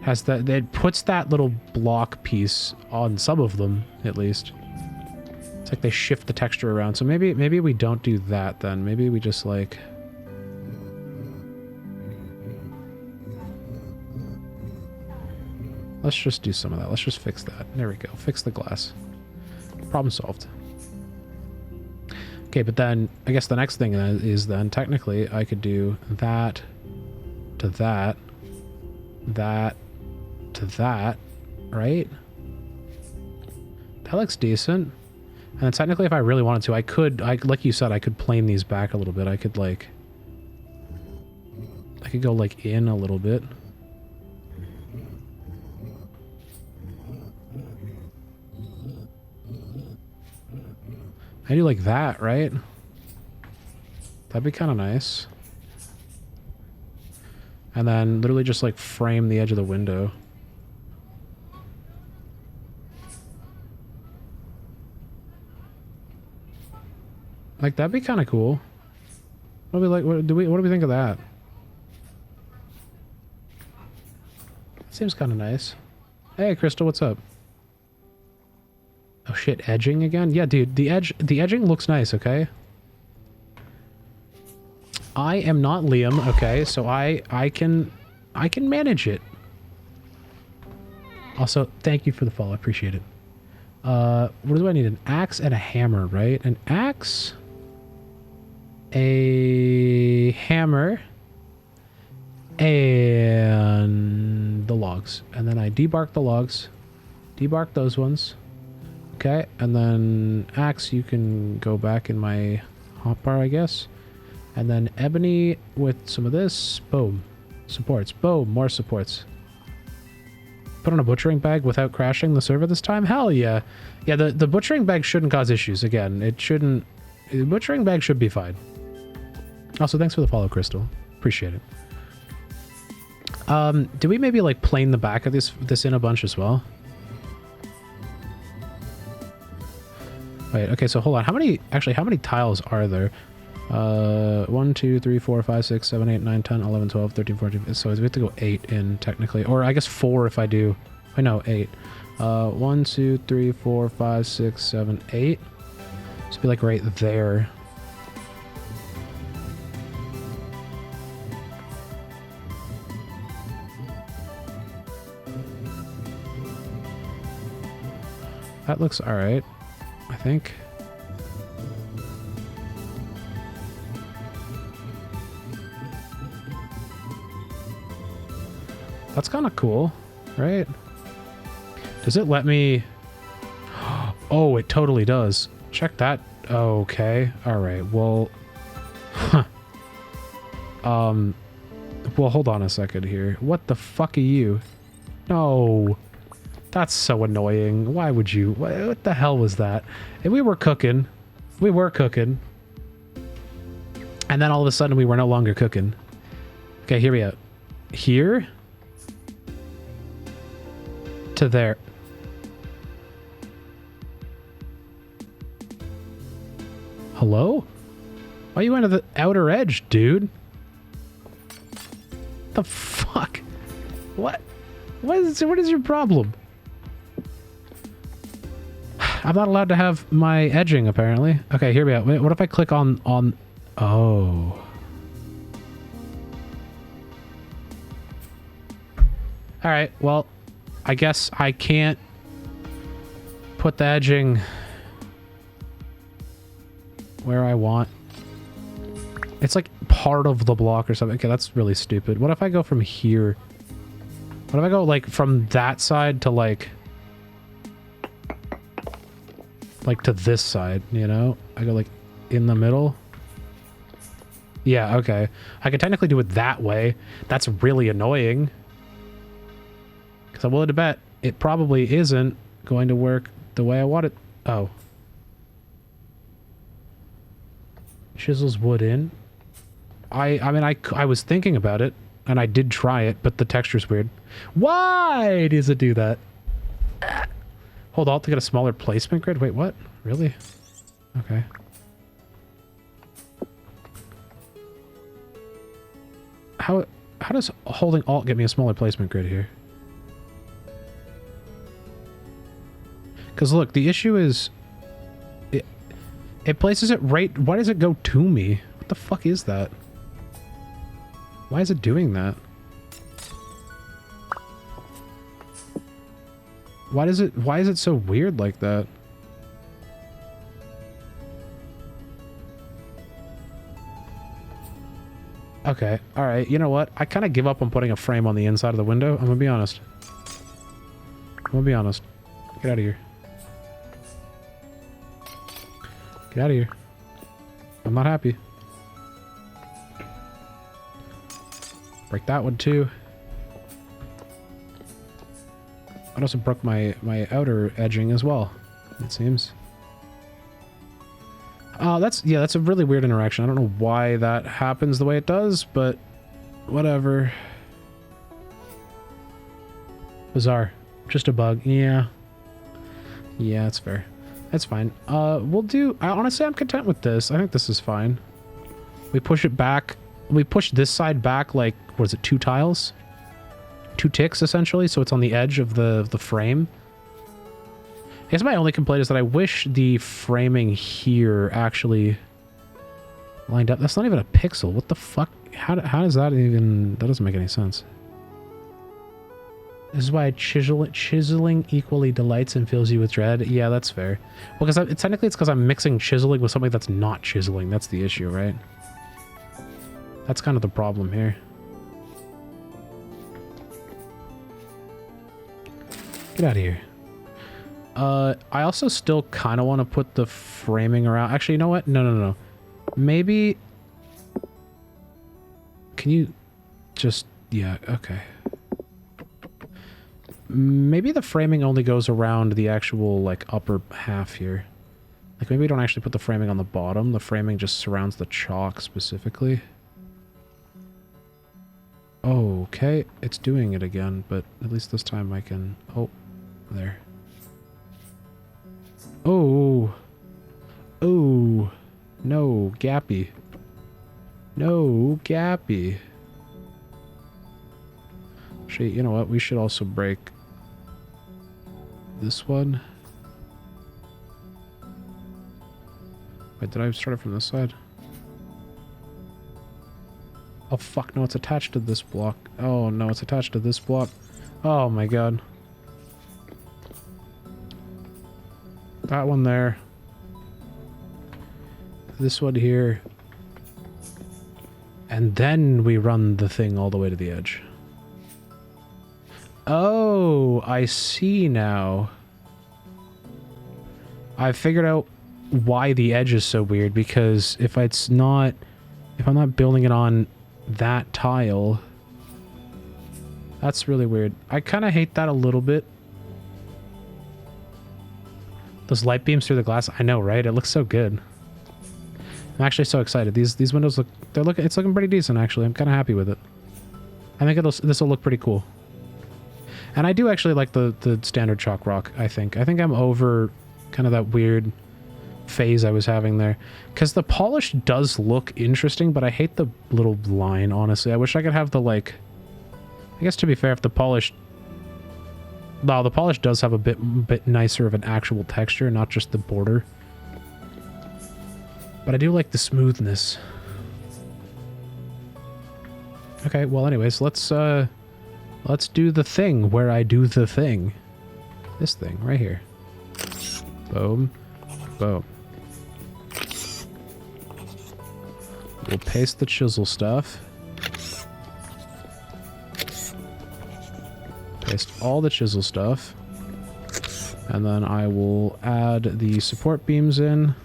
it puts that little block piece on some of them, at least. It's like they shift the texture around. So maybe we don't do that then. Maybe we just like... Let's just do some of that. Let's just fix that. There we go. Fix the glass. Problem solved. Okay, but then I guess the next thing is then technically I could do that to that, that to that, right? That looks decent. And then technically if I really wanted to, I could, like you said, I could plane these back a little bit. I could go like in a little bit. I do like that, right? That'd be kind of nice. And then literally just like frame the edge of the window. Like that'd be kind of cool. What do we like? What do we think of that? Seems kind of nice. Hey, Crystal, what's up? Oh shit, edging again? Yeah, dude, the edging looks nice, okay? I am not Liam, okay? So I can manage it. Also, thank you for the follow. I appreciate it. What do I need? An axe and a hammer, right? An axe, a hammer, and the logs. And then I debark the logs. Debark those ones. Okay, and then axe, you can go back in my hotbar, I guess. And then ebony with some of this. Boom. Supports. Boom. More supports. Put on a butchering bag without crashing the server this time? Hell yeah. Yeah, the butchering bag shouldn't cause issues. Again, it shouldn't... The butchering bag should be fine. Also, thanks for the follow, Crystal. Appreciate it. Do we maybe, like, plane the back of this in a bunch as well? Wait, okay, so hold on. How many tiles are there? 1, 2, 3, 4, 5, 6, 7, 8, 9, 10, 11, 12, 13, 14. So we have to go 8 in, technically. Or I guess 4 if I do... I know, 8. 1, 2, 3, 4, 5, 6, 7, 8. So be like right there. That looks alright, I think. That's kind of cool, right? Does it let me... Oh, it totally does. Check that. Okay. Alright, well... Well, hold on a second here. What the fuck are you? No. That's so annoying. Why would you? What the hell was that? And we were cooking. We were cooking. And then all of a sudden we were no longer cooking. Okay, hear me out. Here. To there. Hello? Why you went to the outer edge, dude? The fuck? What? What is your problem? I'm not allowed to have my edging, apparently. Okay, here we go. Wait, what if I click on... Oh. Alright, well, I guess I can't put the edging where I want. It's like part of the block or something. Okay, that's really stupid. What if I go from here? What if I go, like, from that side to, like... like to this side, you know? I go like in the middle. Yeah, okay. I could technically do it that way. That's really annoying. Because I'm willing to bet it probably isn't going to work the way I want it. Oh. Chisels wood in. I mean, I was thinking about it, and I did try it, but the texture's weird. Why does it do that? Hold Alt to get a smaller placement grid? Wait, what? Really? Okay. How does holding Alt get me a smaller placement grid here? Because look, the issue is... It places it right... Why does it go to me? What the fuck is that? Why is it doing that? Why is it so weird like that? Okay, alright, you know what? I kind of give up on putting a frame on the inside of the window. I'm gonna be honest. Get out of here. Get out of here. I'm not happy. Break that one too. I also broke my outer edging as well, it seems. That's a really weird interaction. I don't know why that happens the way it does, but whatever. Bizarre. Just a bug. Yeah. Yeah, that's fair. That's fine. We'll do... honestly, I'm content with this. I think this is fine. We push it back. We push this side back like, what is it, 2 tiles? 2 ticks, essentially, so it's on the edge of the frame. I guess my only complaint is that I wish the framing here actually lined up. That's not even a pixel. What the fuck? How does that even... That doesn't make any sense. This is why chiseling equally delights and fills you with dread. Yeah, that's fair. Well, because technically it's because I'm mixing chiseling with something that's not chiseling. That's the issue, right? That's kind of the problem here. Get out of here. I also still kind of want to put the framing around. Actually, you know what? No. Maybe... Can you just... Yeah, okay. Maybe the framing only goes around the actual, like, upper half here. Like, maybe we don't actually put the framing on the bottom. The framing just surrounds the chalk specifically. Okay, it's doing it again, but at least this time I can... Oh, there. Oh. Oh. No, gappy. No, gappy. Actually, you know what? We should also break this one. Wait, did I start it from this side? Oh, fuck. No, it's attached to this block. Oh, no, it's attached to this block. Oh, my God. That one there. This one here. And then we run the thing all the way to the edge. Oh, I see now. I figured out why the edge is so weird, because if I'm not building it on that tile, that's really weird. I kind of hate that a little bit. Those light beams through the glass, I know, right? It looks so good. I'm actually so excited. These windows look, it's looking pretty decent, actually. I'm kind of happy with it. I think this will look pretty cool. And I do actually like the standard chalk rock, I think. I think I'm over kind of that weird phase I was having there. Because the polish does look interesting, but I hate the little line, honestly. I wish I could have the, like... I guess to be fair, if the polish... Well, the polish does have a bit nicer of an actual texture, not just the border. But I do like the smoothness. Okay, well anyways, let's do the thing where I do the thing. This thing, right here. Boom. Boom. We'll paste the chisel stuff. Paste all the chisel stuff. And then I will add the support beams in.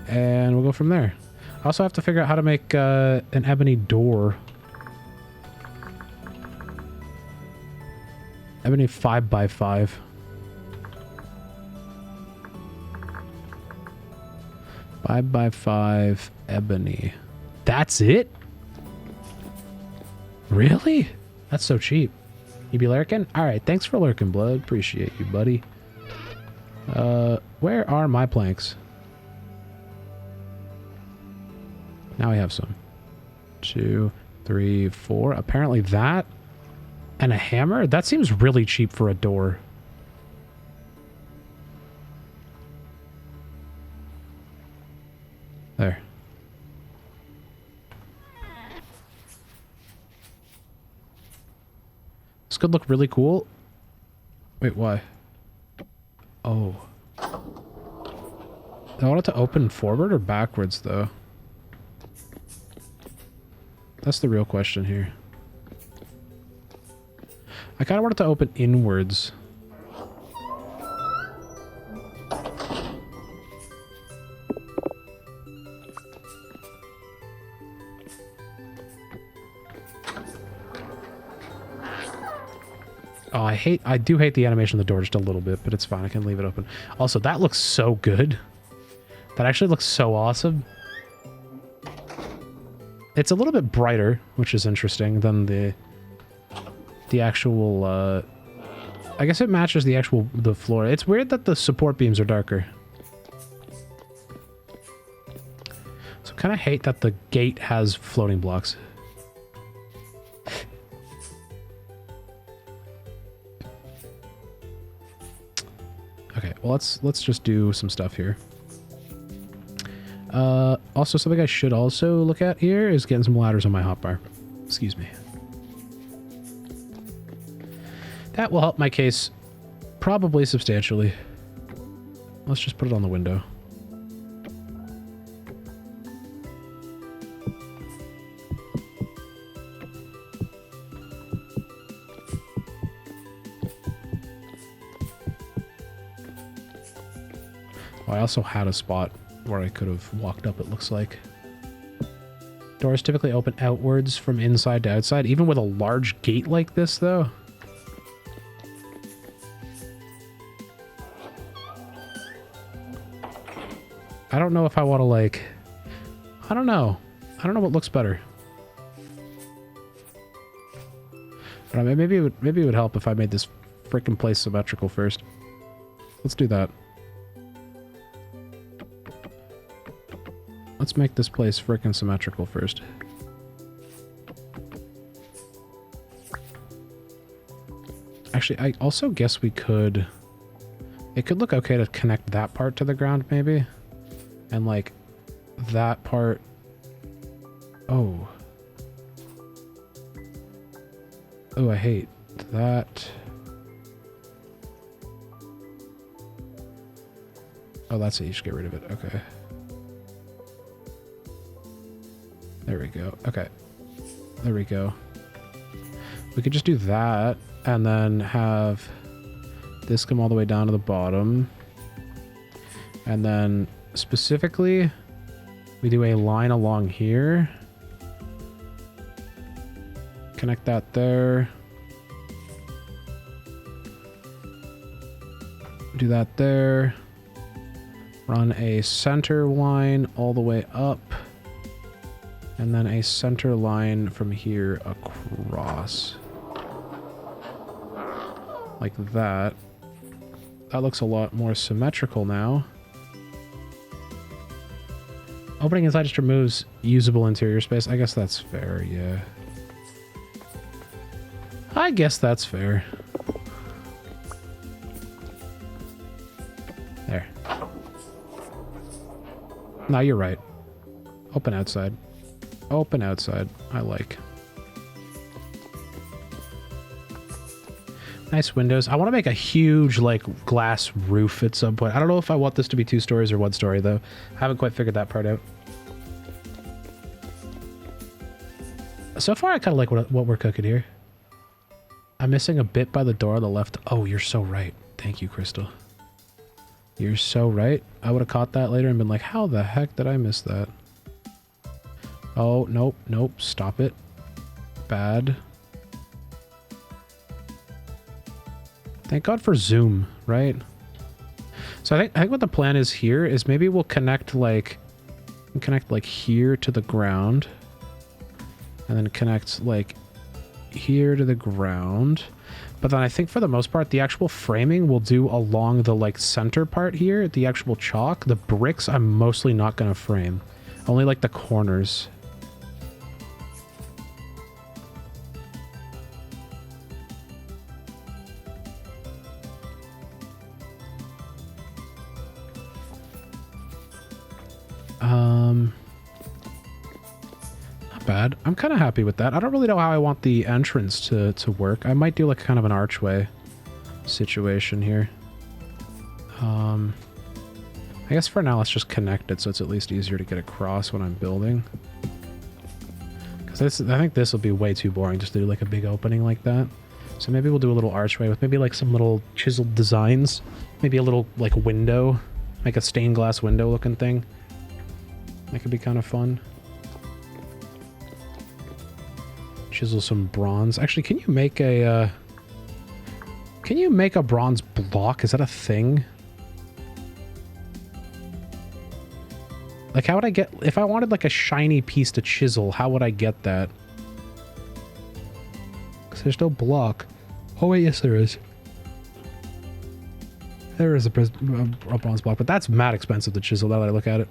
And we'll go from there. I also have to figure out how to make an ebony door. Ebony 5x5. 5x5 ebony. That's it? Really? That's so cheap. You be lurking? Alright, thanks for lurking, Blood. Appreciate you, buddy. Where are my planks? Now I have some. 2, 3, 4. Apparently that and a hammer? That seems really cheap for a door. There. This could look really cool. Wait, why? Oh. I want it to open forward or backwards, though. That's the real question here. I kind of want it to open inwards. Oh, I do hate the animation of the door just a little bit, but it's fine. I can leave it open. Also, that looks so good. That actually looks so awesome. It's a little bit brighter, which is interesting, than the actual, I guess it matches the floor. It's weird that the support beams are darker. So I kind of hate that the gate has floating blocks. Okay, well, let's just do some stuff here. Also, something I should also look at here is getting some ladders on my hotbar. Excuse me. That will help my case probably substantially. Let's just put it on the window. Oh, I also had a spot where I could have walked up, it looks like. Doors typically open outwards from inside to outside, even with a large gate like this, though. I don't know if I want to, like... I don't know. I don't know what looks better. But I mean, maybe it would help if I made this frickin' place symmetrical first. Let's do that. Let's make this place frickin' symmetrical first. Actually, I also guess we could... It could look okay to connect that part to the ground, maybe. And, like, that part... Oh. Oh, I hate that. Oh, that's it. You should get rid of it. Okay. There we go. Okay. There we go. We could just do that and then have this come all the way down to the bottom. And then specifically, we do a line along here. Connect that there. Do that there. Run a center line all the way up. And then a center line from here across. Like that. That looks a lot more symmetrical now. Opening inside just removes usable interior space. I guess that's fair, yeah. I guess that's fair. There. No, you're right. Open outside. Open outside. I like. Nice windows. I want to make a huge, like, glass roof at some point. I don't know if I want this to be 2 stories or 1 story, though. I haven't quite figured that part out. So far, I kind of like what we're cooking here. I'm missing a bit by the door on the left. Oh, you're so right. Thank you, Crystal. You're so right. I would have caught that later and been like, how the heck did I miss that? Oh, nope, nope. Stop it. Bad. Thank God for Zoom, right? So I think what the plan is here is maybe we'll connect like here to the ground, and then connect like here to the ground. But then I think for the most part, the actual framing we'll do along the like center part here, the actual chalk. The bricks I'm mostly not gonna frame, only like the corners. Not bad. I'm kind of happy with that. I don't really know how I want the entrance to work. I might do like kind of an archway situation here. I guess for now let's just connect it so it's at least easier to get across when I'm building. Because I think this will be way too boring just to do like a big opening like that. So maybe we'll do a little archway with maybe like some little chiseled designs. Maybe a little like window, like a stained glass window looking thing. That could be kind of fun. Chisel some bronze. Actually, can you make a bronze block? Is that a thing? Like, how would I get... If I wanted, like, a shiny piece to chisel, how would I get that? Because there's no block. Oh, wait, yes, there is. There is a bronze block, but that's mad expensive to chisel now that I look at it.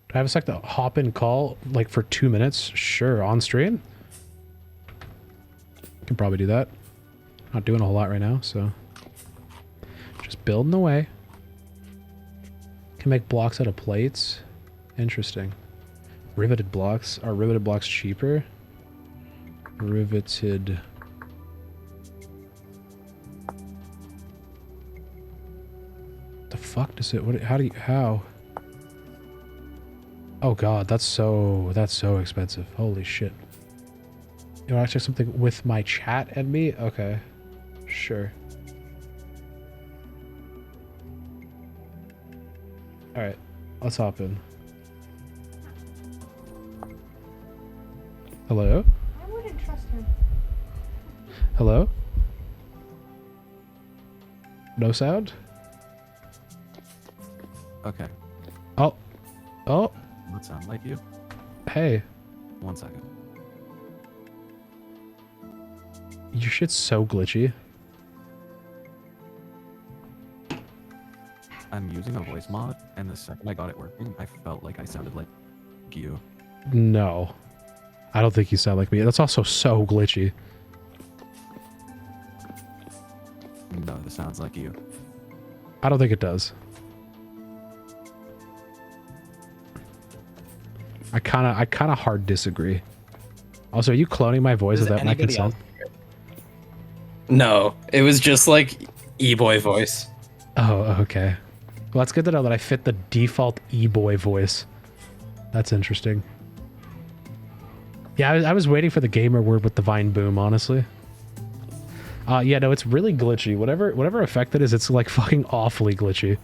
Do I have a sec to hop in call, like, for 2 minutes? Sure, on stream? Can probably do that. Not doing a whole lot right now, so... Just building away. Can make blocks out of plates. Interesting. Riveted blocks. Are riveted blocks cheaper? Riveted... The fuck does it... What? How do you... How? Oh god, that's so expensive. Holy shit. You want to check something with my chat and me? Okay. Sure. Alright. Let's hop in. Hello? I wouldn't trust him. Hello? No sound? Okay. Oh. Oh. That sound like you? Hey. 1 second. Your shit's so glitchy. I'm using a voice mod, and the second I got it working, I felt like I sounded like you. No. I don't think you sound like me. That's also so glitchy. No, this sounds like you. I don't think it does. I kind of hard disagree. Also, are you cloning my voice Does without my anybody consent? else- No, it was just like e-boy voice. Oh, okay. Well, that's good to know that I fit the default e-boy voice. That's interesting. Yeah, I was waiting for the gamer word with the Vine boom, honestly. Yeah, no, it's really glitchy. Whatever effect it is, it's like fucking awfully glitchy.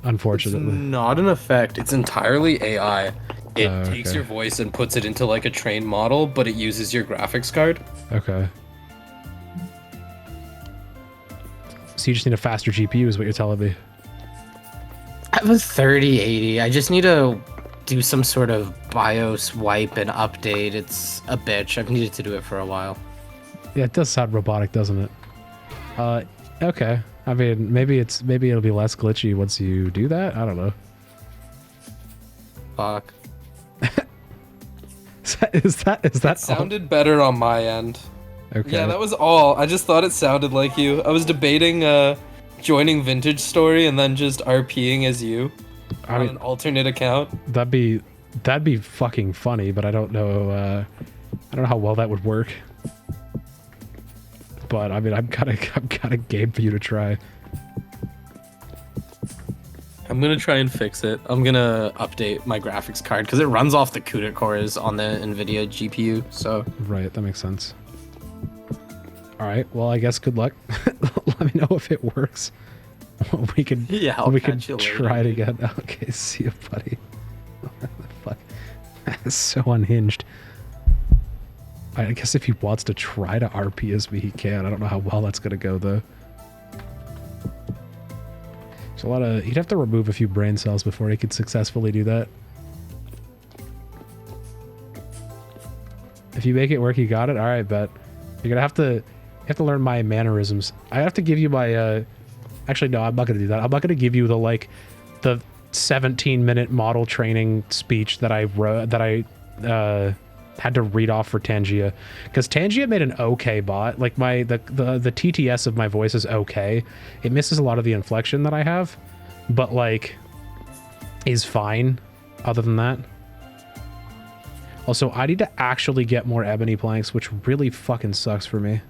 Unfortunately. It's not an effect. It's entirely AI. It takes okay. your voice and puts it into like a trained model, but it uses your graphics card. Okay. So you just need a faster GPU is what you're telling me. I have a 3080. I just need to do some sort of BIOS wipe and update. It's a bitch. I've needed to do it for a while. Yeah, it does sound robotic, doesn't it? Okay. I mean, maybe it'll be less glitchy once you do that. I don't know. Fuck. Is that It sounded better on my end. Okay. Yeah, that was all. I just thought it sounded like you. I was debating joining Vintage Story and then just RPing as you I on mean, an alternate account. that'd be fucking funny, but I don't know how well that would work. But I mean, I'm kind of game for you to try. I'm gonna try and fix it. I'm gonna update my graphics card because it runs off the CUDA cores on the NVIDIA GPU. So Right, that makes sense. All right. Well, I guess good luck. Let me know if it works. We can. Yeah, I'll we can catch you later, try it dude. again. Okay. See you, buddy. What the fuck? That's so unhinged. I guess if he wants to try to RP as me, he can. I don't know how well that's gonna go though. There's a lot of. He'd have to remove a few brain cells before he could successfully do that. If you make it work, you got it. All right, bet. You're gonna have to. You have to learn my mannerisms. I have to give you my. Actually, no, I'm not gonna do that. I'm not gonna give you the 17-minute model training speech that I wrote that I had to read off for Tangia, because Tangia made an okay bot. Like the TTS of my voice is okay. It misses a lot of the inflection that I have, but like is fine. Other than that. Also, I need to actually get more ebony planks, which really fucking sucks for me.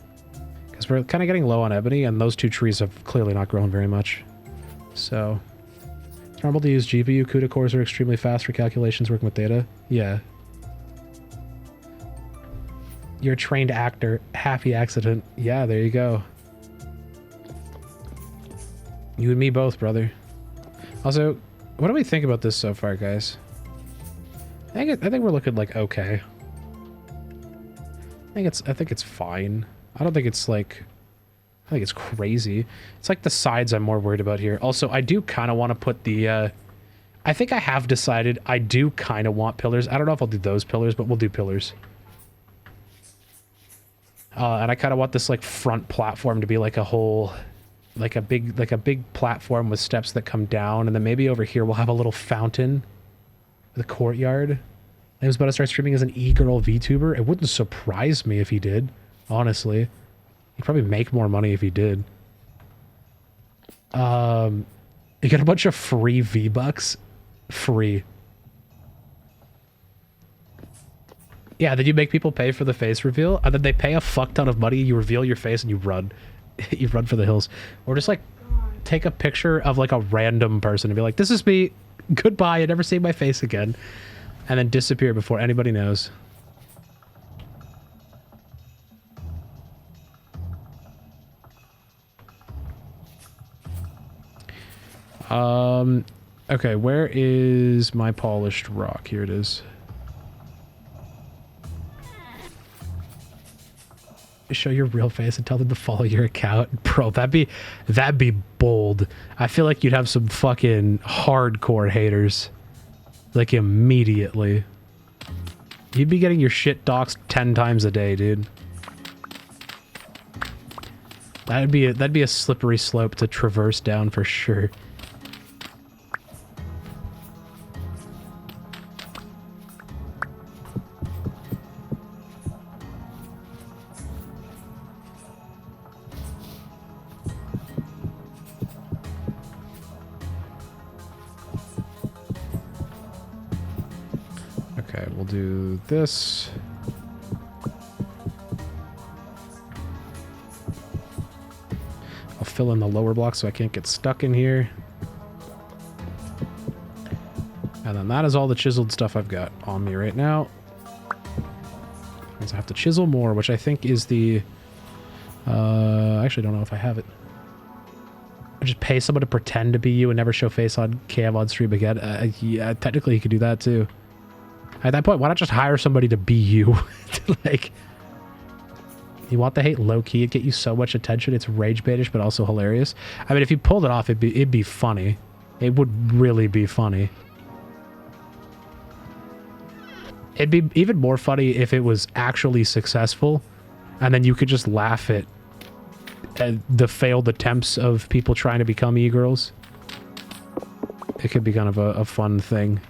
Because we're kind of getting low on ebony, and those two trees have clearly not grown very much. So, it's normal to use GPU. CUDA cores are extremely fast for calculations working with data. Yeah. You're a trained actor. Happy accident. Yeah, there you go. You and me both, brother. Also, what do we think about this so far, guys? I think we're looking like okay. I think it's fine. I don't think it's like. I think it's crazy. It's like the sides I'm more worried about here. Also, I do kind of want to put the. I think I have decided I do kind of want pillars. I don't know if I'll do those pillars, but we'll do pillars. And I kind of want this like front platform to be like a whole, like a big platform with steps that come down, and then maybe over here we'll have a little fountain. The courtyard. He was about to start streaming as an e-girl VTuber. It wouldn't surprise me if he did, honestly. He'd probably make more money if he did. You get a bunch of free V-Bucks. Free. Yeah, then you make people pay for the face reveal, and then they pay a fuck ton of money, you reveal your face, and you run. You run for the hills. Or just, like, take a picture of, like, a random person and be like, this is me. Goodbye, I never see my face again. And then disappear before anybody knows. Okay, where is my polished rock? Here it is. Show your real face and tell them to follow your account. Bro, that'd be bold. I feel like you'd have some fucking hardcore haters. Like immediately. You'd be getting your shit doxed 10 times a day, dude. That'd be a slippery slope to traverse down for sure. Okay, we'll do this. I'll fill in the lower block so I can't get stuck in here. And then that is all the chiseled stuff I've got on me right now. Means I have to chisel more, which I think is the... I actually don't know if I have it. I just pay someone to pretend to be you and never show face on cam on stream again. Yeah, technically you could do that too. At that point, why not just hire somebody to be you? Like, you want the hate low-key, it'd get you so much attention. It's rage baitish, but also hilarious. I mean, if you pulled it off, it'd be funny. It would really be funny. It'd be even more funny if it was actually successful, and then you could just laugh at the failed attempts of people trying to become e-girls. It could be kind of a fun thing.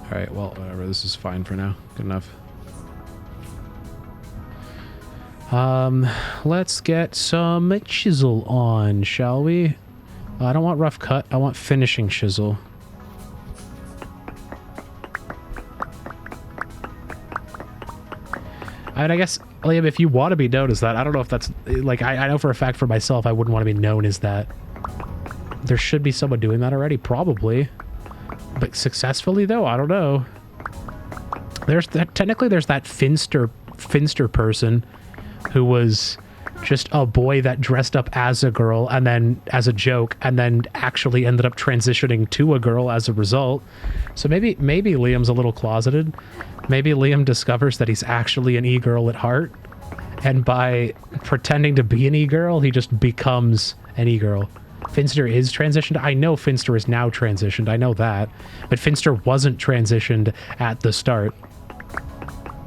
Alright, well, whatever. This is fine for now. Good enough. Let's get some chisel on, shall we? I don't want rough cut. I want finishing chisel. I mean, I guess, Liam, if you want to be known as that, I don't know if that's... Like, I know for a fact for myself, I wouldn't want to be known as that. There should be someone doing that already, probably. But successfully, though? I don't know. There's that, technically there's that Finster person who was just a boy that dressed up as a girl and then as a joke and then actually ended up transitioning to a girl as a result. So maybe Liam's a little closeted. Maybe Liam discovers that he's actually an e-girl at heart, and by pretending to be an e-girl, he just becomes an e-girl. Finster is transitioned. I know Finster is now transitioned. I know that. But Finster wasn't transitioned at the start.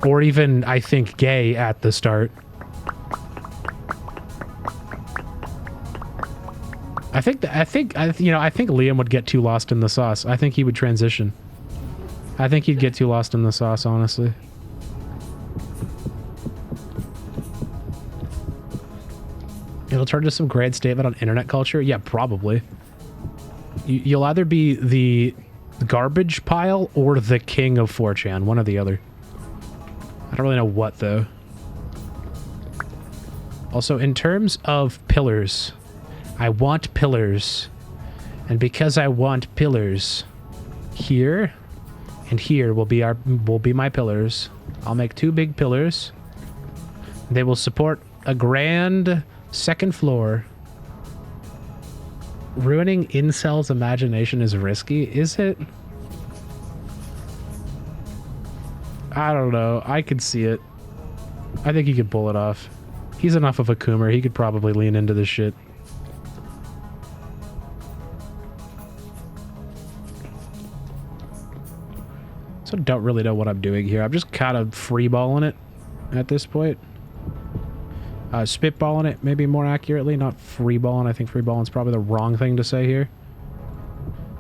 Or even, I think, gay at the start. I think Liam would get too lost in the sauce. I think he would transition. I think he'd get too lost in the sauce, honestly. It'll turn to some grand statement on internet culture? Yeah, probably. You'll either be the garbage pile or the king of 4chan, one or the other. I don't really know what, though. Also, in terms of pillars, I want pillars. And because I want pillars, here and here will be my pillars. I'll make 2 big pillars. They will support a grand second floor. Ruining incels' imagination is risky, is it? I don't know. I could see it. I think he could pull it off. He's enough of a coomer. He could probably lean into this shit. So I don't really know what I'm doing here. I'm just kind of freeballing it at this point. Spitballing it, maybe more accurately. Not freeballing. I think freeballing is probably the wrong thing to say here.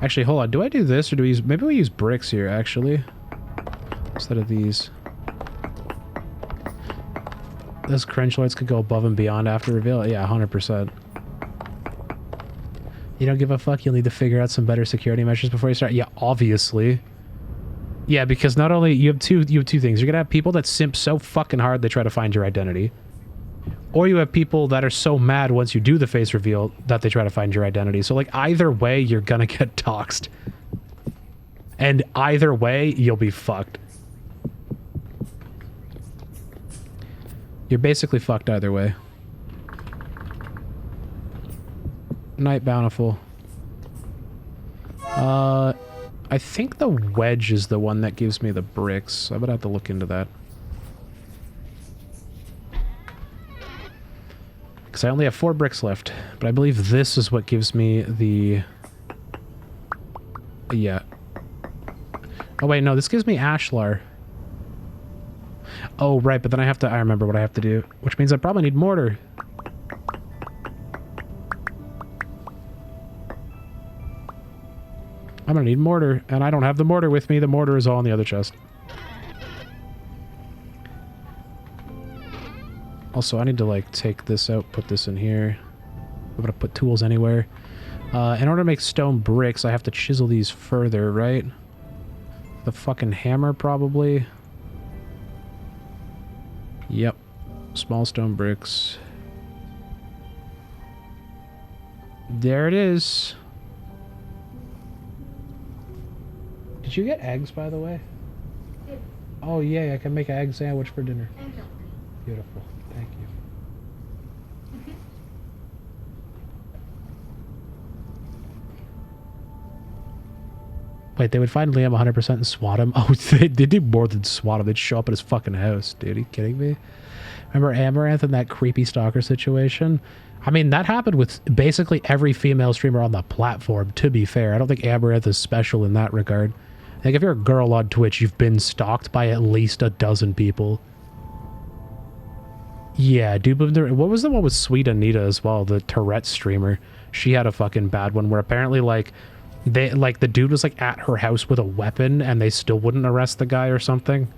Actually, hold on. Do I do this or do we use... Maybe we use bricks here, actually. Instead of these. Those cringe lights could go above and beyond after reveal. Yeah, 100%. You don't give a fuck? You'll need to figure out some better security measures before you start? Yeah, obviously. Yeah, because not only... You have two things. You're gonna have people that simp so fucking hard they try to find your identity. Or you have people that are so mad once you do the face reveal that they try to find your identity. So, like, either way, you're gonna get doxxed. And either way, you'll be fucked. You're basically fucked either way. Night Bountiful. I think the wedge is the one that gives me the bricks. I'm gonna have to look into that. Because I only have 4 bricks left. But I believe this is what gives me the... Yeah. Oh wait, no, this gives me ashlar. Oh, right, but then I remember what I have to do. Which means I probably need mortar. I'm gonna need mortar, and I don't have the mortar with me. The mortar is all in the other chest. Also, I need to, like, take this out, put this in here. I'm gonna put tools anywhere. In order to make stone bricks, I have to chisel these further, right? The fucking hammer, probably. Yep. Small stone bricks. There it is. Did you get eggs, by the way? Yeah. Oh, yeah, I can make an egg sandwich for dinner. Egg yolk. Beautiful. Thank you. Wait, they would find Liam 100% and swat him? Oh, they did more than swat him. They'd show up at his fucking house, dude. Are you kidding me? Remember Amaranth and that creepy stalker situation? I mean, that happened with basically every female streamer on the platform, to be fair. I don't think Amaranth is special in that regard. Like, if you're a girl on Twitch, you've been stalked by at least a dozen people. Yeah, dude, what was the one with Sweet Anita as well? The Tourette streamer. She had a fucking bad one where apparently, like, the dude was, like, at her house with a weapon and they still wouldn't arrest the guy or something.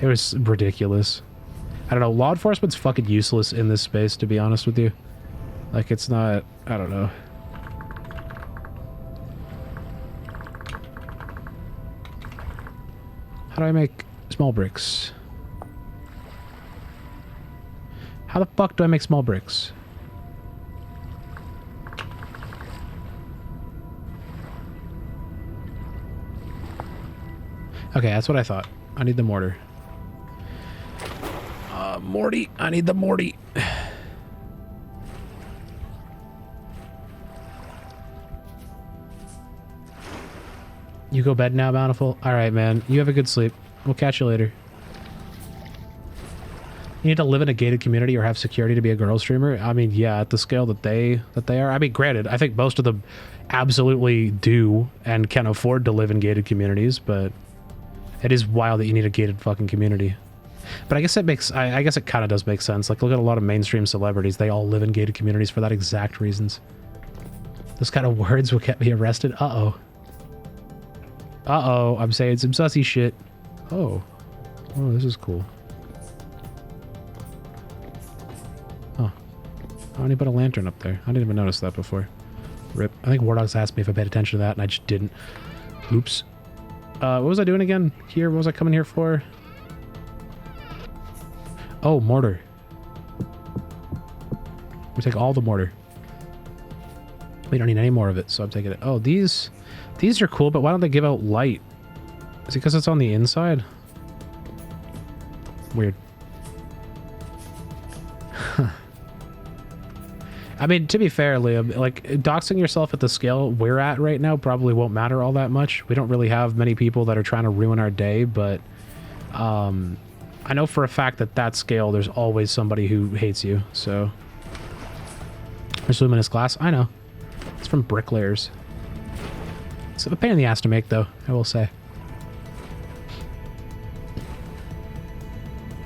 It was ridiculous. I don't know, law enforcement's fucking useless in this space, to be honest with you. Like, it's not... I don't know. How do I make small bricks? How the fuck do I make small bricks? Okay, that's what I thought. I need the mortar. Morty, I need the Morty. You go bed now, Bountiful? Alright, man. You have a good sleep. We'll catch you later. You need to live in a gated community or have security to be a girl streamer? I mean, yeah, at the scale that they are. I mean, granted, I think most of them absolutely do and can afford to live in gated communities, but it is wild that you need a gated fucking community. But I guess it makes, I guess it kind of does make sense. Like, look at a lot of mainstream celebrities. They all live in gated communities for that exact reasons. Those kind of words will get me arrested. Uh-oh. Uh-oh, I'm saying some sussy shit. Oh. Oh, this is cool. Huh. How did he put a lantern up there? I didn't even notice that before. Rip. I think Wardogs asked me if I paid attention to that, and I just didn't. Oops. What was I doing again? Here, what was I coming here for? Oh, mortar. We take all the mortar. We don't need any more of it, so I'm taking it. Oh, these are cool, but why don't they give out light? Is it because it's on the inside? Weird. I mean, to be fair, Liam, like, doxing yourself at the scale we're at right now probably won't matter all that much. We don't really have many people that are trying to ruin our day, but I know for a fact that that scale, there's always somebody who hates you, so. There's luminous glass. I know. It's from bricklayers. It's a pain in the ass to make, though, I will say.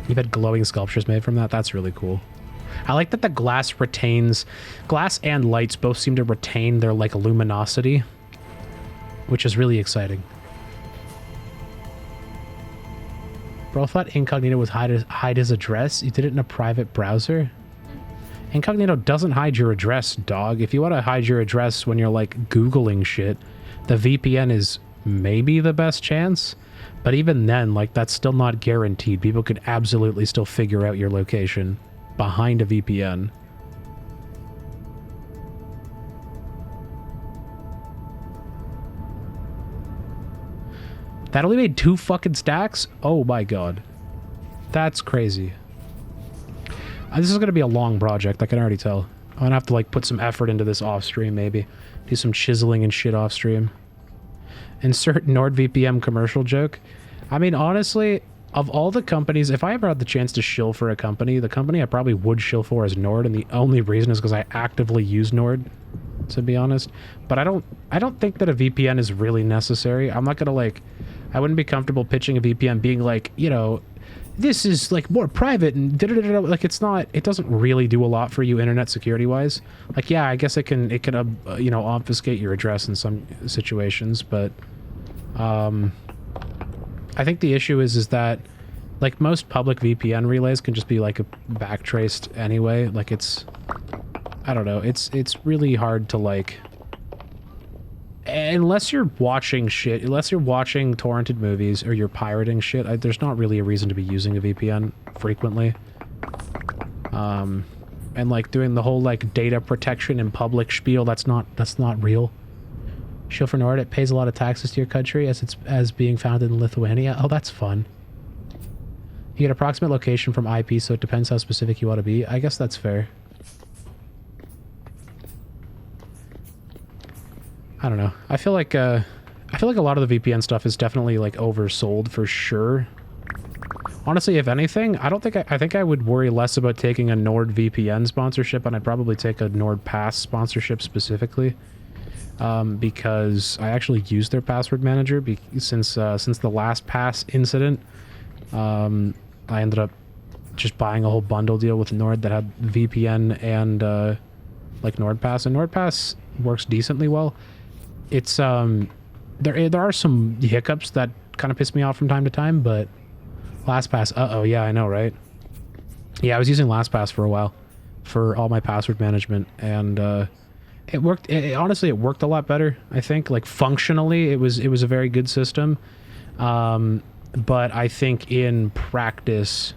You've had glowing sculptures made from that? That's really cool. I like that the glass retains... Glass and lights both seem to retain their, like, luminosity, which is really exciting. Bro, I thought Incognito would hide his address. You did it in a private browser? Incognito doesn't hide your address, dog. If you want to hide your address when you're, like, Googling shit, the VPN is maybe the best chance. But even then, like, that's still not guaranteed. People could absolutely still figure out your location behind a VPN. That only made 2 fucking stacks? Oh my god. That's crazy. This is going to be a long project, I can already tell. I'm going to have to, like, put some effort into this off-stream, maybe. Do some chiseling and shit off-stream. Insert NordVPN commercial joke. I mean, honestly, of all the companies, if I ever had the chance to shill for a company, the company I probably would shill for is Nord, and the only reason is because I actively use Nord, to be honest. But I don't think that a VPN is really necessary. I'm not gonna, like, I wouldn't be comfortable pitching a VPN being like, you know, this is, like, more private and da-da-da-da. Like, it's not, it doesn't really do a lot for you internet security wise. Like, yeah, I guess it can you know, obfuscate your address in some situations, but I think the issue is that, like, most public VPN relays can just be, like, backtraced anyway. Like, it's, I don't know, it's really hard to, like, unless you're watching shit, unless you're watching torrented movies or you're pirating shit, there's not really a reason to be using a VPN frequently. And, like, doing the whole, like, data protection and public spiel, that's not real. Shill for Nord, it pays a lot of taxes to your country as being founded in Lithuania. Oh, that's fun. You get approximate location from IP, so it depends how specific you want to be. I guess that's fair. I don't know. I feel like a lot of the VPN stuff is definitely, like, oversold for sure. Honestly, if anything, I think I would worry less about taking a NordVPN sponsorship, and I'd probably take a NordPass sponsorship specifically. Because I actually used their password manager since the last pass incident. I ended up just buying a whole bundle deal with Nord that had VPN and like NordPass, and NordPass works decently well. It's there are some hiccups that kind of piss me off from time to time, but LastPass, yeah, I know, right? Yeah, I was using LastPass for a while for all my password management, and it worked. Honestly, it worked a lot better, I think. Like, functionally, it was a very good system. But I think in practice,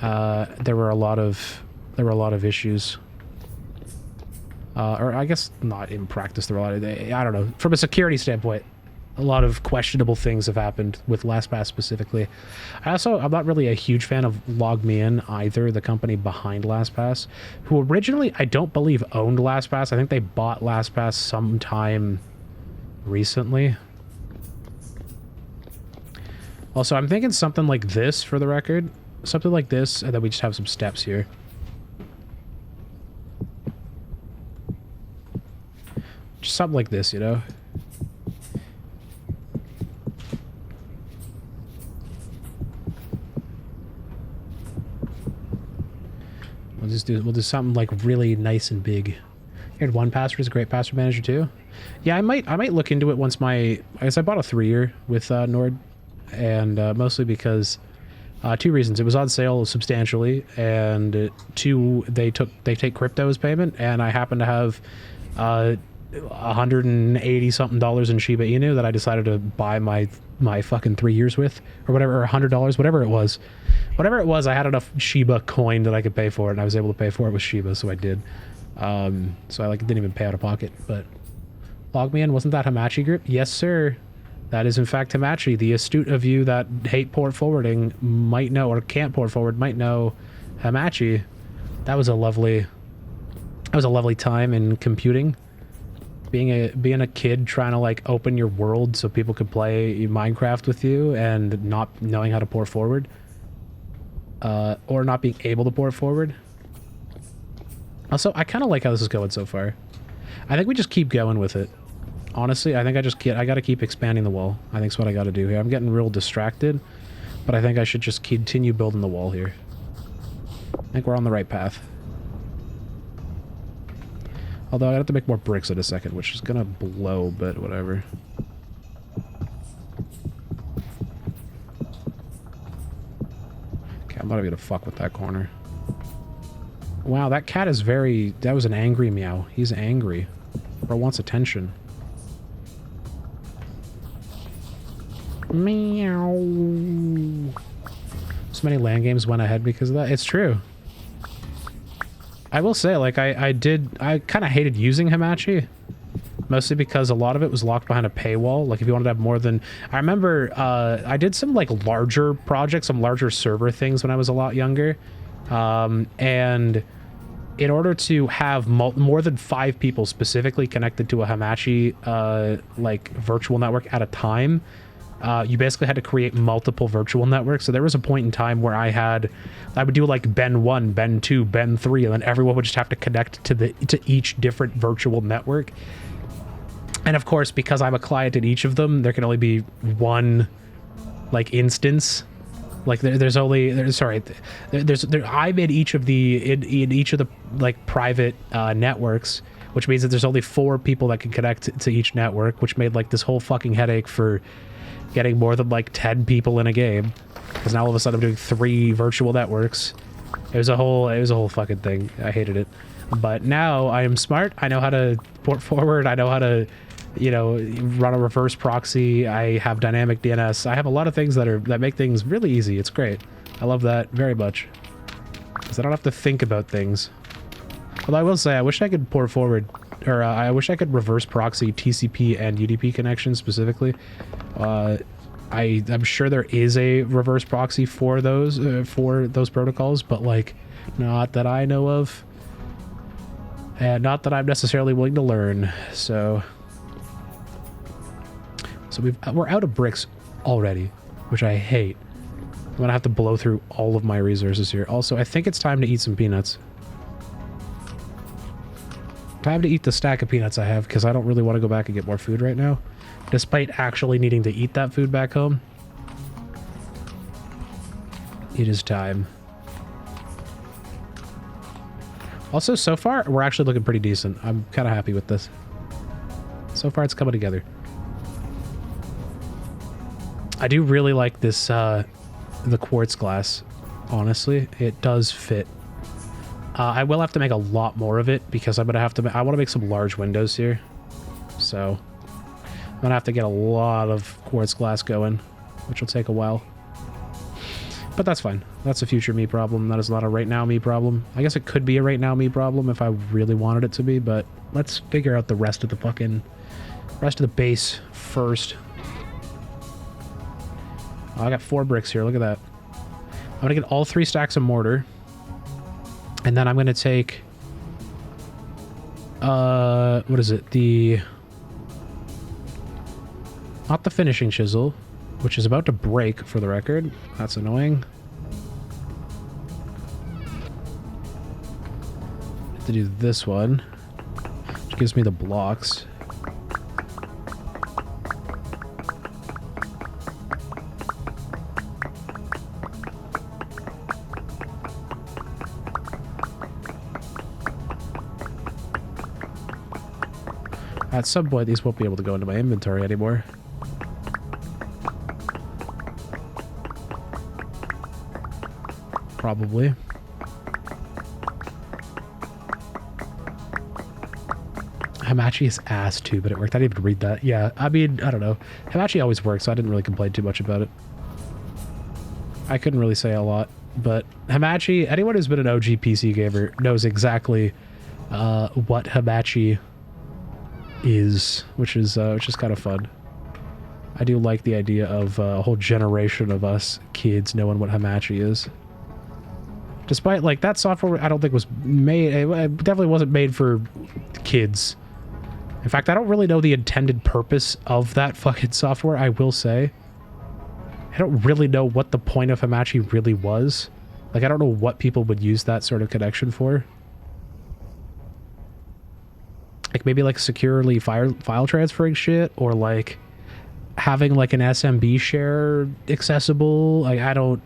there were a lot of issues. Or I guess not in practice, there were a lot of, I don't know, from a security standpoint, a lot of questionable things have happened with LastPass specifically. I'm not really a huge fan of LogMeIn either, the company behind LastPass, who originally I don't believe owned LastPass. I think they bought LastPass sometime recently. Also, I'm thinking something like this for the record. Something like this, and then we just have some steps here. Just something like this, you know? We'll do something like really nice and big. And 1Password is a great password manager too. Yeah, I might look into it once I guess I bought a 3-year with Nord, and mostly because 2 reasons. It was on sale substantially, and 2, they take crypto as payment, and I happen to have $180 something in Shiba Inu that I decided to buy my fucking 3 years with, or whatever, or $100, whatever it was. Whatever it was, I had enough Shiba coin that I could pay for it, and I was able to pay for it with Shiba, so I did. So I didn't even pay out of pocket. But LogMeIn, wasn't that Hamachi Group? Yes, sir. That is in fact Hamachi. The astute of you that hate port forwarding might know, or can't port forward, might know Hamachi. That was a lovely time in computing. Being a kid trying to like open your world so people could play Minecraft with you and not knowing how to port forward. Or not being able to port forward. Also, I kind of like how this is going so far. I think we just keep going with it. Honestly, I think I gotta keep expanding the wall. I think that's what I gotta do here. I'm getting real distracted, but I think I should just continue building the wall here. I think we're on the right path. Although I have to make more bricks in a second, which is gonna blow, but whatever. Okay, I'm not even gonna fuck with that corner. Wow, that cat is very... That was an angry meow. He's angry. Bro wants attention. Meow. So many LAN games went ahead because of that. It's true. I will say, like, I kind of hated using Hamachi. Mostly because a lot of it was locked behind a paywall. Like, if you wanted to have more than... I remember I did some, like, larger projects, some larger server things when I was a lot younger. And in order to have more than 5 people specifically connected to a Hamachi, like, virtual network at a time, you basically had to create multiple virtual networks. So there was a point in time where I would do like Ben 1, Ben 2, Ben 3, and then everyone would just have to connect to each different virtual network. And of course, because I'm a client in each of them, there can only be one like instance. Like I'm in each of the like private networks, which means that there's only 4 people that can connect to each network, which made like this whole fucking headache for getting more than like 10 people in a game, because now all of a sudden I'm doing 3 virtual networks. It was a whole fucking thing. I hated it. But now I am smart. I know how to port forward. I know how to, you know, run a reverse proxy. I have dynamic DNS. I have a lot of things that make things really easy. It's great. I love that very much, because I don't have to think about things. Although I will say, I wish I could port forward, or I wish I could reverse proxy TCP and UDP connections specifically. I'm sure there is a reverse proxy for those protocols, but like, not that I know of, and not that I'm necessarily willing to learn. So we're out of bricks already, which I hate. I'm gonna have to blow through all of my resources here. Also, I think it's time to eat some peanuts. Time to eat the stack of peanuts I have, because I don't really want to go back and get more food right now, despite actually needing to eat that food back home. It is time. Also, so far, we're actually looking pretty decent. I'm kind of happy with this. So far, it's coming together. I do really like this, the quartz glass. Honestly, it does fit. I will have to make a lot more of it, because I want to make some large windows here. So I'm gonna have to get a lot of quartz glass going, which will take a while. But that's fine. That's a future me problem. That is not a right now me problem. I guess it could be a right now me problem if I really wanted it to be, but let's figure out the rest of the base first. Oh, I got 4 bricks here. Look at that. I'm going to get all 3 stacks of mortar. And then I'm going to take... what is it? Not the finishing chisel, which is about to break, for the record. That's annoying. Have to do this one, which gives me the blocks. At some point, these won't be able to go into my inventory anymore. Probably. Hamachi is ass too, but it worked. I didn't even read that. Yeah, I mean, I don't know. Hamachi always works, so I didn't really complain too much about it. I couldn't really say a lot, but Hamachi, anyone who's been an OG PC gamer knows exactly what Hamachi is, which is kind of fun. I do like the idea of a whole generation of us kids knowing what Hamachi is. Despite, like, that software, I don't think was made... It definitely wasn't made for kids. In fact, I don't really know the intended purpose of that fucking software, I will say. I don't really know what the point of Hamachi really was. Like, I don't know what people would use that sort of connection for. Like, maybe, like, securely file transferring shit, or, like, having, like, an SMB share accessible. Like, I don't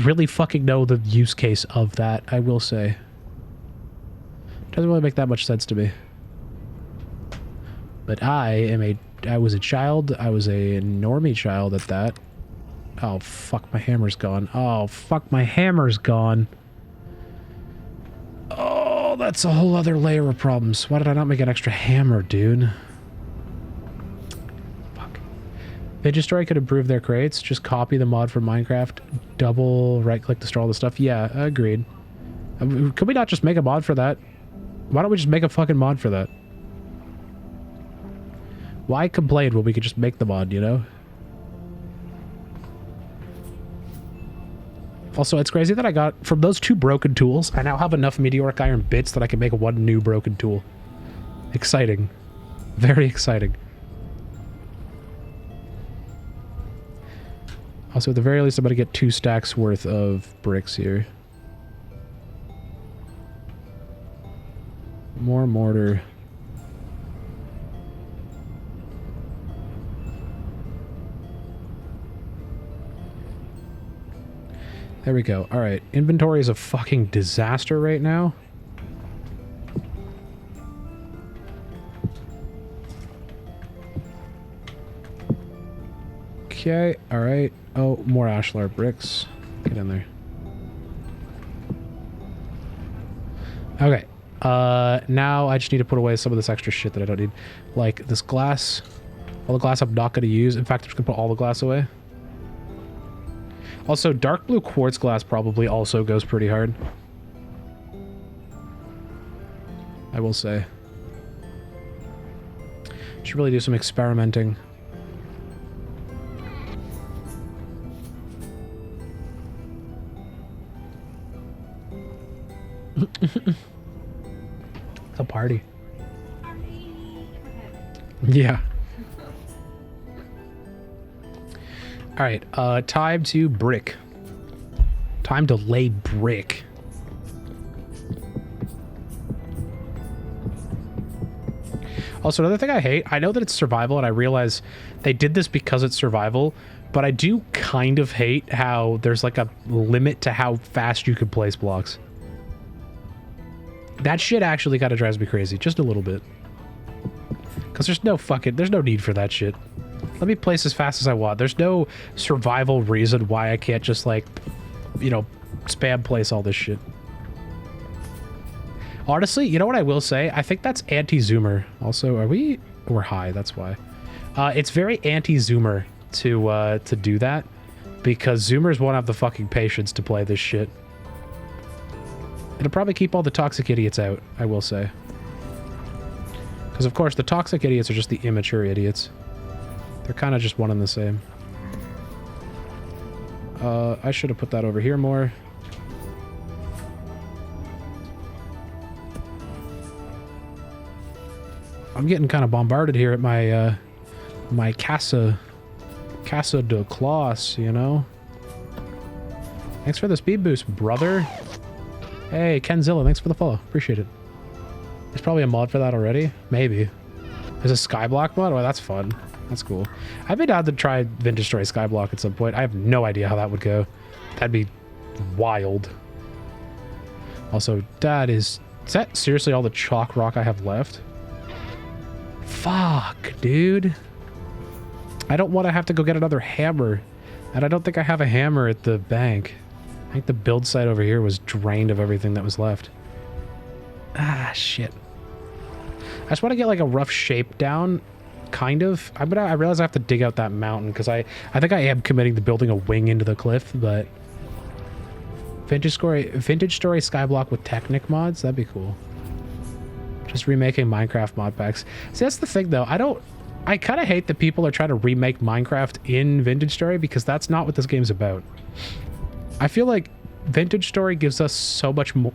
really fucking know the use case of that, I will say. Doesn't really make that much sense to me. But I was a child. I was a normie child at that. Oh, fuck, my hammer's gone. Oh, fuck, my hammer's gone. Oh, that's a whole other layer of problems. Why did I not make an extra hammer, dude? Vigistory could improve their crates. Just copy the mod from Minecraft. Double right-click to store all the stuff. Yeah, agreed. Could we not just make a mod for that? Why don't we just make a fucking mod for that? Why complain when we could just make the mod, you know? Also, it's crazy that I got... From those 2 broken tools, I now have enough meteoric iron bits that I can make 1 new broken tool. Exciting. Very exciting. Also, at the very least, I'm going to get 2 stacks worth of bricks here. More mortar. There we go. Alright, inventory is a fucking disaster right now. Okay, alright. Oh, more ashlar bricks. Get in there. Okay. Now I just need to put away some of this extra shit that I don't need. Like this glass. All the glass I'm not going to use. In fact, I'm just going to put all the glass away. Also, dark blue quartz glass probably also goes pretty hard. I will say. Should really do some experimenting. It's a party. Yeah. Alright, time to brick. Time to lay brick. Also, another thing I hate, I know that it's survival, and I realize they did this because it's survival, but I do kind of hate how there's like a limit to how fast you can place blocks. That shit actually kind of drives me crazy, just a little bit. Because there's no need for that shit. Let me place as fast as I want. There's no survival reason why I can't just, like, you know, spam place all this shit. Honestly, you know what I will say? I think that's anti-zoomer. Also, we're high, that's why. It's very anti-zoomer to do that, because zoomers won't have the fucking patience to play this shit. It'll probably keep all the toxic idiots out, I will say. Because, of course, the toxic idiots are just the immature idiots. They're kind of just one and the same. I should have put that over here more. I'm getting kind of bombarded here at my my Casa de Klos, you know? Thanks for the speed boost, brother. Hey, Kenzilla, thanks for the follow. Appreciate it. There's probably a mod for that already. Maybe. There's a Skyblock mod? Oh, that's fun. That's cool. I'd be down to try Vintage Story Skyblock at some point. I have no idea how that would go. That'd be wild. Also, is that seriously all the chalk rock I have left? Fuck, dude. I don't want to have to go get another hammer. And I don't think I have a hammer at the bank. I think the build site over here was drained of everything that was left. Ah, shit. I just want to get like a rough shape down, kind of. I realize I have to dig out that mountain because I think I am committing to building a wing into the cliff, but Vintage Story Skyblock with Technic mods, that'd be cool. Just remaking Minecraft mod packs. See, that's the thing though. I kind of hate that people are trying to remake Minecraft in Vintage Story because that's not what this game's about. I feel like Vintage Story gives us so much more.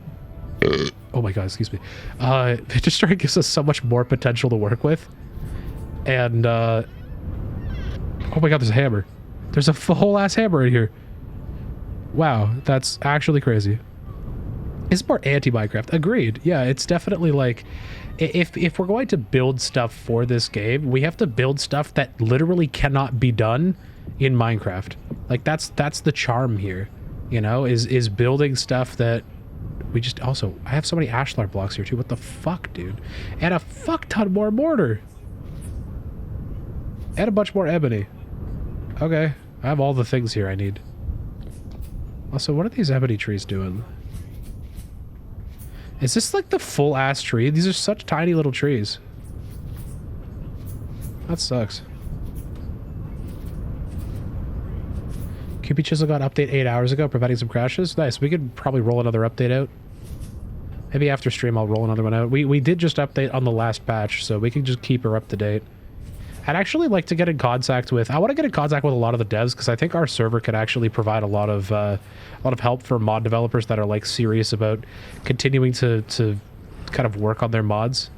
Oh my god, excuse me. Vintage Story gives us so much more potential to work with. And, oh my god, there's a hammer. There's a whole ass hammer in here. Wow, that's actually crazy. It's more anti-Minecraft. Agreed. Yeah, it's definitely like, if we're going to build stuff for this game, we have to build stuff that literally cannot be done in Minecraft. Like, that's the charm here, you know, is building stuff that we just... Also, I have so many ashlar blocks here too. What the fuck, dude? And a fuck ton more mortar. And a bunch more ebony. Okay, I have all the things here I need. Also, what are these ebony trees doing? Is this like the full ass tree? These are such tiny little trees. That sucks. QP Chisel got update 8 hours ago, preventing some crashes. Nice. We could probably roll another update out. Maybe after stream I'll roll another one out. We did just update on the last patch, so we can just keep her up to date. I'd actually like to get in contact with... I want to get in contact with a lot of the devs because I think our server could actually provide a lot of help for mod developers that are like serious about continuing to kind of work on their mods.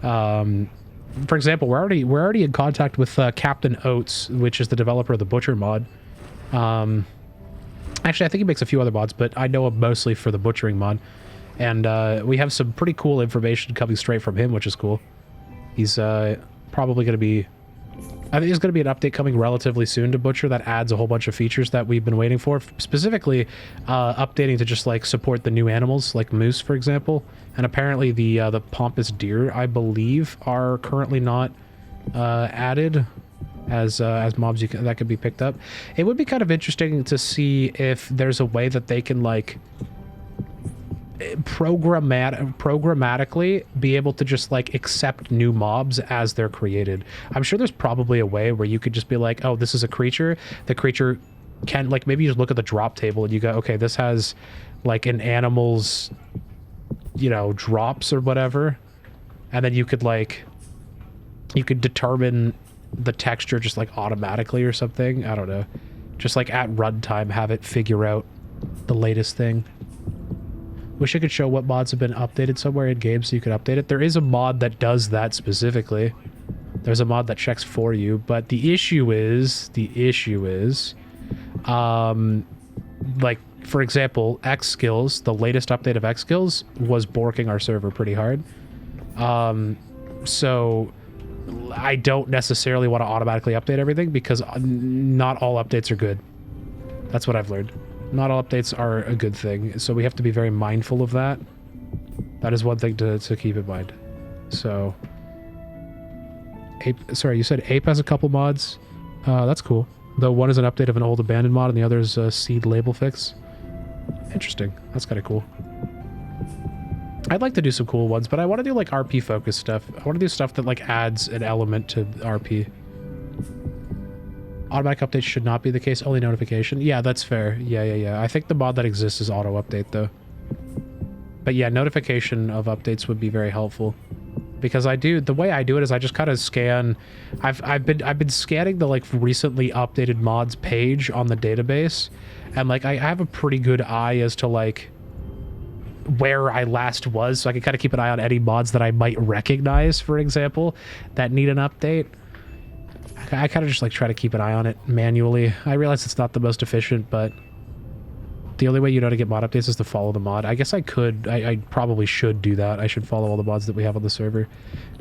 For example, we're already in contact with Captain Oates, which is the developer of the Butcher mod. Actually, I think he makes a few other mods, but I know him mostly for the butchering mod. And we have some pretty cool information coming straight from him, which is cool. He's probably going to be... I think there's going to be an update coming relatively soon to Butcher that adds a whole bunch of features that we've been waiting for. Specifically, updating to just like support the new animals, like moose, for example. And apparently the pompous deer, I believe, are currently not added as mobs that could be picked up. It would be kind of interesting to see if there's a way that they can like programmatically be able to just like accept new mobs as they're created. I'm sure there's probably a way where you could just be like, oh, this is a creature. The creature can, like, maybe you just look at the drop table and you go, okay, this has like an animal's, you know, drops or whatever, and then you could determine the texture just like automatically or something. I don't know, just like at runtime have it figure out the latest thing. Wish I could show what mods have been updated somewhere in games so you could update it. There is a mod that does that specifically. There's a mod that checks for you, but the issue is, like, for example, X Skills, the latest update of X Skills was borking our server pretty hard. So I don't necessarily want to automatically update everything because not all updates are good. That's what I've learned. Not all updates are a good thing, so we have to be very mindful of that. That is one thing to keep in mind. So, Ape, sorry, you said Ape has a couple mods. That's cool. Though one is an update of an old abandoned mod and the other is a seed label fix. Interesting. That's kind of cool. I'd like to do some cool ones, but I want to do like RP focused stuff. I want to do stuff that like adds an element to RP. Automatic updates should not be the case, only notification. Yeah, that's fair. Yeah. I think the mod that exists is auto update though. But yeah, notification of updates would be very helpful. because the way I do it is I just kind of scan. I've been scanning the like recently updated mods page on the database, and like I have a pretty good eye as to like where I last was, so I can kind of keep an eye on any mods that I might recognize, for example, that need an update. I kind of just like try to keep an eye on it manually. I realize it's not the most efficient, but the only way you know to get mod updates is to follow the mod. I guess I probably should do that. I should follow all the mods that we have on the server,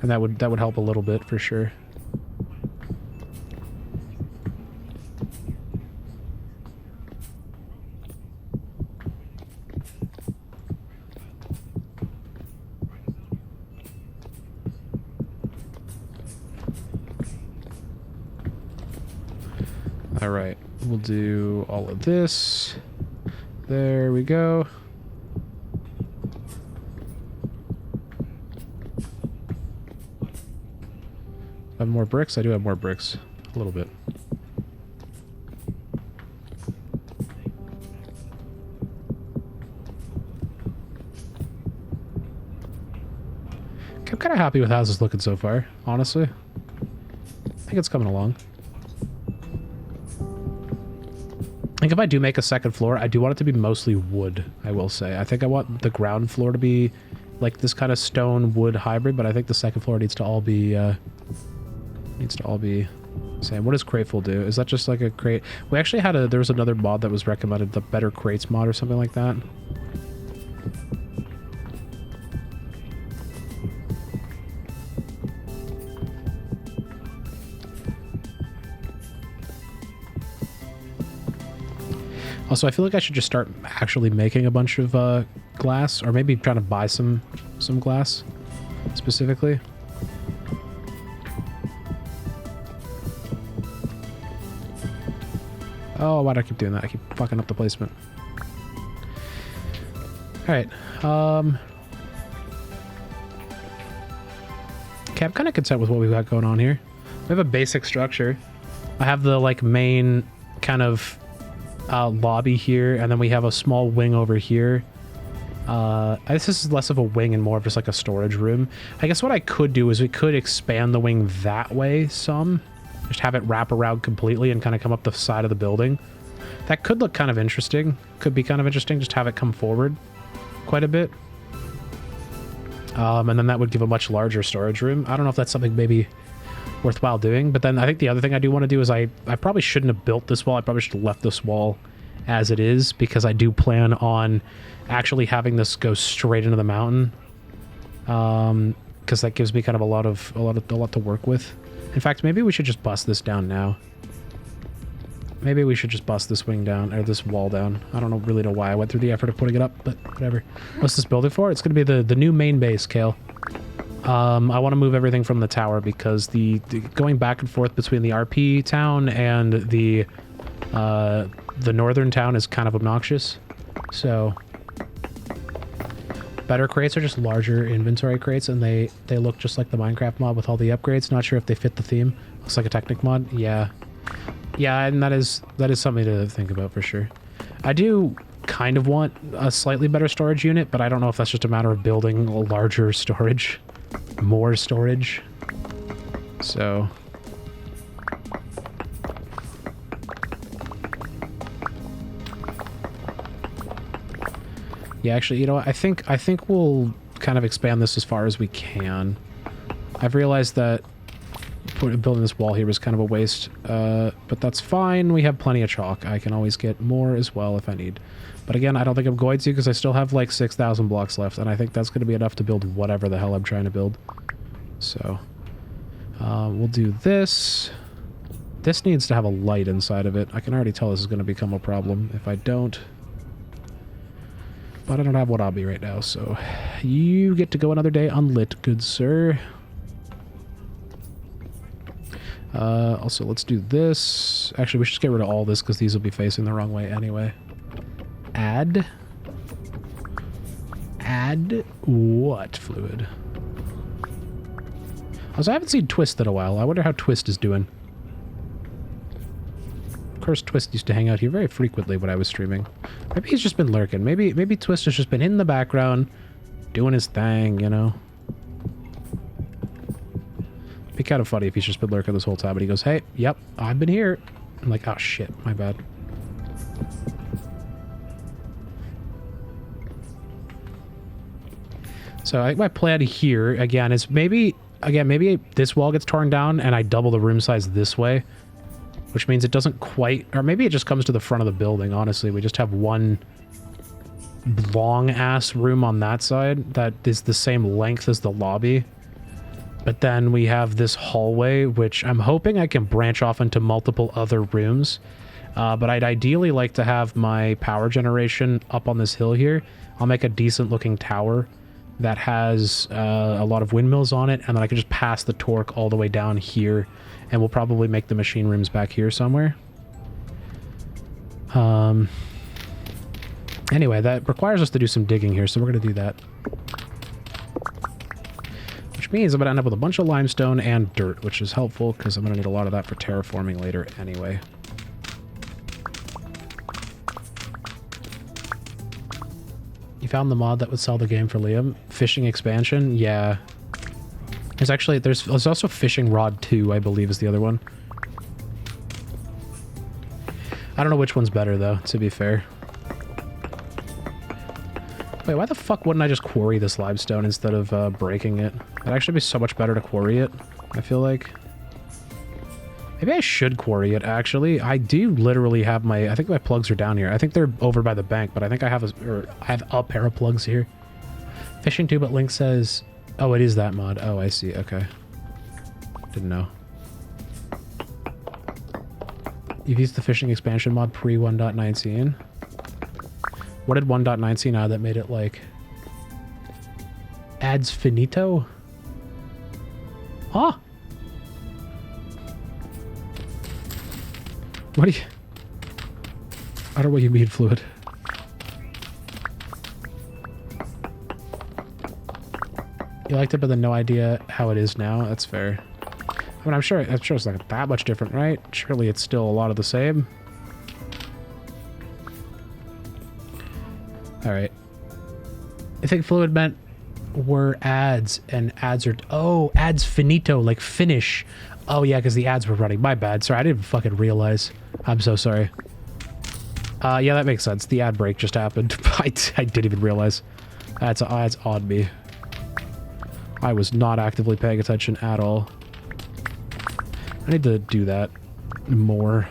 and that would help a little bit for sure. All right, we'll do all of this. There we go. I have more bricks? I do have more bricks. A little bit. I'm kind of happy with how this is looking so far, honestly. I think it's coming along. I think if I do make a second floor, I do want it to be mostly wood, I will say. I think I want the ground floor to be like this kind of stone wood hybrid, but I think the second floor needs to all be same. What does Crateful do? Is that just like a crate? We actually had there was another mod that was recommended, the Better Crates mod or something like that. Also, I feel like I should just start actually making a bunch of glass, or maybe trying to buy some glass specifically. Oh, why do I keep doing that? I keep fucking up the placement. Alright. Okay, I'm kind of content with what we've got going on here. We have a basic structure. I have the, like, main kind of lobby here, and then we have a small wing over here. This is less of a wing and more of just, like, a storage room. I guess what I could do is we could expand the wing that way some. Just have it wrap around completely and kind of come up the side of the building. That could look kind of interesting. Could be kind of interesting, just have it come forward quite a bit. And then that would give a much larger storage room. I don't know if that's something maybe worthwhile doing. But then I think the other thing I do want to do is I probably shouldn't have built this wall. I probably should have left this wall as it is, because I do plan on actually having this go straight into the mountain. Because that gives me kind of a lot to work with. In fact, maybe we should just bust this down now. Maybe we should just bust this wing down, or this wall down. I don't really know why I went through the effort of putting it up, but whatever. What's this building for? It's going to be the new main base, Kale. I want to move everything from the tower because the going back and forth between the RP town and the northern town is kind of obnoxious. So better crates are just larger inventory crates, and they look just like the Minecraft mod with all the upgrades. Not sure if they fit the theme. Looks like a Technic mod. Yeah, and that is something to think about for sure. I do kind of want a slightly better storage unit, but I don't know if that's just a matter of building a larger storage, more storage. So yeah, actually, you know what? I think we'll kind of expand this as far as we can. I've realized that building this wall here was kind of a waste, but that's fine. We have plenty of chalk. I can always get more as well if I need. But again, I don't think I'm going to, because I still have like 6,000 blocks left, and I think that's going to be enough to build whatever the hell I'm trying to build. So we'll do this. This needs to have a light inside of it. I can already tell this is going to become a problem if I don't. But I don't have what I'll be right now, so you get to go another day unlit, good sir. Also, let's do this. Actually, we should just get rid of all this because these will be facing the wrong way anyway. Add what fluid? Also, I haven't seen Twist in a while. I wonder how Twist is doing. Of course, Twist used to hang out here very frequently when I was streaming. Maybe he's just been lurking. Maybe Twist has just been in the background doing his thing, you know? Be kind of funny if he's just been lurking this whole time, but he goes, hey, yep, I've been here. I'm like, oh shit, my bad. So I think my plan here, again, is maybe this wall gets torn down and I double the room size this way, which means it doesn't quite, or maybe it just comes to the front of the building, honestly. We just have one long-ass room on that side that is the same length as the lobby. But then we have this hallway, which I'm hoping I can branch off into multiple other rooms. But I'd ideally like to have my power generation up on this hill here. I'll make a decent-looking tower that has a lot of windmills on it, and then I can just pass the torque all the way down here, and we'll probably make the machine rooms back here somewhere. Anyway, that requires us to do some digging here, so we're going to do that. Which means I'm going to end up with a bunch of limestone and dirt, which is helpful, because I'm going to need a lot of that for terraforming later anyway. You found the mod that would sell the game for Liam? Fishing expansion? Yeah. There's also Fishing Rod 2, I believe, is the other one. I don't know which one's better, though, to be fair. Wait, why the fuck wouldn't I just quarry this limestone instead of breaking it? It'd actually be so much better to quarry it, I feel like. Maybe I should quarry it, actually. I do literally have I think my plugs are down here. I think they're over by the bank, but I think I have a pair of plugs here. Fishing 2, but Link says... Oh, it is that mod. Oh, I see. Okay. Didn't know. You've used the fishing expansion mod pre 1.19. What did 1.19 add that made it like... Adds finito? Huh? What do you... I don't know what you mean, Fluid. You liked it, but then no idea how it is now? That's fair. I mean, I'm sure it's not that much different, right? Surely it's still a lot of the same. Alright. I think Fluid meant were ads, and ads are... Oh, ads finito, like finish. Oh, yeah, because the ads were running. My bad. Sorry, I didn't fucking realize. I'm so sorry. Yeah, that makes sense. The ad break just happened. I didn't even realize. That's on me. I was not actively paying attention at all. I need to do that more.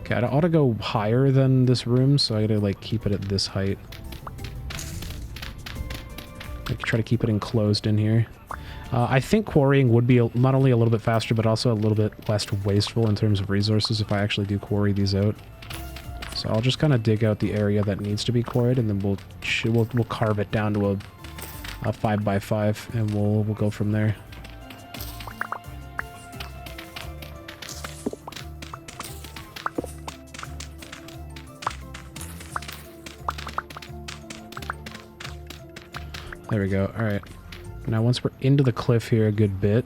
Okay, I ought to go higher than this room, so I gotta, like, keep it at this height. I try to keep it enclosed in here. I think quarrying would be not only a little bit faster, but also a little bit less wasteful in terms of resources if I actually do quarry these out. So I'll just kind of dig out the area that needs to be quarried, and then we'll carve it down to a 5x5, and we'll go from there. There we go. All right. Now, once we're into the cliff here a good bit,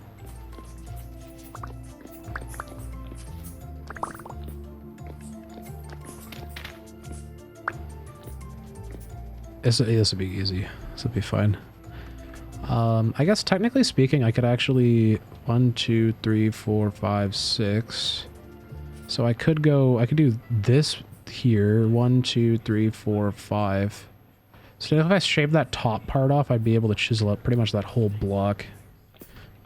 this will be easy. This will be fine. I guess technically speaking, I could actually 1, 2, 3, 4, 5, 6. So I could do this here. 1, 2, 3, 4, 5. So if I shave that top part off, I'd be able to chisel up pretty much that whole block,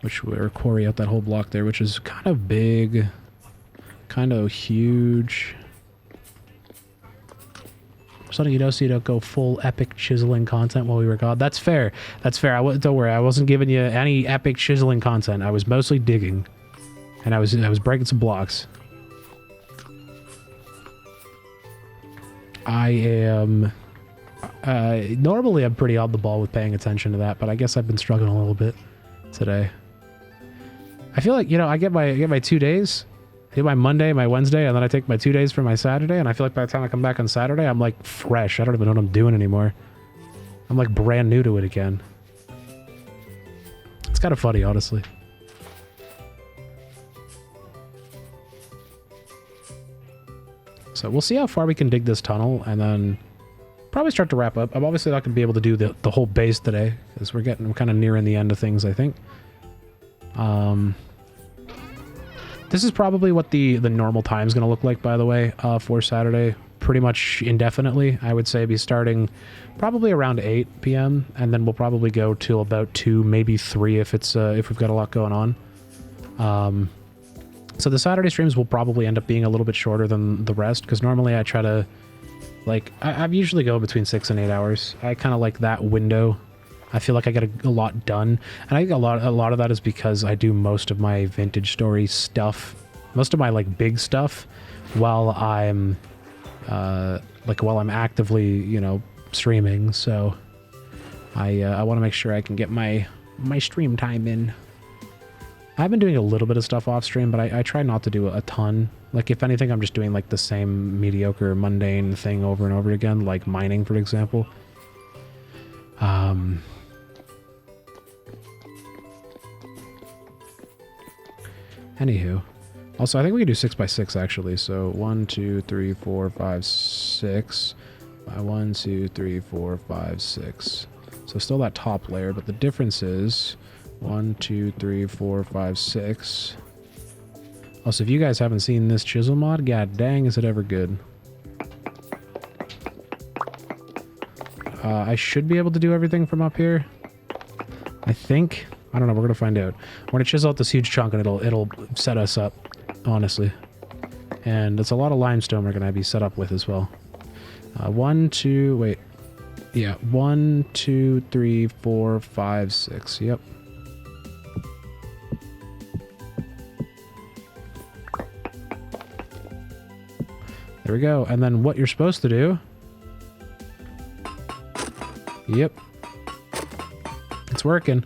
or quarry out that whole block there, which is kind of big, kind of huge. So you don't go full epic chiseling content while we were gone. That's fair. That's fair. Don't worry. I wasn't giving you any epic chiseling content. I was mostly digging, and I was breaking some blocks. I am. Normally I'm pretty on the ball with paying attention to that, but I guess I've been struggling a little bit today. I feel like, I get my 2 days. I do my Monday, my Wednesday, and then I take my 2 days for my Saturday, and I feel like by the time I come back on Saturday, I'm like fresh. I don't even know what I'm doing anymore. I'm like brand new to it again. It's kind of funny, honestly. So we'll see how far we can dig this tunnel, and then probably start to wrap up. I'm obviously not going to be able to do the whole base today because we're kind of nearing the end of things, I think. This is probably what the normal time is going to look like, by the way, for Saturday. Pretty much indefinitely. I would say be starting probably around 8 p.m. and then we'll probably go till about 2, maybe 3 if it's if we've got a lot going on. So the Saturday streams will probably end up being a little bit shorter than the rest because normally I try to, like, I usually go between 6 and 8 hours. I kind of like that window. I feel like I get a lot done, and I think a lot of that is because I do most of my vintage story stuff, most of my like big stuff, while I'm actively, you know, streaming. So I want to make sure I can get my stream time in. I've been doing a little bit of stuff off stream, but I try not to do a ton. Like, if anything, I'm just doing like the same mediocre, mundane thing over and over again, like mining, for example. Anywho, also I think we can do 6x6 actually. So 1, 2, 3, 4, 5, 6. 1, 2, 3, 4, 5, 6. So still that top layer, but the difference is 1, 2, 3, 4, 5, 6. Also, if you guys haven't seen this chisel mod, god dang, is it ever good. I should be able to do everything from up here. I think. I don't know, we're gonna find out. We're gonna chisel out this huge chunk and it'll set us up, honestly. And it's a lot of limestone we're gonna be set up with as well. 1, 2, wait. Yeah, 1, 2, 3, 4, 5, 6. Yep. There we go. And then what you're supposed to do... Yep. It's working.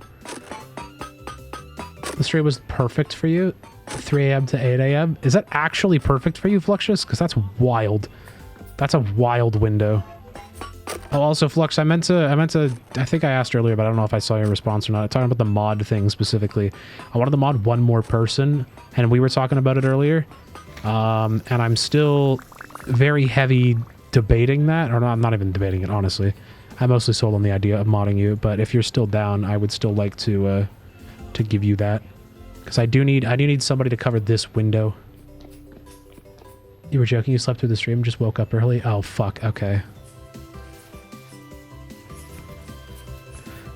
The stream was perfect for you. 3 a.m. to 8 a.m. Is that actually perfect for you, Fluxious? Because that's wild. That's a wild window. Oh, also, Flux, I meant to, I think I asked earlier, but I don't know if I saw your response or not. I'm talking about the mod thing specifically. I wanted to mod one more person, and we were talking about it earlier. And I'm still very heavy debating that, or no, I'm not even debating it, honestly. I'm mostly sold on the idea of modding you, but if you're still down, I would still like to give you that. Because I do need somebody to cover this window. You were joking, you slept through the stream, just woke up early? Oh, fuck, okay.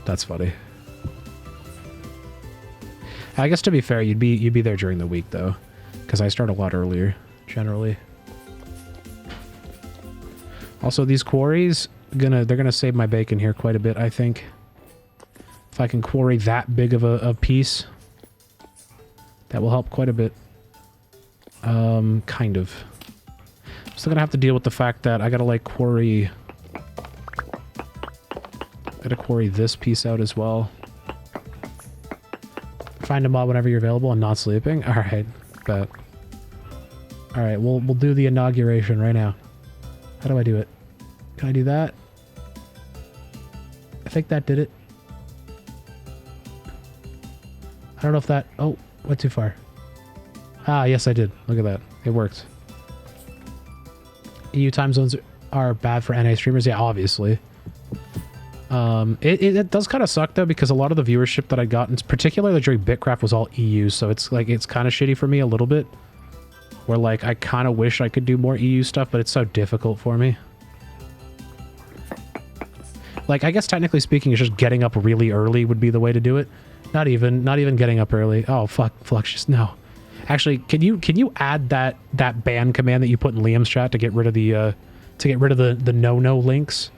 That's funny. I guess to be fair, you'd be there during the week though, because I start a lot earlier, generally. Also, these quarries, they're gonna save my bacon here quite a bit, I think. If I can quarry that big of a piece, that will help quite a bit. Kind of. I'm still gonna have to deal with the fact that I gotta like quarry... Gotta quarry this piece out as well. Find a mod whenever you're available and not sleeping. Alright, bet. Alright, we'll do the inauguration right now. How do I do it? Can I do that? I think that did it. I don't know if that... Oh, went too far. Ah, yes I did. Look at that. It worked. EU time zones are bad for NA streamers? Yeah, obviously. It does kind of suck though, because a lot of the viewership that I got, and particularly during Bitcraft, was all EU, so it's like it's kind of shitty for me a little bit. Where like I kind of wish I could do more EU stuff, but it's so difficult for me. Like, I guess technically speaking, it's just getting up really early would be the way to do it. Not even getting up early. Oh fuck, Fluxious, no. Actually, can you add that ban command that you put in Liam's chat to get rid of the no links?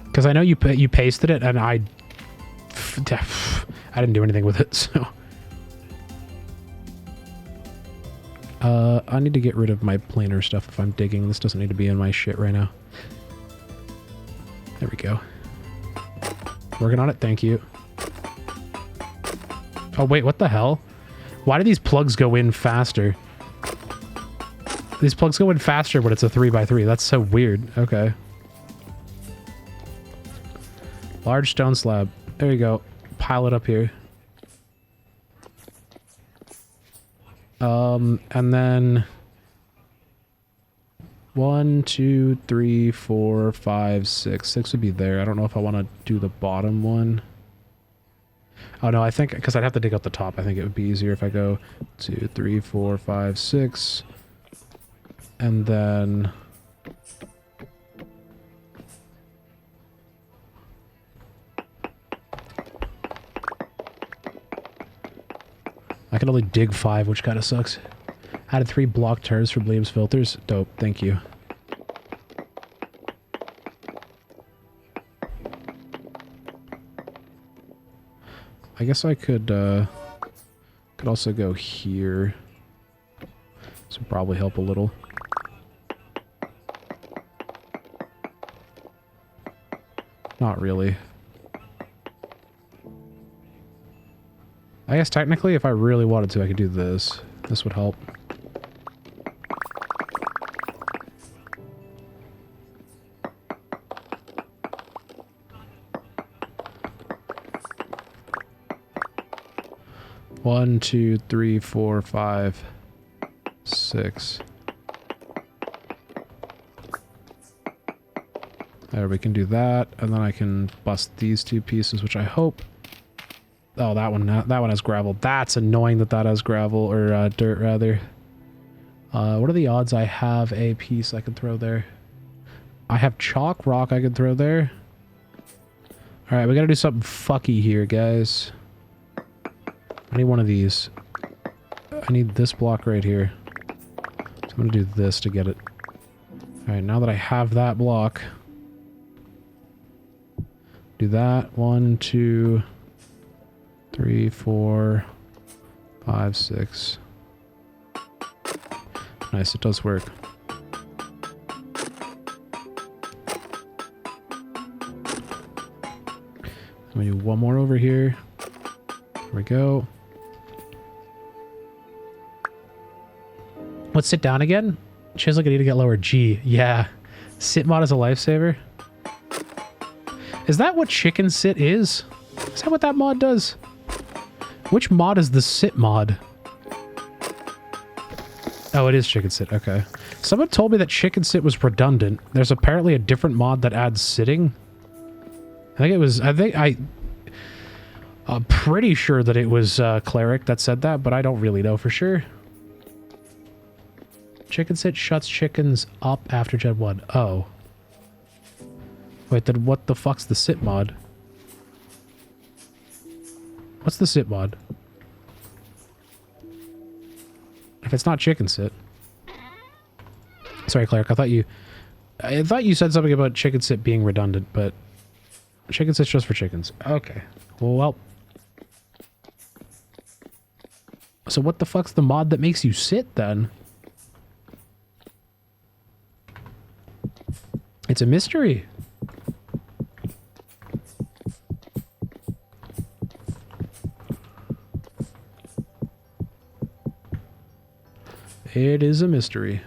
Because I know you pasted it, and I didn't do anything with it, so. I need to get rid of my planer stuff if I'm digging. This doesn't need to be in my shit right now. There we go. Working on it, thank you. Oh wait, what the hell? Why do these plugs go in faster? These plugs go in faster when it's a 3x3. That's so weird. Okay. Large stone slab. There you go. Pile it up here. And then 1, 2, 3, 4, 5, 6. 6 would be there. I don't know if I want to do the bottom one. Oh no, I think because I'd have to dig up the top. I think it would be easier if I go 2, 3, 4, 5, 6, and then I can only dig 5, which kind of sucks. Added 3 block turrets for Bleem's filters. Dope, thank you. I guess I could also go here. This would probably help a little. Not really. I guess technically if I really wanted to, I could do this. This would help. One, 2, 3, 4, 5, 6. There, we can do that, and then I can bust these 2 pieces, which I hope... Oh, that one has gravel. That's annoying that has gravel, or dirt, rather. What are the odds I have a piece I can throw there? I have chalk rock I can throw there. Alright, we gotta do something fucky here, guys. I need one of these. I need this block right here. So I'm gonna do this to get it. Alright, now that I have that block... Do that. 1, 2, 3, 4, 5, 6. Nice, it does work. Let me do one more over here. There we go. Let's sit down again. She's like, I need to get lower. G. Yeah. Sit mod is a lifesaver. Is that what chicken sit is? Is that what that mod does? Which mod is the sit mod? Oh, it is chicken sit. Okay. Someone told me that chicken sit was redundant. There's apparently a different mod that adds sitting. I'm pretty sure that it was Cleric that said that, but I don't really know for sure. Chicken sit shuts chickens up after Gen 1. Oh. Wait, then what the fuck's the sit mod? What's the sit mod? If it's not chicken sit. Sorry, Cleric, I thought you said something about chicken sit being redundant, but chicken sit's just for chickens. Okay. Well. So what the fuck's the mod that makes you sit then? It's a mystery. It is a mystery.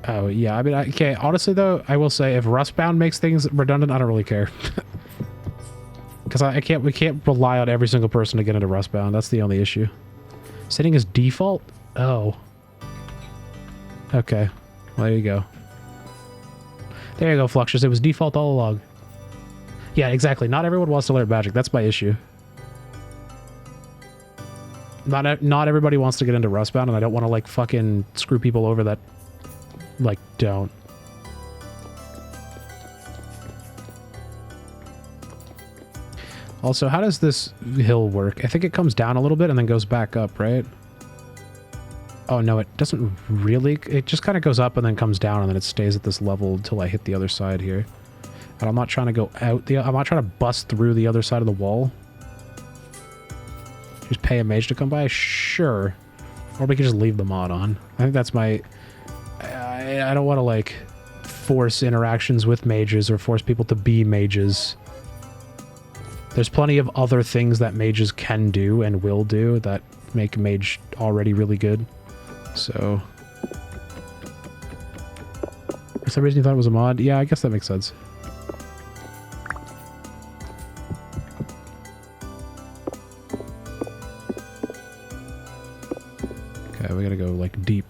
Oh, yeah. I mean, okay, honestly, though, I will say if Rustbound makes things redundant, I don't really care. Because we can't rely on every single person to get into Rustbound. That's the only issue. Sitting is default? Oh. Okay. Well, there you go. There you go, Fluxus. It was default all along. Yeah, exactly. Not everyone wants to learn magic. That's my issue. Not everybody wants to get into Rustbound, and I don't want to, like, fucking screw people over that, like, don't. Also, how does this hill work? I think it comes down a little bit and then goes back up, right? Oh, no, it doesn't really. It just kind of goes up and then comes down, and then it stays at this level until I hit the other side here. And I'm not trying to go out I'm not trying to bust through the other side of the wall. Just pay a mage to come by? Sure. Or we can just leave the mod on. I think that's my... I don't want to, like, force interactions with mages or force people to be mages. There's plenty of other things that mages can do and will do that make a mage already really good. So... For some reason you thought it was a mod? Yeah, I guess that makes sense. Okay, we gotta go, like, deep.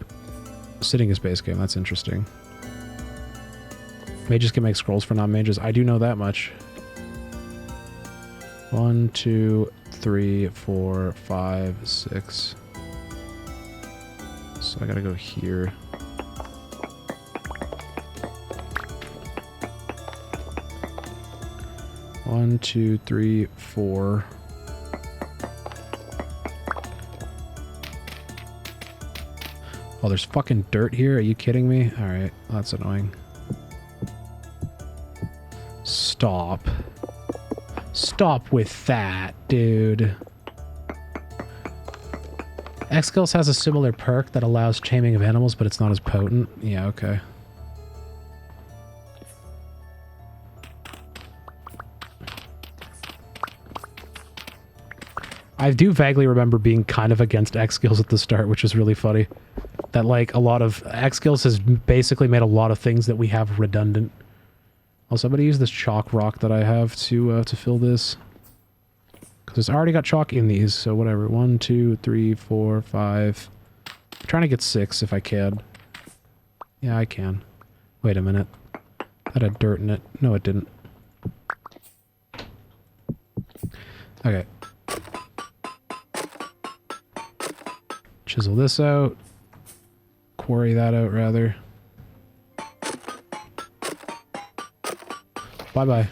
Sitting is base game, that's interesting. Mages can make scrolls for non-mages. I do know that much. 1, 2, 3, 4, 5, 6. So I gotta go here. One, 2, 3, 4. Oh, there's fucking dirt here? Are you kidding me? Alright, that's annoying. Stop. Stop with that, dude. X-Skills has a similar perk that allows taming of animals, but it's not as potent. Yeah, okay. I do vaguely remember being kind of against X-Skills at the start, which is really funny. That, like, a lot of... X-Skills has basically made a lot of things that we have redundant. Also, I'm going to use this chalk rock that I have to fill this. Because it's already got chalk in these, so whatever. 1, 2, 3, 4, 5. I'm trying to get 6 if I can. Yeah, I can. Wait a minute. That had dirt in it. No, it didn't. Okay. Chisel this out. Quarry that out, rather. Bye-bye.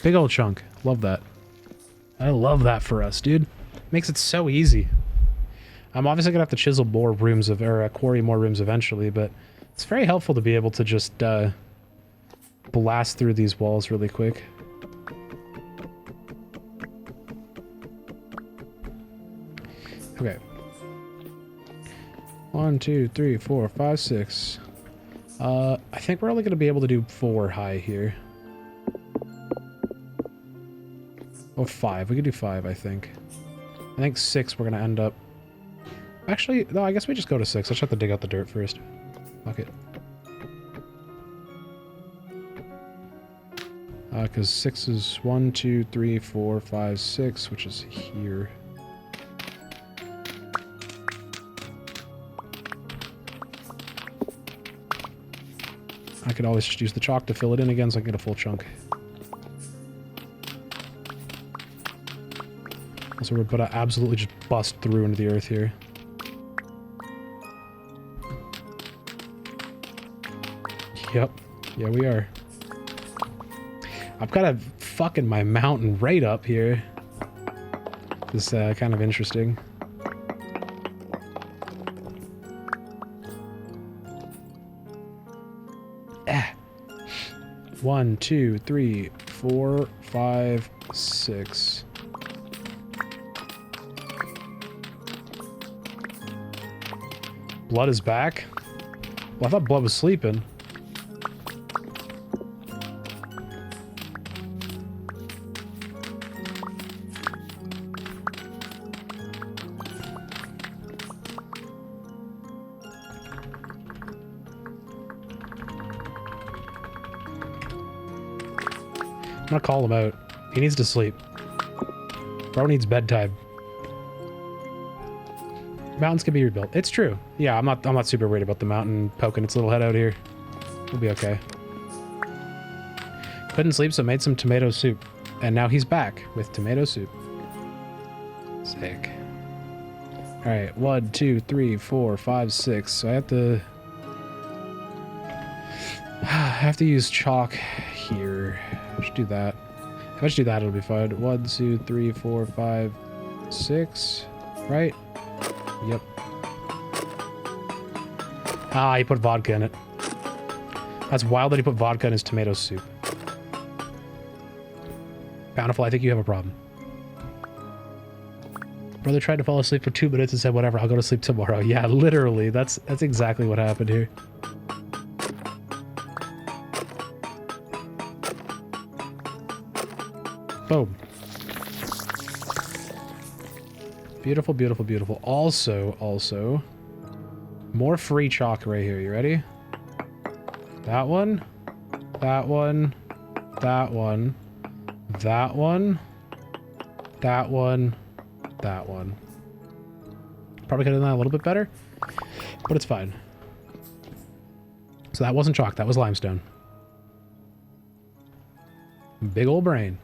Big old chunk. Love that. I love that for us, dude. Makes it so easy. I'm obviously gonna have to chisel more rooms of, or quarry more rooms eventually, but it's very helpful to be able to just blast through these walls really quick. Okay. 1, 2, 3, 4, 5, 6. I think we're only gonna be able to do 4 high here. Oh, 5. We could do 5, I think. I think 6 we're gonna end up... Actually, no, I guess we just go to 6. Let's have to dig out the dirt first. Fuck it. Because 6 is 1, 2, 3, 4, 5, 6, which is here. I could always just use the chalk to fill it in again so I can get a full chunk. So we're about to absolutely just bust through into the earth here. Yep. Yeah, we are. I've got a fucking my mountain right up here. This is kind of interesting. Ah. 1, 2, 3, 4, 5, 6. Blood is back? Well, I thought Blood was sleeping. I'm gonna call him out. He needs to sleep. Bro needs bedtime. Mountains can be rebuilt. It's true. Yeah, I'm not super worried about the mountain poking its little head out here. We'll be okay. Couldn't sleep, so made some tomato soup. And now he's back with tomato soup. Sick. Alright, 1, 2, 3, 4, 5, 6. So I have to use chalk here. I should do that. If I should do that, it'll be fine. 1, 2, 3, 4, 5, 6. Right? Yep. Ah, he put vodka in it. That's wild that he put vodka in his tomato soup. Bountiful, I think you have a problem. Brother tried to fall asleep for 2 minutes and said, whatever, I'll go to sleep tomorrow. Yeah, literally. That's exactly what happened here. Boom. Beautiful, beautiful, beautiful. Also, more free chalk right here. You ready? That one, that one, that one, that one, that one, that one. Probably could have done that a little bit better, but it's fine. So that wasn't chalk, that was limestone. Big old brain.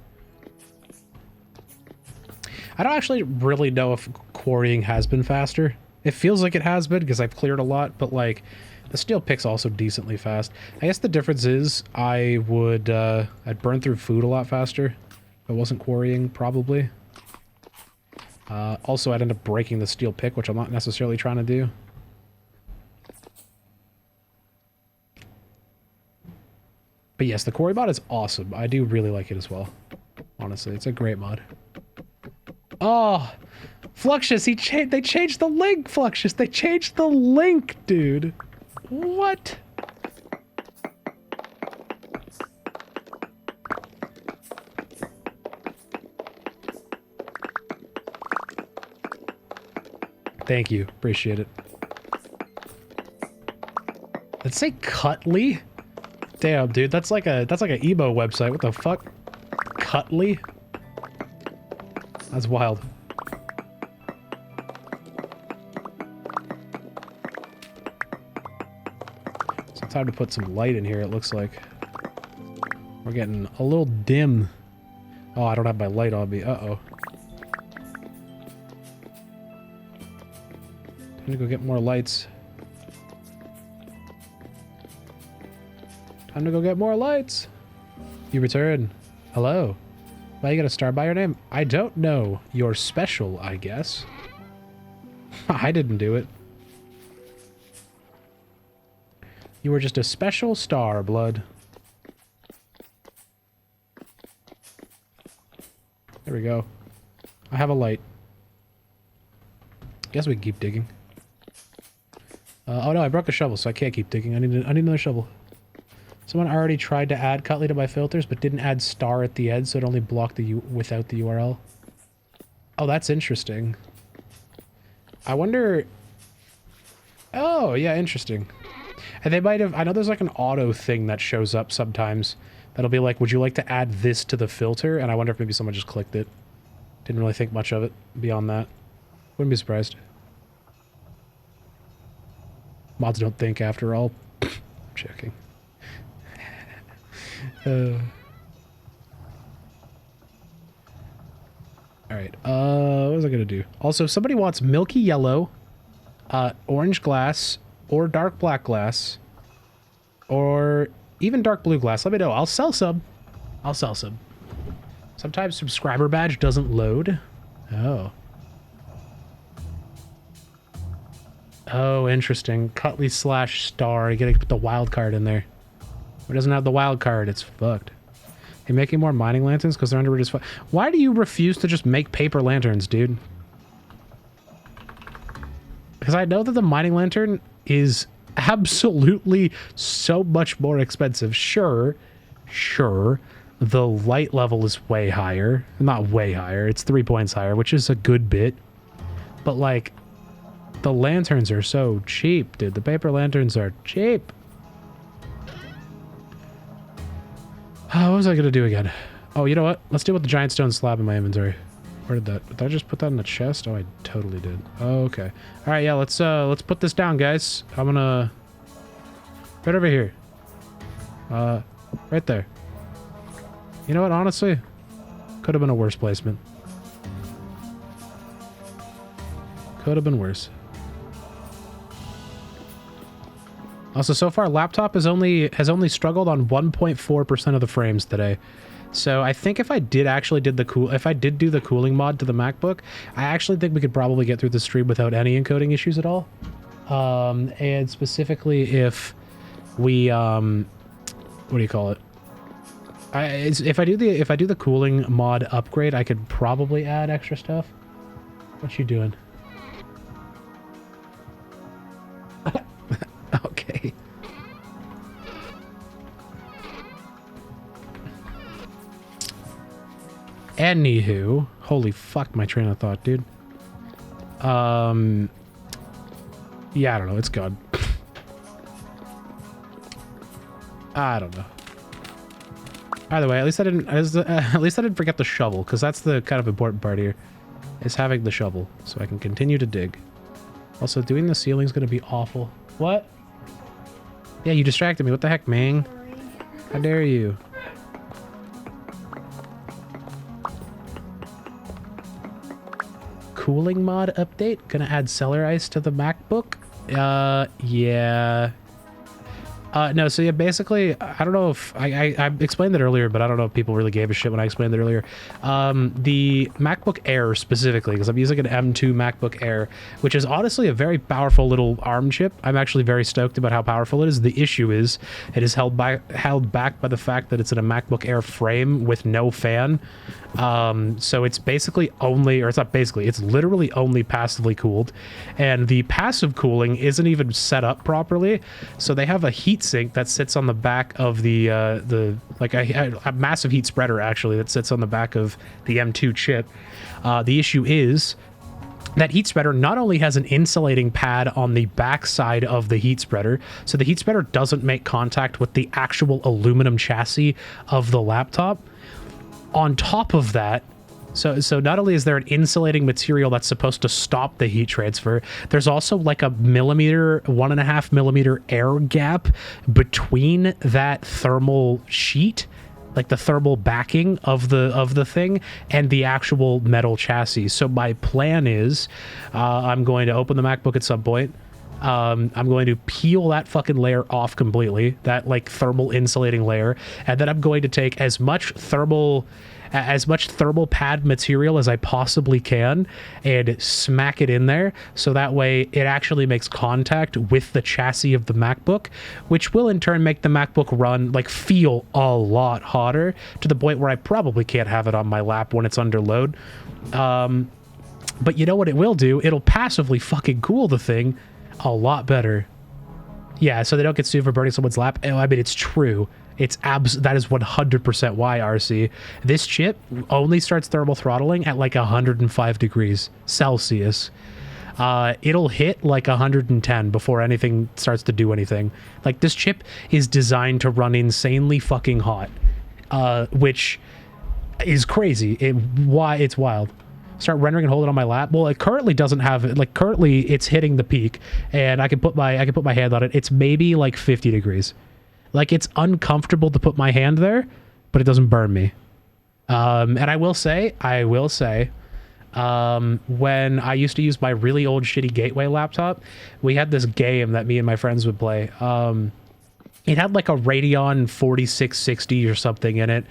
I don't actually really know if quarrying has been faster. It feels like it has been because I've cleared a lot, but like the steel pick's also decently fast. I guess the difference is I'd burn through food a lot faster if I wasn't quarrying, probably. Also, I'd end up breaking the steel pick, which I'm not necessarily trying to do. But yes, the quarry mod is awesome. I do really like it as well. Honestly, it's a great mod. Oh, Fluxius, they changed the link, Fluxius. They changed the link, dude. What? Thank you. Appreciate it. Let's say Cutley. Damn, dude, that's like an emo website. What the fuck? Cutley? That's wild. So time to put some light in here, it looks like. We're getting a little dim. Oh, I don't have my light on me. Uh-oh. Time to go get more lights. Time to go get more lights. You return. Hello. Why you got a star by your name? I don't know. You're special, I guess. I didn't do it. You were just a special star, blood. There we go. I have a light. Guess we can keep digging. Oh no, I broke a shovel, so I can't keep digging. I need another shovel. Someone already tried to add Cutley to my filters, but didn't add star at the end, so it only blocked the without the URL. Oh, that's interesting. I wonder... Oh, yeah, interesting. And they might have... I know there's like an auto thing that shows up sometimes. That'll be like, would you like to add this to the filter? And I wonder if maybe someone just clicked it. Didn't really think much of it beyond that. Wouldn't be surprised. Mods don't think after all. I'm joking. Alright, what was I gonna do? Also, if somebody wants milky yellow, orange glass, or dark black glass, or even dark blue glass, let me know. I'll sell some. I'll sell some. Sometimes subscriber badge doesn't load. Oh. Oh, interesting. Cutley / star. You gotta put the wild card in there. If it doesn't have the wild card, it's fucked. You're making more mining lanterns because they're underrated as fuck. Why do you refuse to just make paper lanterns, dude? Because I know that the mining lantern is absolutely so much more expensive. Sure, the light level is way higher. Not way higher, it's 3 points higher, which is a good bit. But like, the lanterns are so cheap, dude. The paper lanterns are cheap. What was I gonna do again? Oh, you know what? Let's deal with the giant stone slab in my inventory. Where did I just put that in the chest? Oh, I totally did. Oh, okay. All right, yeah. Let's put this down, guys. I'm gonna right over here. Right there. You know what? Honestly, could have been a worse placement. Could have been worse. Also, so far, laptop has only struggled on 1.4% of the frames today. So I think if I did do the cooling mod to the MacBook, I actually think we could probably get through the stream without any encoding issues at all. And specifically if we what do you call it? If I do the cooling mod upgrade, I could probably add extra stuff. What you doing? Okay. Anywho, holy fuck, my train of thought, dude. Yeah, I don't know. It's gone. I don't know. Either way, at least I didn't forget the shovel, because that's the kind of important part here, is having the shovel, so I can continue to dig. Also, doing the ceiling's gonna be awful. What? Yeah, you distracted me. What the heck, Ming? How dare you? Cooling mod update. Gonna add cellar ice to the MacBook. Yeah. No, so yeah, basically, I don't know if I explained it earlier, but I don't know if people really gave a shit when I explained it earlier. The MacBook Air specifically, because I'm using an M2 MacBook Air, which is honestly a very powerful little ARM chip. I'm actually very stoked about how powerful it is. The issue is it is held back by the fact that it's in a MacBook Air frame with no fan. So it's basically only, or it's not basically, it's literally only passively cooled, and the passive cooling isn't even set up properly. So they have a heat sink that sits on the back of the like a massive heat spreader actually that sits on the back of the M2 chip. The issue is that heat spreader not only has an insulating pad on the back side of the heat spreader, so the heat spreader doesn't make contact with the actual aluminum chassis of the laptop. On top of that, so not only is there an insulating material that's supposed to stop the heat transfer, there's also like a 1.5 millimeter air gap between that thermal sheet, like the thermal backing of the thing, and the actual metal chassis. So my plan is, I'm going to open the MacBook at some point. I'm going to peel that fucking layer off completely, that like thermal insulating layer, and then I'm going to take as much thermal pad material as I possibly can and smack it in there, so that way it actually makes contact with the chassis of the MacBook, which will in turn make the MacBook run, like, feel a lot hotter, to the point where I probably can't have it on my lap when it's under load. But you know what it will do? It'll passively fucking cool the thing a lot better. Yeah, so they don't get sued for burning someone's lap. I mean, it's true. That is 100% why, RC. This chip only starts thermal throttling at like 105 degrees Celsius. It'll hit like 110 before anything starts to do anything. Like, this chip is designed to run insanely fucking hot, which is crazy. It's wild. Start rendering and hold it on my lap. Well, it currently doesn't have it. Like, currently it's hitting the peak, and I can put my hand on it. It's maybe like 50 degrees. Like, it's uncomfortable to put my hand there, but it doesn't burn me. And I will say, when I used to use my really old shitty Gateway laptop, we had this game that me and my friends would play. It had like a Radeon 4660 or something in it,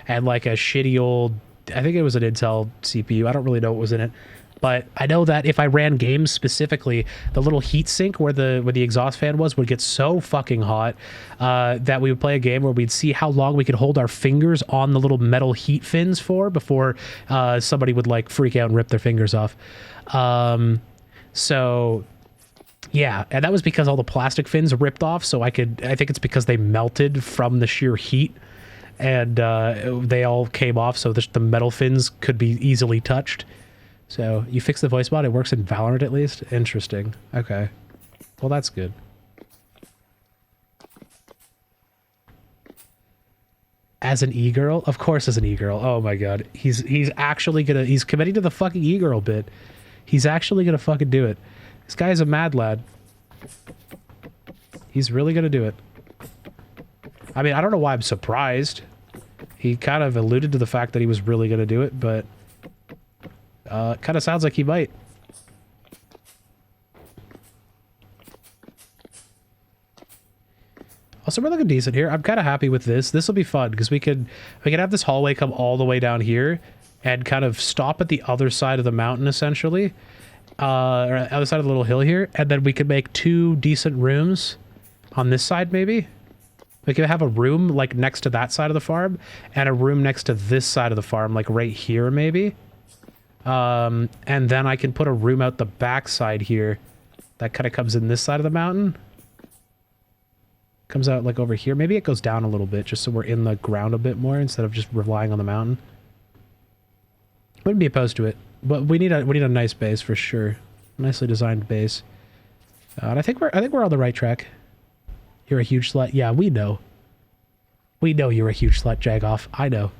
and like a shitty old, I think it was an Intel CPU. I don't really know what was in it, but I know that if I ran games specifically, the little heat sink where the exhaust fan was would get so fucking hot that we would play a game where we'd see how long we could hold our fingers on the little metal heat fins for before somebody would like freak out and rip their fingers off. So yeah, and that was because all the plastic fins ripped off. So I think it's because they melted from the sheer heat, and they all came off, so the metal fins could be easily touched. So you fix the voice mod, it works in Valorant at least? Interesting. Okay. Well, that's good. As an e-girl? Of course as an e-girl. Oh my god. He's committing to the fucking e-girl bit. He's actually gonna fucking do it. This guy's a mad lad. He's really gonna do it. I mean, I don't know why I'm surprised. He kind of alluded to the fact that he was really going to do it, but it kind of sounds like he might. Also, we're looking decent here. I'm kind of happy with this. This will be fun because we could have this hallway come all the way down here and kind of stop at the other side of the mountain, essentially, or other side of the little hill here, and then we could make 2 decent rooms on this side, maybe. We could have a room, like, next to that side of the farm, and a room next to this side of the farm, like, right here, maybe. And then I can put a room out the back side here that kind of comes in this side of the mountain. Comes out, like, over here. Maybe it goes down a little bit, just so we're in the ground a bit more, instead of just relying on the mountain. Wouldn't be opposed to it, but we need a nice base, for sure. Nicely designed base. And I think we're on the right track. You're a huge slut. Yeah, we know. We know you're a huge slut, Jagoff. I know.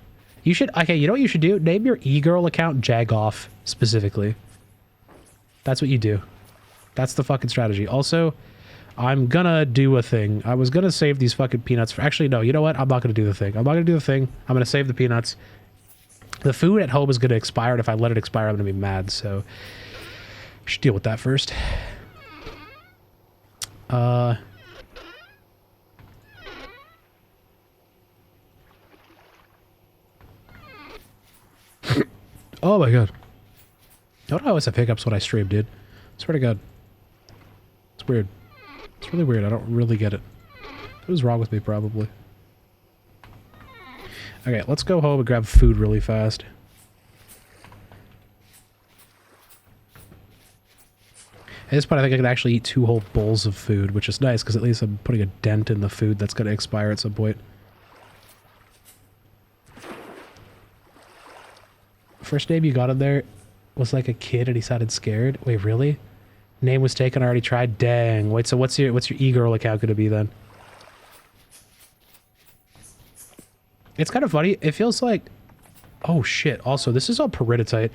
You should... Okay, you know what you should do? Name your e-girl account Jagoff, specifically. That's what you do. That's the fucking strategy. Also, I'm gonna do a thing. I was gonna save these fucking peanuts for... Actually, no, you know what? I'm not gonna do the thing. I'm not gonna do the thing. I'm gonna save the peanuts. The food at home is gonna expire, and if I let it expire, I'm gonna be mad, so... I should deal with that first. Oh my god. Don't I always have hiccups when I stream, dude? Swear to god. It's weird. It's really weird. I don't really get it. What was wrong with me, probably? Okay, let's go home and grab food really fast. At this point, I think I can actually eat 2 whole bowls of food, which is nice, because at least I'm putting a dent in the food that's going to expire at some point. First name you got in there was like a kid and he sounded scared. Wait, really? Name was taken, I already tried? Dang. Wait, so what's your e-girl account going to be then? It's kind of funny. It feels like... Oh, shit. Also, this is all peridotite.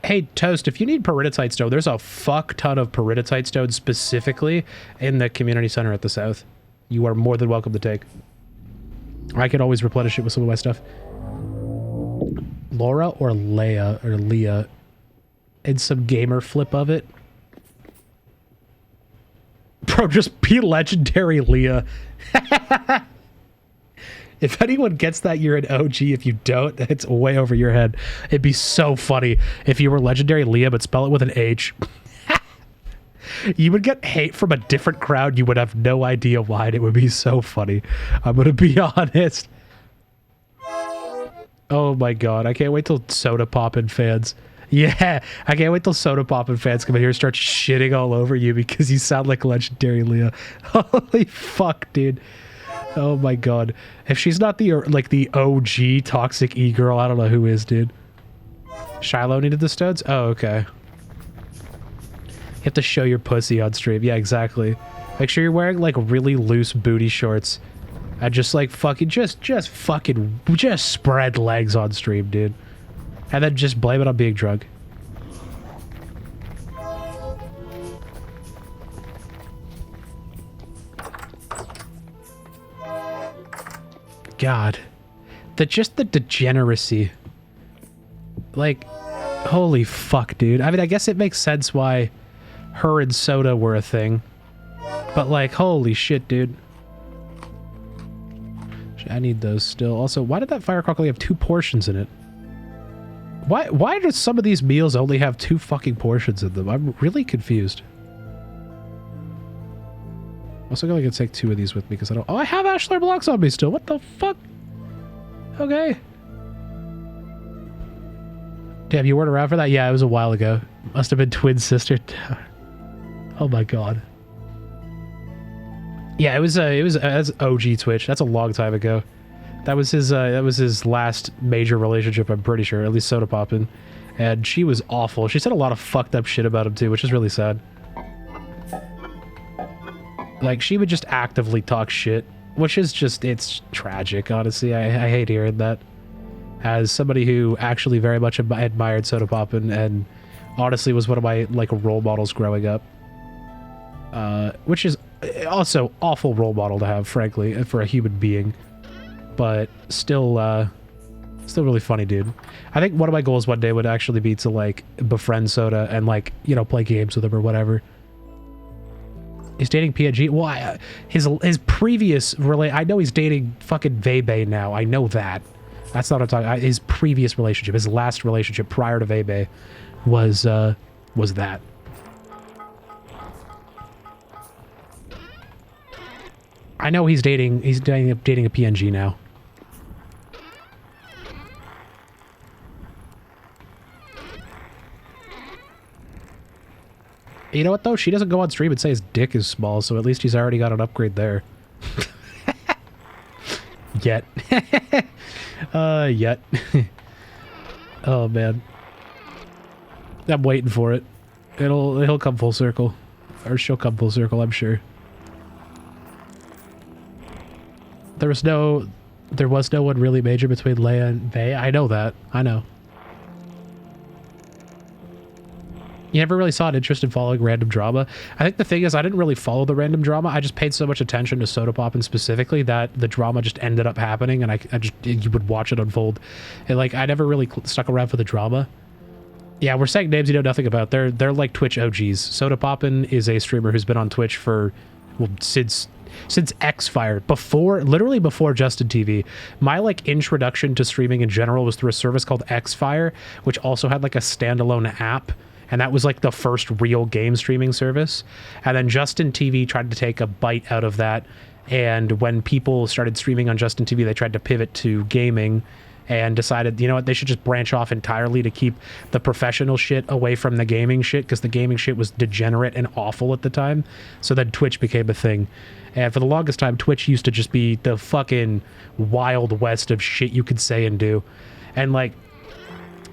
Hey, Toast, if you need peridotite stone, there's a fuck ton of peridotite stone specifically in the community center at the south. You are more than welcome to take. I can always replenish it with some of my stuff. Laura or Leia, or Leah, and some gamer flip of it. Bro, just be legendary Leah. If anyone gets that, you're an OG. If you don't, it's way over your head. It'd be so funny if you were legendary Leah, but spell it with an H. You would get hate from a different crowd. You would have no idea why, and it would be so funny. I'm gonna be honest. Oh my god, I can't wait till Soda Poppin' fans. Yeah, I can't wait till Soda Poppin' fans come in here and start shitting all over you because you sound like legendary Leah. Holy fuck, dude. Oh my god. If she's not the, like, the OG toxic e-girl, I don't know who is, dude. Shiloh needed the stones? Oh, okay. You have to show your pussy on stream. Yeah, exactly. Make sure you're wearing, like, really loose booty shorts. And just, like, fucking, just spread legs on stream, dude. And then just blame it on being drunk. God. Just the degeneracy. Like, holy fuck, dude. I mean, I guess it makes sense why her and Soda were a thing. But, like, holy shit, dude. I need those still. Also, why did that firecracker only have 2 portions in it? Why do some of these meals only have 2 fucking portions in them? I'm really confused. Also gonna take 2 of these with me because I don't... Oh, I have Ashlar blocks on me still. What the fuck? Okay. Damn, you weren't around for that? Yeah, it was a while ago. Must have been twin sister. Oh my god. Yeah, it was that's OG Twitch. That's a long time ago. That was his last major relationship, I'm pretty sure. At least Soda Poppin'. And she was awful. She said a lot of fucked up shit about him too, which is really sad. Like, she would just actively talk shit, which is just, it's tragic, honestly. I hate hearing that. As somebody who actually very much admired Soda Poppin' and honestly was one of my, like, role models growing up. Which is also awful role model to have, frankly, for a human being. But still really funny, dude. I think one of my goals one day would actually be to, like, befriend Soda and, like, you know, play games with him or whatever. He's dating PNG? Well, his previous I know he's dating fucking Vebe now. I know that. That's not what I'm talking. His previous relationship, his last relationship prior to Vebe, was that. I know he's dating a PNG now. You know what, though? She doesn't go on stream and say his dick is small, so at least he's already got an upgrade there. Yet. Yet. Oh, man. I'm waiting for it. He'll come full circle. Or she'll come full circle, I'm sure. There was no one really major between Leia and Vey. I know that. I know. You never really saw an interest in following random drama. I think the thing is I didn't really follow the random drama. I just paid so much attention to Soda Poppin' specifically that the drama just ended up happening, and you would watch it unfold. And like I never really stuck around for the drama. Yeah, we're saying names you know nothing about. They're like Twitch OGs. Soda Poppin' is a streamer who's been on Twitch for since X-Fire, literally before Justin TV. My like introduction to streaming in general was through a service called X-Fire, which also had like a standalone app. And that was like the first real game streaming service. And then Justin TV tried to take a bite out of that. And when people started streaming on Justin TV, they tried to pivot to gaming and decided, you know what, they should just branch off entirely to keep the professional shit away from the gaming shit, because the gaming shit was degenerate and awful at the time. So then Twitch became a thing. And for the longest time, Twitch used to just be the fucking wild west of shit you could say and do. And like,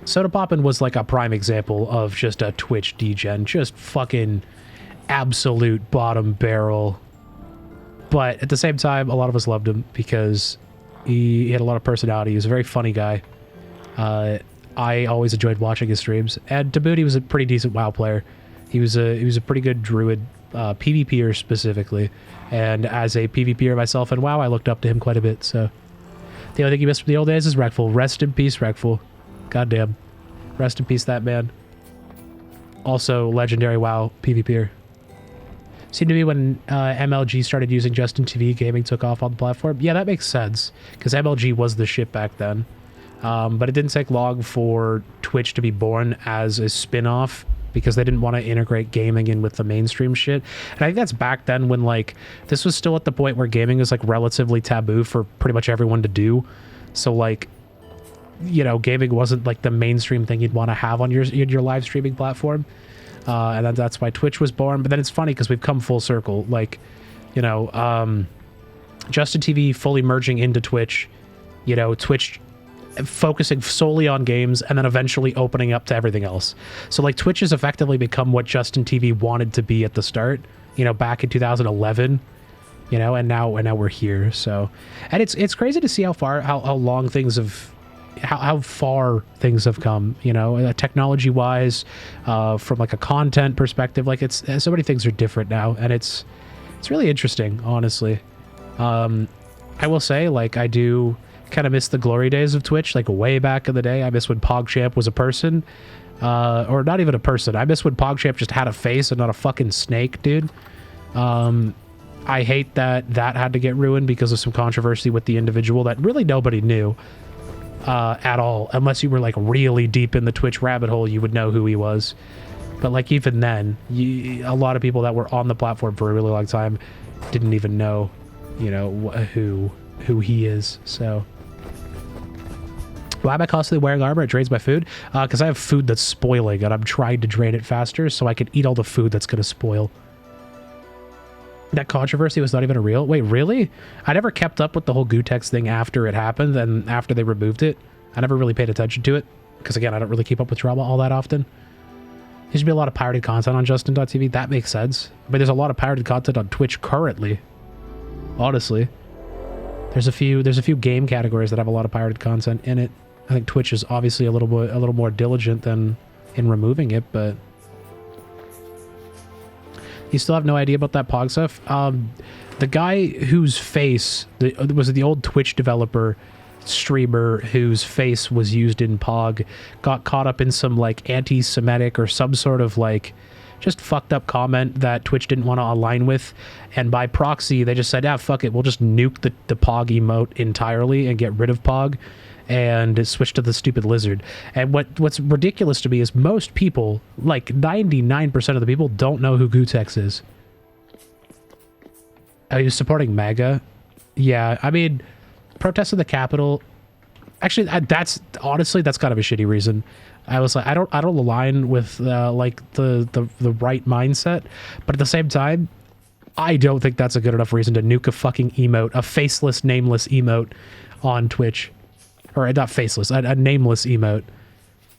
Soda Poppin' was like a prime example of just a Twitch degen, just fucking absolute bottom barrel. But at the same time, a lot of us loved him because he had a lot of personality. He was a very funny guy. I always enjoyed watching his streams. And to boot, he was a pretty decent WoW player. He was a pretty good druid, PvPer specifically. And as a PvPer myself in WoW, I looked up to him quite a bit. So the only thing he missed from the old days is Wreckful. Rest in peace, Wreckful. Goddamn. Rest in peace, that man. Also, legendary WoW PvPer. Seemed to be when MLG started using Justin TV, gaming took off on the platform. Yeah, that makes sense, because MLG was the shit back then. But it didn't take long for Twitch to be born as a spin-off, because they didn't want to integrate gaming in with the mainstream shit. And I think that's back then when, like, this was still at the point where gaming was, like, relatively taboo for pretty much everyone to do. So, like, you know, gaming wasn't like the mainstream thing you'd want to have on your live streaming platform, and that's why Twitch was born. But then it's funny because we've come full circle. Like, you know, Justin TV fully merging into Twitch, you know, Twitch focusing solely on games, and then eventually opening up to everything else. So like Twitch has effectively become what Justin TV wanted to be at the start, you know, back in 2011. You know, and now we're here. So, and it's crazy to see how long things have. How far things have come, you know, technology wise, from like a content perspective. Like it's so many things are different now, and it's really interesting, honestly. I will say, like, I do kind of miss the glory days of Twitch, like way back in the day. I miss when PogChamp was a person, or not even a person. I miss when PogChamp just had a face and not a fucking snake, dude. I hate that had to get ruined because of some controversy with the individual that really nobody knew. At all, unless you were like really deep in the Twitch rabbit hole, you would know who he was. But like even then, a lot of people that were on the platform for a really long time didn't even know, you know, who he is. So why am I constantly wearing armor? It drains my food. Because I have food that's spoiling, and I'm trying to drain it faster so I can eat all the food that's gonna spoil. That controversy was not even a real... Wait, really? I never kept up with the whole Gutex thing after it happened and after they removed it. I never really paid attention to it. Because, again, I don't really keep up with drama all that often. There should be a lot of pirated content on Justin.tv. That makes sense. But there's a lot of pirated content on Twitch currently. Honestly. There's a few game categories that have a lot of pirated content in it. I think Twitch is obviously a little more diligent than in removing it, but... You still have no idea about that Pog stuff? The guy whose face... was it the old Twitch developer streamer whose face was used in Pog got caught up in some, like, anti-Semitic or some sort of, like, just fucked up comment that Twitch didn't want to align with. And by proxy, they just said, ah, fuck it. We'll just nuke the Pog emote entirely and get rid of Pog. And switch to the stupid lizard. And what's ridiculous to me is most people, like 99% of the people, don't know who Gutex is. Are you supporting MAGA? Yeah, I mean, protests in the Capitol. Actually, that's kind of a shitty reason. I was like, I don't align with like the right mindset, but at the same time, I don't think that's a good enough reason to nuke a fucking emote, a faceless, nameless emote on Twitch. Or not faceless, a nameless emote.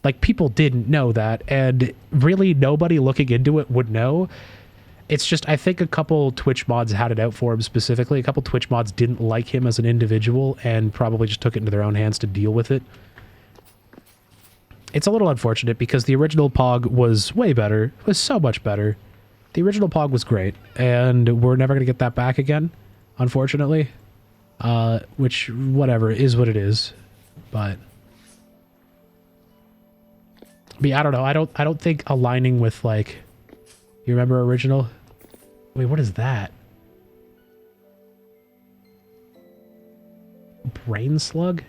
Like, people didn't know that, and really nobody looking into it would know. It's just, I think a couple Twitch mods had it out for him specifically. A couple Twitch mods didn't like him as an individual and probably just took it into their own hands to deal with it. it's a little unfortunate because the original Pog was way better. It was so much better. The original Pog was great, and we're never going to get that back again, unfortunately. Which, whatever, is what it is. But yeah, I don't know. I don't think aligning with, like, you remember original? Wait, what is that? Brain Slug?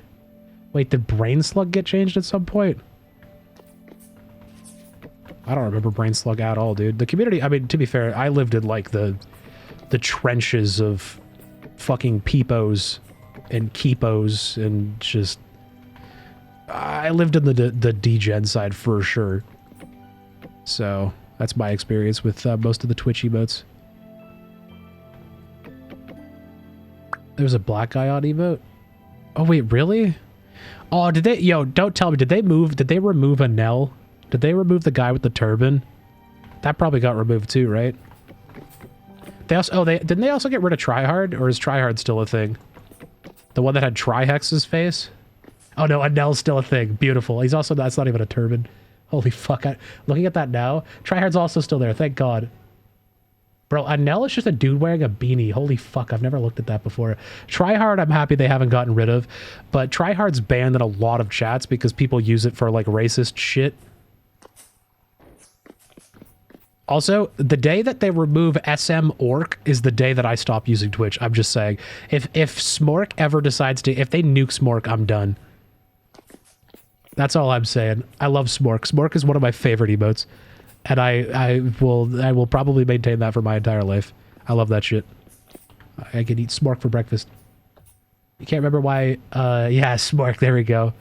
Wait, did Brain Slug get changed at some point? I don't remember Brain Slug at all, dude. The community, I mean, to be fair, I lived in, like, the trenches of fucking peepos and keepos and just... I lived in the degen side for sure. So, that's my experience with most of the Twitch emotes. There was a black guy on emote? Oh, wait, really? Oh, did they... Yo, don't tell me. Did they remove a Nell? Did they remove the guy with the turban? That probably got removed too, right? They also... Oh, didn't they also get rid of Tryhard? Or is Tryhard still a thing? The one that had Trihex's face? Oh, no, a Nell's still a thing. Beautiful. He's also... That's not even a turban. Holy fuck. Looking at that now, Tryhard's also still there. Thank God. Bro, a Nell is just a dude wearing a beanie. Holy fuck, I've never looked at that before. Tryhard, I'm happy they haven't gotten rid of. But Tryhard's banned in a lot of chats because people use it for, like, racist shit. Also, the day that they remove SM Orc is the day that I stop using Twitch. I'm just saying. If Smork ever decides to... If they nuke Smork, I'm done. That's all I'm saying. I love Smork. Smork is one of my favorite emotes. And I will probably maintain that for my entire life. I love that shit. I can eat Smork for breakfast. You can't remember why... yeah, Smork. There we go.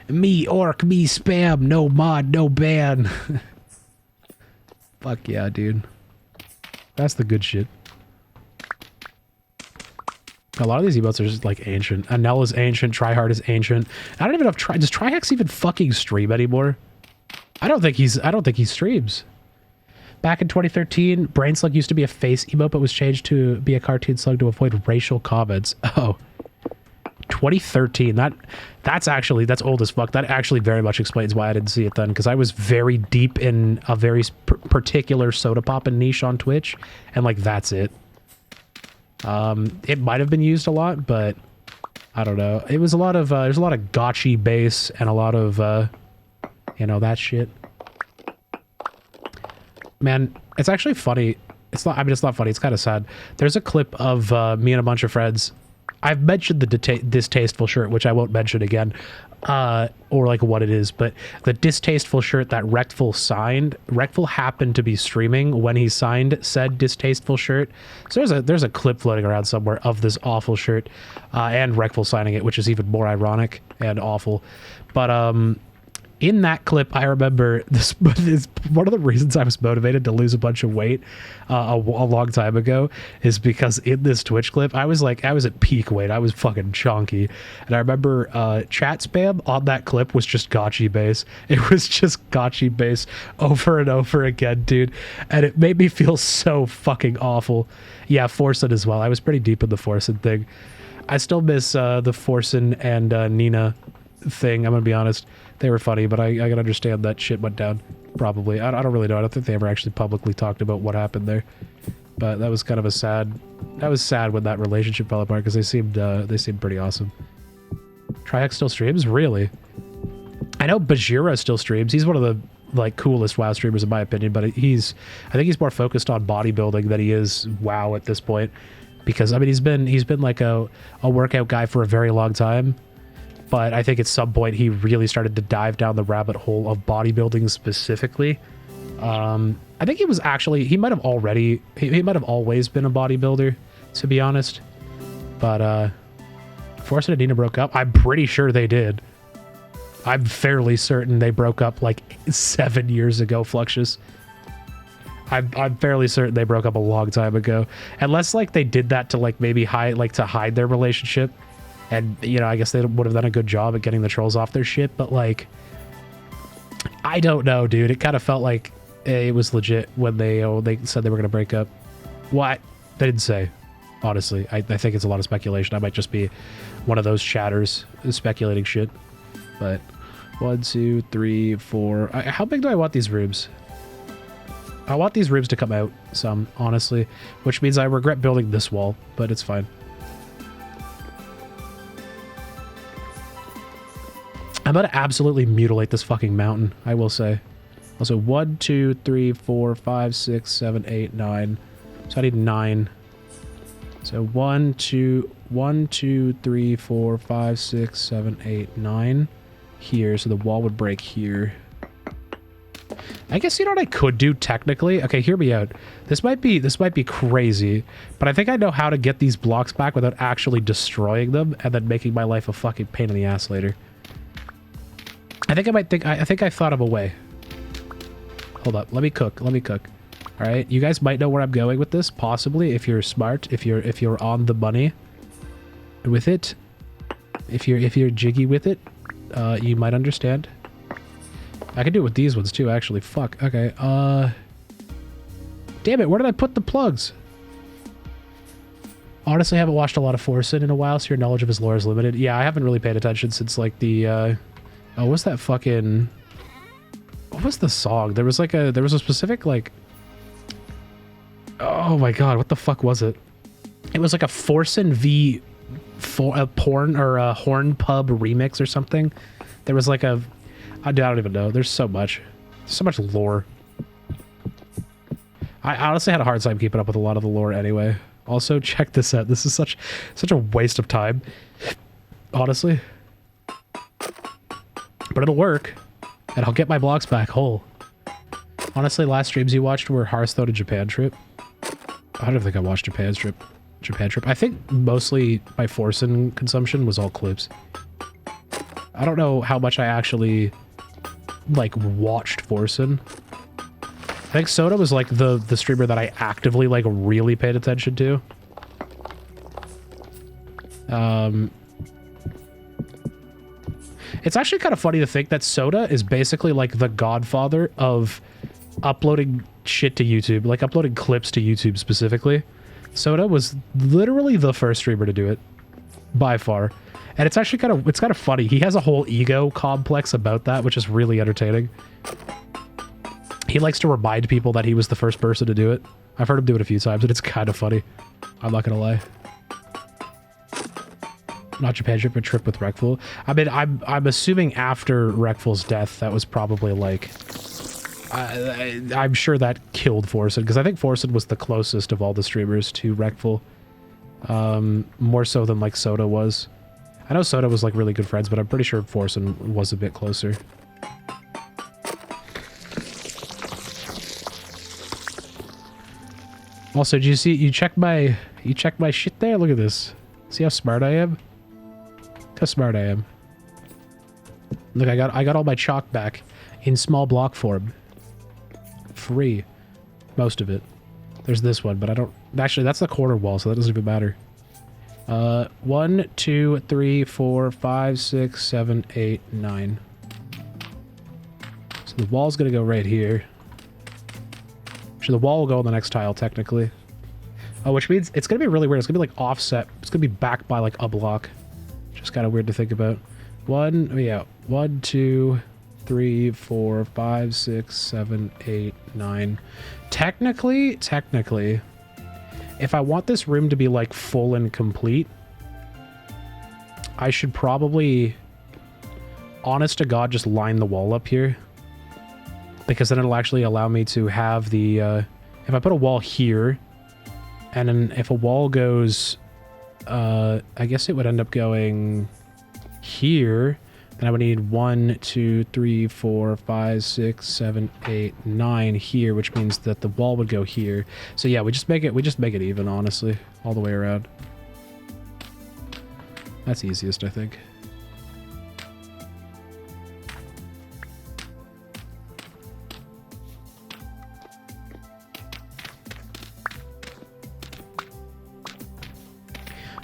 Me orc, me spam. No mod, no ban. Fuck yeah, dude. That's the good shit. A lot of these emotes are just, like, ancient. Anel is ancient. Tryhard is ancient. I don't even know if does Trihex even fucking stream anymore? I don't think he streams. Back in 2013, Brain Slug used to be a face emote, but was changed to be a cartoon slug to avoid racial comments. Oh. 2013. That's old as fuck. That actually very much explains why I didn't see it then, because I was very deep in a very particular soda poppin' niche on Twitch, and, like, that's it. It might have been used a lot, but I don't know. It was a lot of there's a lot of gotchi bass and a lot of you know, that shit. Man, it's actually funny. It's not, I mean, it's not funny. It's kind of sad. There's a clip of me and a bunch of friends. I've mentioned the distasteful shirt, which I won't mention again, or like what it is, but the distasteful shirt that Rectful signed, Rectful happened to be streaming when he signed said distasteful shirt. So there's a clip floating around somewhere of this awful shirt, and Rectful signing it, which is even more ironic and awful. But in that clip, I remember this one of the reasons I was motivated to lose a bunch of weight a long time ago is because in this Twitch clip, I was at peak weight. I was fucking chunky. And I remember chat spam on that clip was just gotchi bass. It was just gotchi bass over and over again, dude. And it made me feel so fucking awful. Yeah, Forsen as well. I was pretty deep in the Forsen thing. I still miss the Forsen and Nina thing, I'm gonna be honest. They were funny, but I can understand that shit went down. Probably. I don't really know. I don't think they ever actually publicly talked about what happened there. But that was kind of a sad... That was sad when that relationship fell apart, because they seemed pretty awesome. Trihex still streams? Really? I know Bajira still streams. He's one of the, like, coolest WoW streamers in my opinion, but I think he's more focused on bodybuilding than he is WoW at this point. Because, I mean, he's been like a workout guy for a very long time. But I think at some point he really started to dive down the rabbit hole of bodybuilding specifically. I think he might have always been a bodybuilder, to be honest. But Forsen and Nina broke up. I'm pretty sure they did. I'm fairly certain they broke up like 7 years ago, Fluxius. I'm fairly certain they broke up a long time ago. Unless like they did that to like maybe hide their relationship. And, you know, I guess they would have done a good job at getting the trolls off their shit, but, like, I don't know, dude. It kind of felt like it was legit when they said they were going to break up. What? They didn't say, honestly. I think it's a lot of speculation. I might just be one of those chatters speculating shit, but 1, 2, 3, 4. How big do I want these rooms? I want these rooms to come out some, honestly, which means I regret building this wall, but it's fine. I'm about to absolutely mutilate this fucking mountain, I will say. Also, 1, 2, 3, 4, 5, 6, 7, 8, 9. So I need 9. So 1, 2, 3, 4, 5, 6, 7, 8, 9 here. So the wall would break here. I guess you know what I could do technically? Okay, hear me out. This might be crazy, but I think I know how to get these blocks back without actually destroying them and then making my life a fucking pain in the ass later. I think I thought of a way. Hold up, let me cook. All right, you guys might know where I'm going with this, possibly, if you're smart, if you're on the money with it, if you're jiggy with it, you might understand. I can do it with these ones too, actually. Fuck. Okay. Damn it, where did I put the plugs? Honestly, I haven't watched a lot of Forsen in a while, so your knowledge of his lore is limited. Yeah, I haven't really paid attention since like the oh, what's that fucking... What was the song? There was a specific, like... Oh my god, what the fuck was it? It was like a Forsen v... a porn or a Horn Pub remix or something. There was like a... I don't even know. There's so much. There's so much lore. I honestly had a hard time keeping up with a lot of the lore anyway. Also, check this out. This is such a waste of time. Honestly. But it'll work. And I'll get my blocks back whole. Honestly, last streams you watched were Hearthstone and Japan Trip. I don't think I watched Japan Trip. I think mostly my Forsen consumption was all clips. I don't know how much I actually, like, watched Forsen. I think Soda was, like, the streamer that I actively, like, really paid attention to. It's actually kind of funny to think that Soda is basically, like, the godfather of uploading shit to YouTube, like, uploading clips to YouTube specifically. Soda was literally the first streamer to do it, by far. And it's actually kind of funny. He has a whole ego complex about that, which is really entertaining. He likes to remind people that he was the first person to do it. I've heard him do it a few times, and it's kind of funny. I'm not gonna lie. Not Japan Trip, but Trip with Rekful. I mean, I'm assuming after Rekful's death, that was probably like... I'm sure that killed Forsen, because I think Forsen was the closest of all the streamers to Rekful. More so than, like, Soda was. I know Soda was, like, really good friends, but I'm pretty sure Forsen was a bit closer. Also, do you see, you check my shit there? Look at this. See how smart I am? Look how smart I am. Look, I got all my chalk back in small block form. Free. Most of it. There's this one, but I don't... Actually, that's the corner wall, so that doesn't even matter. 1, 2, 3, 4, 5, 6, 7, 8, 9. So the wall's gonna go right here. Actually, the wall will go on the next tile, technically. Oh, which means it's gonna be really weird. It's gonna be like offset. It's gonna be backed by like a block. Just kind of weird to think about. 1, 2, 3, 4, 5, 6, 7, 8, 9. Technically, if I want this room to be like full and complete, I should probably, honest to God, just line the wall up here. Because then it'll actually allow me to have the, if I put a wall here, and then if a wall goes, I guess it would end up going here, then I would need 1, 2, 3, 4, 5, 6, 7, 8, 9 here, which means that the wall would go here. So yeah, we just make it even, honestly, all the way around. That's easiest, I think.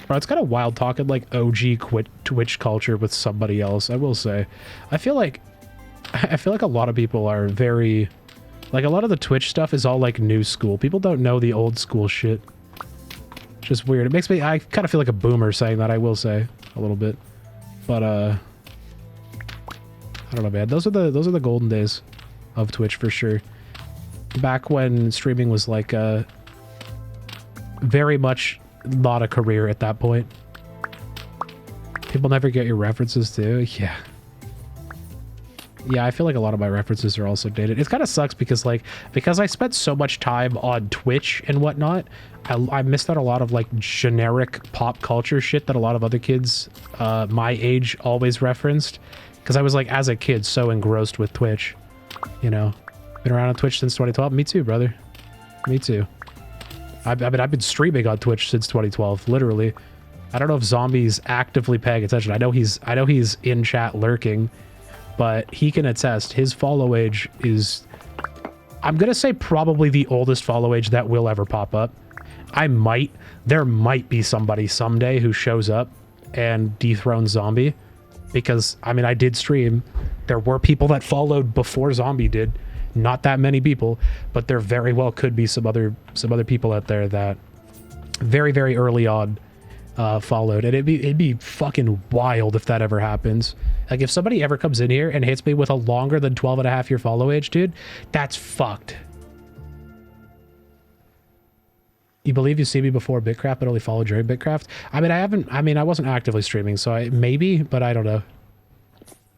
Bro, it's kind of wild talking like OG Twitch culture with somebody else, I will say. I feel like a lot of people are very... Like, a lot of the Twitch stuff is all, like, new school. People don't know the old school shit. It's just weird. It makes me... I kind of feel like a boomer saying that, I will say. A little bit. But, I I don't know, man. Those are the golden days of Twitch for sure. Back when streaming was like very much not a career at that point. People never get your references too. Yeah. Yeah, I feel like a lot of my references are also dated. It kind of sucks because because I spent so much time on Twitch and whatnot, I missed out a lot of like generic pop culture shit that a lot of other kids my age always referenced. Because I was like, as a kid, so engrossed with Twitch. You know, been around on Twitch since 2012. Me too, brother. Me too. I mean, I've been streaming on Twitch since 2012, literally. I don't know if Zombie's actively paying attention. I know he's in chat lurking, but he can attest his follow age is, I'm gonna say, probably the oldest follow age that will ever pop up. There might be somebody someday who shows up and dethrones Zombie, because I mean, I did stream. There were people that followed before Zombie did. Not that many people, but there very well could be some other people out there that very, very early on followed, and it'd be fucking wild if that ever happens. Like, if somebody ever comes in here and hits me with a longer than 12.5 year follow age, dude, that's fucked. You believe you see me before Bitcraft but only follow during Bitcraft? I mean, I wasn't actively streaming, so maybe, but I don't know.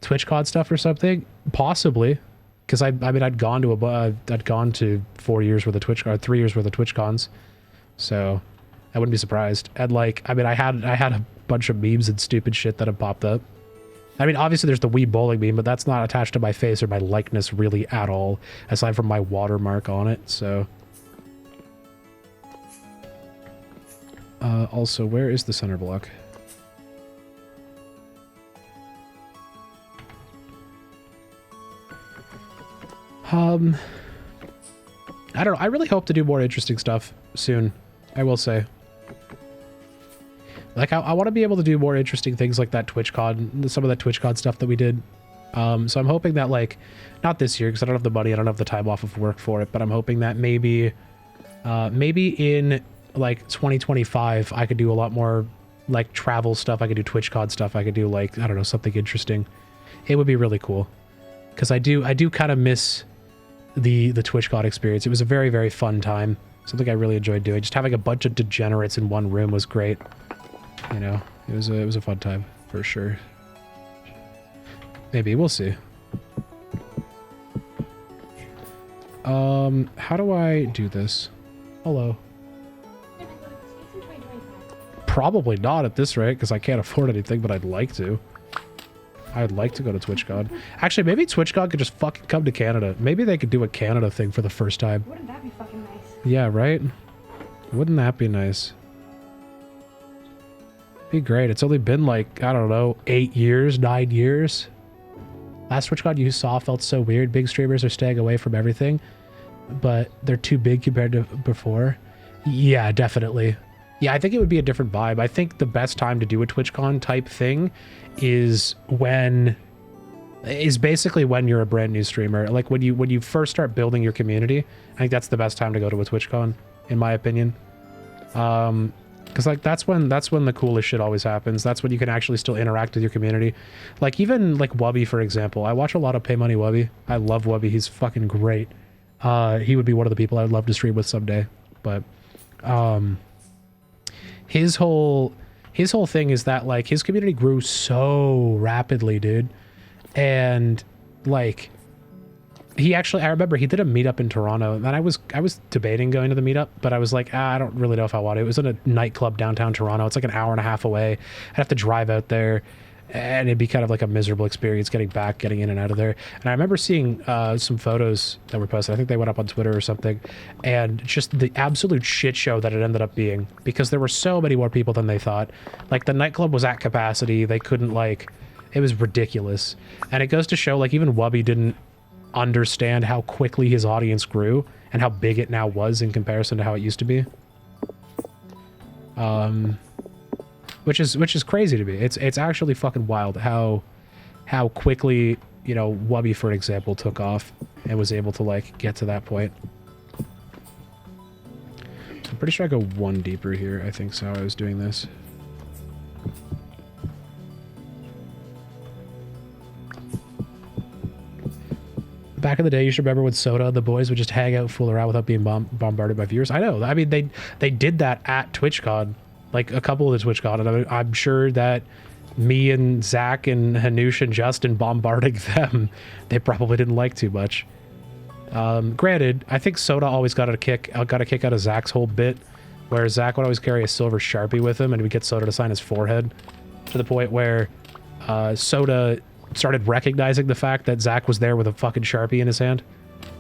TwitchCon stuff or something? Possibly. Because I'd gone to 4 years worth of TwitchCon, 3 years worth of TwitchCons. So I wouldn't be surprised. And like, I mean, I had a bunch of memes and stupid shit that have popped up. I mean, obviously there's the Wii bowling meme, but that's not attached to my face or my likeness really at all, aside from my watermark on it, so. Also, where is the center block? I don't know. I really hope to do more interesting stuff soon, I will say. Like, I want to be able to do more interesting things like that TwitchCon, some of that TwitchCon stuff that we did. So I'm hoping that, like, not this year, because I don't have the money, I don't have the time off of work for it, but I'm hoping that maybe in, like, 2025, I could do a lot more, like, travel stuff. I could do TwitchCon stuff. I could do, like, I don't know, something interesting. It would be really cool. Because I do kind of miss the TwitchCon experience. It was a very, very fun time. Something I really enjoyed doing. Just having a bunch of degenerates in one room was great. You know, it was a fun time for sure. Maybe we'll see. How do I do this? Hello. Probably not at this rate, because I can't afford anything, but I'd like to. I'd like to go to TwitchCon. Actually, maybe TwitchCon could just fucking come to Canada. Maybe they could do a Canada thing for the first time. Wouldn't that be fucking nice? Yeah, right? Wouldn't that be nice? Be great. It's only been like, I don't know, 8 years, 9 years. Last TwitchCon you saw felt so weird. Big streamers are staying away from everything, but they're too big compared to before. Yeah, definitely. Yeah, I think it would be a different vibe. I think the best time to do a TwitchCon type thing is basically when you're a brand new streamer. Like when you first start building your community. I think that's the best time to go to a TwitchCon, in my opinion. Because like that's when the coolest shit always happens. That's when you can actually still interact with your community. Like even like Wubby, for example. I watch a lot of Pay Money Wubby. I love Wubby. He's fucking great. He would be one of the people I would love to stream with someday. But his whole thing is that like his community grew so rapidly, dude. And like I remember he did a meetup in Toronto, and I was debating going to the meetup, but I was like, I don't really know if I want to. It was in a nightclub downtown Toronto. It's like an hour and a half away. I'd have to drive out there, and it'd be kind of like a miserable experience getting in and out of there. And I remember seeing some photos that were posted. I think they went up on Twitter or something, and just the absolute shit show that it ended up being, because there were so many more people than they thought. Like the nightclub was at capacity. They couldn't like, it was ridiculous. And it goes to show like even Wubby didn't understand how quickly his audience grew and how big it now was in comparison to how it used to be. Which is crazy to me. It's actually fucking wild how quickly, you know, Wubby, for example, took off and was able to like get to that point. I'm pretty sure I go one deeper here. I think so. I was doing this. Back in the day, you should remember when Soda and the boys would just hang out, fool around without being bombarded by viewers. I know. I mean, they did that at TwitchCon, like a couple of the TwitchCon, and I'm sure that me and Zach and Hanush and Justin bombarding them, they probably didn't like too much. Granted, I think Soda always got a kick out of Zach's whole bit, where Zach would always carry a silver Sharpie with him, and we'd get Soda to sign his forehead, to the point where Soda started recognizing the fact that Zach was there with a fucking Sharpie in his hand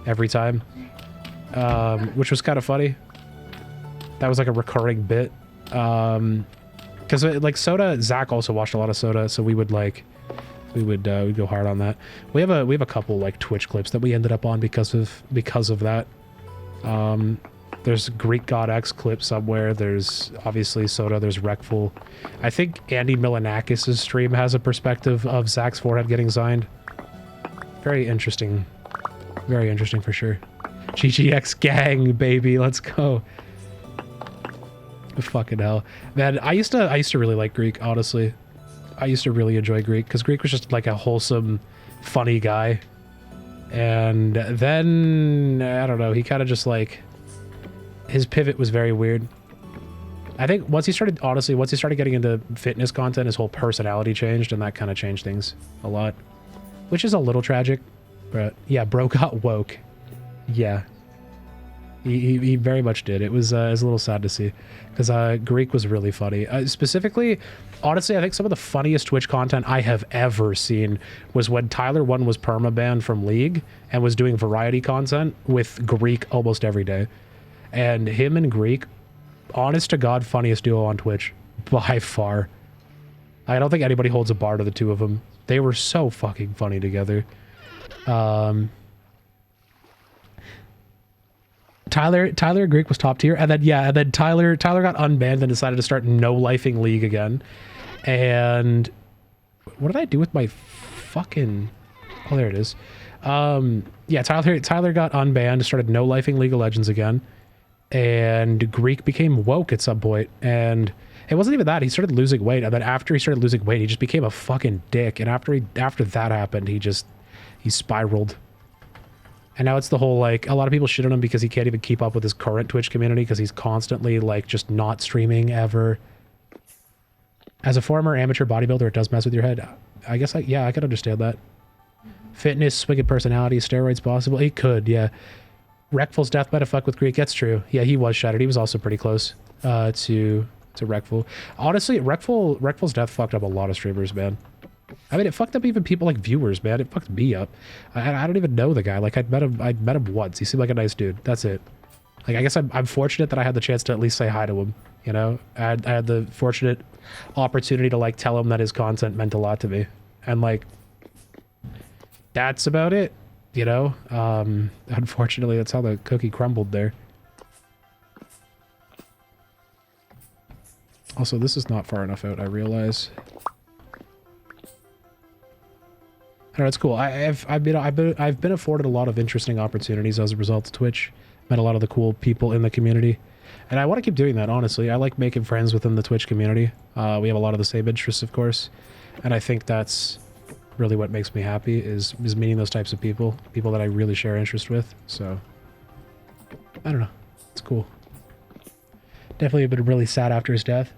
every time, which was kind of funny. That was like a recurring bit, because like Soda, Zach also watched a lot of Soda, so we'd go hard on that. We have a couple like Twitch clips that we ended up on because of that. There's Greek God X clip somewhere. There's obviously Soda. There's Wreckful. I think Andy Milanakis' stream has a perspective of Zach's forehead getting signed. Very interesting. Very interesting for sure. GGX gang, baby. Let's go. Fucking hell. Man, I used to really like Greek, honestly. I used to really enjoy Greek, because Greek was just like a wholesome, funny guy. And then, I don't know, he kind of just like... His pivot was very weird. I think once he started getting into fitness content, his whole personality changed, and that kind of changed things a lot. Which is a little tragic, but yeah, bro got woke. Yeah. He very much did. It was a little sad to see, because Greek was really funny. Specifically, honestly, I think some of the funniest Twitch content I have ever seen was when Tyler 1 was permabanned from League and was doing variety content with Greek almost every day. And him and Greek, honest to God, funniest duo on Twitch by far. I don't think anybody holds a bar to the two of them. They were so fucking funny together. Tyler Greek was top tier, and then Tyler got unbanned and decided to start no-lifing League again. And what did I do with my fucking... Oh, there it is. Yeah, Tyler got unbanned, started no-lifing League of Legends again. And Greek became woke at some point, and it wasn't even that. He started losing weight, and then after he started losing weight, he just became a fucking dick. And after that happened, he spiraled. And now it's the whole, like, a lot of people shit on him because he can't even keep up with his current Twitch community, because he's constantly, like, just not streaming ever. As a former amateur bodybuilder, it does mess with your head. I guess, yeah, I could understand that. Fitness, wicked personality, steroids possible. He could, yeah. Wreckful's death might have fucked with Greek. That's true. Yeah, he was shattered. He was also pretty close to Wreckful. Honestly, Wreckful's death fucked up a lot of streamers, man. I mean, it fucked up even people like viewers, man. It fucked me up. I don't even know the guy. Like, I'd met him once. He seemed like a nice dude. That's it. Like, I guess I'm fortunate that I had the chance to at least say hi to him. You know, I had the fortunate opportunity to like tell him that his content meant a lot to me, and like, that's about it. You know, unfortunately, that's how the cookie crumbled there. Also, this is not far enough out, I realize. I don't know, it's cool. I've been afforded a lot of interesting opportunities as a result of Twitch. Met a lot of the cool people in the community, and I want to keep doing that, honestly. I like making friends within the Twitch community. We have a lot of the same interests, of course, and I think that's really what makes me happy is meeting those types of people that I really share interest with. So I don't know, it's cool. Definitely been really sad after his death.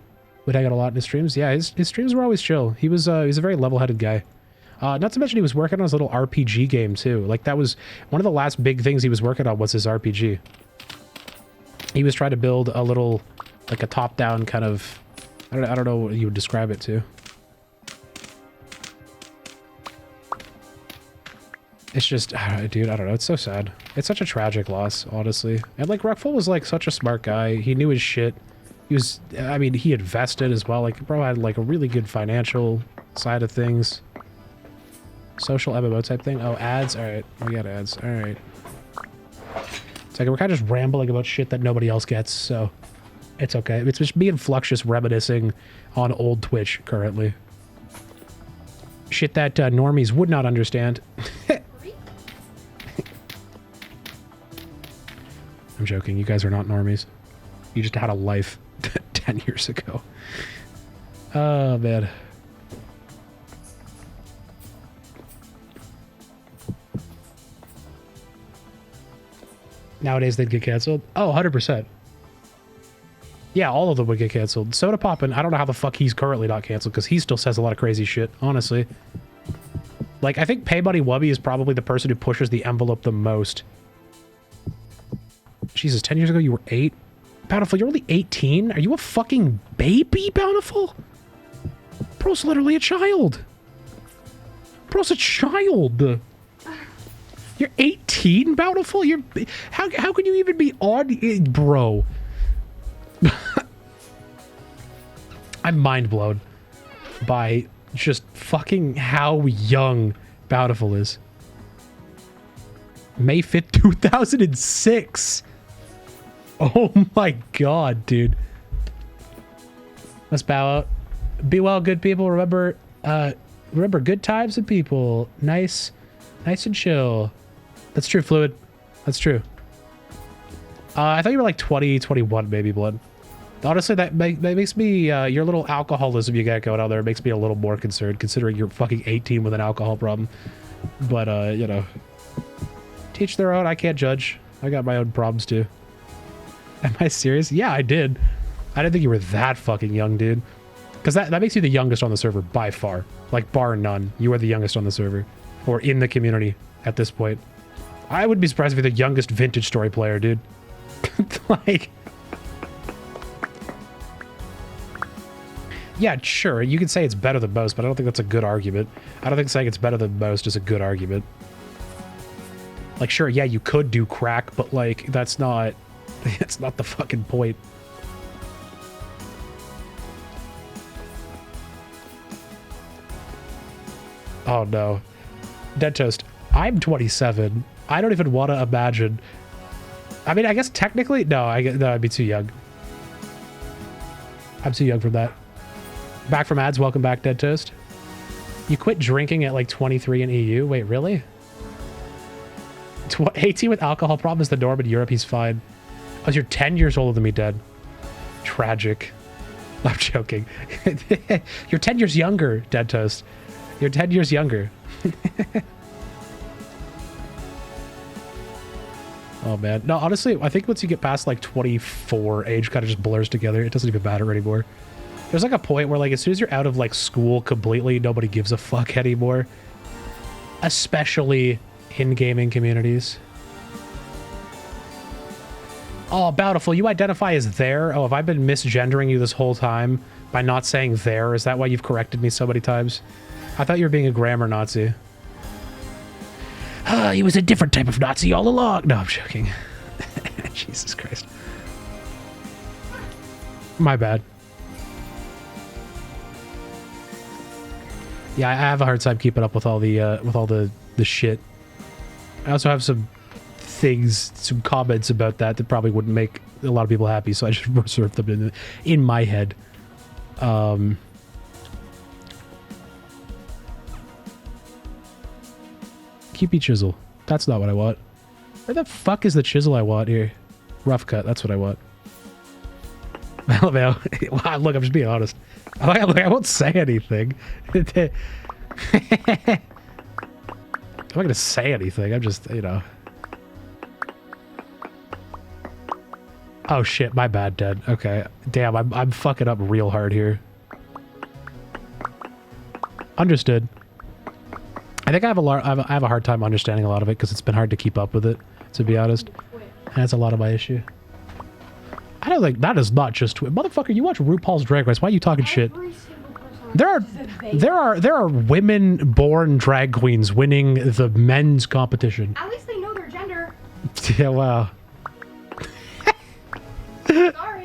Would hang out a lot in his streams. Yeah, his streams were always chill. He was a very level-headed guy. Not to mention he was working on his little RPG game too. Like, that was one of the last big things he was working on, was his RPG. He was trying to build a little, like, a top-down kind of, I don't know what you would describe it to. It's just, dude, I don't know. It's so sad. It's such a tragic loss, honestly. And, like, Wreckful was, like, such a smart guy. He knew his shit. He was, I mean, he invested as well. Like, bro had, like, a really good financial side of things. Social MMO type thing. Oh, ads? Alright. We got ads. Alright. It's like, we're kind of just rambling about shit that nobody else gets, so it's okay. It's just me and Flux just reminiscing on old Twitch currently. Shit that normies would not understand. I'm joking. You guys are not normies. You just had a life 10 years ago. Oh, man. Nowadays they'd get canceled. Oh, 100%. Yeah, all of them would get canceled. Soda Poppin', I don't know how the fuck he's currently not canceled, because he still says a lot of crazy shit, honestly. Like, I think Pay Buddy Wubby is probably the person who pushes the envelope the most. Jesus, 10 years ago you were 8? Bountiful, you're only 18? Are you a fucking baby, Bountiful? Bro's literally a child. Bro's a child. You're 18, Bountiful? You're... How can you even be on... Bro. I'm mind blown by just fucking how young Bountiful is. May 5th, 2006. Oh my god, dude. Let's bow out. Be well, good people. Remember good times and people. Nice and chill. That's true, Fluid. That's true. I thought you were like 20, 21 maybe, Blood. Honestly, that makes me, your little alcoholism you got going on there makes me a little more concerned, considering you're fucking 18 with an alcohol problem. But, you know, teach their own. I can't judge. I got my own problems, too. Am I serious? Yeah, I did. I didn't think you were that fucking young, dude. Because that makes you the youngest on the server, by far. Like, bar none. You are the youngest on the server. Or in the community at this point. I would be surprised if you're the youngest Vintage Story player, dude. Like... Yeah, sure, you could say it's better than most, but I don't think that's a good argument. I don't think saying it's better than most is a good argument. Like, sure, yeah, you could do crack, but, like, that's not... That's not the fucking point. Oh, no. Dead Toast. I'm 27. I don't even want to imagine... I mean, I guess technically... No, I'd be too young. I'm too young for that. Back from ads. Welcome back, Dead Toast. You quit drinking at like 23 in EU? Wait, really? 18 with alcohol problem is the norm in Europe. He's fine. Oh, you're 10 years older than me, Dead. Tragic. I'm joking. You're 10 years younger, Dead Toast. You're 10 years younger. Oh, man. No, honestly, I think once you get past like 24, age kind of just blurs together. It doesn't even matter anymore. There's like a point where like as soon as you're out of like school completely, nobody gives a fuck anymore. Especially in gaming communities. Oh, Bountiful, you identify as there? Oh, have I been misgendering you this whole time by not saying there? Is that why you've corrected me so many times? I thought you were being a grammar Nazi. Ah, he was a different type of Nazi all along. No, I'm joking. Jesus Christ. My bad. Yeah, I have a hard time keeping up with all the shit. I also have some things, some comments about that probably wouldn't make a lot of people happy, so I just reserve them in my head. QP chisel. That's not what I want. Where the fuck is the chisel I want here? Rough cut. That's what I want. Well, look, I'm just being honest. Look, I won't say anything. I'm not gonna say anything. I'm just, you know. Oh shit, my bad, Dead. Okay, damn, I'm fucking up real hard here. Understood. I think I have a hard time understanding a lot of it because it's been hard to keep up with it, to be honest. And that's a lot of my issue. I don't think that is not just motherfucker. You watch RuPaul's Drag Race. Why are you talking shit? There are women-born drag queens winning the men's competition. At least they know their gender. Yeah, wow. Sorry.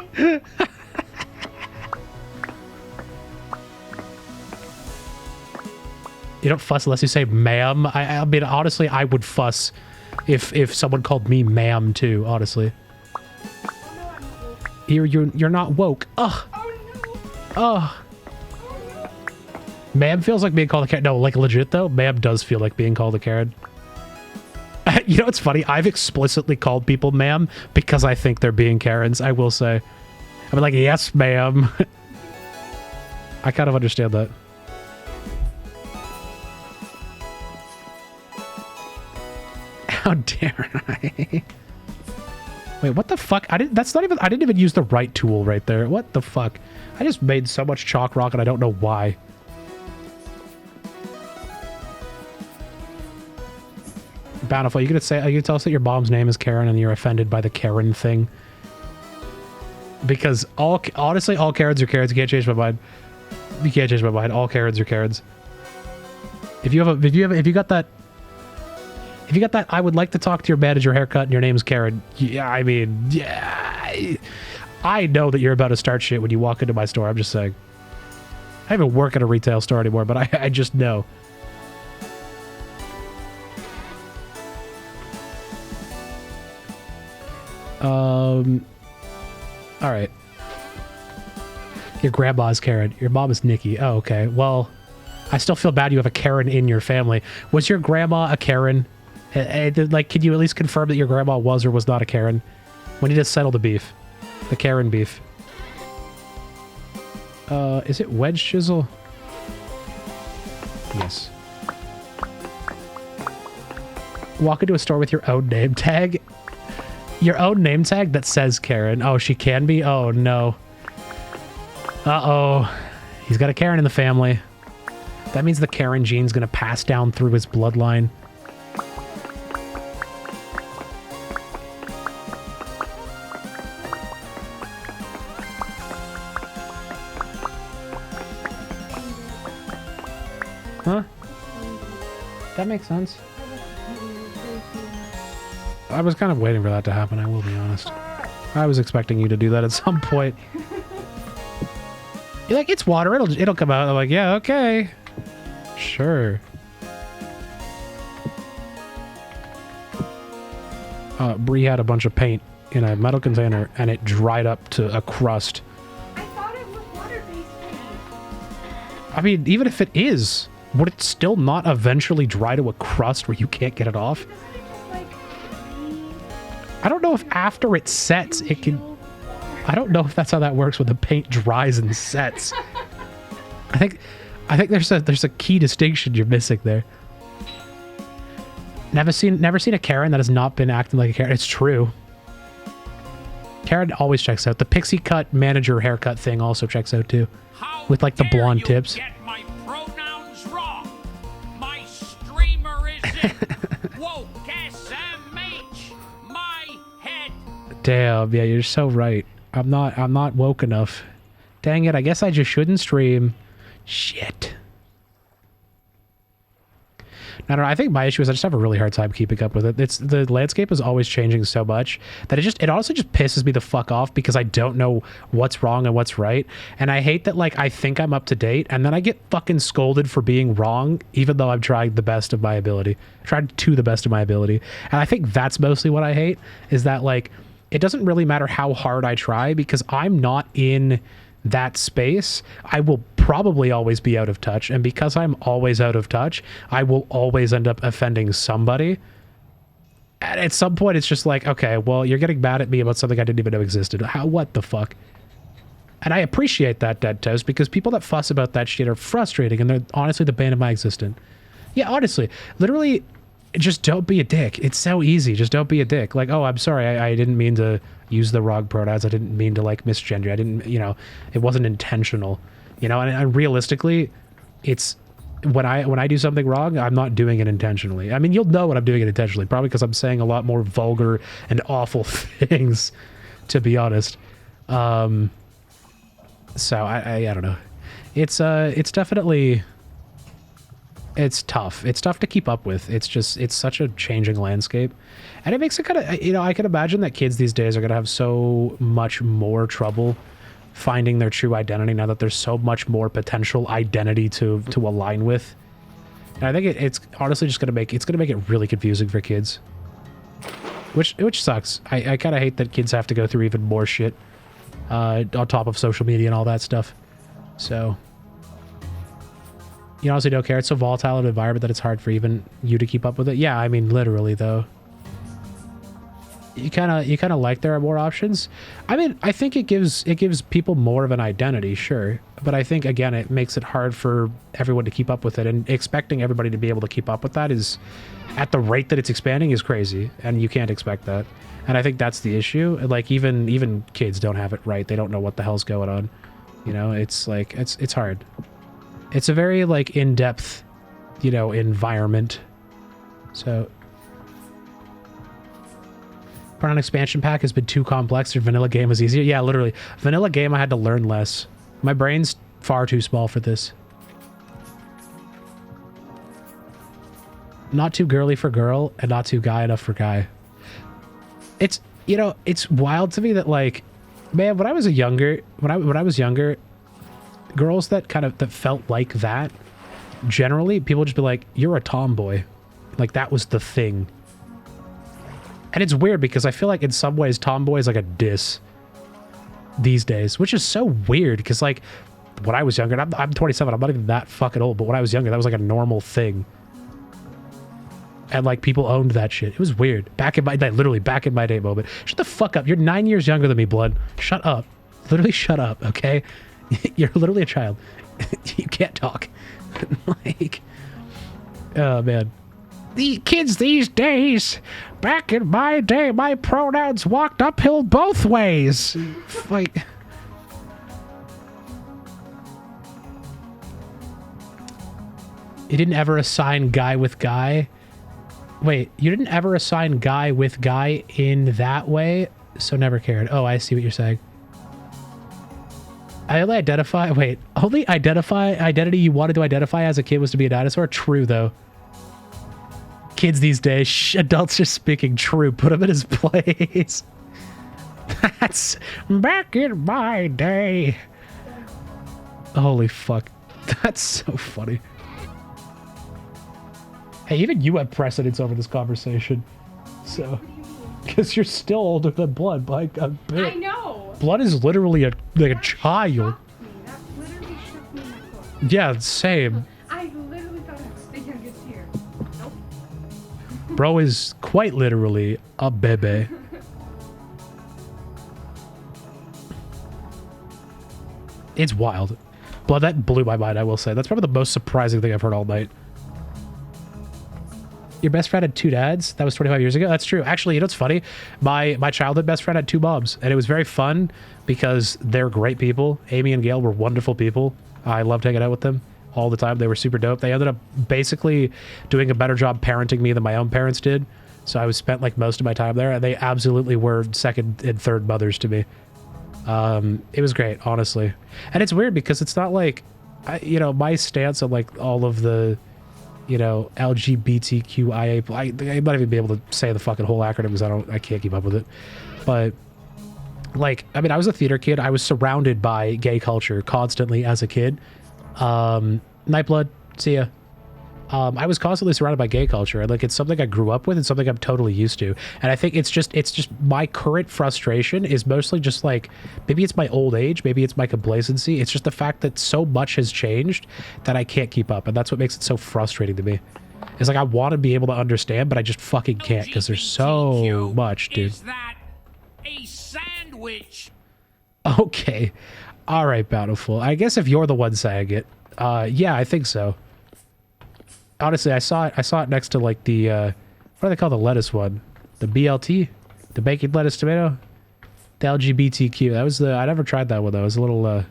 You don't fuss unless you say ma'am. I mean, honestly, I would fuss if someone called me ma'am too. Honestly. You're not woke. Ugh. Oh no. Ugh. Ma'am feels like being called a Karen. No, like legit though, ma'am does feel like being called a Karen. You know what's funny? I've explicitly called people ma'am because I think they're being Karens, I will say. I'm like, yes, ma'am. I kind of understand that. How dare I? Wait, what the fuck? I didn't even use the right tool right there. What the fuck? I just made so much chalk rock and I don't know why. Bountiful, you gonna tell us that your mom's name is Karen and you're offended by the Karen thing? Because honestly, all Karens are Karens. You can't change my mind. You can't change my mind. All Karens are Karens. If you got that, I would like to talk to your manager haircut and your name's Karen. Yeah, I mean, yeah. I know that you're about to start shit when you walk into my store. I'm just saying. I don't even work at a retail store anymore, but I just know. All right. Your grandma's Karen. Your mom is Nikki. Oh, okay. Well, I still feel bad you have a Karen in your family. Was your grandma a Karen? Like, can you at least confirm that your grandma was or was not a Karen? We need to settle the beef. The Karen beef. Is it wedge chisel? Yes. Walk into a store with your own name tag. Your own name tag that says Karen. Oh, she can be? Oh, no. Uh-oh. He's got a Karen in the family. That means the Karen gene's gonna pass down through his bloodline. Huh? That makes sense. I was kind of waiting for that to happen, I will be honest. I was expecting you to do that at some point. You're like, it's water, it'll come out. I'm like, yeah, okay. Sure. Bree had a bunch of paint in a metal container and it dried up to a crust. I thought it was water-based paint. I mean, even if it is, would it still not eventually dry to a crust where you can't get it off? Doesn't it just like I don't know if after it sets, it can... I don't know if that's how that works when the paint dries and sets. I think there's a key distinction you're missing there. Never seen a Karen that has not been acting like a Karen. It's true. Karen always checks out. The pixie cut manager haircut thing also checks out too. With like the blonde tips. Get my pronouns wrong. My streamer isn't woke SMH. My head. Damn, yeah, you're so right. I'm not woke enough. Dang it, I guess I just shouldn't stream. Shit. No, I think my issue is I just have a really hard time keeping up with it. The landscape is always changing so much that it honestly just pisses me the fuck off because I don't know what's wrong and what's right. And I hate that, like, I think I'm up to date and then I get fucking scolded for being wrong, even though I've tried the best of my ability. Tried to the best of my ability. And I think that's mostly what I hate, is that, like, it doesn't really matter how hard I try because I'm not in that space. I will probably always be out of touch, and because I'm always out of touch, I will always end up offending somebody. And at some point it's just like, okay, well, you're getting mad at me about something I didn't even know existed. What the fuck? And I appreciate that, Dead Toast, because people that fuss about that shit are frustrating, and they're honestly the bane of my existence. Yeah, honestly, literally, just don't be a dick. It's so easy. Just don't be a dick. Like, oh, I'm sorry, I didn't mean to use the wrong pronouns. I didn't mean to, like, misgender. I didn't, you know, it wasn't intentional. You know, and realistically, it's when I do something wrong, I'm not doing it intentionally. I mean, you'll know when I'm doing it intentionally, probably because I'm saying a lot more vulgar and awful things, to be honest. So I don't know. It's definitely, it's tough. It's tough to keep up with. It's such a changing landscape. And it makes it kind of, you know, I can imagine that kids these days are going to have so much more trouble finding their true identity now that there's so much more potential identity to align with. And I think it's honestly just going to make it really confusing for kids. Which sucks. I kind of hate that kids have to go through even more shit on top of social media and all that stuff. So you honestly don't care. It's so volatile an environment that it's hard for even you to keep up with it. Yeah, I mean, literally, though. you kind of like there are more options. I mean, I think it gives people more of an identity, sure, but I think again it makes it hard for everyone to keep up with it, and expecting everybody to be able to keep up with that is, at the rate that it's expanding, is crazy, and you can't expect that. And I think that's the issue. Like even kids don't have it right. They don't know what the hell's going on. You know, it's like it's hard. It's a very like in-depth, you know, environment. So part on expansion pack has been too complex, or vanilla game was easier. Yeah, literally. Vanilla game I had to learn less. My brain's far too small for this. Not too girly for girl, and not too guy enough for guy. It's, you know, it's wild to me that, like, man, when I was younger, girls that felt like that, generally people would just be like, you're a tomboy. Like, that was the thing. And it's weird because I feel like in some ways tomboy is like a diss these days, which is so weird because, like, when I was younger, and I'm 27, I'm not even that fucking old, but when I was younger, that was like a normal thing. And like people owned that shit. It was weird. Back in my day, literally back in my day moment. Shut the fuck up. You're 9 years younger than me, blood. Shut up. Literally shut up, okay? You're literally a child. You can't talk. Like, oh man. The kids these days, back in my day, my pronouns walked uphill both ways. Like, you didn't ever assign guy with guy? Wait, you didn't ever assign guy with guy in that way, so never cared. Oh, I see what you're saying. I only identify... Wait, only identity you wanted to identify as a kid was to be a dinosaur? True, though. Kids these days, adults just speaking true. Put him in his place. That's back in my day. Holy fuck. That's so funny. Hey, even you have precedence over this conversation. So, because you're still older than Blood by a bit. I know. Blood is literally like a child. Shocked me. That literally shook me in my core. Yeah, same. I literally thought I was the youngest here. Nope. Bro is quite literally a bebe. It's wild. Blood, that blew my mind, I will say. That's probably the most surprising thing I've heard all night. Your best friend had two dads? That was 25 years ago? That's true. Actually, you know what's funny? My childhood best friend had two moms, and it was very fun because they're great people. Amy and Gail were wonderful people. I loved hanging out with them all the time. They were super dope. They ended up basically doing a better job parenting me than my own parents did. So I was spent like most of my time there, and they absolutely were second and third mothers to me. It was great, honestly. And it's weird because it's not like, you know, my stance on like all of the, you know, LGBTQIA, I might even be able to say the fucking whole acronym because I can't keep up with it. But like, I mean, I was a theater kid. I was surrounded by gay culture constantly as a kid. Nightblood, see ya. I was constantly surrounded by gay culture, and like it's something I grew up with and something I'm totally used to. And I think it's just my current frustration is mostly just like, maybe it's my old age, maybe it's my complacency. It's just the fact that so much has changed that I can't keep up, and that's what makes it so frustrating to me. It's like I want to be able to understand, but I just fucking can't because there's so much, dude. Is that a sandwich? Okay, all right, Bountiful. I guess if you're the one saying it, yeah, I think so. Honestly, I saw it next to like the what do they call the lettuce one? The BLT? The bacon lettuce tomato? The LGBTQ. That was I never tried that one though. It was a little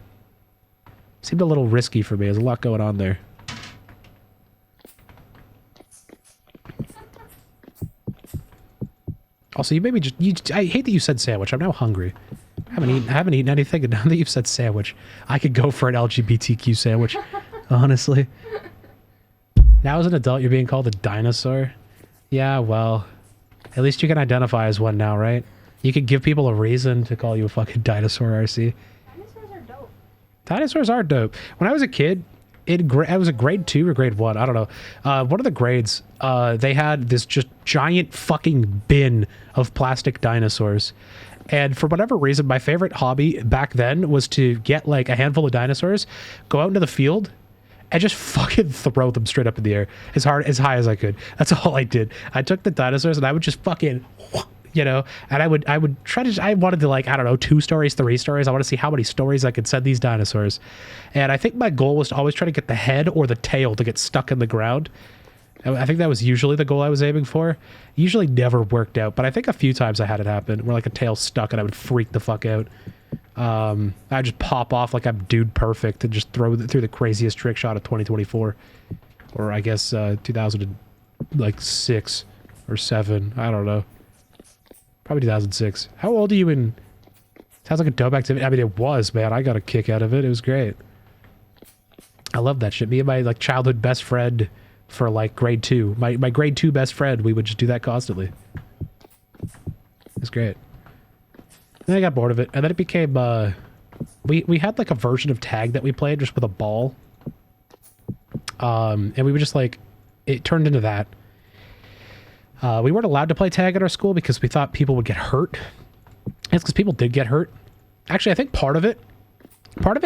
seemed a little risky for me. There's a lot going on there. Also, you made me I hate that you said sandwich. I'm now hungry. I haven't eaten anything, and now that you've said sandwich, I could go for an LGBTQ sandwich. Honestly. Now as an adult, you're being called a dinosaur? Yeah, well, at least you can identify as one now, right? You could give people a reason to call you a fucking dinosaur, RC. Dinosaurs are dope. Dinosaurs are dope. When I was a kid, I was a grade 2 or grade 1, I don't know. One of the grades, they had this just giant fucking bin of plastic dinosaurs. And for whatever reason, my favorite hobby back then was to get like a handful of dinosaurs, go out into the field, and just fucking throw them straight up in the air as high as I could. That's all I did. I took the dinosaurs and I would just fucking you know, and I would try to, I wanted to like, I don't know, 2 stories, 3 stories. I want to see how many stories I could send these dinosaurs. And I think my goal was to always try to get the head or the tail to get stuck in the ground. I think that was usually the goal I was aiming for. Usually never worked out, but I think a few times I had it happen where like a tail stuck and I would freak the fuck out. I'd just pop off like I'm Dude Perfect and just through the craziest trick shot of 2024. Or I guess 2006 or 7. I don't know. Probably 2006. How old are you in... Sounds like a dope activity. I mean, it was, man. I got a kick out of it. It was great. I love that shit. Me and my like childhood best friend for like grade 2. My grade 2 best friend, we would just do that constantly. It's great. Then I got bored of it. And then it became... we had like a version of tag that we played just with a ball. And we would just like... It turned into that. We weren't allowed to play tag at our school because we thought people would get hurt. It's because people did get hurt. Actually, I think part of it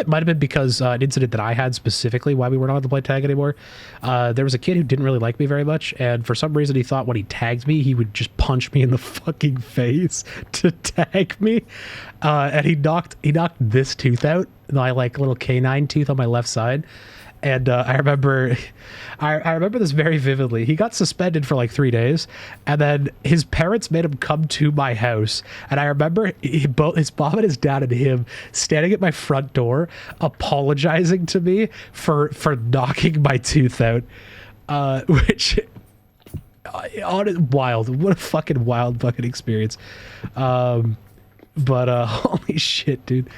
might have been because an incident that I had specifically why we weren't allowed to play tag anymore. There was a kid who didn't really like me very much, and for some reason he thought when he tagged me, he would just punch me in the fucking face to tag me. And he knocked this tooth out, my like little canine tooth on my left side. And I remember this very vividly. He got suspended for like 3 days, and then his parents made him come to my house. And I remember both his mom and his dad and him standing at my front door, apologizing to me for knocking my tooth out, which wild. What a fucking wild fucking experience. But holy shit, dude.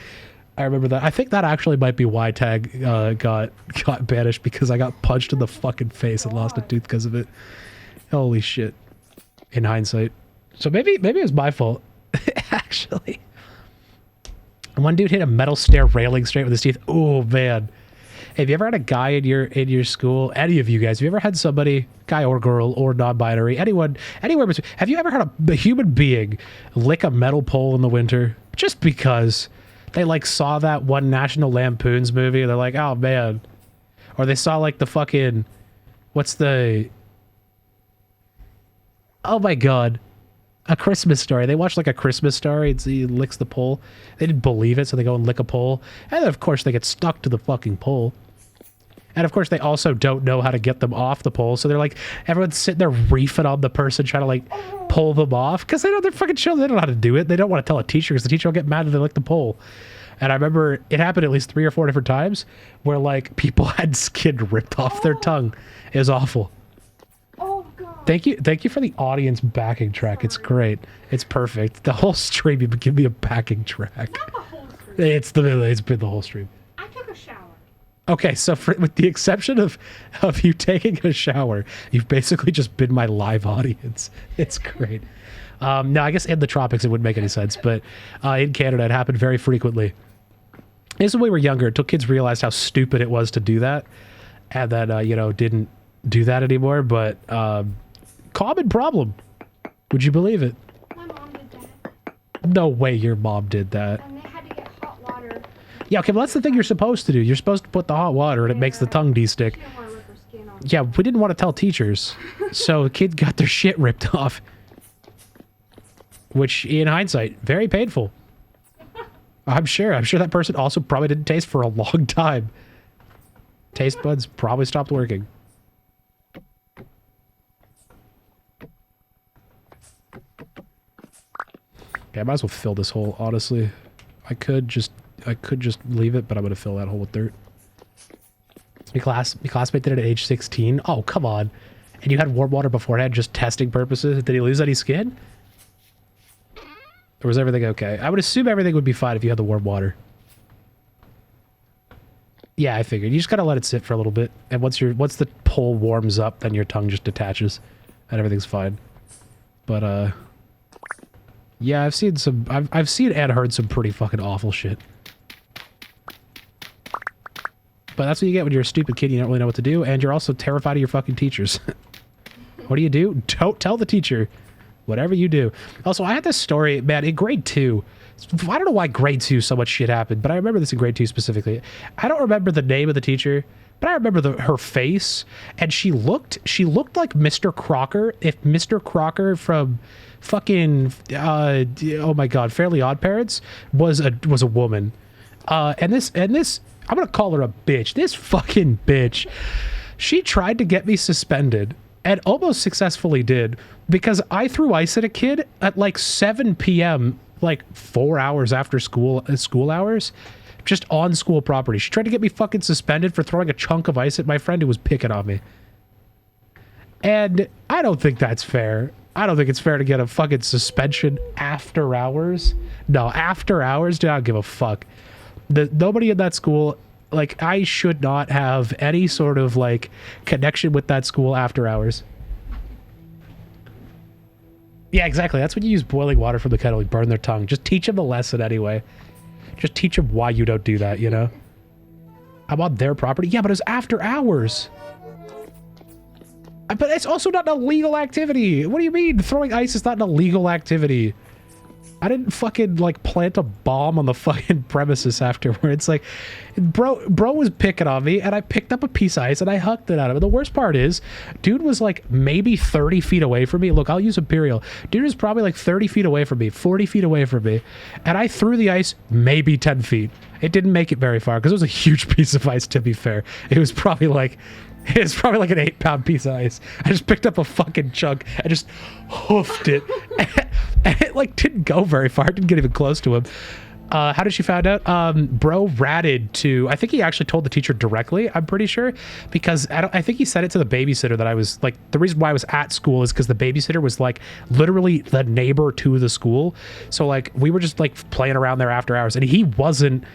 I remember that. I think that actually might be why tag got banished, because I got punched in the fucking face and lost a tooth because of it. Holy shit. In hindsight. So maybe it was my fault. Actually. One dude hit a metal stair railing straight with his teeth. Oh man. Hey, have you ever had a guy in your school? Any of you guys? Have you ever had somebody, guy or girl or non-binary, anyone, anywhere between? Have you ever had a human being lick a metal pole in the winter just because they like saw that one National Lampoon's movie? They're like, oh man. Or they saw like the fucking, what's the, oh my god, A Christmas Story. They watched like A Christmas Story and he licks the pole. They didn't believe it, so they go and lick a pole. And then of course they get stuck to the fucking pole. And of course they also don't know how to get them off the pole. So they're like, everyone's sitting there reefing on the person trying to like pull them off. Because they know they're fucking children. They don't know how to do it. They don't want to tell a teacher because the teacher will get mad if they lick the pole. And I remember it happened at least 3 or 4 different times where like people had skin ripped off their tongue. It was awful. Oh god. Thank you for the audience backing track. It's great. It's perfect. The whole stream, you give me a backing track. Not the whole stream. It's been the whole stream. I took a shower. Okay, so with the exception of you taking a shower, you've basically just been my live audience. It's great. No, I guess in the tropics it wouldn't make any sense, but in Canada it happened very frequently. This is when we were younger, until kids realized how stupid it was to do that, and then didn't do that anymore. But common problem. Would you believe it? My mom did that. No way your mom did that. And they had to get hot water. Yeah, okay, well that's the thing you're supposed to do. You're supposed to put the hot water and it makes the tongue de-stick. She didn't want to rip her skin off. Yeah, we didn't want to tell teachers. So the kid got their shit ripped off. Which, in hindsight, very painful. I'm sure that person also probably didn't taste for a long time. Taste buds probably stopped working. Okay, I might as well fill this hole, honestly. I could just leave it, but I'm gonna fill that hole with dirt. My classmate did it at age 16. Oh, come on. And you had warm water beforehand, just testing purposes? Did he lose any skin? Or was everything okay? I would assume everything would be fine if you had the warm water. Yeah, I figured. You just gotta let it sit for a little bit. And once the pole warms up, then your tongue just detaches. And everything's fine. But, yeah, I've seen and heard some pretty fucking awful shit. But that's what you get when you're a stupid kid. You don't really know what to do. And you're also terrified of your fucking teachers. What do? Don't tell the teacher. Whatever you do. Also, I had this story, man, in grade 2. I don't know why grade 2 so much shit happened, but I remember this in grade 2 specifically. I don't remember the name of the teacher, but I remember her face, and she looked like Mr. Crocker, if Mr. Crocker from fucking oh my god, Fairly Odd Parents was a woman. And this I'm gonna call her a bitch. This fucking bitch. She tried to get me suspended and almost successfully did, because I threw ice at a kid at like 7 p.m. like 4 hours after school hours, just on school property. She tried to get me fucking suspended for throwing a chunk of ice at my friend who was picking on me. And I don't think that's fair. I don't think it's fair to get a fucking suspension after hours. No, after hours, dude, I don't give a fuck. Nobody in that school, like, I should not have any sort of, like, connection with that school after hours. Yeah, exactly. That's when you use boiling water from the kettle. You burn their tongue. Just teach them a lesson anyway. Just teach them why you don't do that, you know? I'm on their property. Yeah, but it's after hours. But it's also not an illegal activity. What do you mean? Throwing ice is not an illegal activity. I didn't fucking, like, plant a bomb on the fucking premises afterwards. Like, bro was picking on me, and I picked up a piece of ice, and I hucked it at him. And the worst part is, dude was, like, maybe 30 feet away from me. Look, I'll use Imperial. Dude was probably, like, 30 feet away from me, 40 feet away from me. And I threw the ice maybe 10 feet. It didn't make it very far, because it was a huge piece of ice, to be fair. It was probably, like... It's probably like an 8-pound piece of ice. I just picked up a fucking chunk and just hoofed it. And it, like, didn't go very far. It didn't get even close to him. How did she find out? Bro ratted to... I think he actually told the teacher directly, I'm pretty sure. Because I think he said it to the babysitter that I was... Like, the reason why I was at school is because the babysitter was, like, literally the neighbor to the school. So, like, we were just, like, playing around there after hours. And he wasn't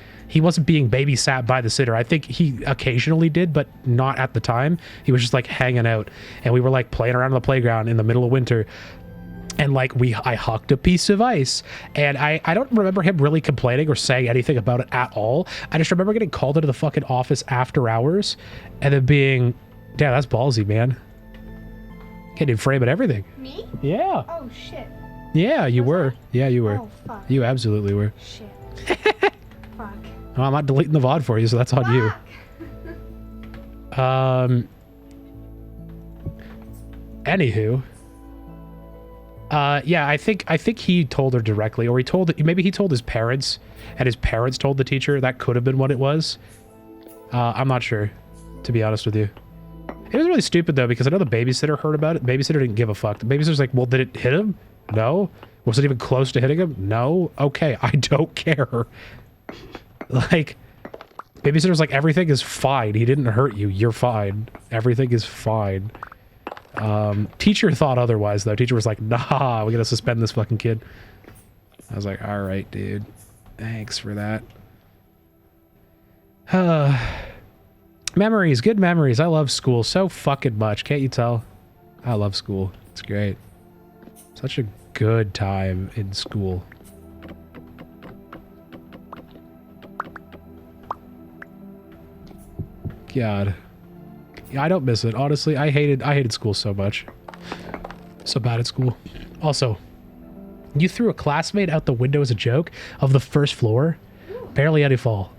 being babysat by the sitter. I think he occasionally did, but not at the time. He was just, like, hanging out. And we were, like, playing around on the playground in the middle of winter. And, like, I hucked a piece of ice. And I don't remember him really complaining or saying anything about it at all. I just remember getting called into the fucking office after hours. And then being, damn, that's ballsy, man. Getting frame and everything. Me? Yeah. Oh, shit. Yeah, you were. Yeah, you were. Oh, fuck. You absolutely were. Shit. Fuck. Well, I'm not deleting the VOD for you, so that's on you. Anywho. Yeah, I think he told her directly, or maybe he told his parents, and his parents told the teacher. That could have been what it was. I'm not sure, to be honest with you. It was really stupid, though, because I know the babysitter heard about it. The babysitter didn't give a fuck. The babysitter's like, well, did it hit him? No. Was it even close to hitting him? No. Okay, I don't care. Like, babysitter's like, everything is fine. He didn't hurt you. You're fine. Everything is fine. Teacher thought otherwise, though. Teacher was like, nah, we gotta suspend this fucking kid. I was like, all right, dude. Thanks for that. Memories, good memories. I love school so fucking much. Can't you tell? I love school. It's great. Such a good time in school. God. Yeah, I don't miss it. Honestly, I hated school so much. So bad at school. Also, you threw a classmate out the window as a joke of the first floor. Barely any fall.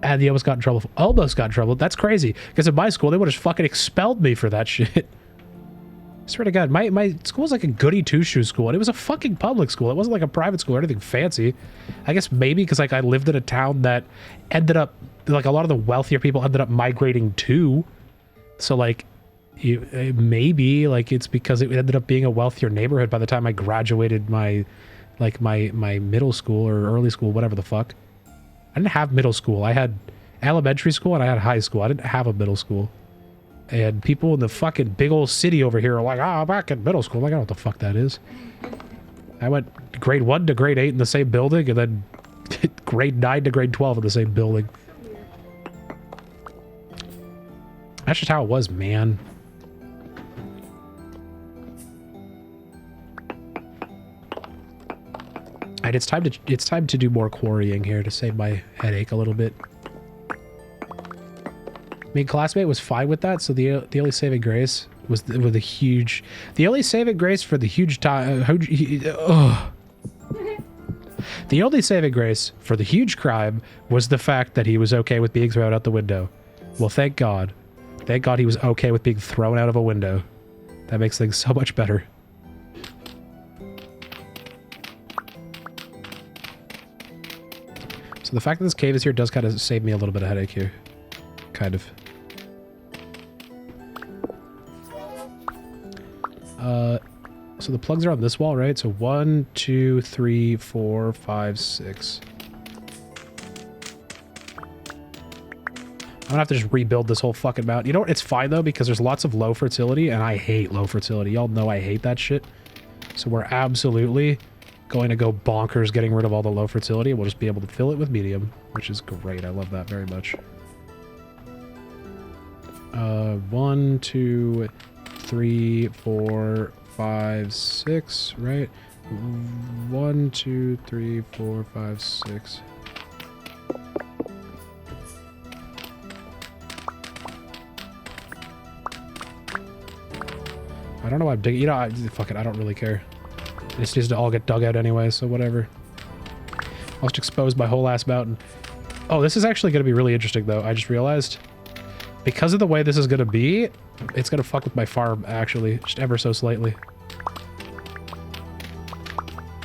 And you almost got in trouble. Almost got in trouble. That's crazy. Because in my school, they would have fucking expelled me for that shit. I swear to God, my school's like a goody two-shoe school, and it was a fucking public school. It wasn't like a private school or anything fancy. I guess maybe because, like, I lived in a town that ended up, like, a lot of the wealthier people ended up migrating to. So, like, maybe, like, it's because it ended up being a wealthier neighborhood by the time I graduated my middle school or early school, whatever the fuck. I didn't have middle school. I had elementary school and I had high school. I didn't have a middle school. And people in the fucking big old city over here are like, back in middle school. I'm like, I don't know what the fuck that is. I went grade 1 to grade 8 in the same building, and then grade 9 to grade 12 in the same building. That's just how it was, man. And it's time to do more quarrying here to save my headache a little bit. I mean, classmate was fine with that, so the only saving grace was the only saving grace for the huge time. The only saving grace for the huge crime was the fact that he was okay with being thrown out the window. Well, thank God. Thank God he was okay with being thrown out of a window. That makes things so much better. So the fact that this cave is here does kind of save me a little bit of headache here. Kind of. So the plugs are on this wall, right? So 1, 2, 3, 4, 5, 6. I'm gonna have to just rebuild this whole fucking mountain. You know what? It's fine though, because there's lots of low fertility, and I hate low fertility. Y'all know I hate that shit. So we're absolutely going to go bonkers getting rid of all the low fertility. We'll just be able to fill it with medium, which is great. I love that very much. 1, 2, 3, 4, 5, 6, right? 1, 2, 3, 4, 5, 6. I don't know why I'm digging. You know, fuck it. I don't really care. It just needs to all get dug out anyway, so whatever. I'll just expose my whole ass mountain. Oh, this is actually going to be really interesting, though. I just realized. Because of the way this is going to be, it's going to fuck with my farm, actually. Just ever so slightly.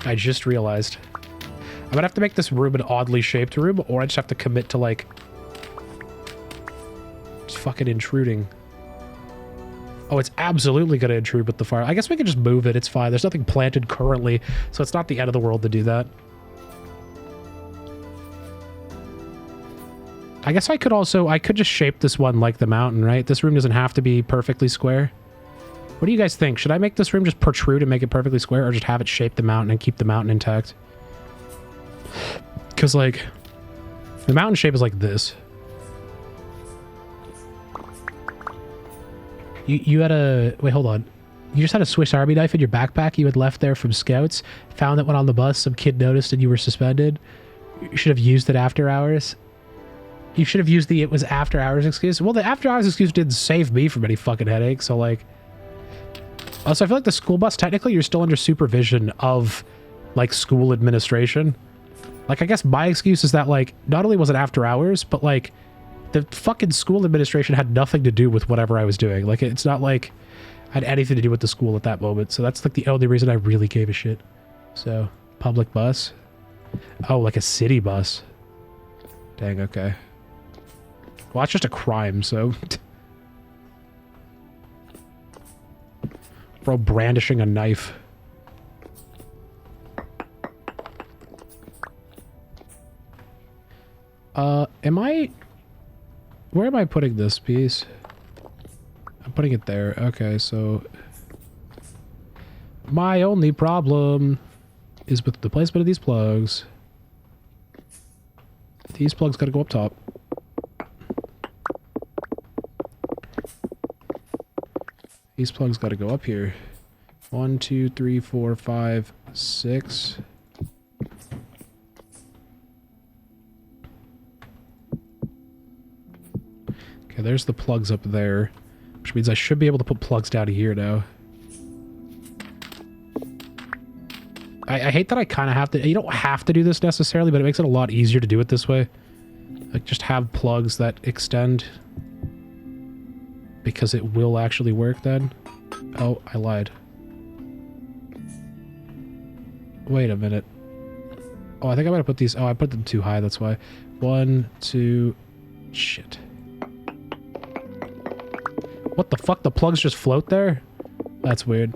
I just realized. I'm going to have to make this room an oddly shaped room, or I just have to commit to, like... just fucking intruding. Oh, it's absolutely going to intrude with the fire. I guess we can just move it. It's fine. There's nothing planted currently, so it's not the end of the world to do that. I guess I could just shape this one like the mountain, right? This room doesn't have to be perfectly square. What do you guys think? Should I make this room just protrude and make it perfectly square, or just have it shape the mountain and keep the mountain intact? Because, like, the mountain shape is like this. You had a... Wait, hold on. You just had a Swiss Army knife in your backpack you had left there from scouts. Found it when on the bus. Some kid noticed and you were suspended. You should have used it after hours. You should have used the "it was after hours" excuse. Well, the after hours excuse didn't save me from any fucking headache, so, like... Also, I feel like the school bus, technically, you're still under supervision of, like, school administration. Like, I guess my excuse is that, like, not only was it after hours, but, like... the fucking school administration had nothing to do with whatever I was doing. Like, it's not like I had anything to do with the school at that moment. So that's, like, the only reason I really gave a shit. So, public bus. Oh, like a city bus. Dang, okay. Well, that's just a crime, so... Bro brandishing a knife. Am I... Where am I putting this piece? I'm putting it there. Okay, so... My only problem is with the placement of these plugs. These plugs gotta go up top. These plugs gotta go up here. 1, 2, 3, 4, 5, 6... Okay, there's the plugs up there, which means I should be able to put plugs down here now. I hate that I kind of have to... You don't have to do this necessarily, but it makes it a lot easier to do it this way. Like, just have plugs that extend. Because it will actually work then. Oh, I lied. Wait a minute. Oh, I think I'm gonna put these... Oh, I put them too high, that's why. 1, 2... Shit. What the fuck? The plugs just float there? That's weird.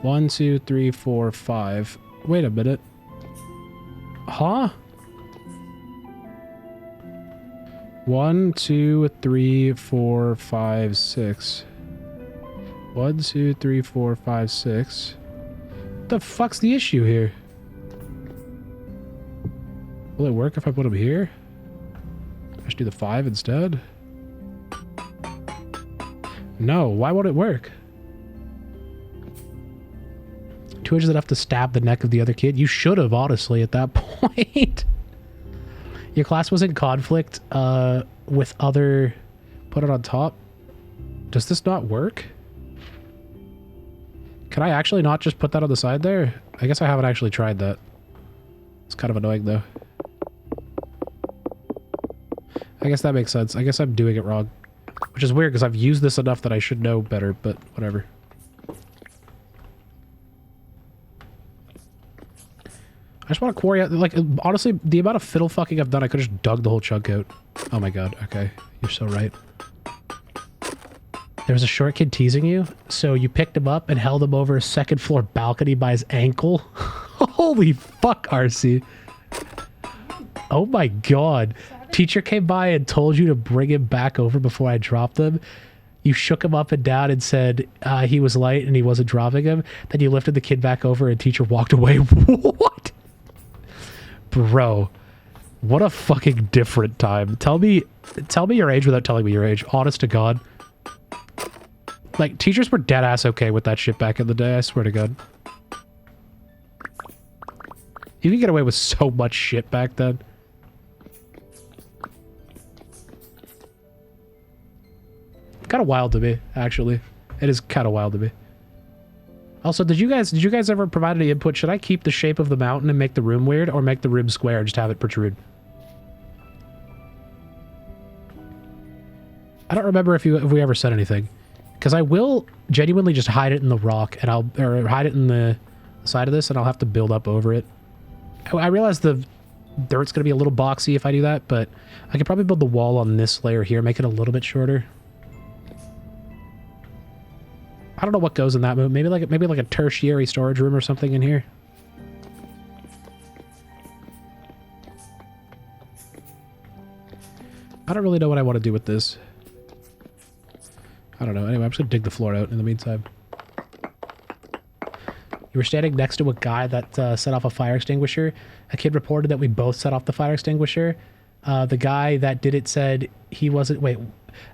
One, 2, 3, 4, 5. Wait a minute. Huh? 1, 2, 3, 4, 5, 6. 1, 2, 3, 4, 5, 6. What the fuck's the issue here? Will it work if I put them here? I should do the 5 instead. No, why won't it work? 2 inches enough to stab the neck of the other kid? You should have, honestly, at that point. Your class was in conflict with other... Put it on top. Does this not work? Can I actually not just put that on the side there? I guess I haven't actually tried that. It's kind of annoying, though. I guess that makes sense. I guess I'm doing it wrong. Which is weird, because I've used this enough that I should know better, but whatever. I just want to quarry out, like, honestly, the amount of fiddle fucking I've done, I could have just dug the whole chunk out. Oh my god, okay. You're so right. There was a short kid teasing you, so you picked him up and held him over a second floor balcony by his ankle? Holy fuck, RC. Oh my god. Teacher came by and told you to bring him back over before I dropped him. You shook him up and down and said he was light and he wasn't dropping him. Then you lifted the kid back over and teacher walked away. What? Bro. What a fucking different time. Tell me your age without telling me your age. Honest to God. Like, teachers were dead ass okay with that shit back in the day, I swear to God. You could get away with so much shit back then. Kind of wild to me, actually. It is kind of wild to me. Also, did you guys ever provide any input? Should I keep the shape of the mountain and make the room weird, or make the room square and just have it protrude? I don't remember if we ever said anything. Because I will genuinely just hide it in the rock, and or hide it in the side of this, and I'll have to build up over it. I realize the dirt's going to be a little boxy if I do that, but I could probably build the wall on this layer here, make it a little bit shorter. I don't know what goes in that move. Maybe like a tertiary storage room or something in here. I don't really know what I want to do with this. I don't know. Anyway, I'm just going to dig the floor out in the meantime. You were standing next to a guy that set off a fire extinguisher. A kid reported that we both set off the fire extinguisher. The guy that did it said he wasn't... Wait.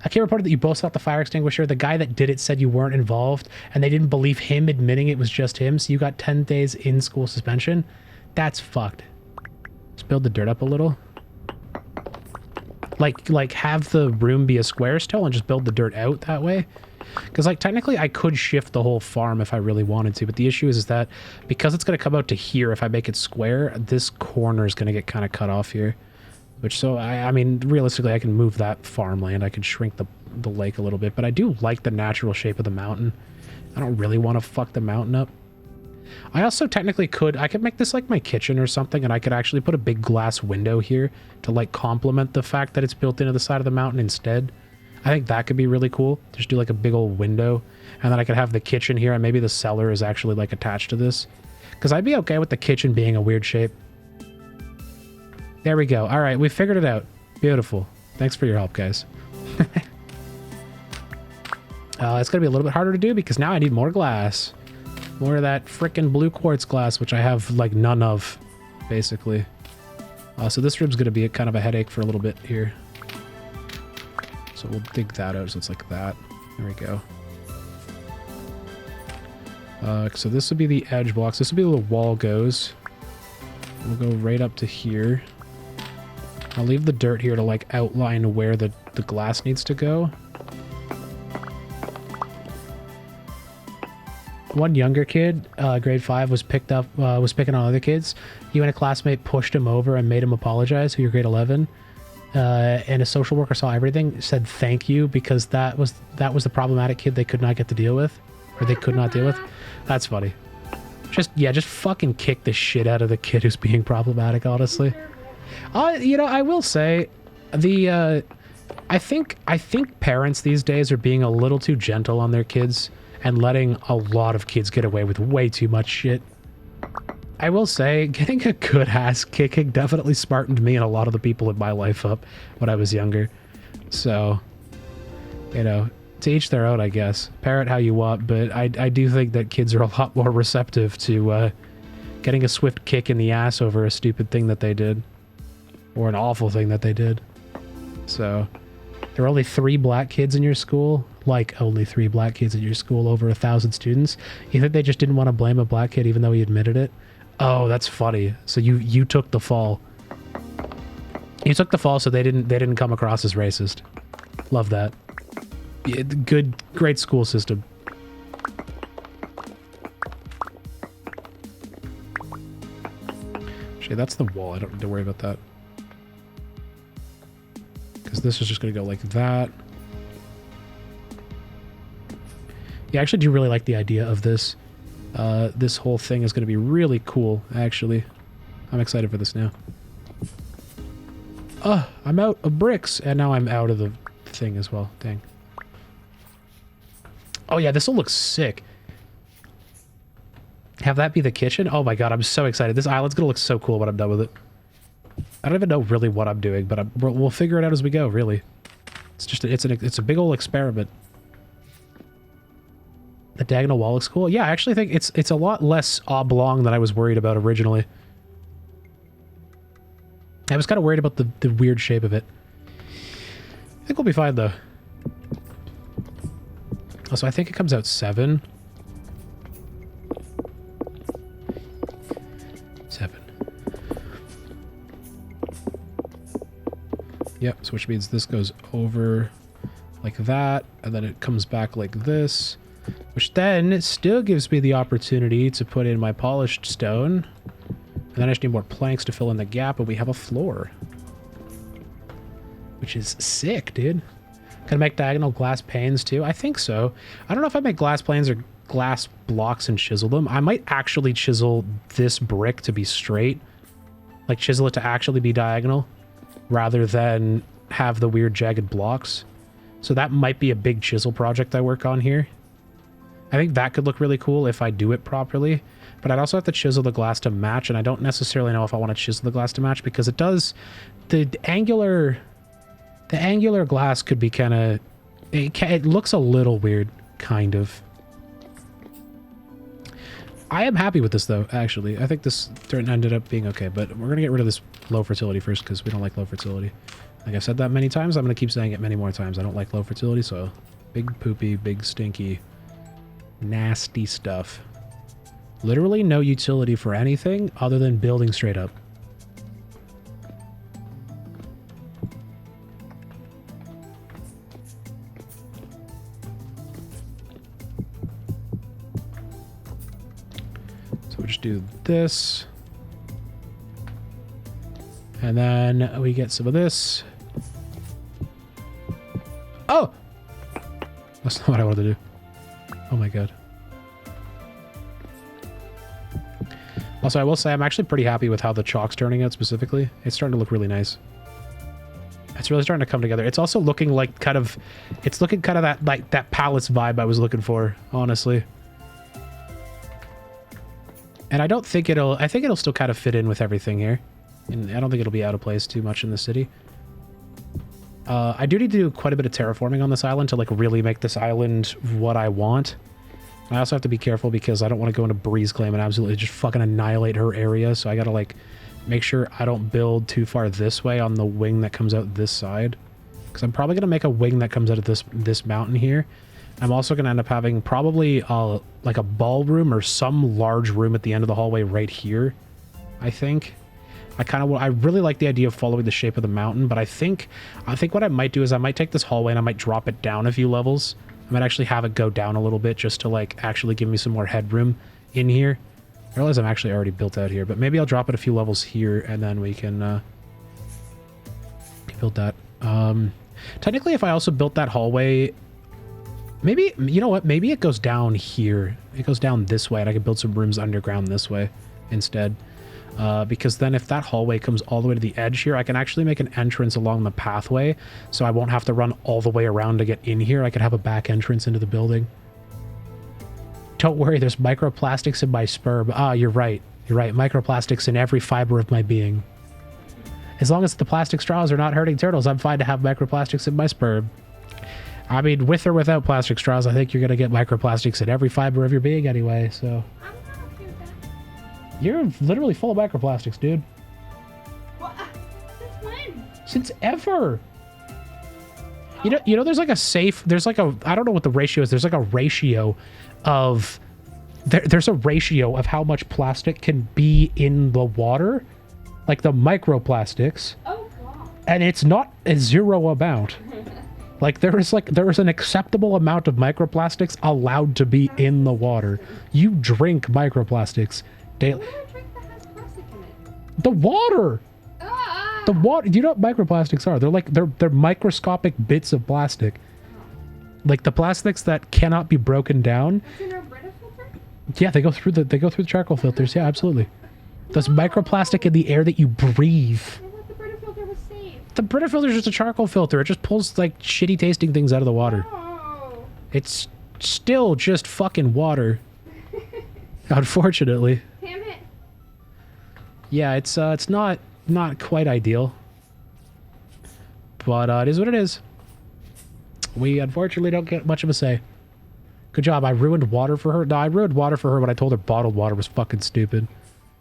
A kid reported that you both set off the fire extinguisher. The guy that did it said you weren't involved, and they didn't believe him admitting it was just him, so you got 10 days in school suspension. That's fucked. Let's build the dirt up a little. Like have the room be a square still and just build the dirt out that way. Because, like, technically I could shift the whole farm if I really wanted to, but the issue is that because it's going to come out to here, if I make it square, this corner is going to get kind of cut off here. Which, so, I mean, realistically, I can move that farmland. I can shrink the lake a little bit, but I do like the natural shape of the mountain. I don't really want to fuck the mountain up. I also technically I could make this like my kitchen or something, and I could actually put a big glass window here to like complement the fact that it's built into the side of the mountain instead. I think that could be really cool. Just do like a big old window, and then I could have the kitchen here, and maybe the cellar is actually like attached to this. Because I'd be okay with the kitchen being a weird shape. There we go. All right, we figured it out. Beautiful. Thanks for your help, guys. It's going to be a little bit harder to do because now I need more glass. More of that frickin' blue quartz glass, which I have, like, none of, basically. So this room's going to be kind of a headache for a little bit here. So we'll dig that out so it's like that. There we go. So this would be the edge blocks. This would be where the wall goes. We'll go right up to here. I'll leave the dirt here to, like, outline where the glass needs to go. One younger kid, grade 5, was picking on other kids. You and a classmate pushed him over and made him apologize, who you're grade 11. And a social worker saw everything, said thank you, because that was the problematic kid they could not get to deal with. Or they could not deal with. That's funny. Just fucking kick the shit out of the kid who's being problematic, honestly. You know, I will say, I think parents these days are being a little too gentle on their kids and letting a lot of kids get away with way too much shit. I will say, getting a good ass kicking definitely smartened me and a lot of the people in my life up when I was younger. So, you know, to each their own, I guess. Parent how you want, but I do think that kids are a lot more receptive to getting a swift kick in the ass over a stupid thing that they did. Or an awful thing that they did. So, there are only 3 black kids in your school? Like, only 3 black kids in your school, over 1,000 students? You think they just didn't want to blame a black kid even though he admitted it? Oh, that's funny. So you took the fall. You took the fall so they didn't come across as racist. Love that. Yeah, great school system. Actually, that's the wall. I don't need to worry about that. Because this is just going to go like that. Yeah, I actually do really like the idea of this. This whole thing is going to be really cool, actually. I'm excited for this now. I'm out of bricks, and now I'm out of the thing as well. Dang. Oh yeah, this will look sick. Have that be the kitchen? Oh my god, I'm so excited. This island's gonna look so cool when I'm done with it. I don't even know really what I'm doing, but we'll figure it out as we go, really. It's just, it's a big old experiment. The diagonal wall looks cool. Yeah, I actually think it's a lot less oblong than I was worried about originally. I was kind of worried about the weird shape of it. I think we'll be fine, though. Also, I think it comes out 7. 7. Yep, so which means this goes over like that, and then it comes back like this, which then still gives me the opportunity to put in my polished stone. And then I just need more planks to fill in the gap, and we have a floor. Which is sick, dude. Can I make diagonal glass panes too? I think so. I don't know if I make glass planes or glass blocks and chisel them. I might actually chisel this brick to be straight. Like chisel it to actually be diagonal, rather than have the weird jagged blocks. So that might be a big chisel project I work on here. I think that could look really cool if I do it properly. But I'd also have to chisel the glass to match, and I don't necessarily know if I want to chisel the glass to match, because it does... The angular glass could be kind of... It looks a little weird, kind of. I am happy with this, though, actually. I think this turn ended up being okay, but we're going to get rid of this low fertility first, because we don't like low fertility. Like I've said that many times, I'm going to keep saying it many more times. I don't like low fertility, so big poopy, big stinky, nasty stuff. Literally no utility for anything other than building straight up. So we just do this. And then we get some of this. Oh! That's not what I wanted to do. Oh my god. Also, I will say I'm actually pretty happy with how the chalk's turning out specifically. It's starting to look really nice. It's really starting to come together. It's also looking like kind of... It's looking kind of that, like, that palace vibe I was looking for, honestly. And I don't think it'll... I think it'll still kind of fit in with everything here. And I don't think it'll be out of place too much in the city. I do need to do quite a bit of terraforming on this island to, like, really make this island what I want. I also have to be careful because I don't want to go into Bree's claim and absolutely just fucking annihilate her area. So I gotta, like, make sure I don't build too far this way on the wing that comes out this side. Because I'm probably gonna make a wing that comes out of this mountain here. I'm also gonna end up having probably like a ballroom or some large room at the end of the hallway right here, I think. I really like the idea of following the shape of the mountain, but I think what I might do is I might take this hallway and I might drop it down a few levels. I might actually have it go down a little bit just to, like, actually give me some more headroom in here. I realize I'm actually already built out here, but maybe I'll drop it a few levels here and then we can build that. Technically, if I also built that hallway, maybe, you know what, maybe it goes down here. It goes down this way and I could build some rooms underground this way instead. Because then if that hallway comes all the way to the edge here, I can actually make an entrance along the pathway, so I won't have to run all the way around to get in here. I could have a back entrance into the building. Don't worry, there's microplastics in my sperm. Ah, you're right. You're right. Microplastics in every fiber of my being. As long as the plastic straws are not hurting turtles, I'm fine to have microplastics in my sperm. I mean, with or without plastic straws, I think you're going to get microplastics in every fiber of your being anyway, so... You're literally full of microplastics, dude. What? Since when? Since ever. You know, there's like a safe, there's like a, I don't know what the ratio is. There's like a ratio of, there's a ratio of how much plastic can be in the water. Like the microplastics. Oh, God. And it's not a zero amount. Like there is an acceptable amount of microplastics allowed to be in the water. You drink microplastics daily. What do I drink that has plastic in it? The water! Ah! The water. Do you know what microplastics are? They're like they're microscopic bits of plastic. Like the plastics that cannot be broken down. What's in our Brita filter? Yeah, they go through the charcoal filters. Yeah, absolutely. There's microplastic in the air that you breathe. I thought the Brita filter was safe. The Brita filter is just a charcoal filter. It just pulls like shitty tasting things out of the water. Oh. It's still just fucking water. Unfortunately. Damn it. Yeah, it's not quite ideal. But it is what it is. We unfortunately don't get much of a say. Good job. I ruined water for her. No, I ruined water for her when I told her bottled water was fucking stupid.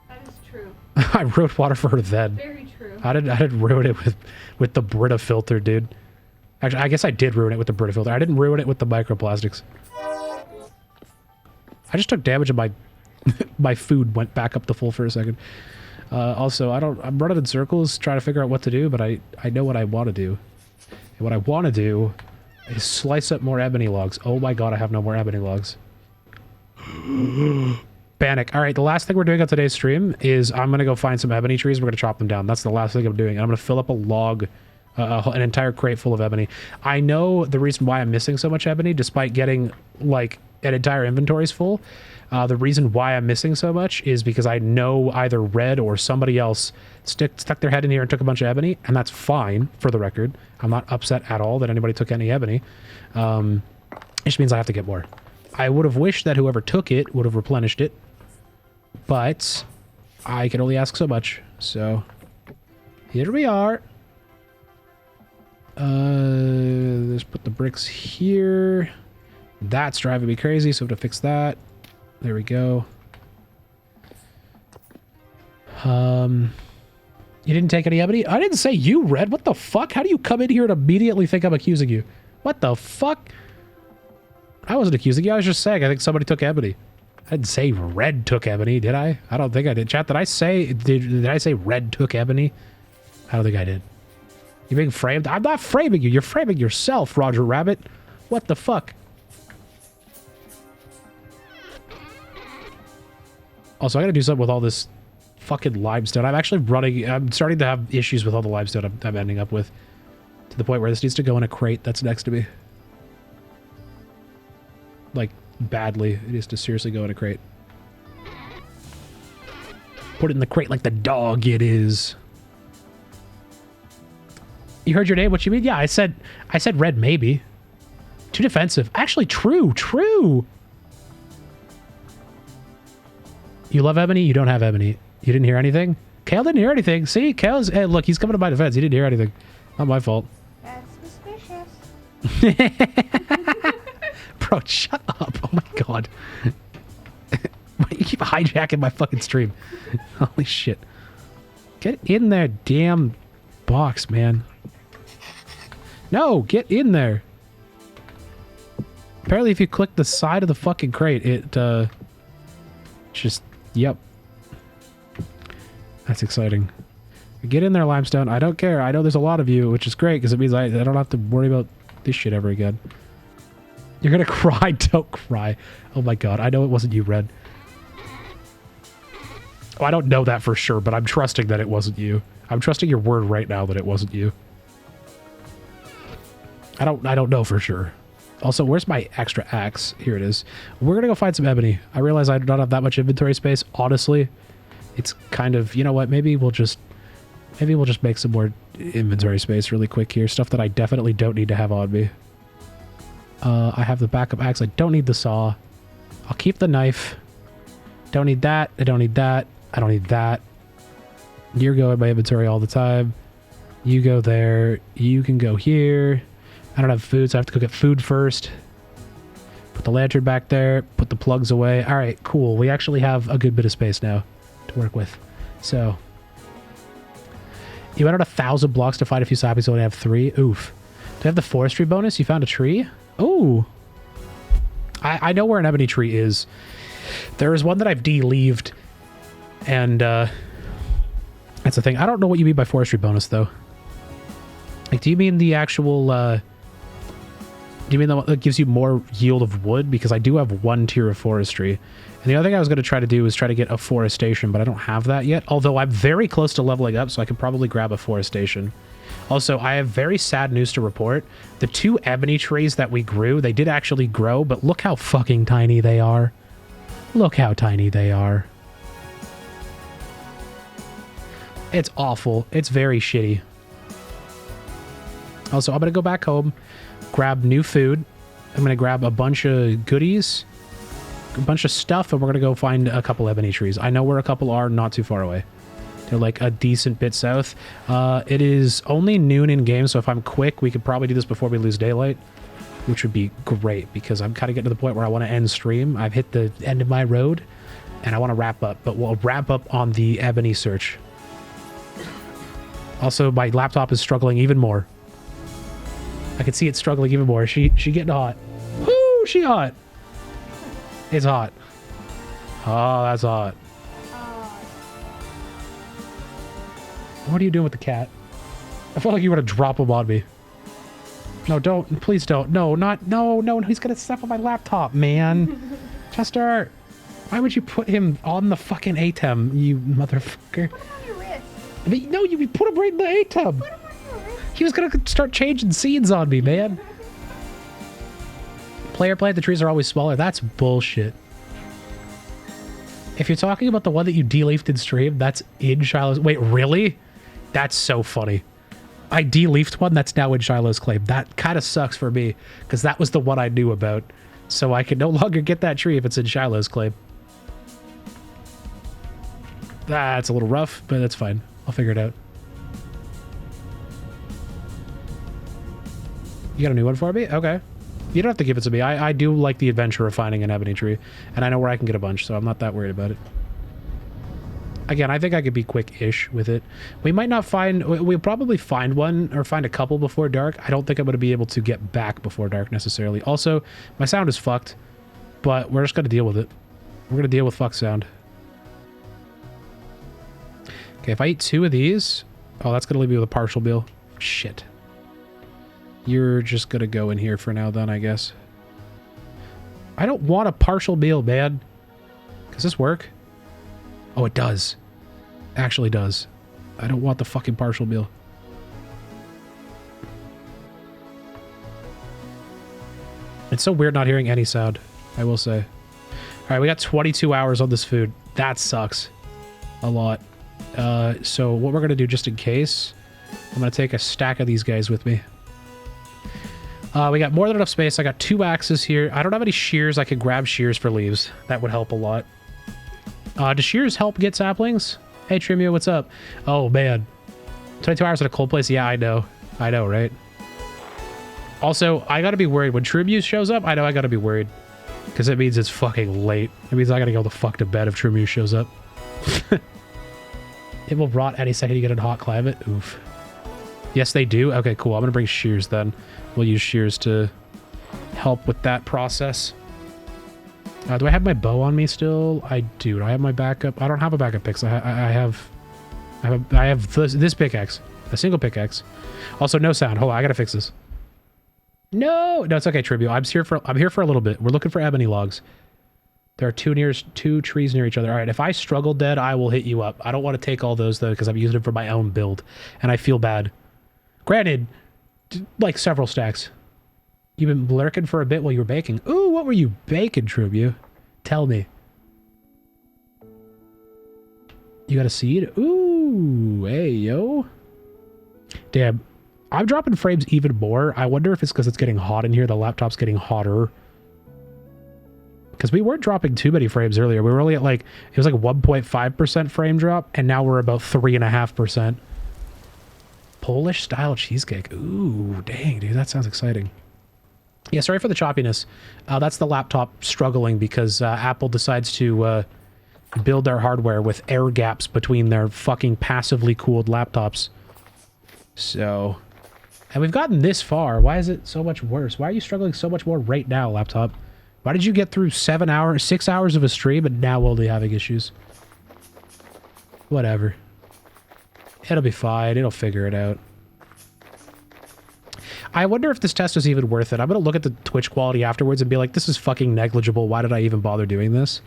That is true. I ruined water for her then. Very true. I didn't ruin it with the Brita filter, dude. Actually, I guess I did ruin it with the Brita filter. I didn't ruin it with the microplastics. I just took damage and my food went back up to full for a second. Also, I'm running in circles trying to figure out what to do, but I know what I want to do. And what I want to do is slice up more ebony logs. Oh my god, I have no more ebony logs. Panic. All right, the last thing we're doing on today's stream is I'm going to go find some ebony trees. We're going to chop them down. That's the last thing I'm doing. And I'm going to fill up a log, an entire crate full of ebony. I know the reason why I'm missing so much ebony, despite getting like an entire inventory's full. The reason why I'm missing so much is because I know either Red or somebody else stuck their head in here and took a bunch of ebony, and that's fine, for the record. I'm not upset at all that anybody took any ebony. It just means I have to get more. I would have wished that whoever took it would have replenished it, but I can only ask so much. So here we are. Let's put the bricks here. That's driving me crazy, so we have to fix that. There we go. You didn't take any ebony? I didn't say you, Red. What the fuck? How do you come in here and immediately think I'm accusing you? What the fuck? I wasn't accusing you. I was just saying I think somebody took ebony. I didn't say Red took ebony, did I? I don't think I did. Chat, did I say Red took ebony? I don't think I did. You being framed? I'm not framing you. You're framing yourself, Roger Rabbit. What the fuck? Also, I gotta do something with all this fucking limestone. I'm starting to have issues with all the limestone I'm ending up with. To the point where this needs to go in a crate that's next to me. Like, badly. It needs to seriously go in a crate. Put it in the crate like the dog it is. You heard your name? What you mean? Yeah, I said Red maybe. Too defensive. Actually, true. You love ebony? You don't have ebony. You didn't hear anything? Kale didn't hear anything. See, Kale's... Hey, look, he's coming to my defense. He didn't hear anything. Not my fault. That's suspicious. Bro, shut up. Oh my god. You keep hijacking my fucking stream. Holy shit. Get in there, damn box, man. No, get in there. Apparently, if you click the side of the fucking crate, it, just... Yep. That's exciting. Get in there, Limestone. I don't care. I know there's a lot of you, which is great, because it means I don't have to worry about this shit ever again. You're gonna cry. Don't cry. Oh my god. I know it wasn't you, Red. Oh, I don't know that for sure, but I'm trusting that it wasn't you. I'm trusting your word right now that it wasn't you. I don't know for sure. Also, where's my extra axe? Here it is. We're gonna go find some ebony. I realize I do not have that much inventory space. Honestly, it's kind of, you know what? Maybe we'll just make some more inventory space really quick here. Stuff that I definitely don't need to have on me. I have the backup axe. I don't need the saw. I'll keep the knife. Don't need that. I don't need that. I don't need that. You're going in my inventory all the time. You go there. You can go here. I don't have food, so I have to go get food first. Put the lantern back there. Put the plugs away. All right, cool. We actually have a good bit of space now to work with. So, you went out 1,000 blocks to find a few saplings, so only have 3. Oof. Do you have the forestry bonus? You found a tree? Oh. I know where an ebony tree is. There is one that I've de-leaved. And, that's the thing. I don't know what you mean by forestry bonus, though. Like, do you mean the actual, Do you mean the one that gives you more yield of wood? Because I do have 1 tier of forestry. And the other thing I was going to try to do is try to get a forestation, but I don't have that yet. Although I'm very close to leveling up, so I can probably grab a forestation. Also, I have very sad news to report. The 2 ebony trees that we grew, they did actually grow, but look how fucking tiny they are. Look how tiny they are. It's awful. It's very shitty. Also, I'm going to go back home, grab new food. I'm going to grab a bunch of goodies, a bunch of stuff, and we're going to go find a couple ebony trees. I know where a couple are, not too far away. They're like a decent bit south. It is only noon in game, so if I'm quick, we could probably do this before we lose daylight, which would be great because I'm kind of getting to the point where I want to end stream. I've hit the end of my road, and I want to wrap up, but we'll wrap up on the ebony search. Also, my laptop is struggling even more. I can see it struggling even more. She getting hot. Woo, she hot. It's hot. Oh, that's hot. What are you doing with the cat? I felt like you were to drop him on me. No, don't. Please don't. No, not. No, no, no. He's going to step on my laptop, man. Chester, why would you put him on the fucking ATEM, you motherfucker? Put him on your wrist. I mean, no, you put him right in the ATEM. Put him on your wrist. He was going to start changing scenes on me, man. Player plant, the trees are always smaller. That's bullshit. If you're talking about the one that you de-leafed in stream, that's in Shiloh's... Wait, really? That's so funny. I de-leafed one that's now in Shiloh's claim. That kind of sucks for me, because that was the one I knew about. So I can no longer get that tree if it's in Shiloh's claim. That's a little rough, but that's fine. I'll figure it out. You got a new one for me? Okay. You don't have to give it to me. I do like the adventure of finding an ebony tree, and I know where I can get a bunch, so I'm not that worried about it. Again, I think I could be quick-ish with it. We might not find... We'll probably find one or find a couple before dark. I don't think I'm going to be able to get back before dark necessarily. Also, my sound is fucked, but we're just going to deal with it. We're going to deal with fuck sound. Okay, if I eat 2 of these... Oh, that's going to leave me with a partial meal. Shit. You're just going to go in here for now then, I guess. I don't want a partial meal, man. Does this work? Oh, it does. Actually does. I don't want the fucking partial meal. It's so weird not hearing any sound, I will say. Alright, we got 22 hours on this food. That sucks. A lot. So what we're going to do just in case, I'm going to take a stack of these guys with me. We got more than enough space. I got 2 axes here. I don't have any shears. I could grab shears for leaves. That would help a lot. Does shears help get saplings? Hey, Trimio, what's up? Oh, man. 22 hours at a cold place? Yeah, I know. I know, right? Also, I gotta be worried. When Trimio shows up, I know I gotta be worried. Because it means it's fucking late. It means I gotta go the fuck to bed if Trimio shows up. It will rot any second you get in a hot climate. Oof. Yes, they do? Okay, cool. I'm gonna bring shears then. We'll use shears to help with that process. Do I have my bow on me still? I do. Do I have my backup? I don't have a backup pick. I have this pickaxe, a single pickaxe. Also, no sound. Hold on, I gotta fix this. No, it's okay, Tribute. I'm here for a little bit. We're looking for ebony logs. There are 2 trees near each other. All right, if I struggle dead, I will hit you up. I don't want to take all those though because I'm using them for my own build, and I feel bad. Granted, like several stacks. You've been lurking for a bit while you were baking. Ooh, what were you baking, Tribute? Tell me. You got a seed? Ooh, hey, yo. Damn, I'm dropping frames even more. I wonder if it's because it's getting hot in here. The laptop's getting hotter. Because we weren't dropping too many frames earlier. We were only at like, it was like 1.5% frame drop, and now we're about 3.5%. Polish style cheesecake. Ooh, dang, dude, that sounds exciting. Yeah, sorry for the choppiness. That's the laptop struggling because Apple decides to build their hardware with air gaps between their fucking passively cooled laptops. So, and we've gotten this far. Why is it so much worse? Why are you struggling so much more right now, laptop? Why did you get through 6 hours of a stream and now only having issues? Whatever. It'll be fine. It'll figure it out. I wonder if this test is even worth it. I'm going to look at the Twitch quality afterwards and be like, this is fucking negligible. Why did I even bother doing this?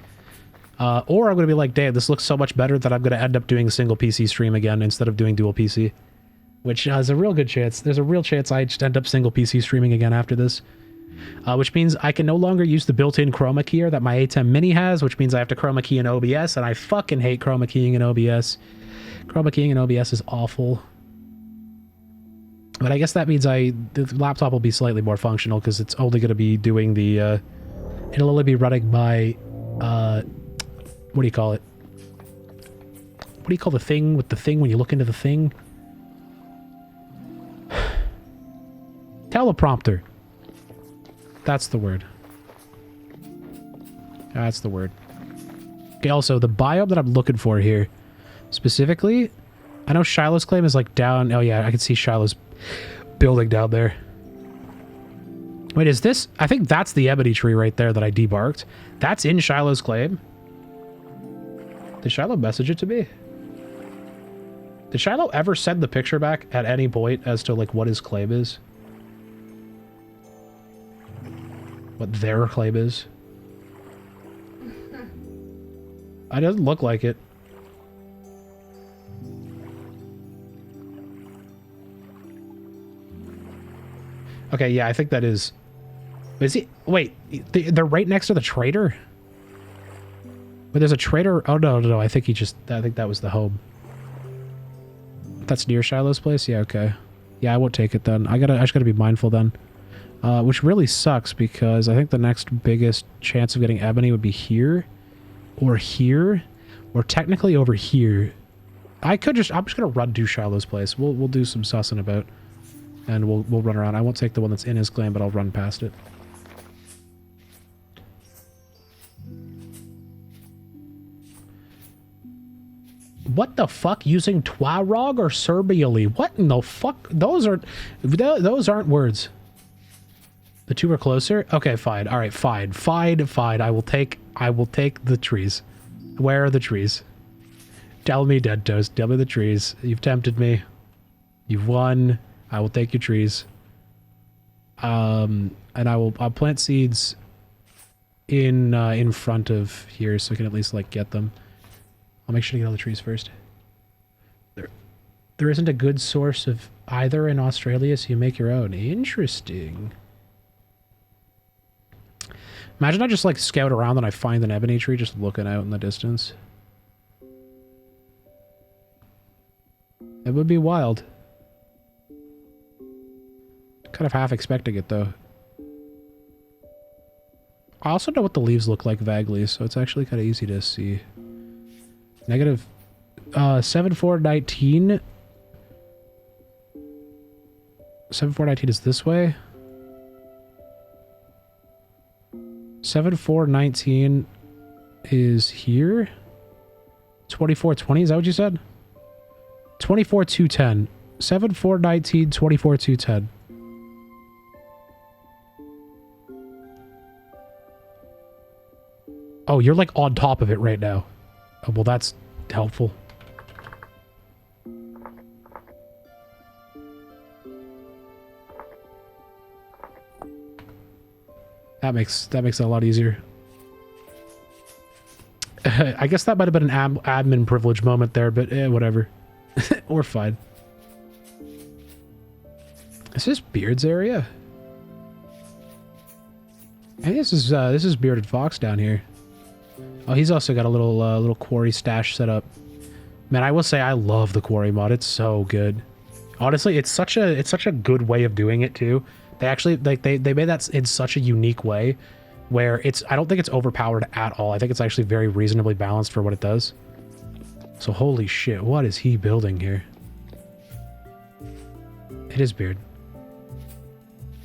Or I'm going to be like, damn, this looks so much better that I'm going to end up doing a single PC stream again instead of doing dual PC. Which has a real good chance. There's a real chance I just end up single PC streaming again after this. Which means I can no longer use the built-in chroma keyer that my A10 Mini has, which means I have to chroma key in OBS, and I fucking hate chroma keying in OBS. Chroma keying in OBS is awful. But I guess that means the laptop will be slightly more functional because it's only going to be doing the, it'll only be running my, what do you call it? What do you call the thing with the thing when you look into the thing? Teleprompter. That's the word. That's the word. Okay, also, the biome that I'm looking for here, specifically, I know Shiloh's claim is like down... Oh yeah, I can see Shiloh's building down there. Wait, is this... I think that's the ebony tree right there that I debarked. That's in Shiloh's claim. Did Shiloh message it to me? Did Shiloh ever send the picture back at any point as to like what his claim is? What their claim is? It doesn't look like it. Okay, yeah, I think that is... Is he... Wait, they're right next to the trader? Wait, there's a trader... Oh, no, I think he just... I think that was the home. That's near Shiloh's place? Yeah, okay. Yeah, I won't take it then. I just gotta be mindful then. Which really sucks because I think the next biggest chance of getting ebony would be here. Or here. Or technically over here. I'm just gonna run to Shiloh's place. We'll do some sussing about. And we'll run around. I won't take the one that's in his claim, but I'll run past it. What the fuck? Using Twarog or Serbially? What in the fuck? Those aren't words. The two are closer? Okay, fine. All right, fine. I will take the trees. Where are the trees? Tell me, Dead Toast. Tell me the trees. You've tempted me. You've won. I will take your trees. And I'll plant seeds in front of here so I can at least like get them. I'll make sure to get all the trees first. There isn't a good source of either in Australia, so you make your own. Interesting. Imagine I just like scout around and I find an ebony tree just looking out in the distance. It would be wild. Kind of half expecting it though. I also know what the leaves look like vaguely, so it's actually kind of easy to see. Negative 7419. 7419 is this way. 7419 is here. 2420, is that what you said? 24210. 7419, 24210. Oh, you're like on top of it right now. Oh, well, that's helpful. That makes it a lot easier. I guess that might have been an admin privilege moment there, but whatever. We're fine. Is this Beard's area? Hey, this is Bearded Fox down here. Oh, he's also got a little quarry stash set up. Man, I will say I love the quarry mod. It's so good. Honestly, it's such a good way of doing it too. They actually they made that in such a unique way where I don't think it's overpowered at all. I think it's actually very reasonably balanced for what it does. So holy shit, what is he building here? It is Beard.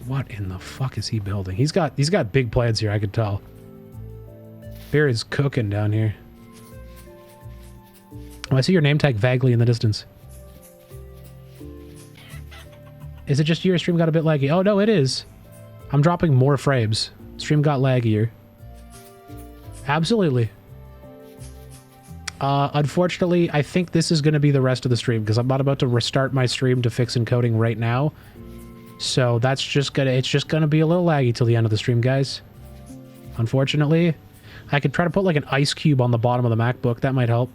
What in the fuck is he building? He's got big plans here, I could tell. Beard is cooking down here. Oh, I see your name tag vaguely in the distance. Is it just your stream got a bit laggy? Oh, no, it is. I'm dropping more frames. Stream got laggier. Absolutely. Unfortunately, I think this is going to be the rest of the stream because I'm not about to restart my stream to fix encoding right now. So that's just gonna, it's just gonna be a little laggy till the end of the stream, guys. Unfortunately, I could try to put like an ice cube on the bottom of the MacBook. That might help.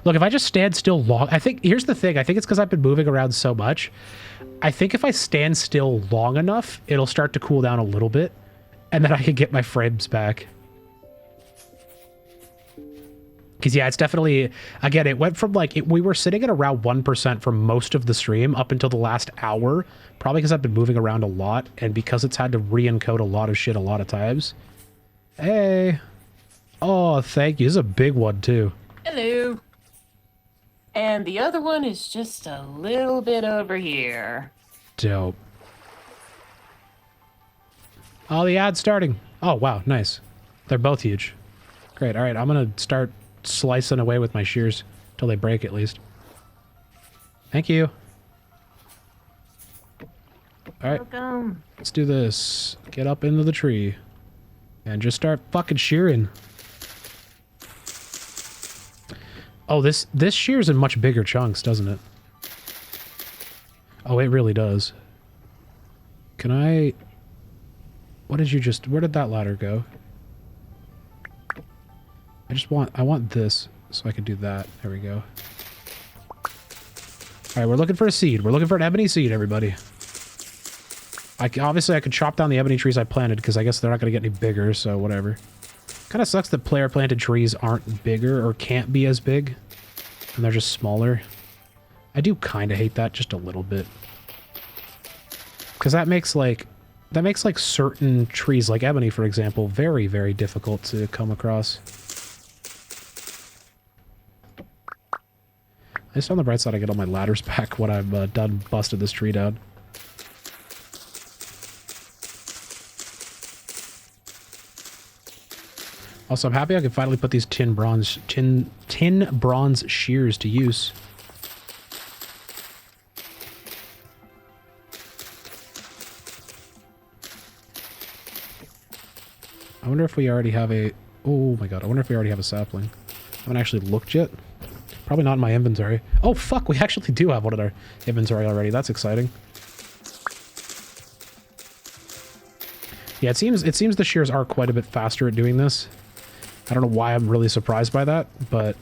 Look, if I just stand still long, I think, here's the thing. I think it's because I've been moving around so much. I think if I stand still long enough, it'll start to cool down a little bit. And then I can get my frames back. Because, yeah, it's definitely... Again, it went from, like... we were sitting at around 1% for most of the stream up until the last hour. Probably because I've been moving around a lot. And because it's had to re-encode a lot of shit a lot of times. Hey. Oh, thank you. This is a big one, too. Hello. And the other one is just a little bit over here. Dope. Oh, the ad's starting. Oh, wow. Nice. They're both huge. Great. All right. I'm going to start slicing away with my shears till they break at least. Thank you. All right. Welcome. Let's do this. Get up into the tree. And just start fucking shearing. Oh, this shears in much bigger chunks, doesn't it? Oh, it really does. Can I... What did you just... Where did that ladder go? I want this, so I can do that. There we go. Alright, we're looking for a seed. We're looking for an ebony seed, everybody. Obviously, I could chop down the ebony trees I planted, because I guess they're not going to get any bigger, so whatever. Kind of sucks that player-planted trees aren't bigger, or can't be as big. And they're just smaller. I do kind of hate that, just a little bit. Because that makes, like... certain trees, like ebony, for example, very, very difficult to come across. At least on the bright side, I get all my ladders back when I'm done busting this tree down. Also, I'm happy I can finally put these tin bronze shears to use. I wonder if we already have a... Oh my god, I wonder if we already have a sapling. I haven't actually looked yet. Probably not in my inventory. Oh fuck, we actually do have one in our inventory already. That's exciting. Yeah, it seems the shears are quite a bit faster at doing this. I don't know why I'm really surprised by that, but...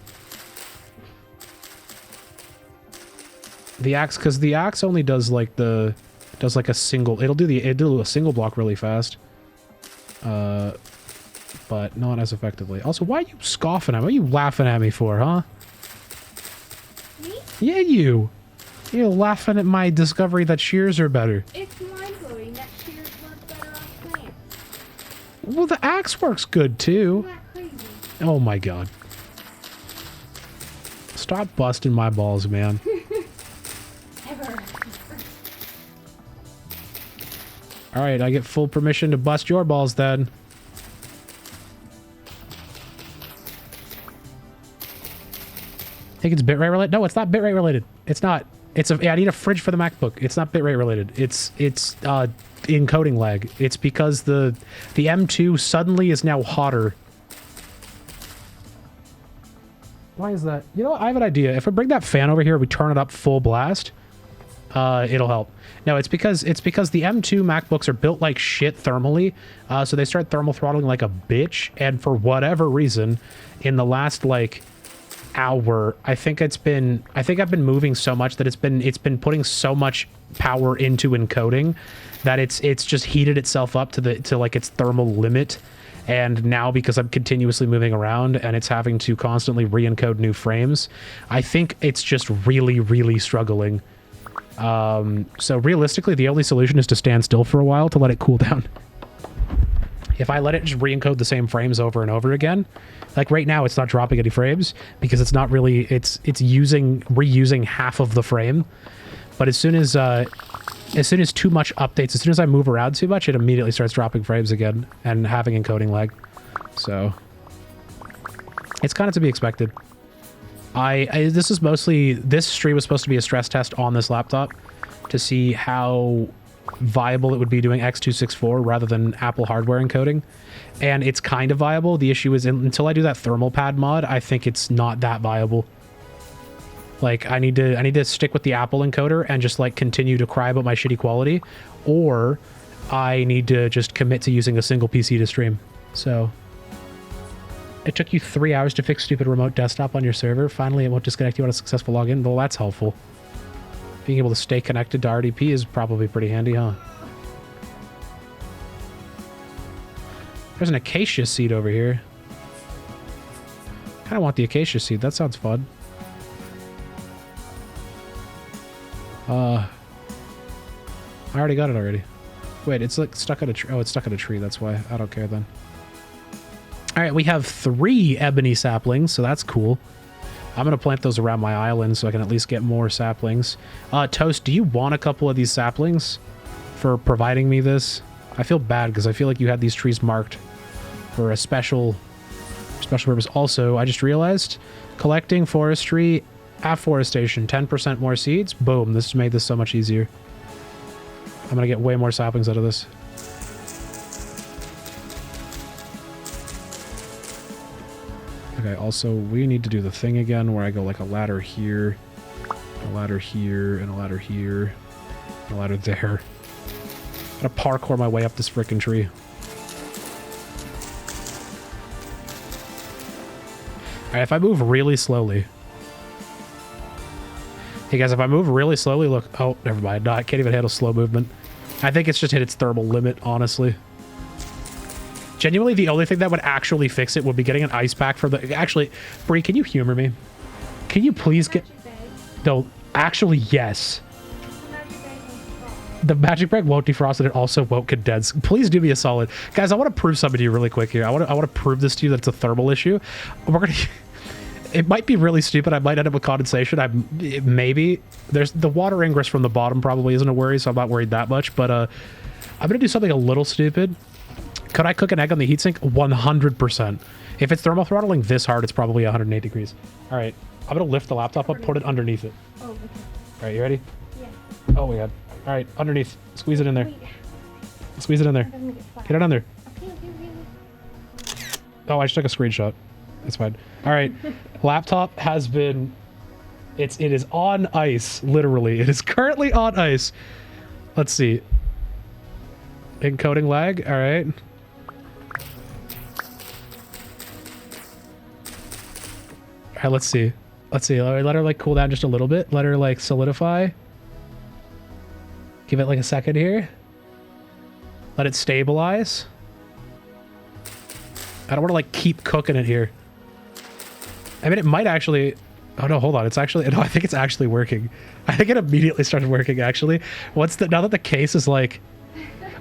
The axe, because the axe only does like the... Does like a single... It'll do a single block really fast. But not as effectively. Also, why are you scoffing at me? What are you laughing at me for, huh? Me? Yeah, you. You're laughing at my discovery that shears are better. It's mind-blowing that shears work better on plants. Well, the axe works good, too. Isn't that crazy? Oh my god. Stop busting my balls, man. Ever. Alright, I get full permission to bust your balls, then. I think it's bitrate related. No, it's not bitrate related. It's not. I need a fridge for the MacBook. It's not bitrate related. It's encoding lag. It's because the M2 suddenly is now hotter. Why is that? You know what? I have an idea. If I bring that fan over here, we turn it up full blast, it'll help. No, it's because the M2 MacBooks are built like shit thermally, so they start thermal throttling like a bitch, and for whatever reason, in the last, like, hour, I think I've been moving so much that it's been putting so much power into encoding that it's just heated itself up to like its thermal limit. And now, because I'm continuously moving around and it's having to constantly re-encode new frames, I think it's just really, really struggling. So realistically, the only solution is to stand still for a while to let it cool down. If I let it just re-encode the same frames over and over again, like right now, it's not dropping any frames because it's not really, it's reusing half of the frame. But as soon as too much updates, as soon as I move around too much, it immediately starts dropping frames again and having encoding lag. So it's kind of to be expected. This stream was supposed to be a stress test on this laptop to see how viable it would be doing X264 rather than Apple hardware encoding. And it's kind of viable. The issue is until I do that thermal pad mod, I think it's not that viable. Like, I need to stick with the Apple encoder and just, like, continue to cry about my shitty quality, or I need to just commit to using a single PC to stream. So, it took you 3 hours to fix stupid remote desktop on your server. Finally, it won't disconnect you on a successful login. Well, that's helpful. Being able to stay connected to RDP is probably pretty handy, huh? There's an acacia seed over here. Kind of want the acacia seed. That sounds fun. I already got it already. Wait, it's like stuck at a tree. Oh, it's stuck at a tree. That's why. I don't care then. All right, we have 3 ebony saplings, so that's cool. I'm going to plant those around my island so I can at least get more saplings. Toast, do you want a couple of these saplings for providing me this? I feel bad because I feel like you had these trees marked for a special purpose. Also, I just realized collecting forestry, afforestation, 10% more seeds. Boom, this made this so much easier. I'm going to get way more saplings out of this. Okay, also, we need to do the thing again where I go like a ladder here, a ladder here, and a ladder here, and a ladder there. I'm gonna parkour my way up this frickin' tree. Alright, if I move really slowly... Hey guys, if I move really slowly, look... Oh, never mind. No, I can't even handle slow movement. I think it's just hit its thermal limit, honestly. Genuinely, the only thing that would actually fix it would be getting an ice pack for the... Actually, Bree, can you humor me? Can you please get... No, actually, yes. The magic bag won't defrost and it also won't condense. Please do me a solid. Guys, I want to prove something to you really quick here. I want to prove this to you that it's a thermal issue. We're going to... It might be really stupid. I might end up with condensation. Maybe. There's the water ingress from the bottom probably isn't a worry, so I'm not worried that much. But I'm going to do something a little stupid. Could I cook an egg on the heatsink? 100%. If it's thermal throttling this hard, it's probably 108 degrees. All right. I'm going to lift the laptop up, put it underneath it. Oh, okay. All right, you ready? Yeah. Oh, my God. All right, underneath. Squeeze it in there. Wait. Squeeze it in there. I'm gonna get flat. Get it under. Okay, okay, okay. Oh, I just took a screenshot. It's fine. All right. Laptop has been... It is on ice, literally. It is currently on ice. Let's see. Encoding lag. All right. All right, let's see. Let's see. Let her like cool down just a little bit. Let her like solidify. Give it like a second here. Let it stabilize. I don't want to like keep cooking it here. I mean, it might actually... Oh no, hold on. It's actually... No, I think it's actually working. I think it immediately started working actually. Now that the case is like...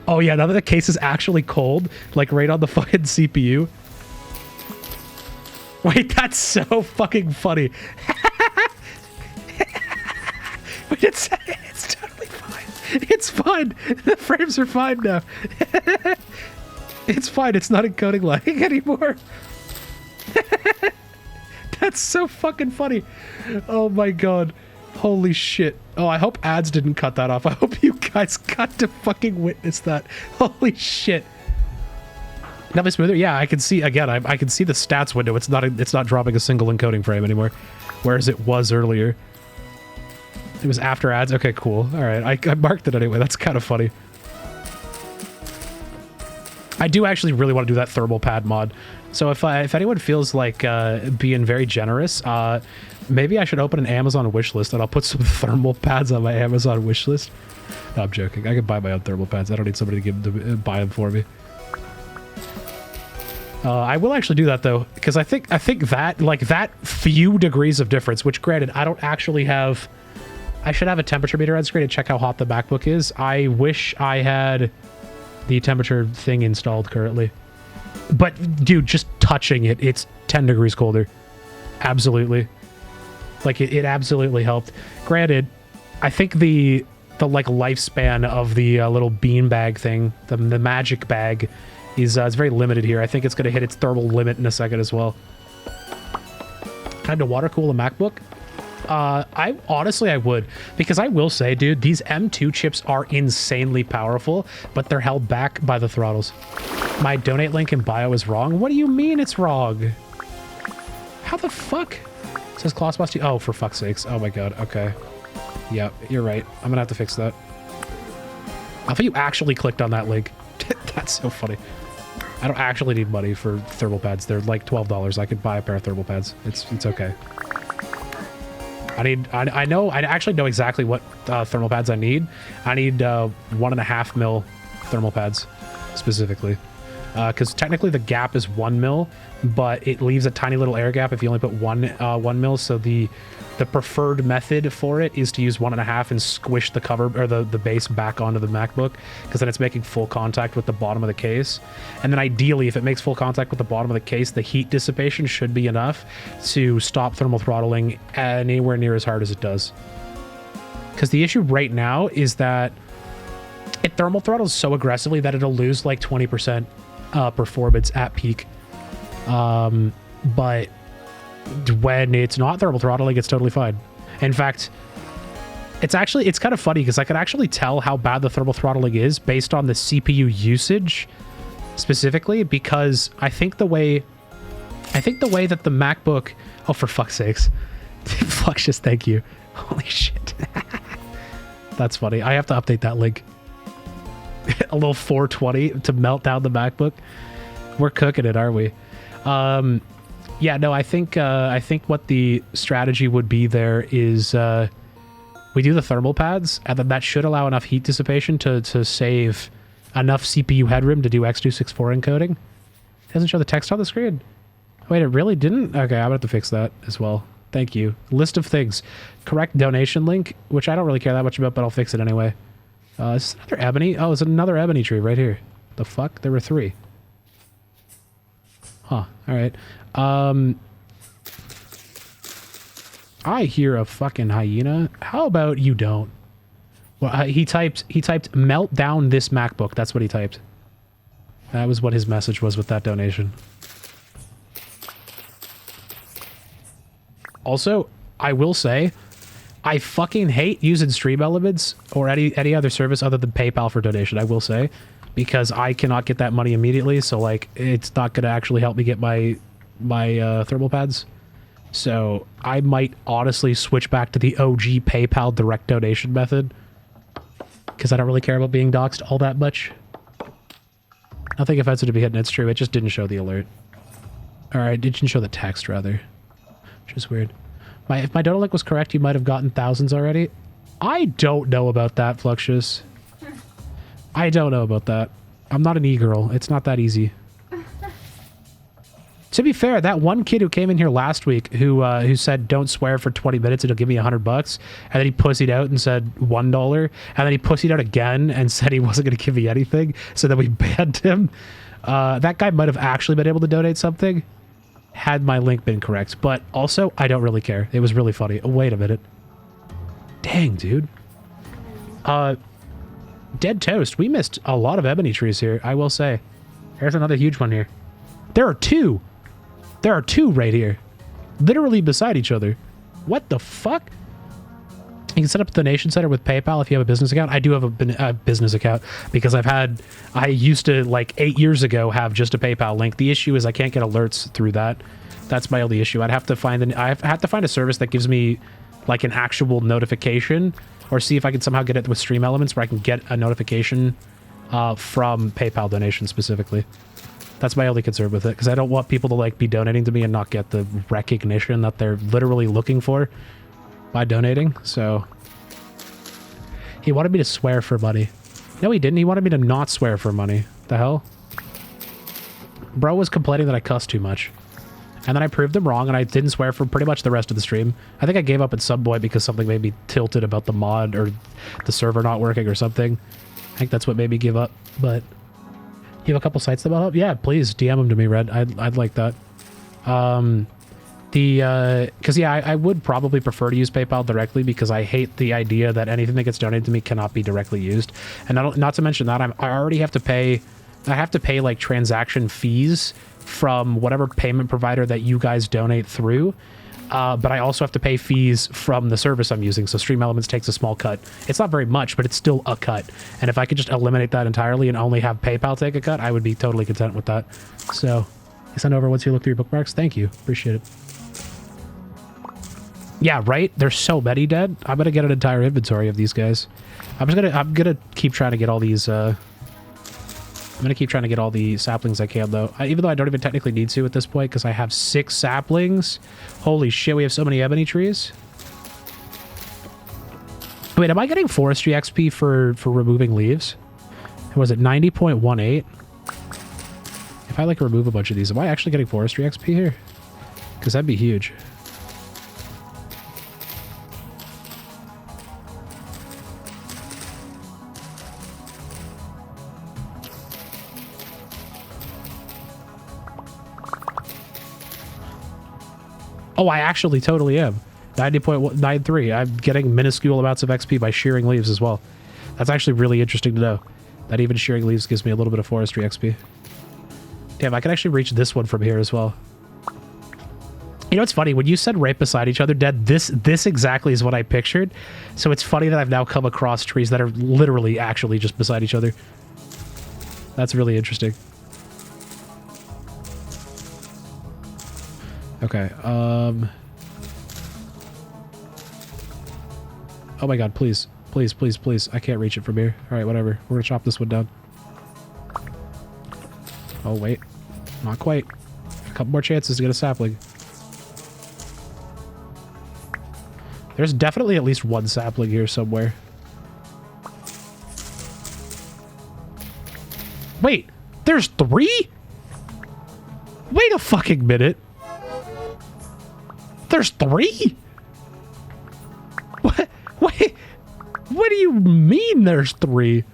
Oh yeah, now that the case is actually cold, like right on the fucking CPU. Wait, that's so fucking funny. Wait, it's totally fine. It's fine. The frames are fine now. It's fine. It's not encoding lagging anymore. That's so fucking funny. Oh my God. Holy shit. Oh, I hope ads didn't cut that off. I hope you guys got to fucking witness that. Holy shit. Now the smoother? Yeah, I can see, again, I can see the stats window. It's not dropping a single encoding frame anymore. Whereas it was earlier. It was after ads? Okay, cool. Alright, I marked it anyway. That's kind of funny. I do actually really want to do that thermal pad mod. So if anyone feels like being very generous, maybe I should open an Amazon wish list and I'll put some thermal pads on my Amazon wish list. No, I'm joking. I can buy my own thermal pads. I don't need somebody to buy them for me. I will actually do that though, because I think that like that few degrees of difference, which granted I don't actually have. I should have a temperature meter on screen to check how hot the MacBook is. I wish I had the temperature thing installed currently. But dude, just touching it, it's 10 degrees colder. Absolutely. Like it absolutely helped. Granted, I think the like lifespan of the little beanbag thing, the magic bag, is it's very limited here. I think it's going to hit its thermal limit in a second as well. Time to water cool a MacBook? I honestly would, because I will say, dude, these M2 chips are insanely powerful, but they're held back by the throttles. My donate link in bio is wrong. What do you mean it's wrong? How the fuck? It says Klos must. Oh, for fuck's sakes! Oh my god. Okay. Yep, you're right. I'm gonna have to fix that. I thought you actually clicked on that link. That's so funny. I don't actually need money for thermal pads. They're like $12. I could buy a pair of thermal pads. It's okay. I actually know exactly what thermal pads I need. I need 1.5 mil thermal pads specifically. Because technically the gap is 1 mil, but it leaves a tiny little air gap if you only put 1 mil. So the preferred method for it is to use 1.5 and squish the cover or the base back onto the MacBook, because then it's making full contact with the bottom of the case. And then ideally, if it makes full contact with the bottom of the case, the heat dissipation should be enough to stop thermal throttling anywhere near as hard as it does. Because the issue right now is that it thermal throttles so aggressively that it'll lose like 20% performance at peak. But when it's not thermal throttling, it's totally fine. In fact, it's kind of funny because I can actually tell how bad the thermal throttling is based on the CPU usage specifically, because I think the way that the MacBook, oh, for fuck's sakes. Fluxious, thank you. Holy shit. That's funny. I have to update that link. A little 420 to melt down the MacBook. We're cooking it, aren't we? Yeah, no, I think what the strategy would be there is we do the thermal pads, and then that should allow enough heat dissipation to save enough CPU headroom to do x264 encoding. It doesn't show the text on the screen. Wait, it really didn't? Okay, I'm gonna have to fix that as well. Thank you. List of things. Correct donation link, which I don't really care that much about, but I'll fix it anyway. Is this another ebony? Oh, it's another ebony tree right here. The fuck? There were 3. Huh. All right. I hear a fucking hyena. How about you don't? Well, he typed melt down this MacBook. That's what he typed. That was what his message was with that donation. Also, I will say, I fucking hate using Stream Elements or any other service other than PayPal for donation, I will say, because I cannot get that money immediately, so like it's not going to actually help me get my thermal pads. So I might honestly switch back to the OG PayPal direct donation method, because I don't really care about being doxxed all that much. Nothing offensive to be hitting, it's true, it just didn't show the alert. Or it didn't show the text, rather. Which is weird. If my dodo link was correct, you might have gotten thousands already. I don't know about that, Fluxious. I don't know about that. I'm not an e-girl. It's not that easy. To be fair, that one kid who came in here last week who said don't swear for 20 minutes, it'll give me $100, and then he pussied out and said $1, and then he pussied out again and said he wasn't going to give me anything, so then we banned him. That guy might have actually been able to donate something had my link been correct, but also I don't really care. It was really funny. Oh, wait a minute. Dang, dude. Dead Toast. We missed a lot of ebony trees here, I will say. There's another huge one here. There are 2. There are 2 right here. Literally beside each other. What the fuck? You can set up the donation center with PayPal if you have a business account. I do have a business account because I used to, like 8 years ago, have just a PayPal link. The issue is I can't get alerts through that. That's my only issue. I have to find a service that gives me like an actual notification, or see if I can somehow get it with Stream Elements where I can get a notification from PayPal donation specifically. That's my only concern with it, because I don't want people to like be donating to me and not get the recognition that they're literally looking for by donating. So he wanted me to swear for money. No, he didn't. He wanted me to not swear for money. The hell? Bro was complaining that I cussed too much. And then I proved him wrong, and I didn't swear for pretty much the rest of the stream. I think I gave up at some point because something made me tilted about the mod or the server not working or something. I think that's what made me give up. But you have a couple sites that will help? Yeah, please DM them to me, Red. I'd like that. Because yeah, I would probably prefer to use PayPal directly, because I hate the idea that anything that gets donated to me cannot be directly used. And not to mention that I already have to pay. I have to pay like transaction fees from whatever payment provider that you guys donate through. But I also have to pay fees from the service I'm using. So Stream Elements takes a small cut. It's not very much, but it's still a cut. And if I could just eliminate that entirely and only have PayPal take a cut, I would be totally content with that. So you send over once you look through your bookmarks. Thank you. Appreciate it. Yeah, right? There's so many dead. I'm gonna get an entire inventory of these guys. I'm gonna keep trying to get all these, I'm gonna keep trying to get all the saplings I can, though. Even though I don't even technically need to at this point, because I have 6 saplings. Holy shit, we have so many ebony trees. Wait, am I getting forestry XP for removing leaves? Was it 90.18? If I, like, remove a bunch of these, am I actually getting forestry XP here? Because that'd be huge. Oh, I actually totally am. 90.93. I'm getting minuscule amounts of XP by shearing leaves as well. That's actually really interesting to know. That even shearing leaves gives me a little bit of forestry XP. Damn, I can actually reach this one from here as well. You know what's funny? When you said right beside each other, Dead, this exactly is what I pictured. So it's funny that I've now come across trees that are literally actually just beside each other. That's really interesting. Okay, oh my god, please. Please, please, please. I can't reach it from here. Alright, whatever. We're gonna chop this one down. Oh, wait. Not quite. A couple more chances to get a sapling. There's definitely at least one sapling here somewhere. Wait! There's 3?! Wait a fucking minute! There's 3?! What? Wait! What do you mean there's 3?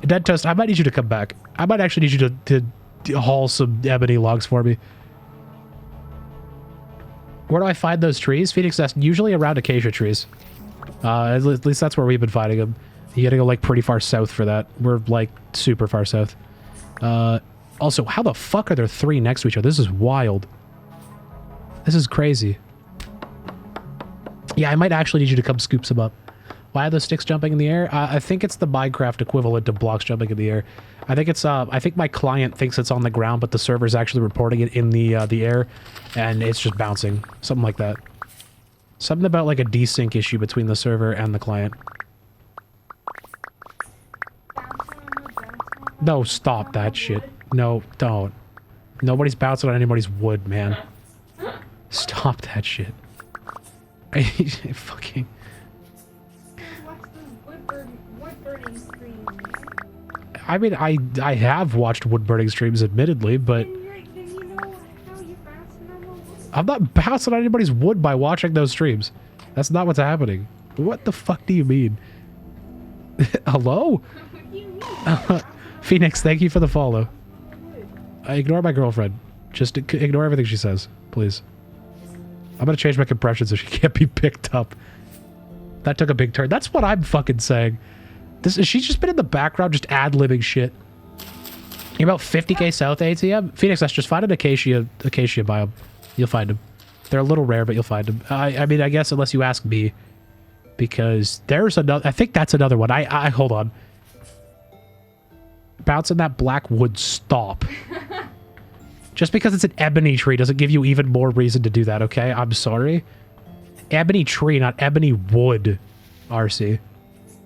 Dead Toast, I might need you to come back. I might actually need you to haul some ebony logs for me. Where do I find those trees? Phoenix Nest, usually around acacia trees. At least that's where we've been finding them. You gotta go, like, pretty far south for that. We're, like, super far south. Also, how the fuck are there 3 next to each other? This is wild. This is crazy. Yeah, I might actually need you to come scoop some up. Why are those sticks jumping in the air? I think it's the Minecraft equivalent of blocks jumping in the air. I think it's, I think my client thinks it's on the ground, but the server's actually reporting it in the air, and it's just bouncing. Something like that. Something about, like, a desync issue between the server and the client. No, stop that shit. No, don't. Nobody's bouncing on anybody's wood, man. Stop that shit. Fucking... I mean, I have watched wood burning streams, admittedly, but I'm not bouncing on anybody's wood by watching those streams. That's not what's happening. What the fuck do you mean? Hello? Phoenix, thank you for the follow. Ignore my girlfriend. Just ignore everything she says, please. I'm gonna change my compression so she can't be picked up. That took a big turn. That's what I'm fucking saying. She's just been in the background just ad-libbing shit. You're about 50k south ATM? Phoenix, let's just find an acacia biome. You'll find them. They're a little rare, but you'll find them. I mean, I guess unless you ask me. Because there's another... I think that's another one. Hold on. Bouncing that black wood, stop. Just because it's an ebony tree doesn't give you even more reason to do that, okay? I'm sorry. Ebony tree, not ebony wood, RC.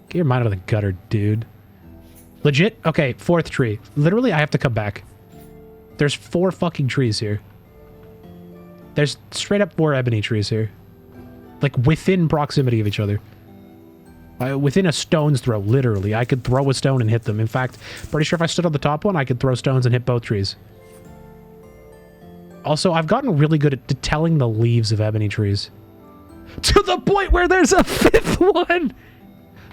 Get your mind out of the gutter, dude. Legit? Okay, 4th tree. Literally, I have to come back. There's 4 fucking trees here. There's straight up 4 ebony trees here. Like, within proximity of each other. Within a stone's throw, literally. I could throw a stone and hit them. In fact, pretty sure if I stood on the top one, I could throw stones and hit both trees. Also, I've gotten really good at telling the leaves of ebony trees. To the point where there's a 5th one!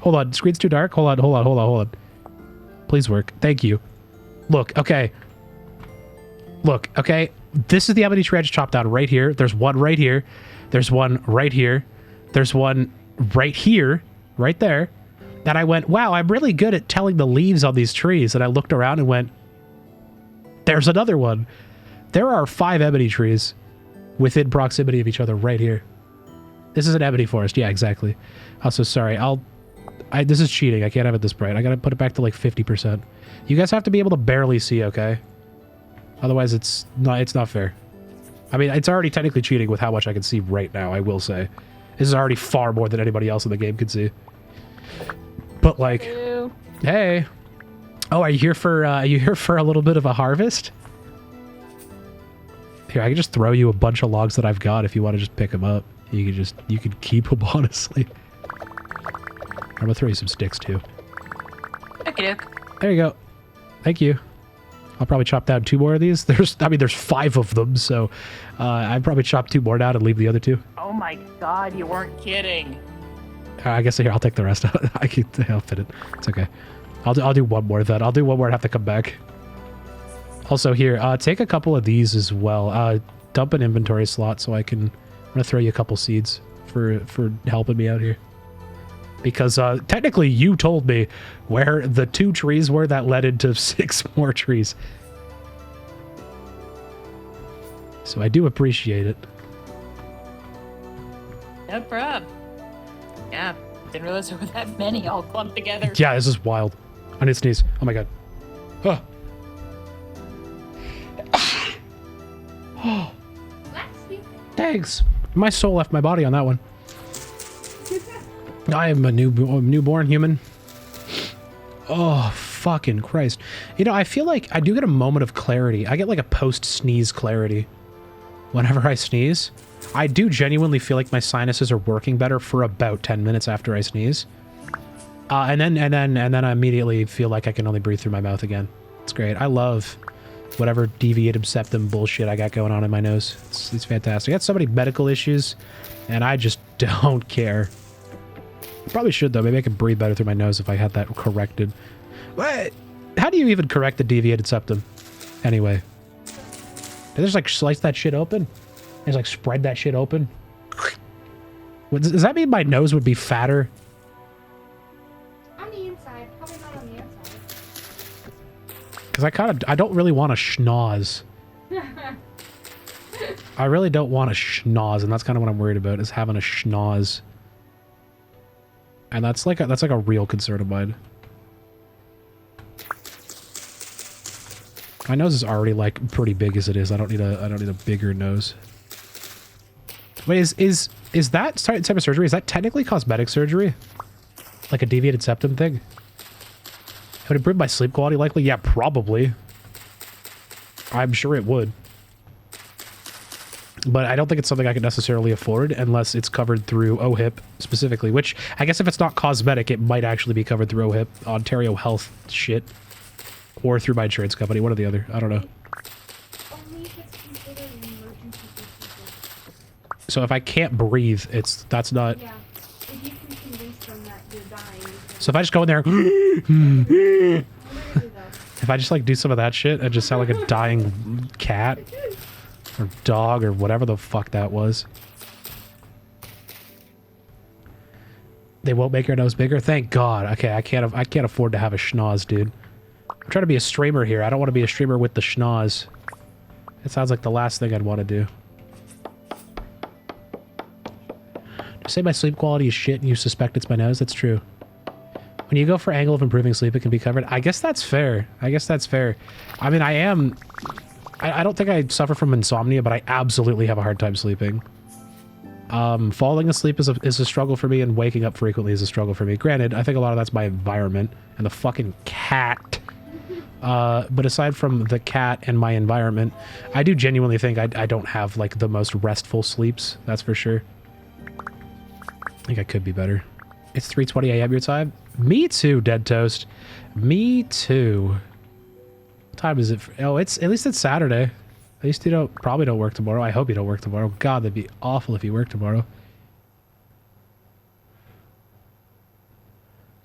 Hold on, screen's too dark. Hold on. Please work. Thank you. Look, okay. Look, okay. This is the ebony tree I just chopped down right here. There's one right here. There's one right here. There's one right here. Right there. And I went, wow, I'm really good at telling the leaves on these trees. And I looked around and went, there's another one. There are 5 ebony trees within proximity of each other right here. This is an ebony forest. Yeah, exactly. Also, sorry. This is cheating. I can't have it this bright. I gotta put it back to like 50%. You guys have to be able to barely see, okay? Otherwise, it's not fair. I mean, it's already technically cheating with how much I can see right now, I will say. This is already far more than anybody else in the game could see. But like, Ew. hey. Oh, are you here for a little bit of a harvest? Here, I can just throw you a bunch of logs that I've got if you want to just pick them up. You could keep them, honestly. I'm gonna throw you some sticks too. Okay, doke. There you go. Thank you. I'll probably chop down 2 more of these. There's 5 of them, so I'd probably chop 2 more down and leave the other 2. Oh my god, you weren't kidding. I guess here, I'll take the rest. I'll fit it. It's okay. I'll do 1 more then. I'll do 1 more and have to come back. Also here, take a couple of these as well. Dump an inventory slot so I'm gonna throw you a couple seeds for helping me out here. Because technically you told me where the 2 trees were that led into 6 more trees. So I do appreciate it. No prob. Yeah, didn't realize there were that many all clumped together. Yeah, this is wild. I need to sneeze. Oh my god. Oh. Oh. Bless you. Thanks. My soul left my body on that one. I am a newborn human. Oh, fucking Christ. You know, I feel like I do get a moment of clarity. I get like a post-sneeze clarity. Whenever I sneeze, I do genuinely feel like my sinuses are working better for about 10 minutes after I sneeze. And then I immediately feel like I can only breathe through my mouth again. It's great. I love whatever deviated septum bullshit I got going on in my nose. It's fantastic. I got so many medical issues, and I just don't care. Probably should, though. Maybe I could breathe better through my nose if I had that corrected. What? How do you even correct the deviated septum? Anyway. Did they just, like, slice that shit open? Just, like, spread that shit open? Does that mean my nose would be fatter? On the inside. Probably not on the outside. Because I don't really want to schnoz. I really don't want to schnoz, and that's kind of what I'm worried about, is having a schnoz. And that's like a real concern of mine. My nose is already like pretty big as it is. I don't need a bigger nose. Wait, is that type of surgery? Is that technically cosmetic surgery? Like a deviated septum thing? Would it improve my sleep quality likely? Yeah, probably. I'm sure it would. But I don't think it's something I could necessarily afford unless it's covered through OHIP specifically, which I guess if it's not cosmetic, it might actually be covered through OHIP, Ontario Health shit, or through my insurance company, one or the other. I don't know. Only if it's considered an emergency procedure. So if I can't breathe, that's not... Yeah. If you can convince them that you're dying. So if I just go in there... Literally though. If I just like do some of that shit and just sound like a dying cat or dog or whatever the fuck that was. They won't make your nose bigger? Thank God. Okay, I can't afford to have a schnoz, dude. I'm trying to be a streamer here. I don't want to be a streamer with the schnoz. It sounds like the last thing I'd want to do. To say my sleep quality is shit and you suspect it's my nose, that's true. When you go for angle of improving sleep, it can be covered. I guess that's fair. I guess that's fair. I mean, I don't think I suffer from insomnia, but I absolutely have a hard time sleeping. Falling asleep is a struggle for me, and waking up frequently is a struggle for me. Granted, I think a lot of that's my environment and the fucking cat. But aside from the cat and my environment, I do genuinely think I don't have, like, the most restful sleeps. That's for sure. I think I could be better. It's 3:20 a.m. your time? Me too, Dead Toast. Me too. What time is it? Oh, at least it's Saturday. At least you probably don't work tomorrow. I hope you don't work tomorrow. God, that'd be awful if you work tomorrow.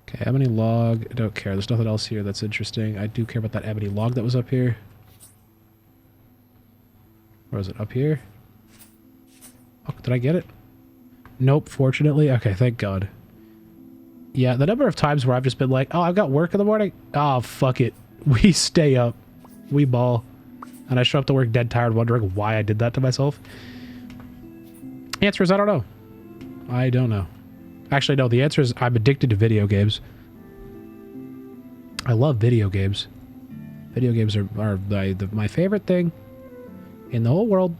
Okay, ebony log. I don't care. There's nothing else here that's interesting. I do care about that ebony log that was up here. Where is it? Up here? Oh, did I get it? Nope, fortunately. Okay, thank God. Yeah, the number of times where I've just been like, oh, I've got work in the morning. Oh, fuck it. We stay up. We ball. And I show up to work dead tired wondering why I did that to myself. The answer is I don't know. I don't know. Actually, no, the answer is I'm addicted to video games. I love video games. Video games are my favorite thing in the whole world.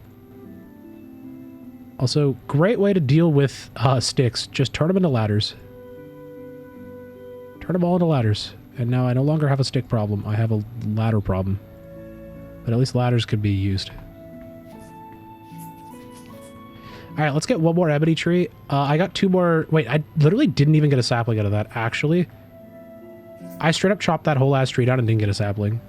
Also, great way to deal with sticks. Just turn them into ladders. Turn them all into ladders. And now I no longer have a stick problem. I have a ladder problem. But at least ladders could be used. Alright, let's get one more ebony tree. I got 2 more... Wait, I literally didn't even get a sapling out of that, actually. I straight up chopped that whole ass tree down and didn't get a sapling.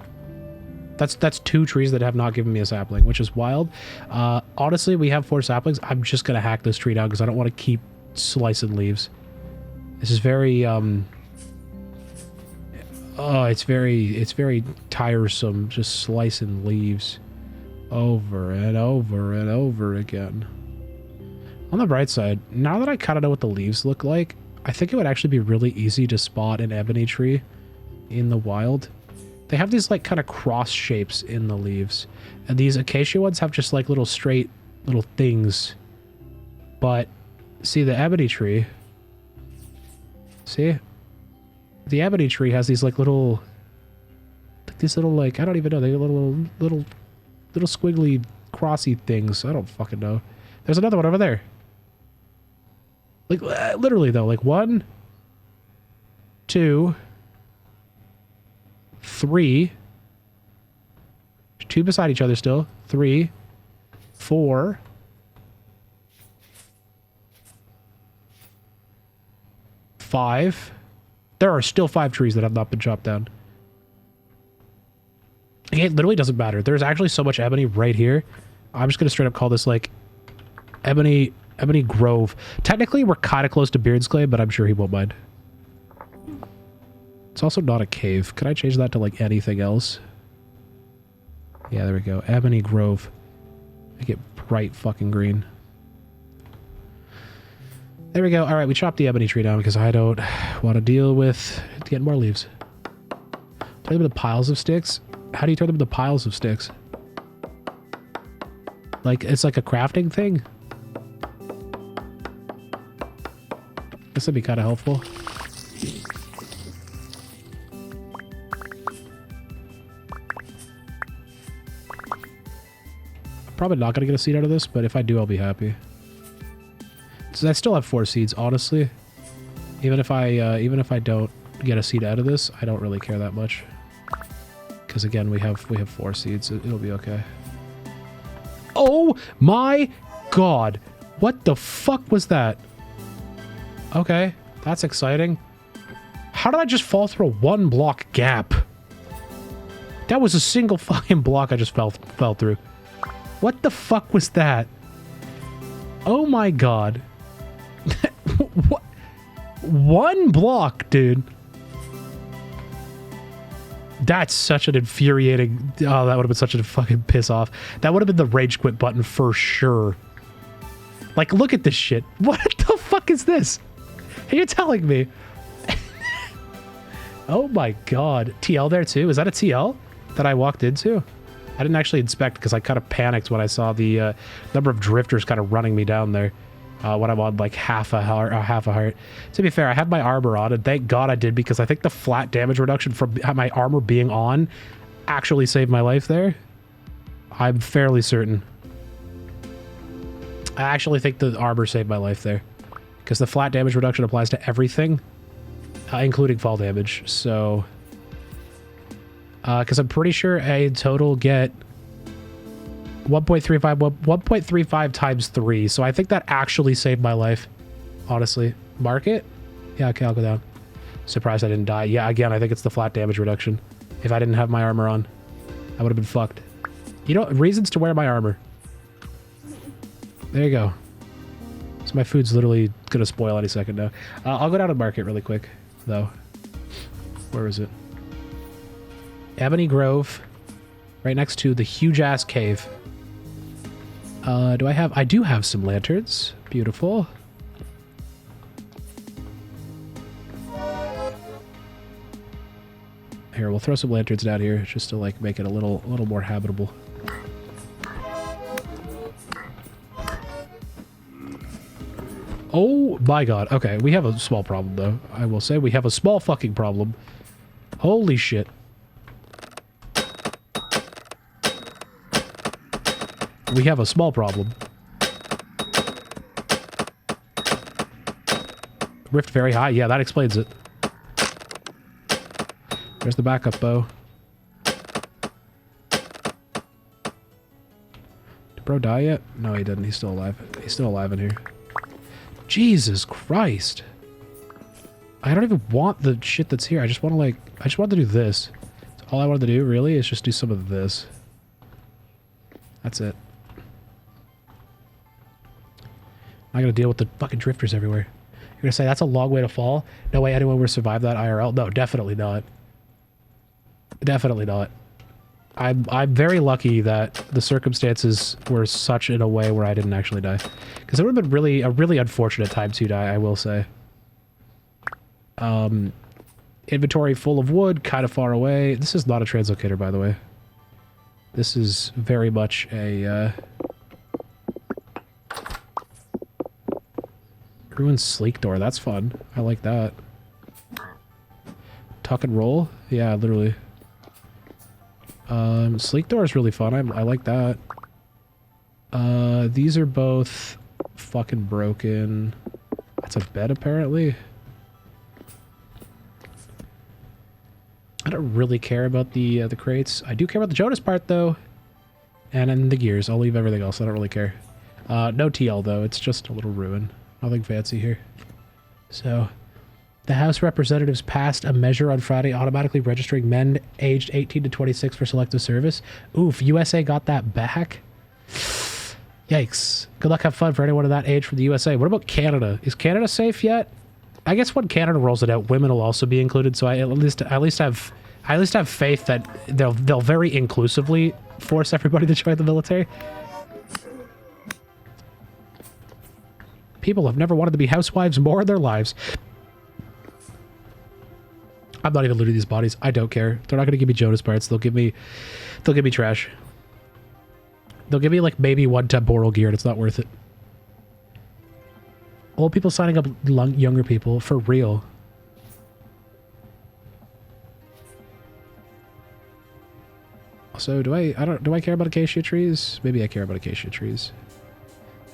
That's 2 trees that have not given me a sapling, which is wild. Honestly, we have 4 saplings. I'm just gonna hack this tree down because I don't want to keep slicing leaves. This is very, oh, it's very tiresome just slicing leaves over and over and over again. On the bright side, now that I kind of know what the leaves look like, I think it would actually be really easy to spot an ebony tree in the wild. They have these like kind of cross shapes in the leaves, and these acacia ones have just like little straight little things. But see the ebony tree, see? The ebony tree has these like little, like these little like, I don't even know, they're little squiggly crossy things. I don't fucking know. There's another one over there. Like, literally though, like 1, 2, 3, 2 beside each other still, 3, 4, 5. There are still 5 trees that have not been chopped down. It literally doesn't matter. There's actually so much ebony right here. I'm just gonna straight up call this like ebony grove. Technically, we're kind of close to Beard's Clay, but I'm sure he won't mind. It's also not a cave. Can I change that to like anything else? Yeah, there we go. Ebony grove. Make it bright fucking green. There we go. All right, we chopped the ebony tree down because I don't want to deal with getting more leaves. Turn them into piles of sticks. How do you turn them into piles of sticks? Like, it's like a crafting thing? This would be kind of helpful. I'm probably not going to get a seed out of this, but if I do, I'll be happy. So I still have 4 seeds, honestly. Even if I don't get a seed out of this, I don't really care that much. Because again, we have 4 seeds. It'll be okay. Oh my god! What the fuck was that? Okay, that's exciting. How did I just fall through a 1 block gap? That was a single fucking block I just fell through. What the fuck was that? Oh my god. What? 1 block, dude. That's such an infuriating... Oh, that would have been such a fucking piss off. That would have been the rage quit button for sure. Like, look at this shit. What the fuck is this? Are you telling me? Oh my god. TL there too? Is that a TL that I walked into? I didn't actually inspect because I kind of panicked when I saw the number of drifters kind of running me down there. When I'm on like half a heart. To be fair, I had my armor on, and thank god I did, because I think the flat damage reduction from my armor being on actually saved my life there. I'm fairly certain. I actually think the armor saved my life there, because the flat damage reduction applies to everything, including fall damage. So, because I'm pretty sure I in total get 1.35 times 3, so I think that actually saved my life, honestly. Mark it? Yeah, okay, I'll go down. Surprised I didn't die. Yeah, again, I think it's the flat damage reduction. If I didn't have my armor on, I would have been fucked. You know, reasons to wear my armor. There you go. So my food's literally gonna spoil any second now. I'll go down and mark it really quick, though. Where is it? Ebony Grove, right next to the huge-ass cave. I do have some lanterns. Beautiful. Here, we'll throw some lanterns down here just to like make it a little more habitable. Oh my god. Okay, we have a small problem though. I will say we have a small fucking problem. Holy shit. We have a small problem. rift very high. Yeah, that explains it. There's the backup bow. Did bro die yet? No, he didn't. He's still alive. He's still alive in here. Jesus Christ. I don't even want the shit that's here. I just want to like, I just want to do this. That's all I wanted to do, really, is just do some of this. That's it. I'm not gonna deal with the fucking drifters everywhere. You're gonna say that's a long way to fall? No way anyone would survive that IRL? No, definitely not. Definitely not. I'm very lucky that the circumstances were such in a way where I didn't actually die. Because it would have been a really unfortunate time to die, I will say. Inventory full of wood, kind of far away. This is not a translocator, by the way. This is very much a, Ruined Sleek Door, that's fun. I like that. Tuck and roll? Yeah, literally. Sleek Door is really fun. I like that. These are both fucking broken. That's a bed, apparently. I don't really care about the crates. I do care about the Jonas part, though. And then the gears. I'll leave everything else. I don't really care. No TL, though. It's just a little ruin. Nothing fancy here. So, the House Representatives passed a measure on Friday automatically registering men aged 18 to 26 for selective service. Oof, USA got that back? Yikes. Good luck, have fun for anyone of that age from the USA. What about Canada? Is Canada safe yet? I guess when Canada rolls it out, women will also be included, so I at least have faith that they'll very inclusively force everybody to join the military. People have never wanted to be housewives more in their lives. I'm not even looting these bodies. I don't care. They're not going to give me Jonas parts. They'll give me trash. They'll give me like maybe one temporal gear and it's not worth it. Old people signing up younger people for real. Also, do I care about acacia trees? Maybe I care about acacia trees.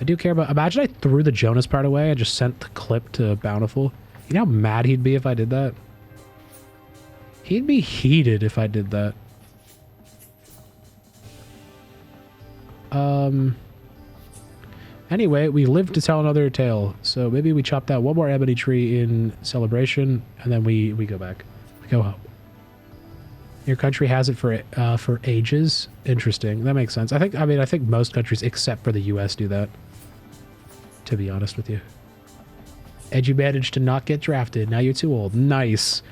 I do care about... Imagine I threw the Jonas part away and just sent the clip to Bountiful. You know how mad he'd be if I did that? He'd be heated if I did that. Anyway, we live to tell another tale. So maybe we chop that one more ebony tree in celebration, and then we go back. We go home. Your country has it for ages. Interesting. That makes sense. I think most countries except for the US do that. To be honest with you. And you managed to not get drafted. Now you're too old. Nice.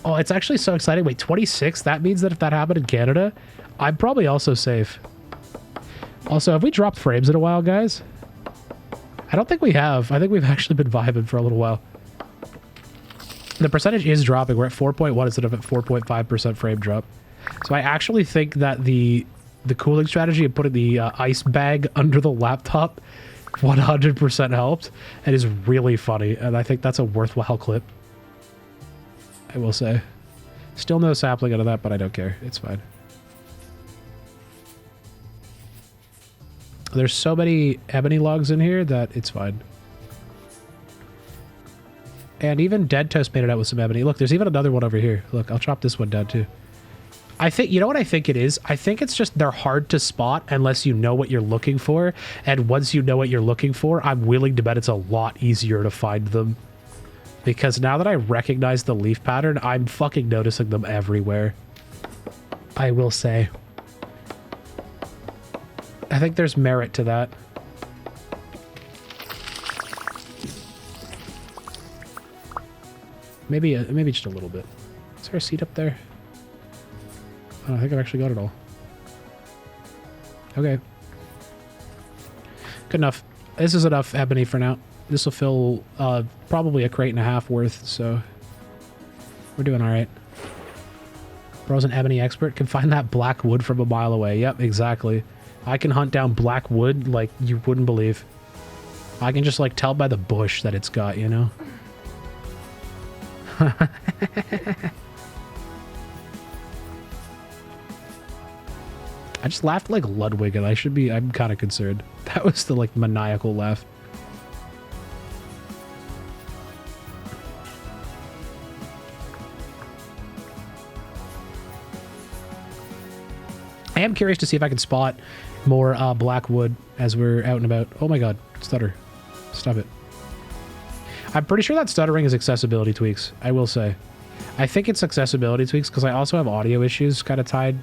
Oh, it's actually so exciting. Wait, 26? That means that if that happened in Canada, I'm probably also safe. Also, have we dropped frames in a while, guys? I don't think we have. I think we've actually been vibing for a little while. The percentage is dropping. We're at 4.1 instead of at 4.5% frame drop. So I actually think that the cooling strategy of putting the ice bag under the laptop 100% helped and is really funny. And I think that's a worthwhile clip. I will say. Still no sapling out of that, but I don't care. It's fine. There's so many ebony logs in here that it's fine. And even Dead Toast made it out with some ebony. Look, there's even another one over here. Look, I'll chop this one down too. I think, you know what I think it is? I think it's just they're hard to spot unless you know what you're looking for. And once you know what you're looking for, I'm willing to bet it's a lot easier to find them. Because now that I recognize the leaf pattern, I'm fucking noticing them everywhere. I will say. I think there's merit to that. Maybe just a little bit. Is there a seat up there? Oh, I think I've actually got it all. Okay. Good enough. This is enough ebony for now. This will fill probably a crate and a half worth, so we're doing all right. Bro's an ebony expert. Can find that black wood from a mile away. Yep, exactly. I can hunt down black wood like you wouldn't believe. I can just like tell by the bush that it's got, you know? I just laughed like Ludwig and I'm kind of concerned. That was the like maniacal laugh. I am curious to see if I can spot more black wood as we're out and about. Oh my god, stutter. Stop it. I'm pretty sure that stuttering is accessibility tweaks, I will say. I think it's accessibility tweaks because I also have audio issues kind of tied,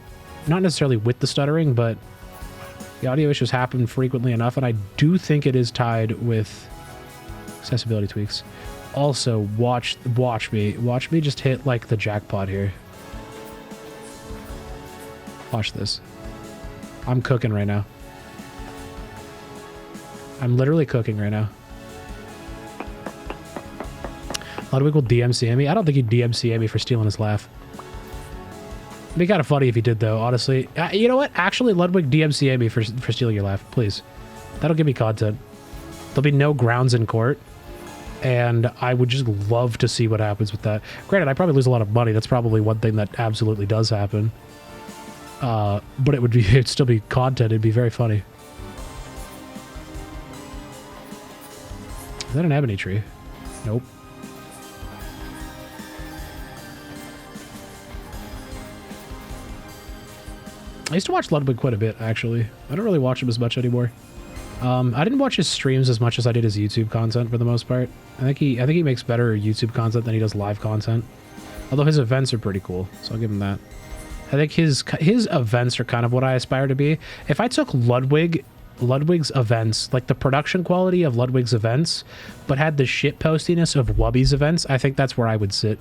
not necessarily with the stuttering, but the audio issues happen frequently enough, and I do think it is tied with accessibility tweaks. Also, watch me just hit like the jackpot here. Watch this. I'm cooking right now. I'm literally cooking right now. Ludwig will DMCA me. I don't think he'd DMCA me for stealing his laugh. It'd be kind of funny if he did, though, honestly. You know what? Actually, Ludwig DMCA me for stealing your laugh, please. That'll give me content. There'll be no grounds in court, and I would just love to see what happens with that. Granted, I probably lose a lot of money. That's probably one thing that absolutely does happen. But it'd still be content. It'd be very funny. Is that an ebony tree? Nope. I used to watch Ludwig quite a bit, actually. I don't really watch him as much anymore. I didn't watch his streams as much as I did his YouTube content for the most part. I think he makes better YouTube content than he does live content. Although his events are pretty cool, so I'll give him that. I think his events are kind of what I aspire to be. If I took Ludwig's events, like the production quality of Ludwig's events, but had the shit postiness of Wubby's events, I think that's where I would sit.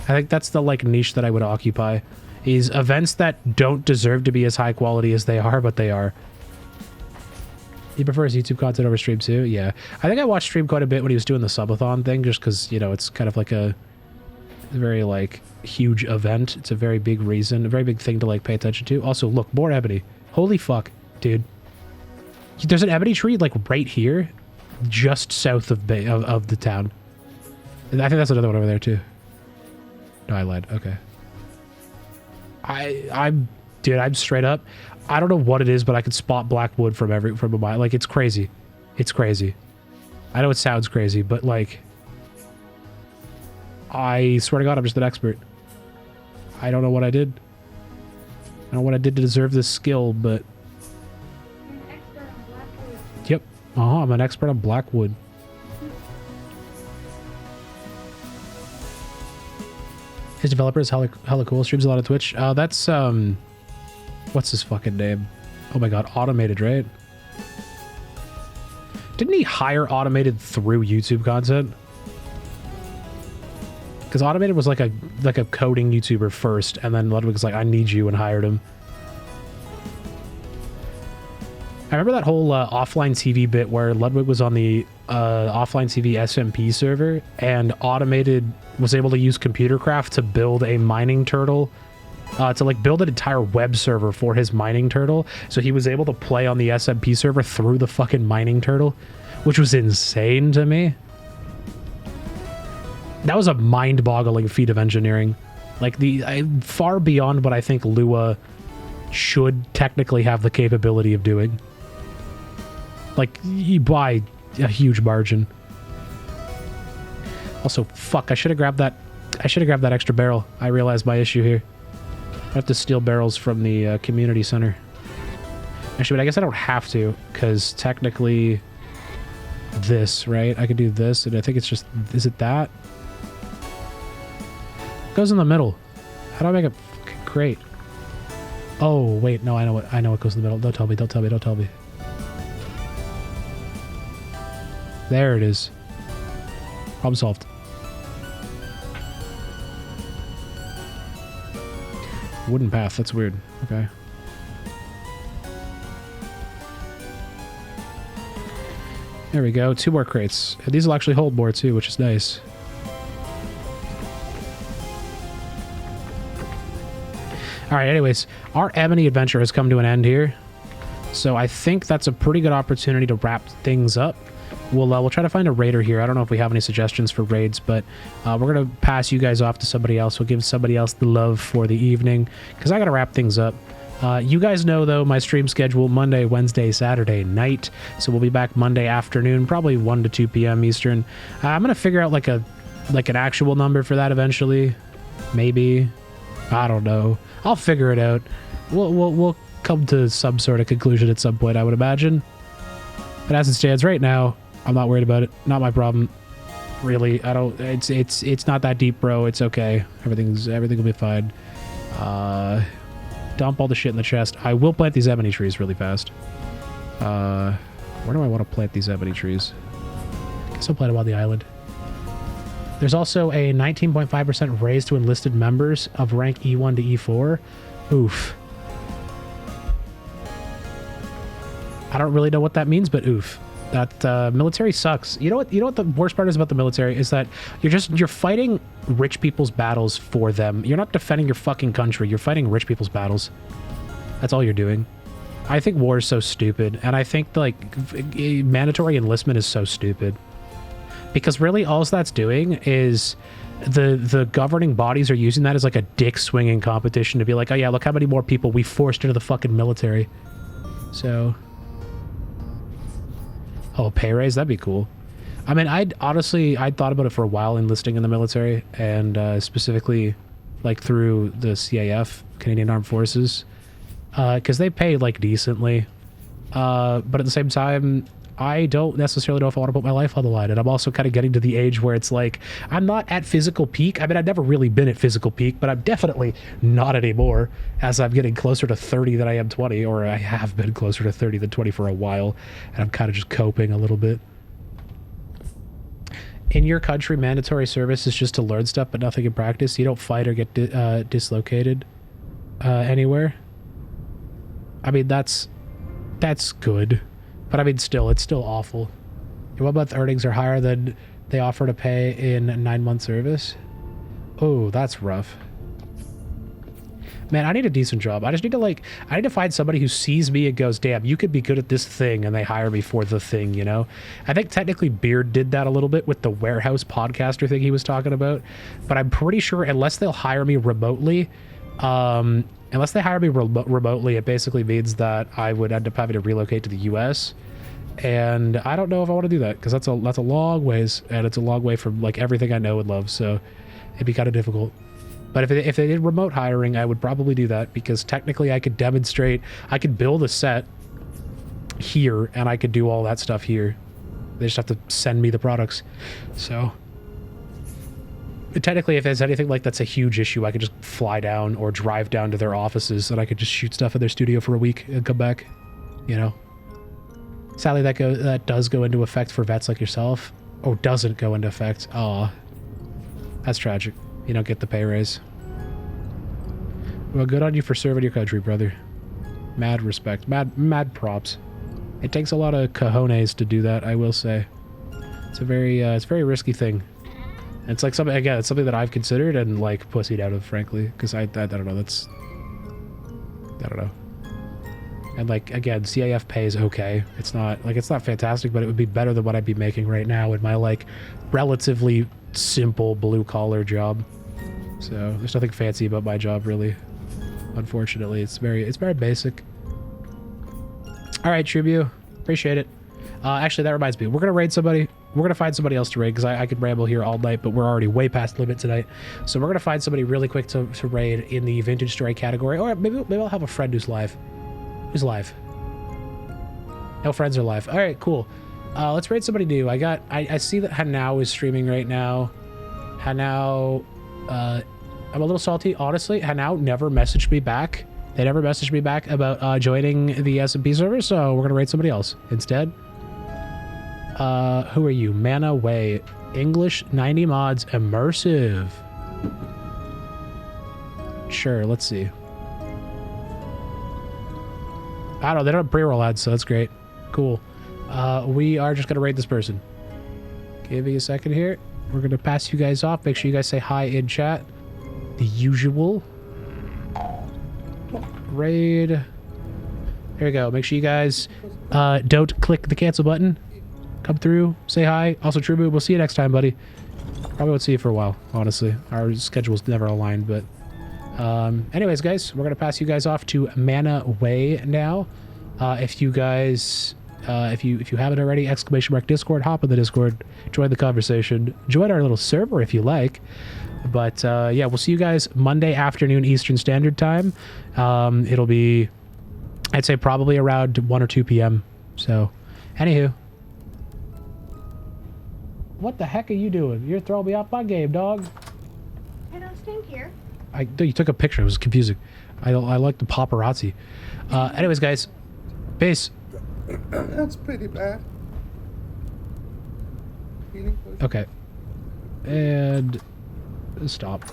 I think that's the like niche that I would occupy. Is events that don't deserve to be as high quality as they are, but they are. He prefers YouTube content over stream too? Yeah. I think I watched stream quite a bit when he was doing the subathon thing, just because, you know, it's kind of like a very, like, huge event. It's a very big reason, a very big thing to, like, pay attention to. Also, look, more ebony. Holy fuck, dude. There's an ebony tree, like, right here, just south of the town. And I think that's another one over there, too. No, I lied. Okay. Dude, I'm straight up. I don't know what it is, but I can spot black wood from a mile. Like, it's crazy. It's crazy. I know it sounds crazy, but like, I swear to God, I'm just an expert. I don't know what I did. I don't know what I did to deserve this skill, but You're an expert on blackwood. yep. I'm an expert on blackwood. His developer is hella cool. Streams a lot on Twitch. That's what's his fucking name? Oh my god, Automated, right? Didn't he hire Automated through YouTube content? Because Automated was like a coding YouTuber first, and then Ludwig was like, I need you, and hired him. I remember that whole offline TV bit where Ludwig was on the offline TV SMP server, and Automated was able to use Computercraft to build a mining turtle, to like build an entire web server for his mining turtle. So he was able to play on the SMP server through the fucking mining turtle, which was insane to me. That was a mind-boggling feat of engineering. Like far beyond what I think Lua should technically have the capability of doing. Like, by a huge margin. Also, fuck, I should have grabbed that extra barrel. I realized my issue here. I have to steal barrels from the community center. Actually, but I guess I don't have to, because technically this, right? I could do this, and I think it's just, is it that? It goes in the middle. How do I make a fucking crate? Oh, wait, no, I know what goes in the middle. Don't tell me. There it is. Problem solved. Wooden path, that's weird. Okay. There we go, 2 more crates. And these will actually hold more too, which is nice. Alright, anyways, our ebony adventure has come to an end here. So I think that's a pretty good opportunity to wrap things up. We'll try to find a raider here. I don't know if we have any suggestions for raids, but we're going to pass you guys off to somebody else. We'll give somebody else the love for the evening, because I got to wrap things up. You guys know, though, my stream schedule, Monday, Wednesday, Saturday night. So we'll be back Monday afternoon, probably 1 to 2 p.m. Eastern. I'm going to figure out like an actual number for that eventually. Maybe. I don't know. I'll figure it out. We'll come to some sort of conclusion at some point, I would imagine. But as it stands right now, I'm not worried about it. Not my problem. Really, I don't. It's not that deep, bro. It's okay. Everything will be fine. Dump all the shit in the chest. I will plant these ebony trees really fast. Where do I want to plant these ebony trees? I guess I'll plant them on the island. There's also a 19.5% raise to enlisted members of rank E1 to E4. Oof. I don't really know what that means, but oof. That military sucks. You know what the worst part is about the military is that you're fighting rich people's battles for them. You're not defending your fucking country. You're fighting rich people's battles. That's all you're doing. I think war is so stupid, and I think like mandatory enlistment is so stupid. Because really all that's doing is the governing bodies are using that as like a dick swinging competition to be like, oh yeah, look how many more people we forced into the fucking military. So, oh, pay raise, that'd be cool. I mean, I'd thought about it for a while, enlisting in the military, and specifically like through the CAF, Canadian Armed Forces, because they pay like decently, but at the same time, I don't necessarily know if I want to put my life on the line. And I'm also kind of getting to the age where it's like, I'm not at physical peak. I mean, I've never really been at physical peak, but I'm definitely not anymore as I'm getting closer to 30 than I am 20, or I have been closer to 30 than 20 for a while. And I'm kind of just coping a little bit. In your country, mandatory service is just to learn stuff, but nothing in practice. You don't fight or get dislocated anywhere. I mean, that's good. But I mean, still, it's still awful. Your 1 month earnings are higher than they offer to pay in 9 month service. Oh, that's rough. Man, I need a decent job. I need to find somebody who sees me and goes, damn, you could be good at this thing, and they hire me for the thing, you know? I think technically Beard did that a little bit with the warehouse podcaster thing he was talking about, but I'm pretty sure unless they'll hire me remotely, it basically means that I would end up having to relocate to the US. And I don't know if I want to do that, because that's a long ways, and it's a long way from like everything I know and love, so it'd be kind of difficult. But if they did remote hiring, I would probably do that, because technically I could demonstrate, I could build a set here, and I could do all that stuff here. They just have to send me the products. So technically, if there's anything like that's a huge issue, I could just fly down or drive down to their offices, and I could just shoot stuff in their studio for a week and come back, you know? Sadly, that does go into effect for vets like yourself. Oh, doesn't go into effect. Aw. That's tragic. You don't get the pay raise. Well, good on you for serving your country, brother. Mad respect. Mad props. It takes a lot of cojones to do that, I will say. It's a very risky thing. It's like something, again, it's something that I've considered and like pussied out of, frankly, because I don't know, I don't know. And like, again, CAF pay is okay. It's not fantastic, but it would be better than what I'd be making right now in my like relatively simple blue collar job. So there's nothing fancy about my job, really. Unfortunately, it's very basic. All right, Tribute, appreciate it. Actually, that reminds me, we're gonna raid somebody. We're gonna find somebody else to raid, because I could ramble here all night, but we're already way past limit tonight. So we're gonna find somebody really quick to raid in the vintage story category, or maybe I'll have a friend who's live. Who's live? No friends are live. All right, cool. Let's raid somebody new. I see that Hanao is streaming right now. Hanao, I'm a little salty, honestly. Hanao never messaged me back. They never messaged me back about joining the SMP server, so we're gonna raid somebody else instead. Who are you? Mana Way. English, 90 mods, immersive. Sure, let's see. I don't know, they don't have pre-roll ads, so that's great. Cool. We are just gonna raid this person. Give me a second here. We're gonna pass you guys off. Make sure you guys say hi in chat. The usual. Raid. There we go. Make sure you guys don't click the cancel button. Come through, say hi. Also, True Boo, we'll see you next time, buddy. Probably won't see you for a while, honestly. Our schedules never aligned, but anyways, guys, we're gonna pass you guys off to Mana Way now. If you guys, if you haven't already, !Discord, hop in the Discord, join the conversation, join our little server if you like. But yeah, we'll see you guys Monday afternoon Eastern Standard Time. It'll be I'd say probably around 1 or 2 p.m. So, anywho. What the heck are you doing? You're throwing me off my game, dog. I don't stand here. You took a picture. It was confusing. I like the paparazzi. Anyways, guys. Peace. That's pretty bad. Healing potion. Okay. And stop.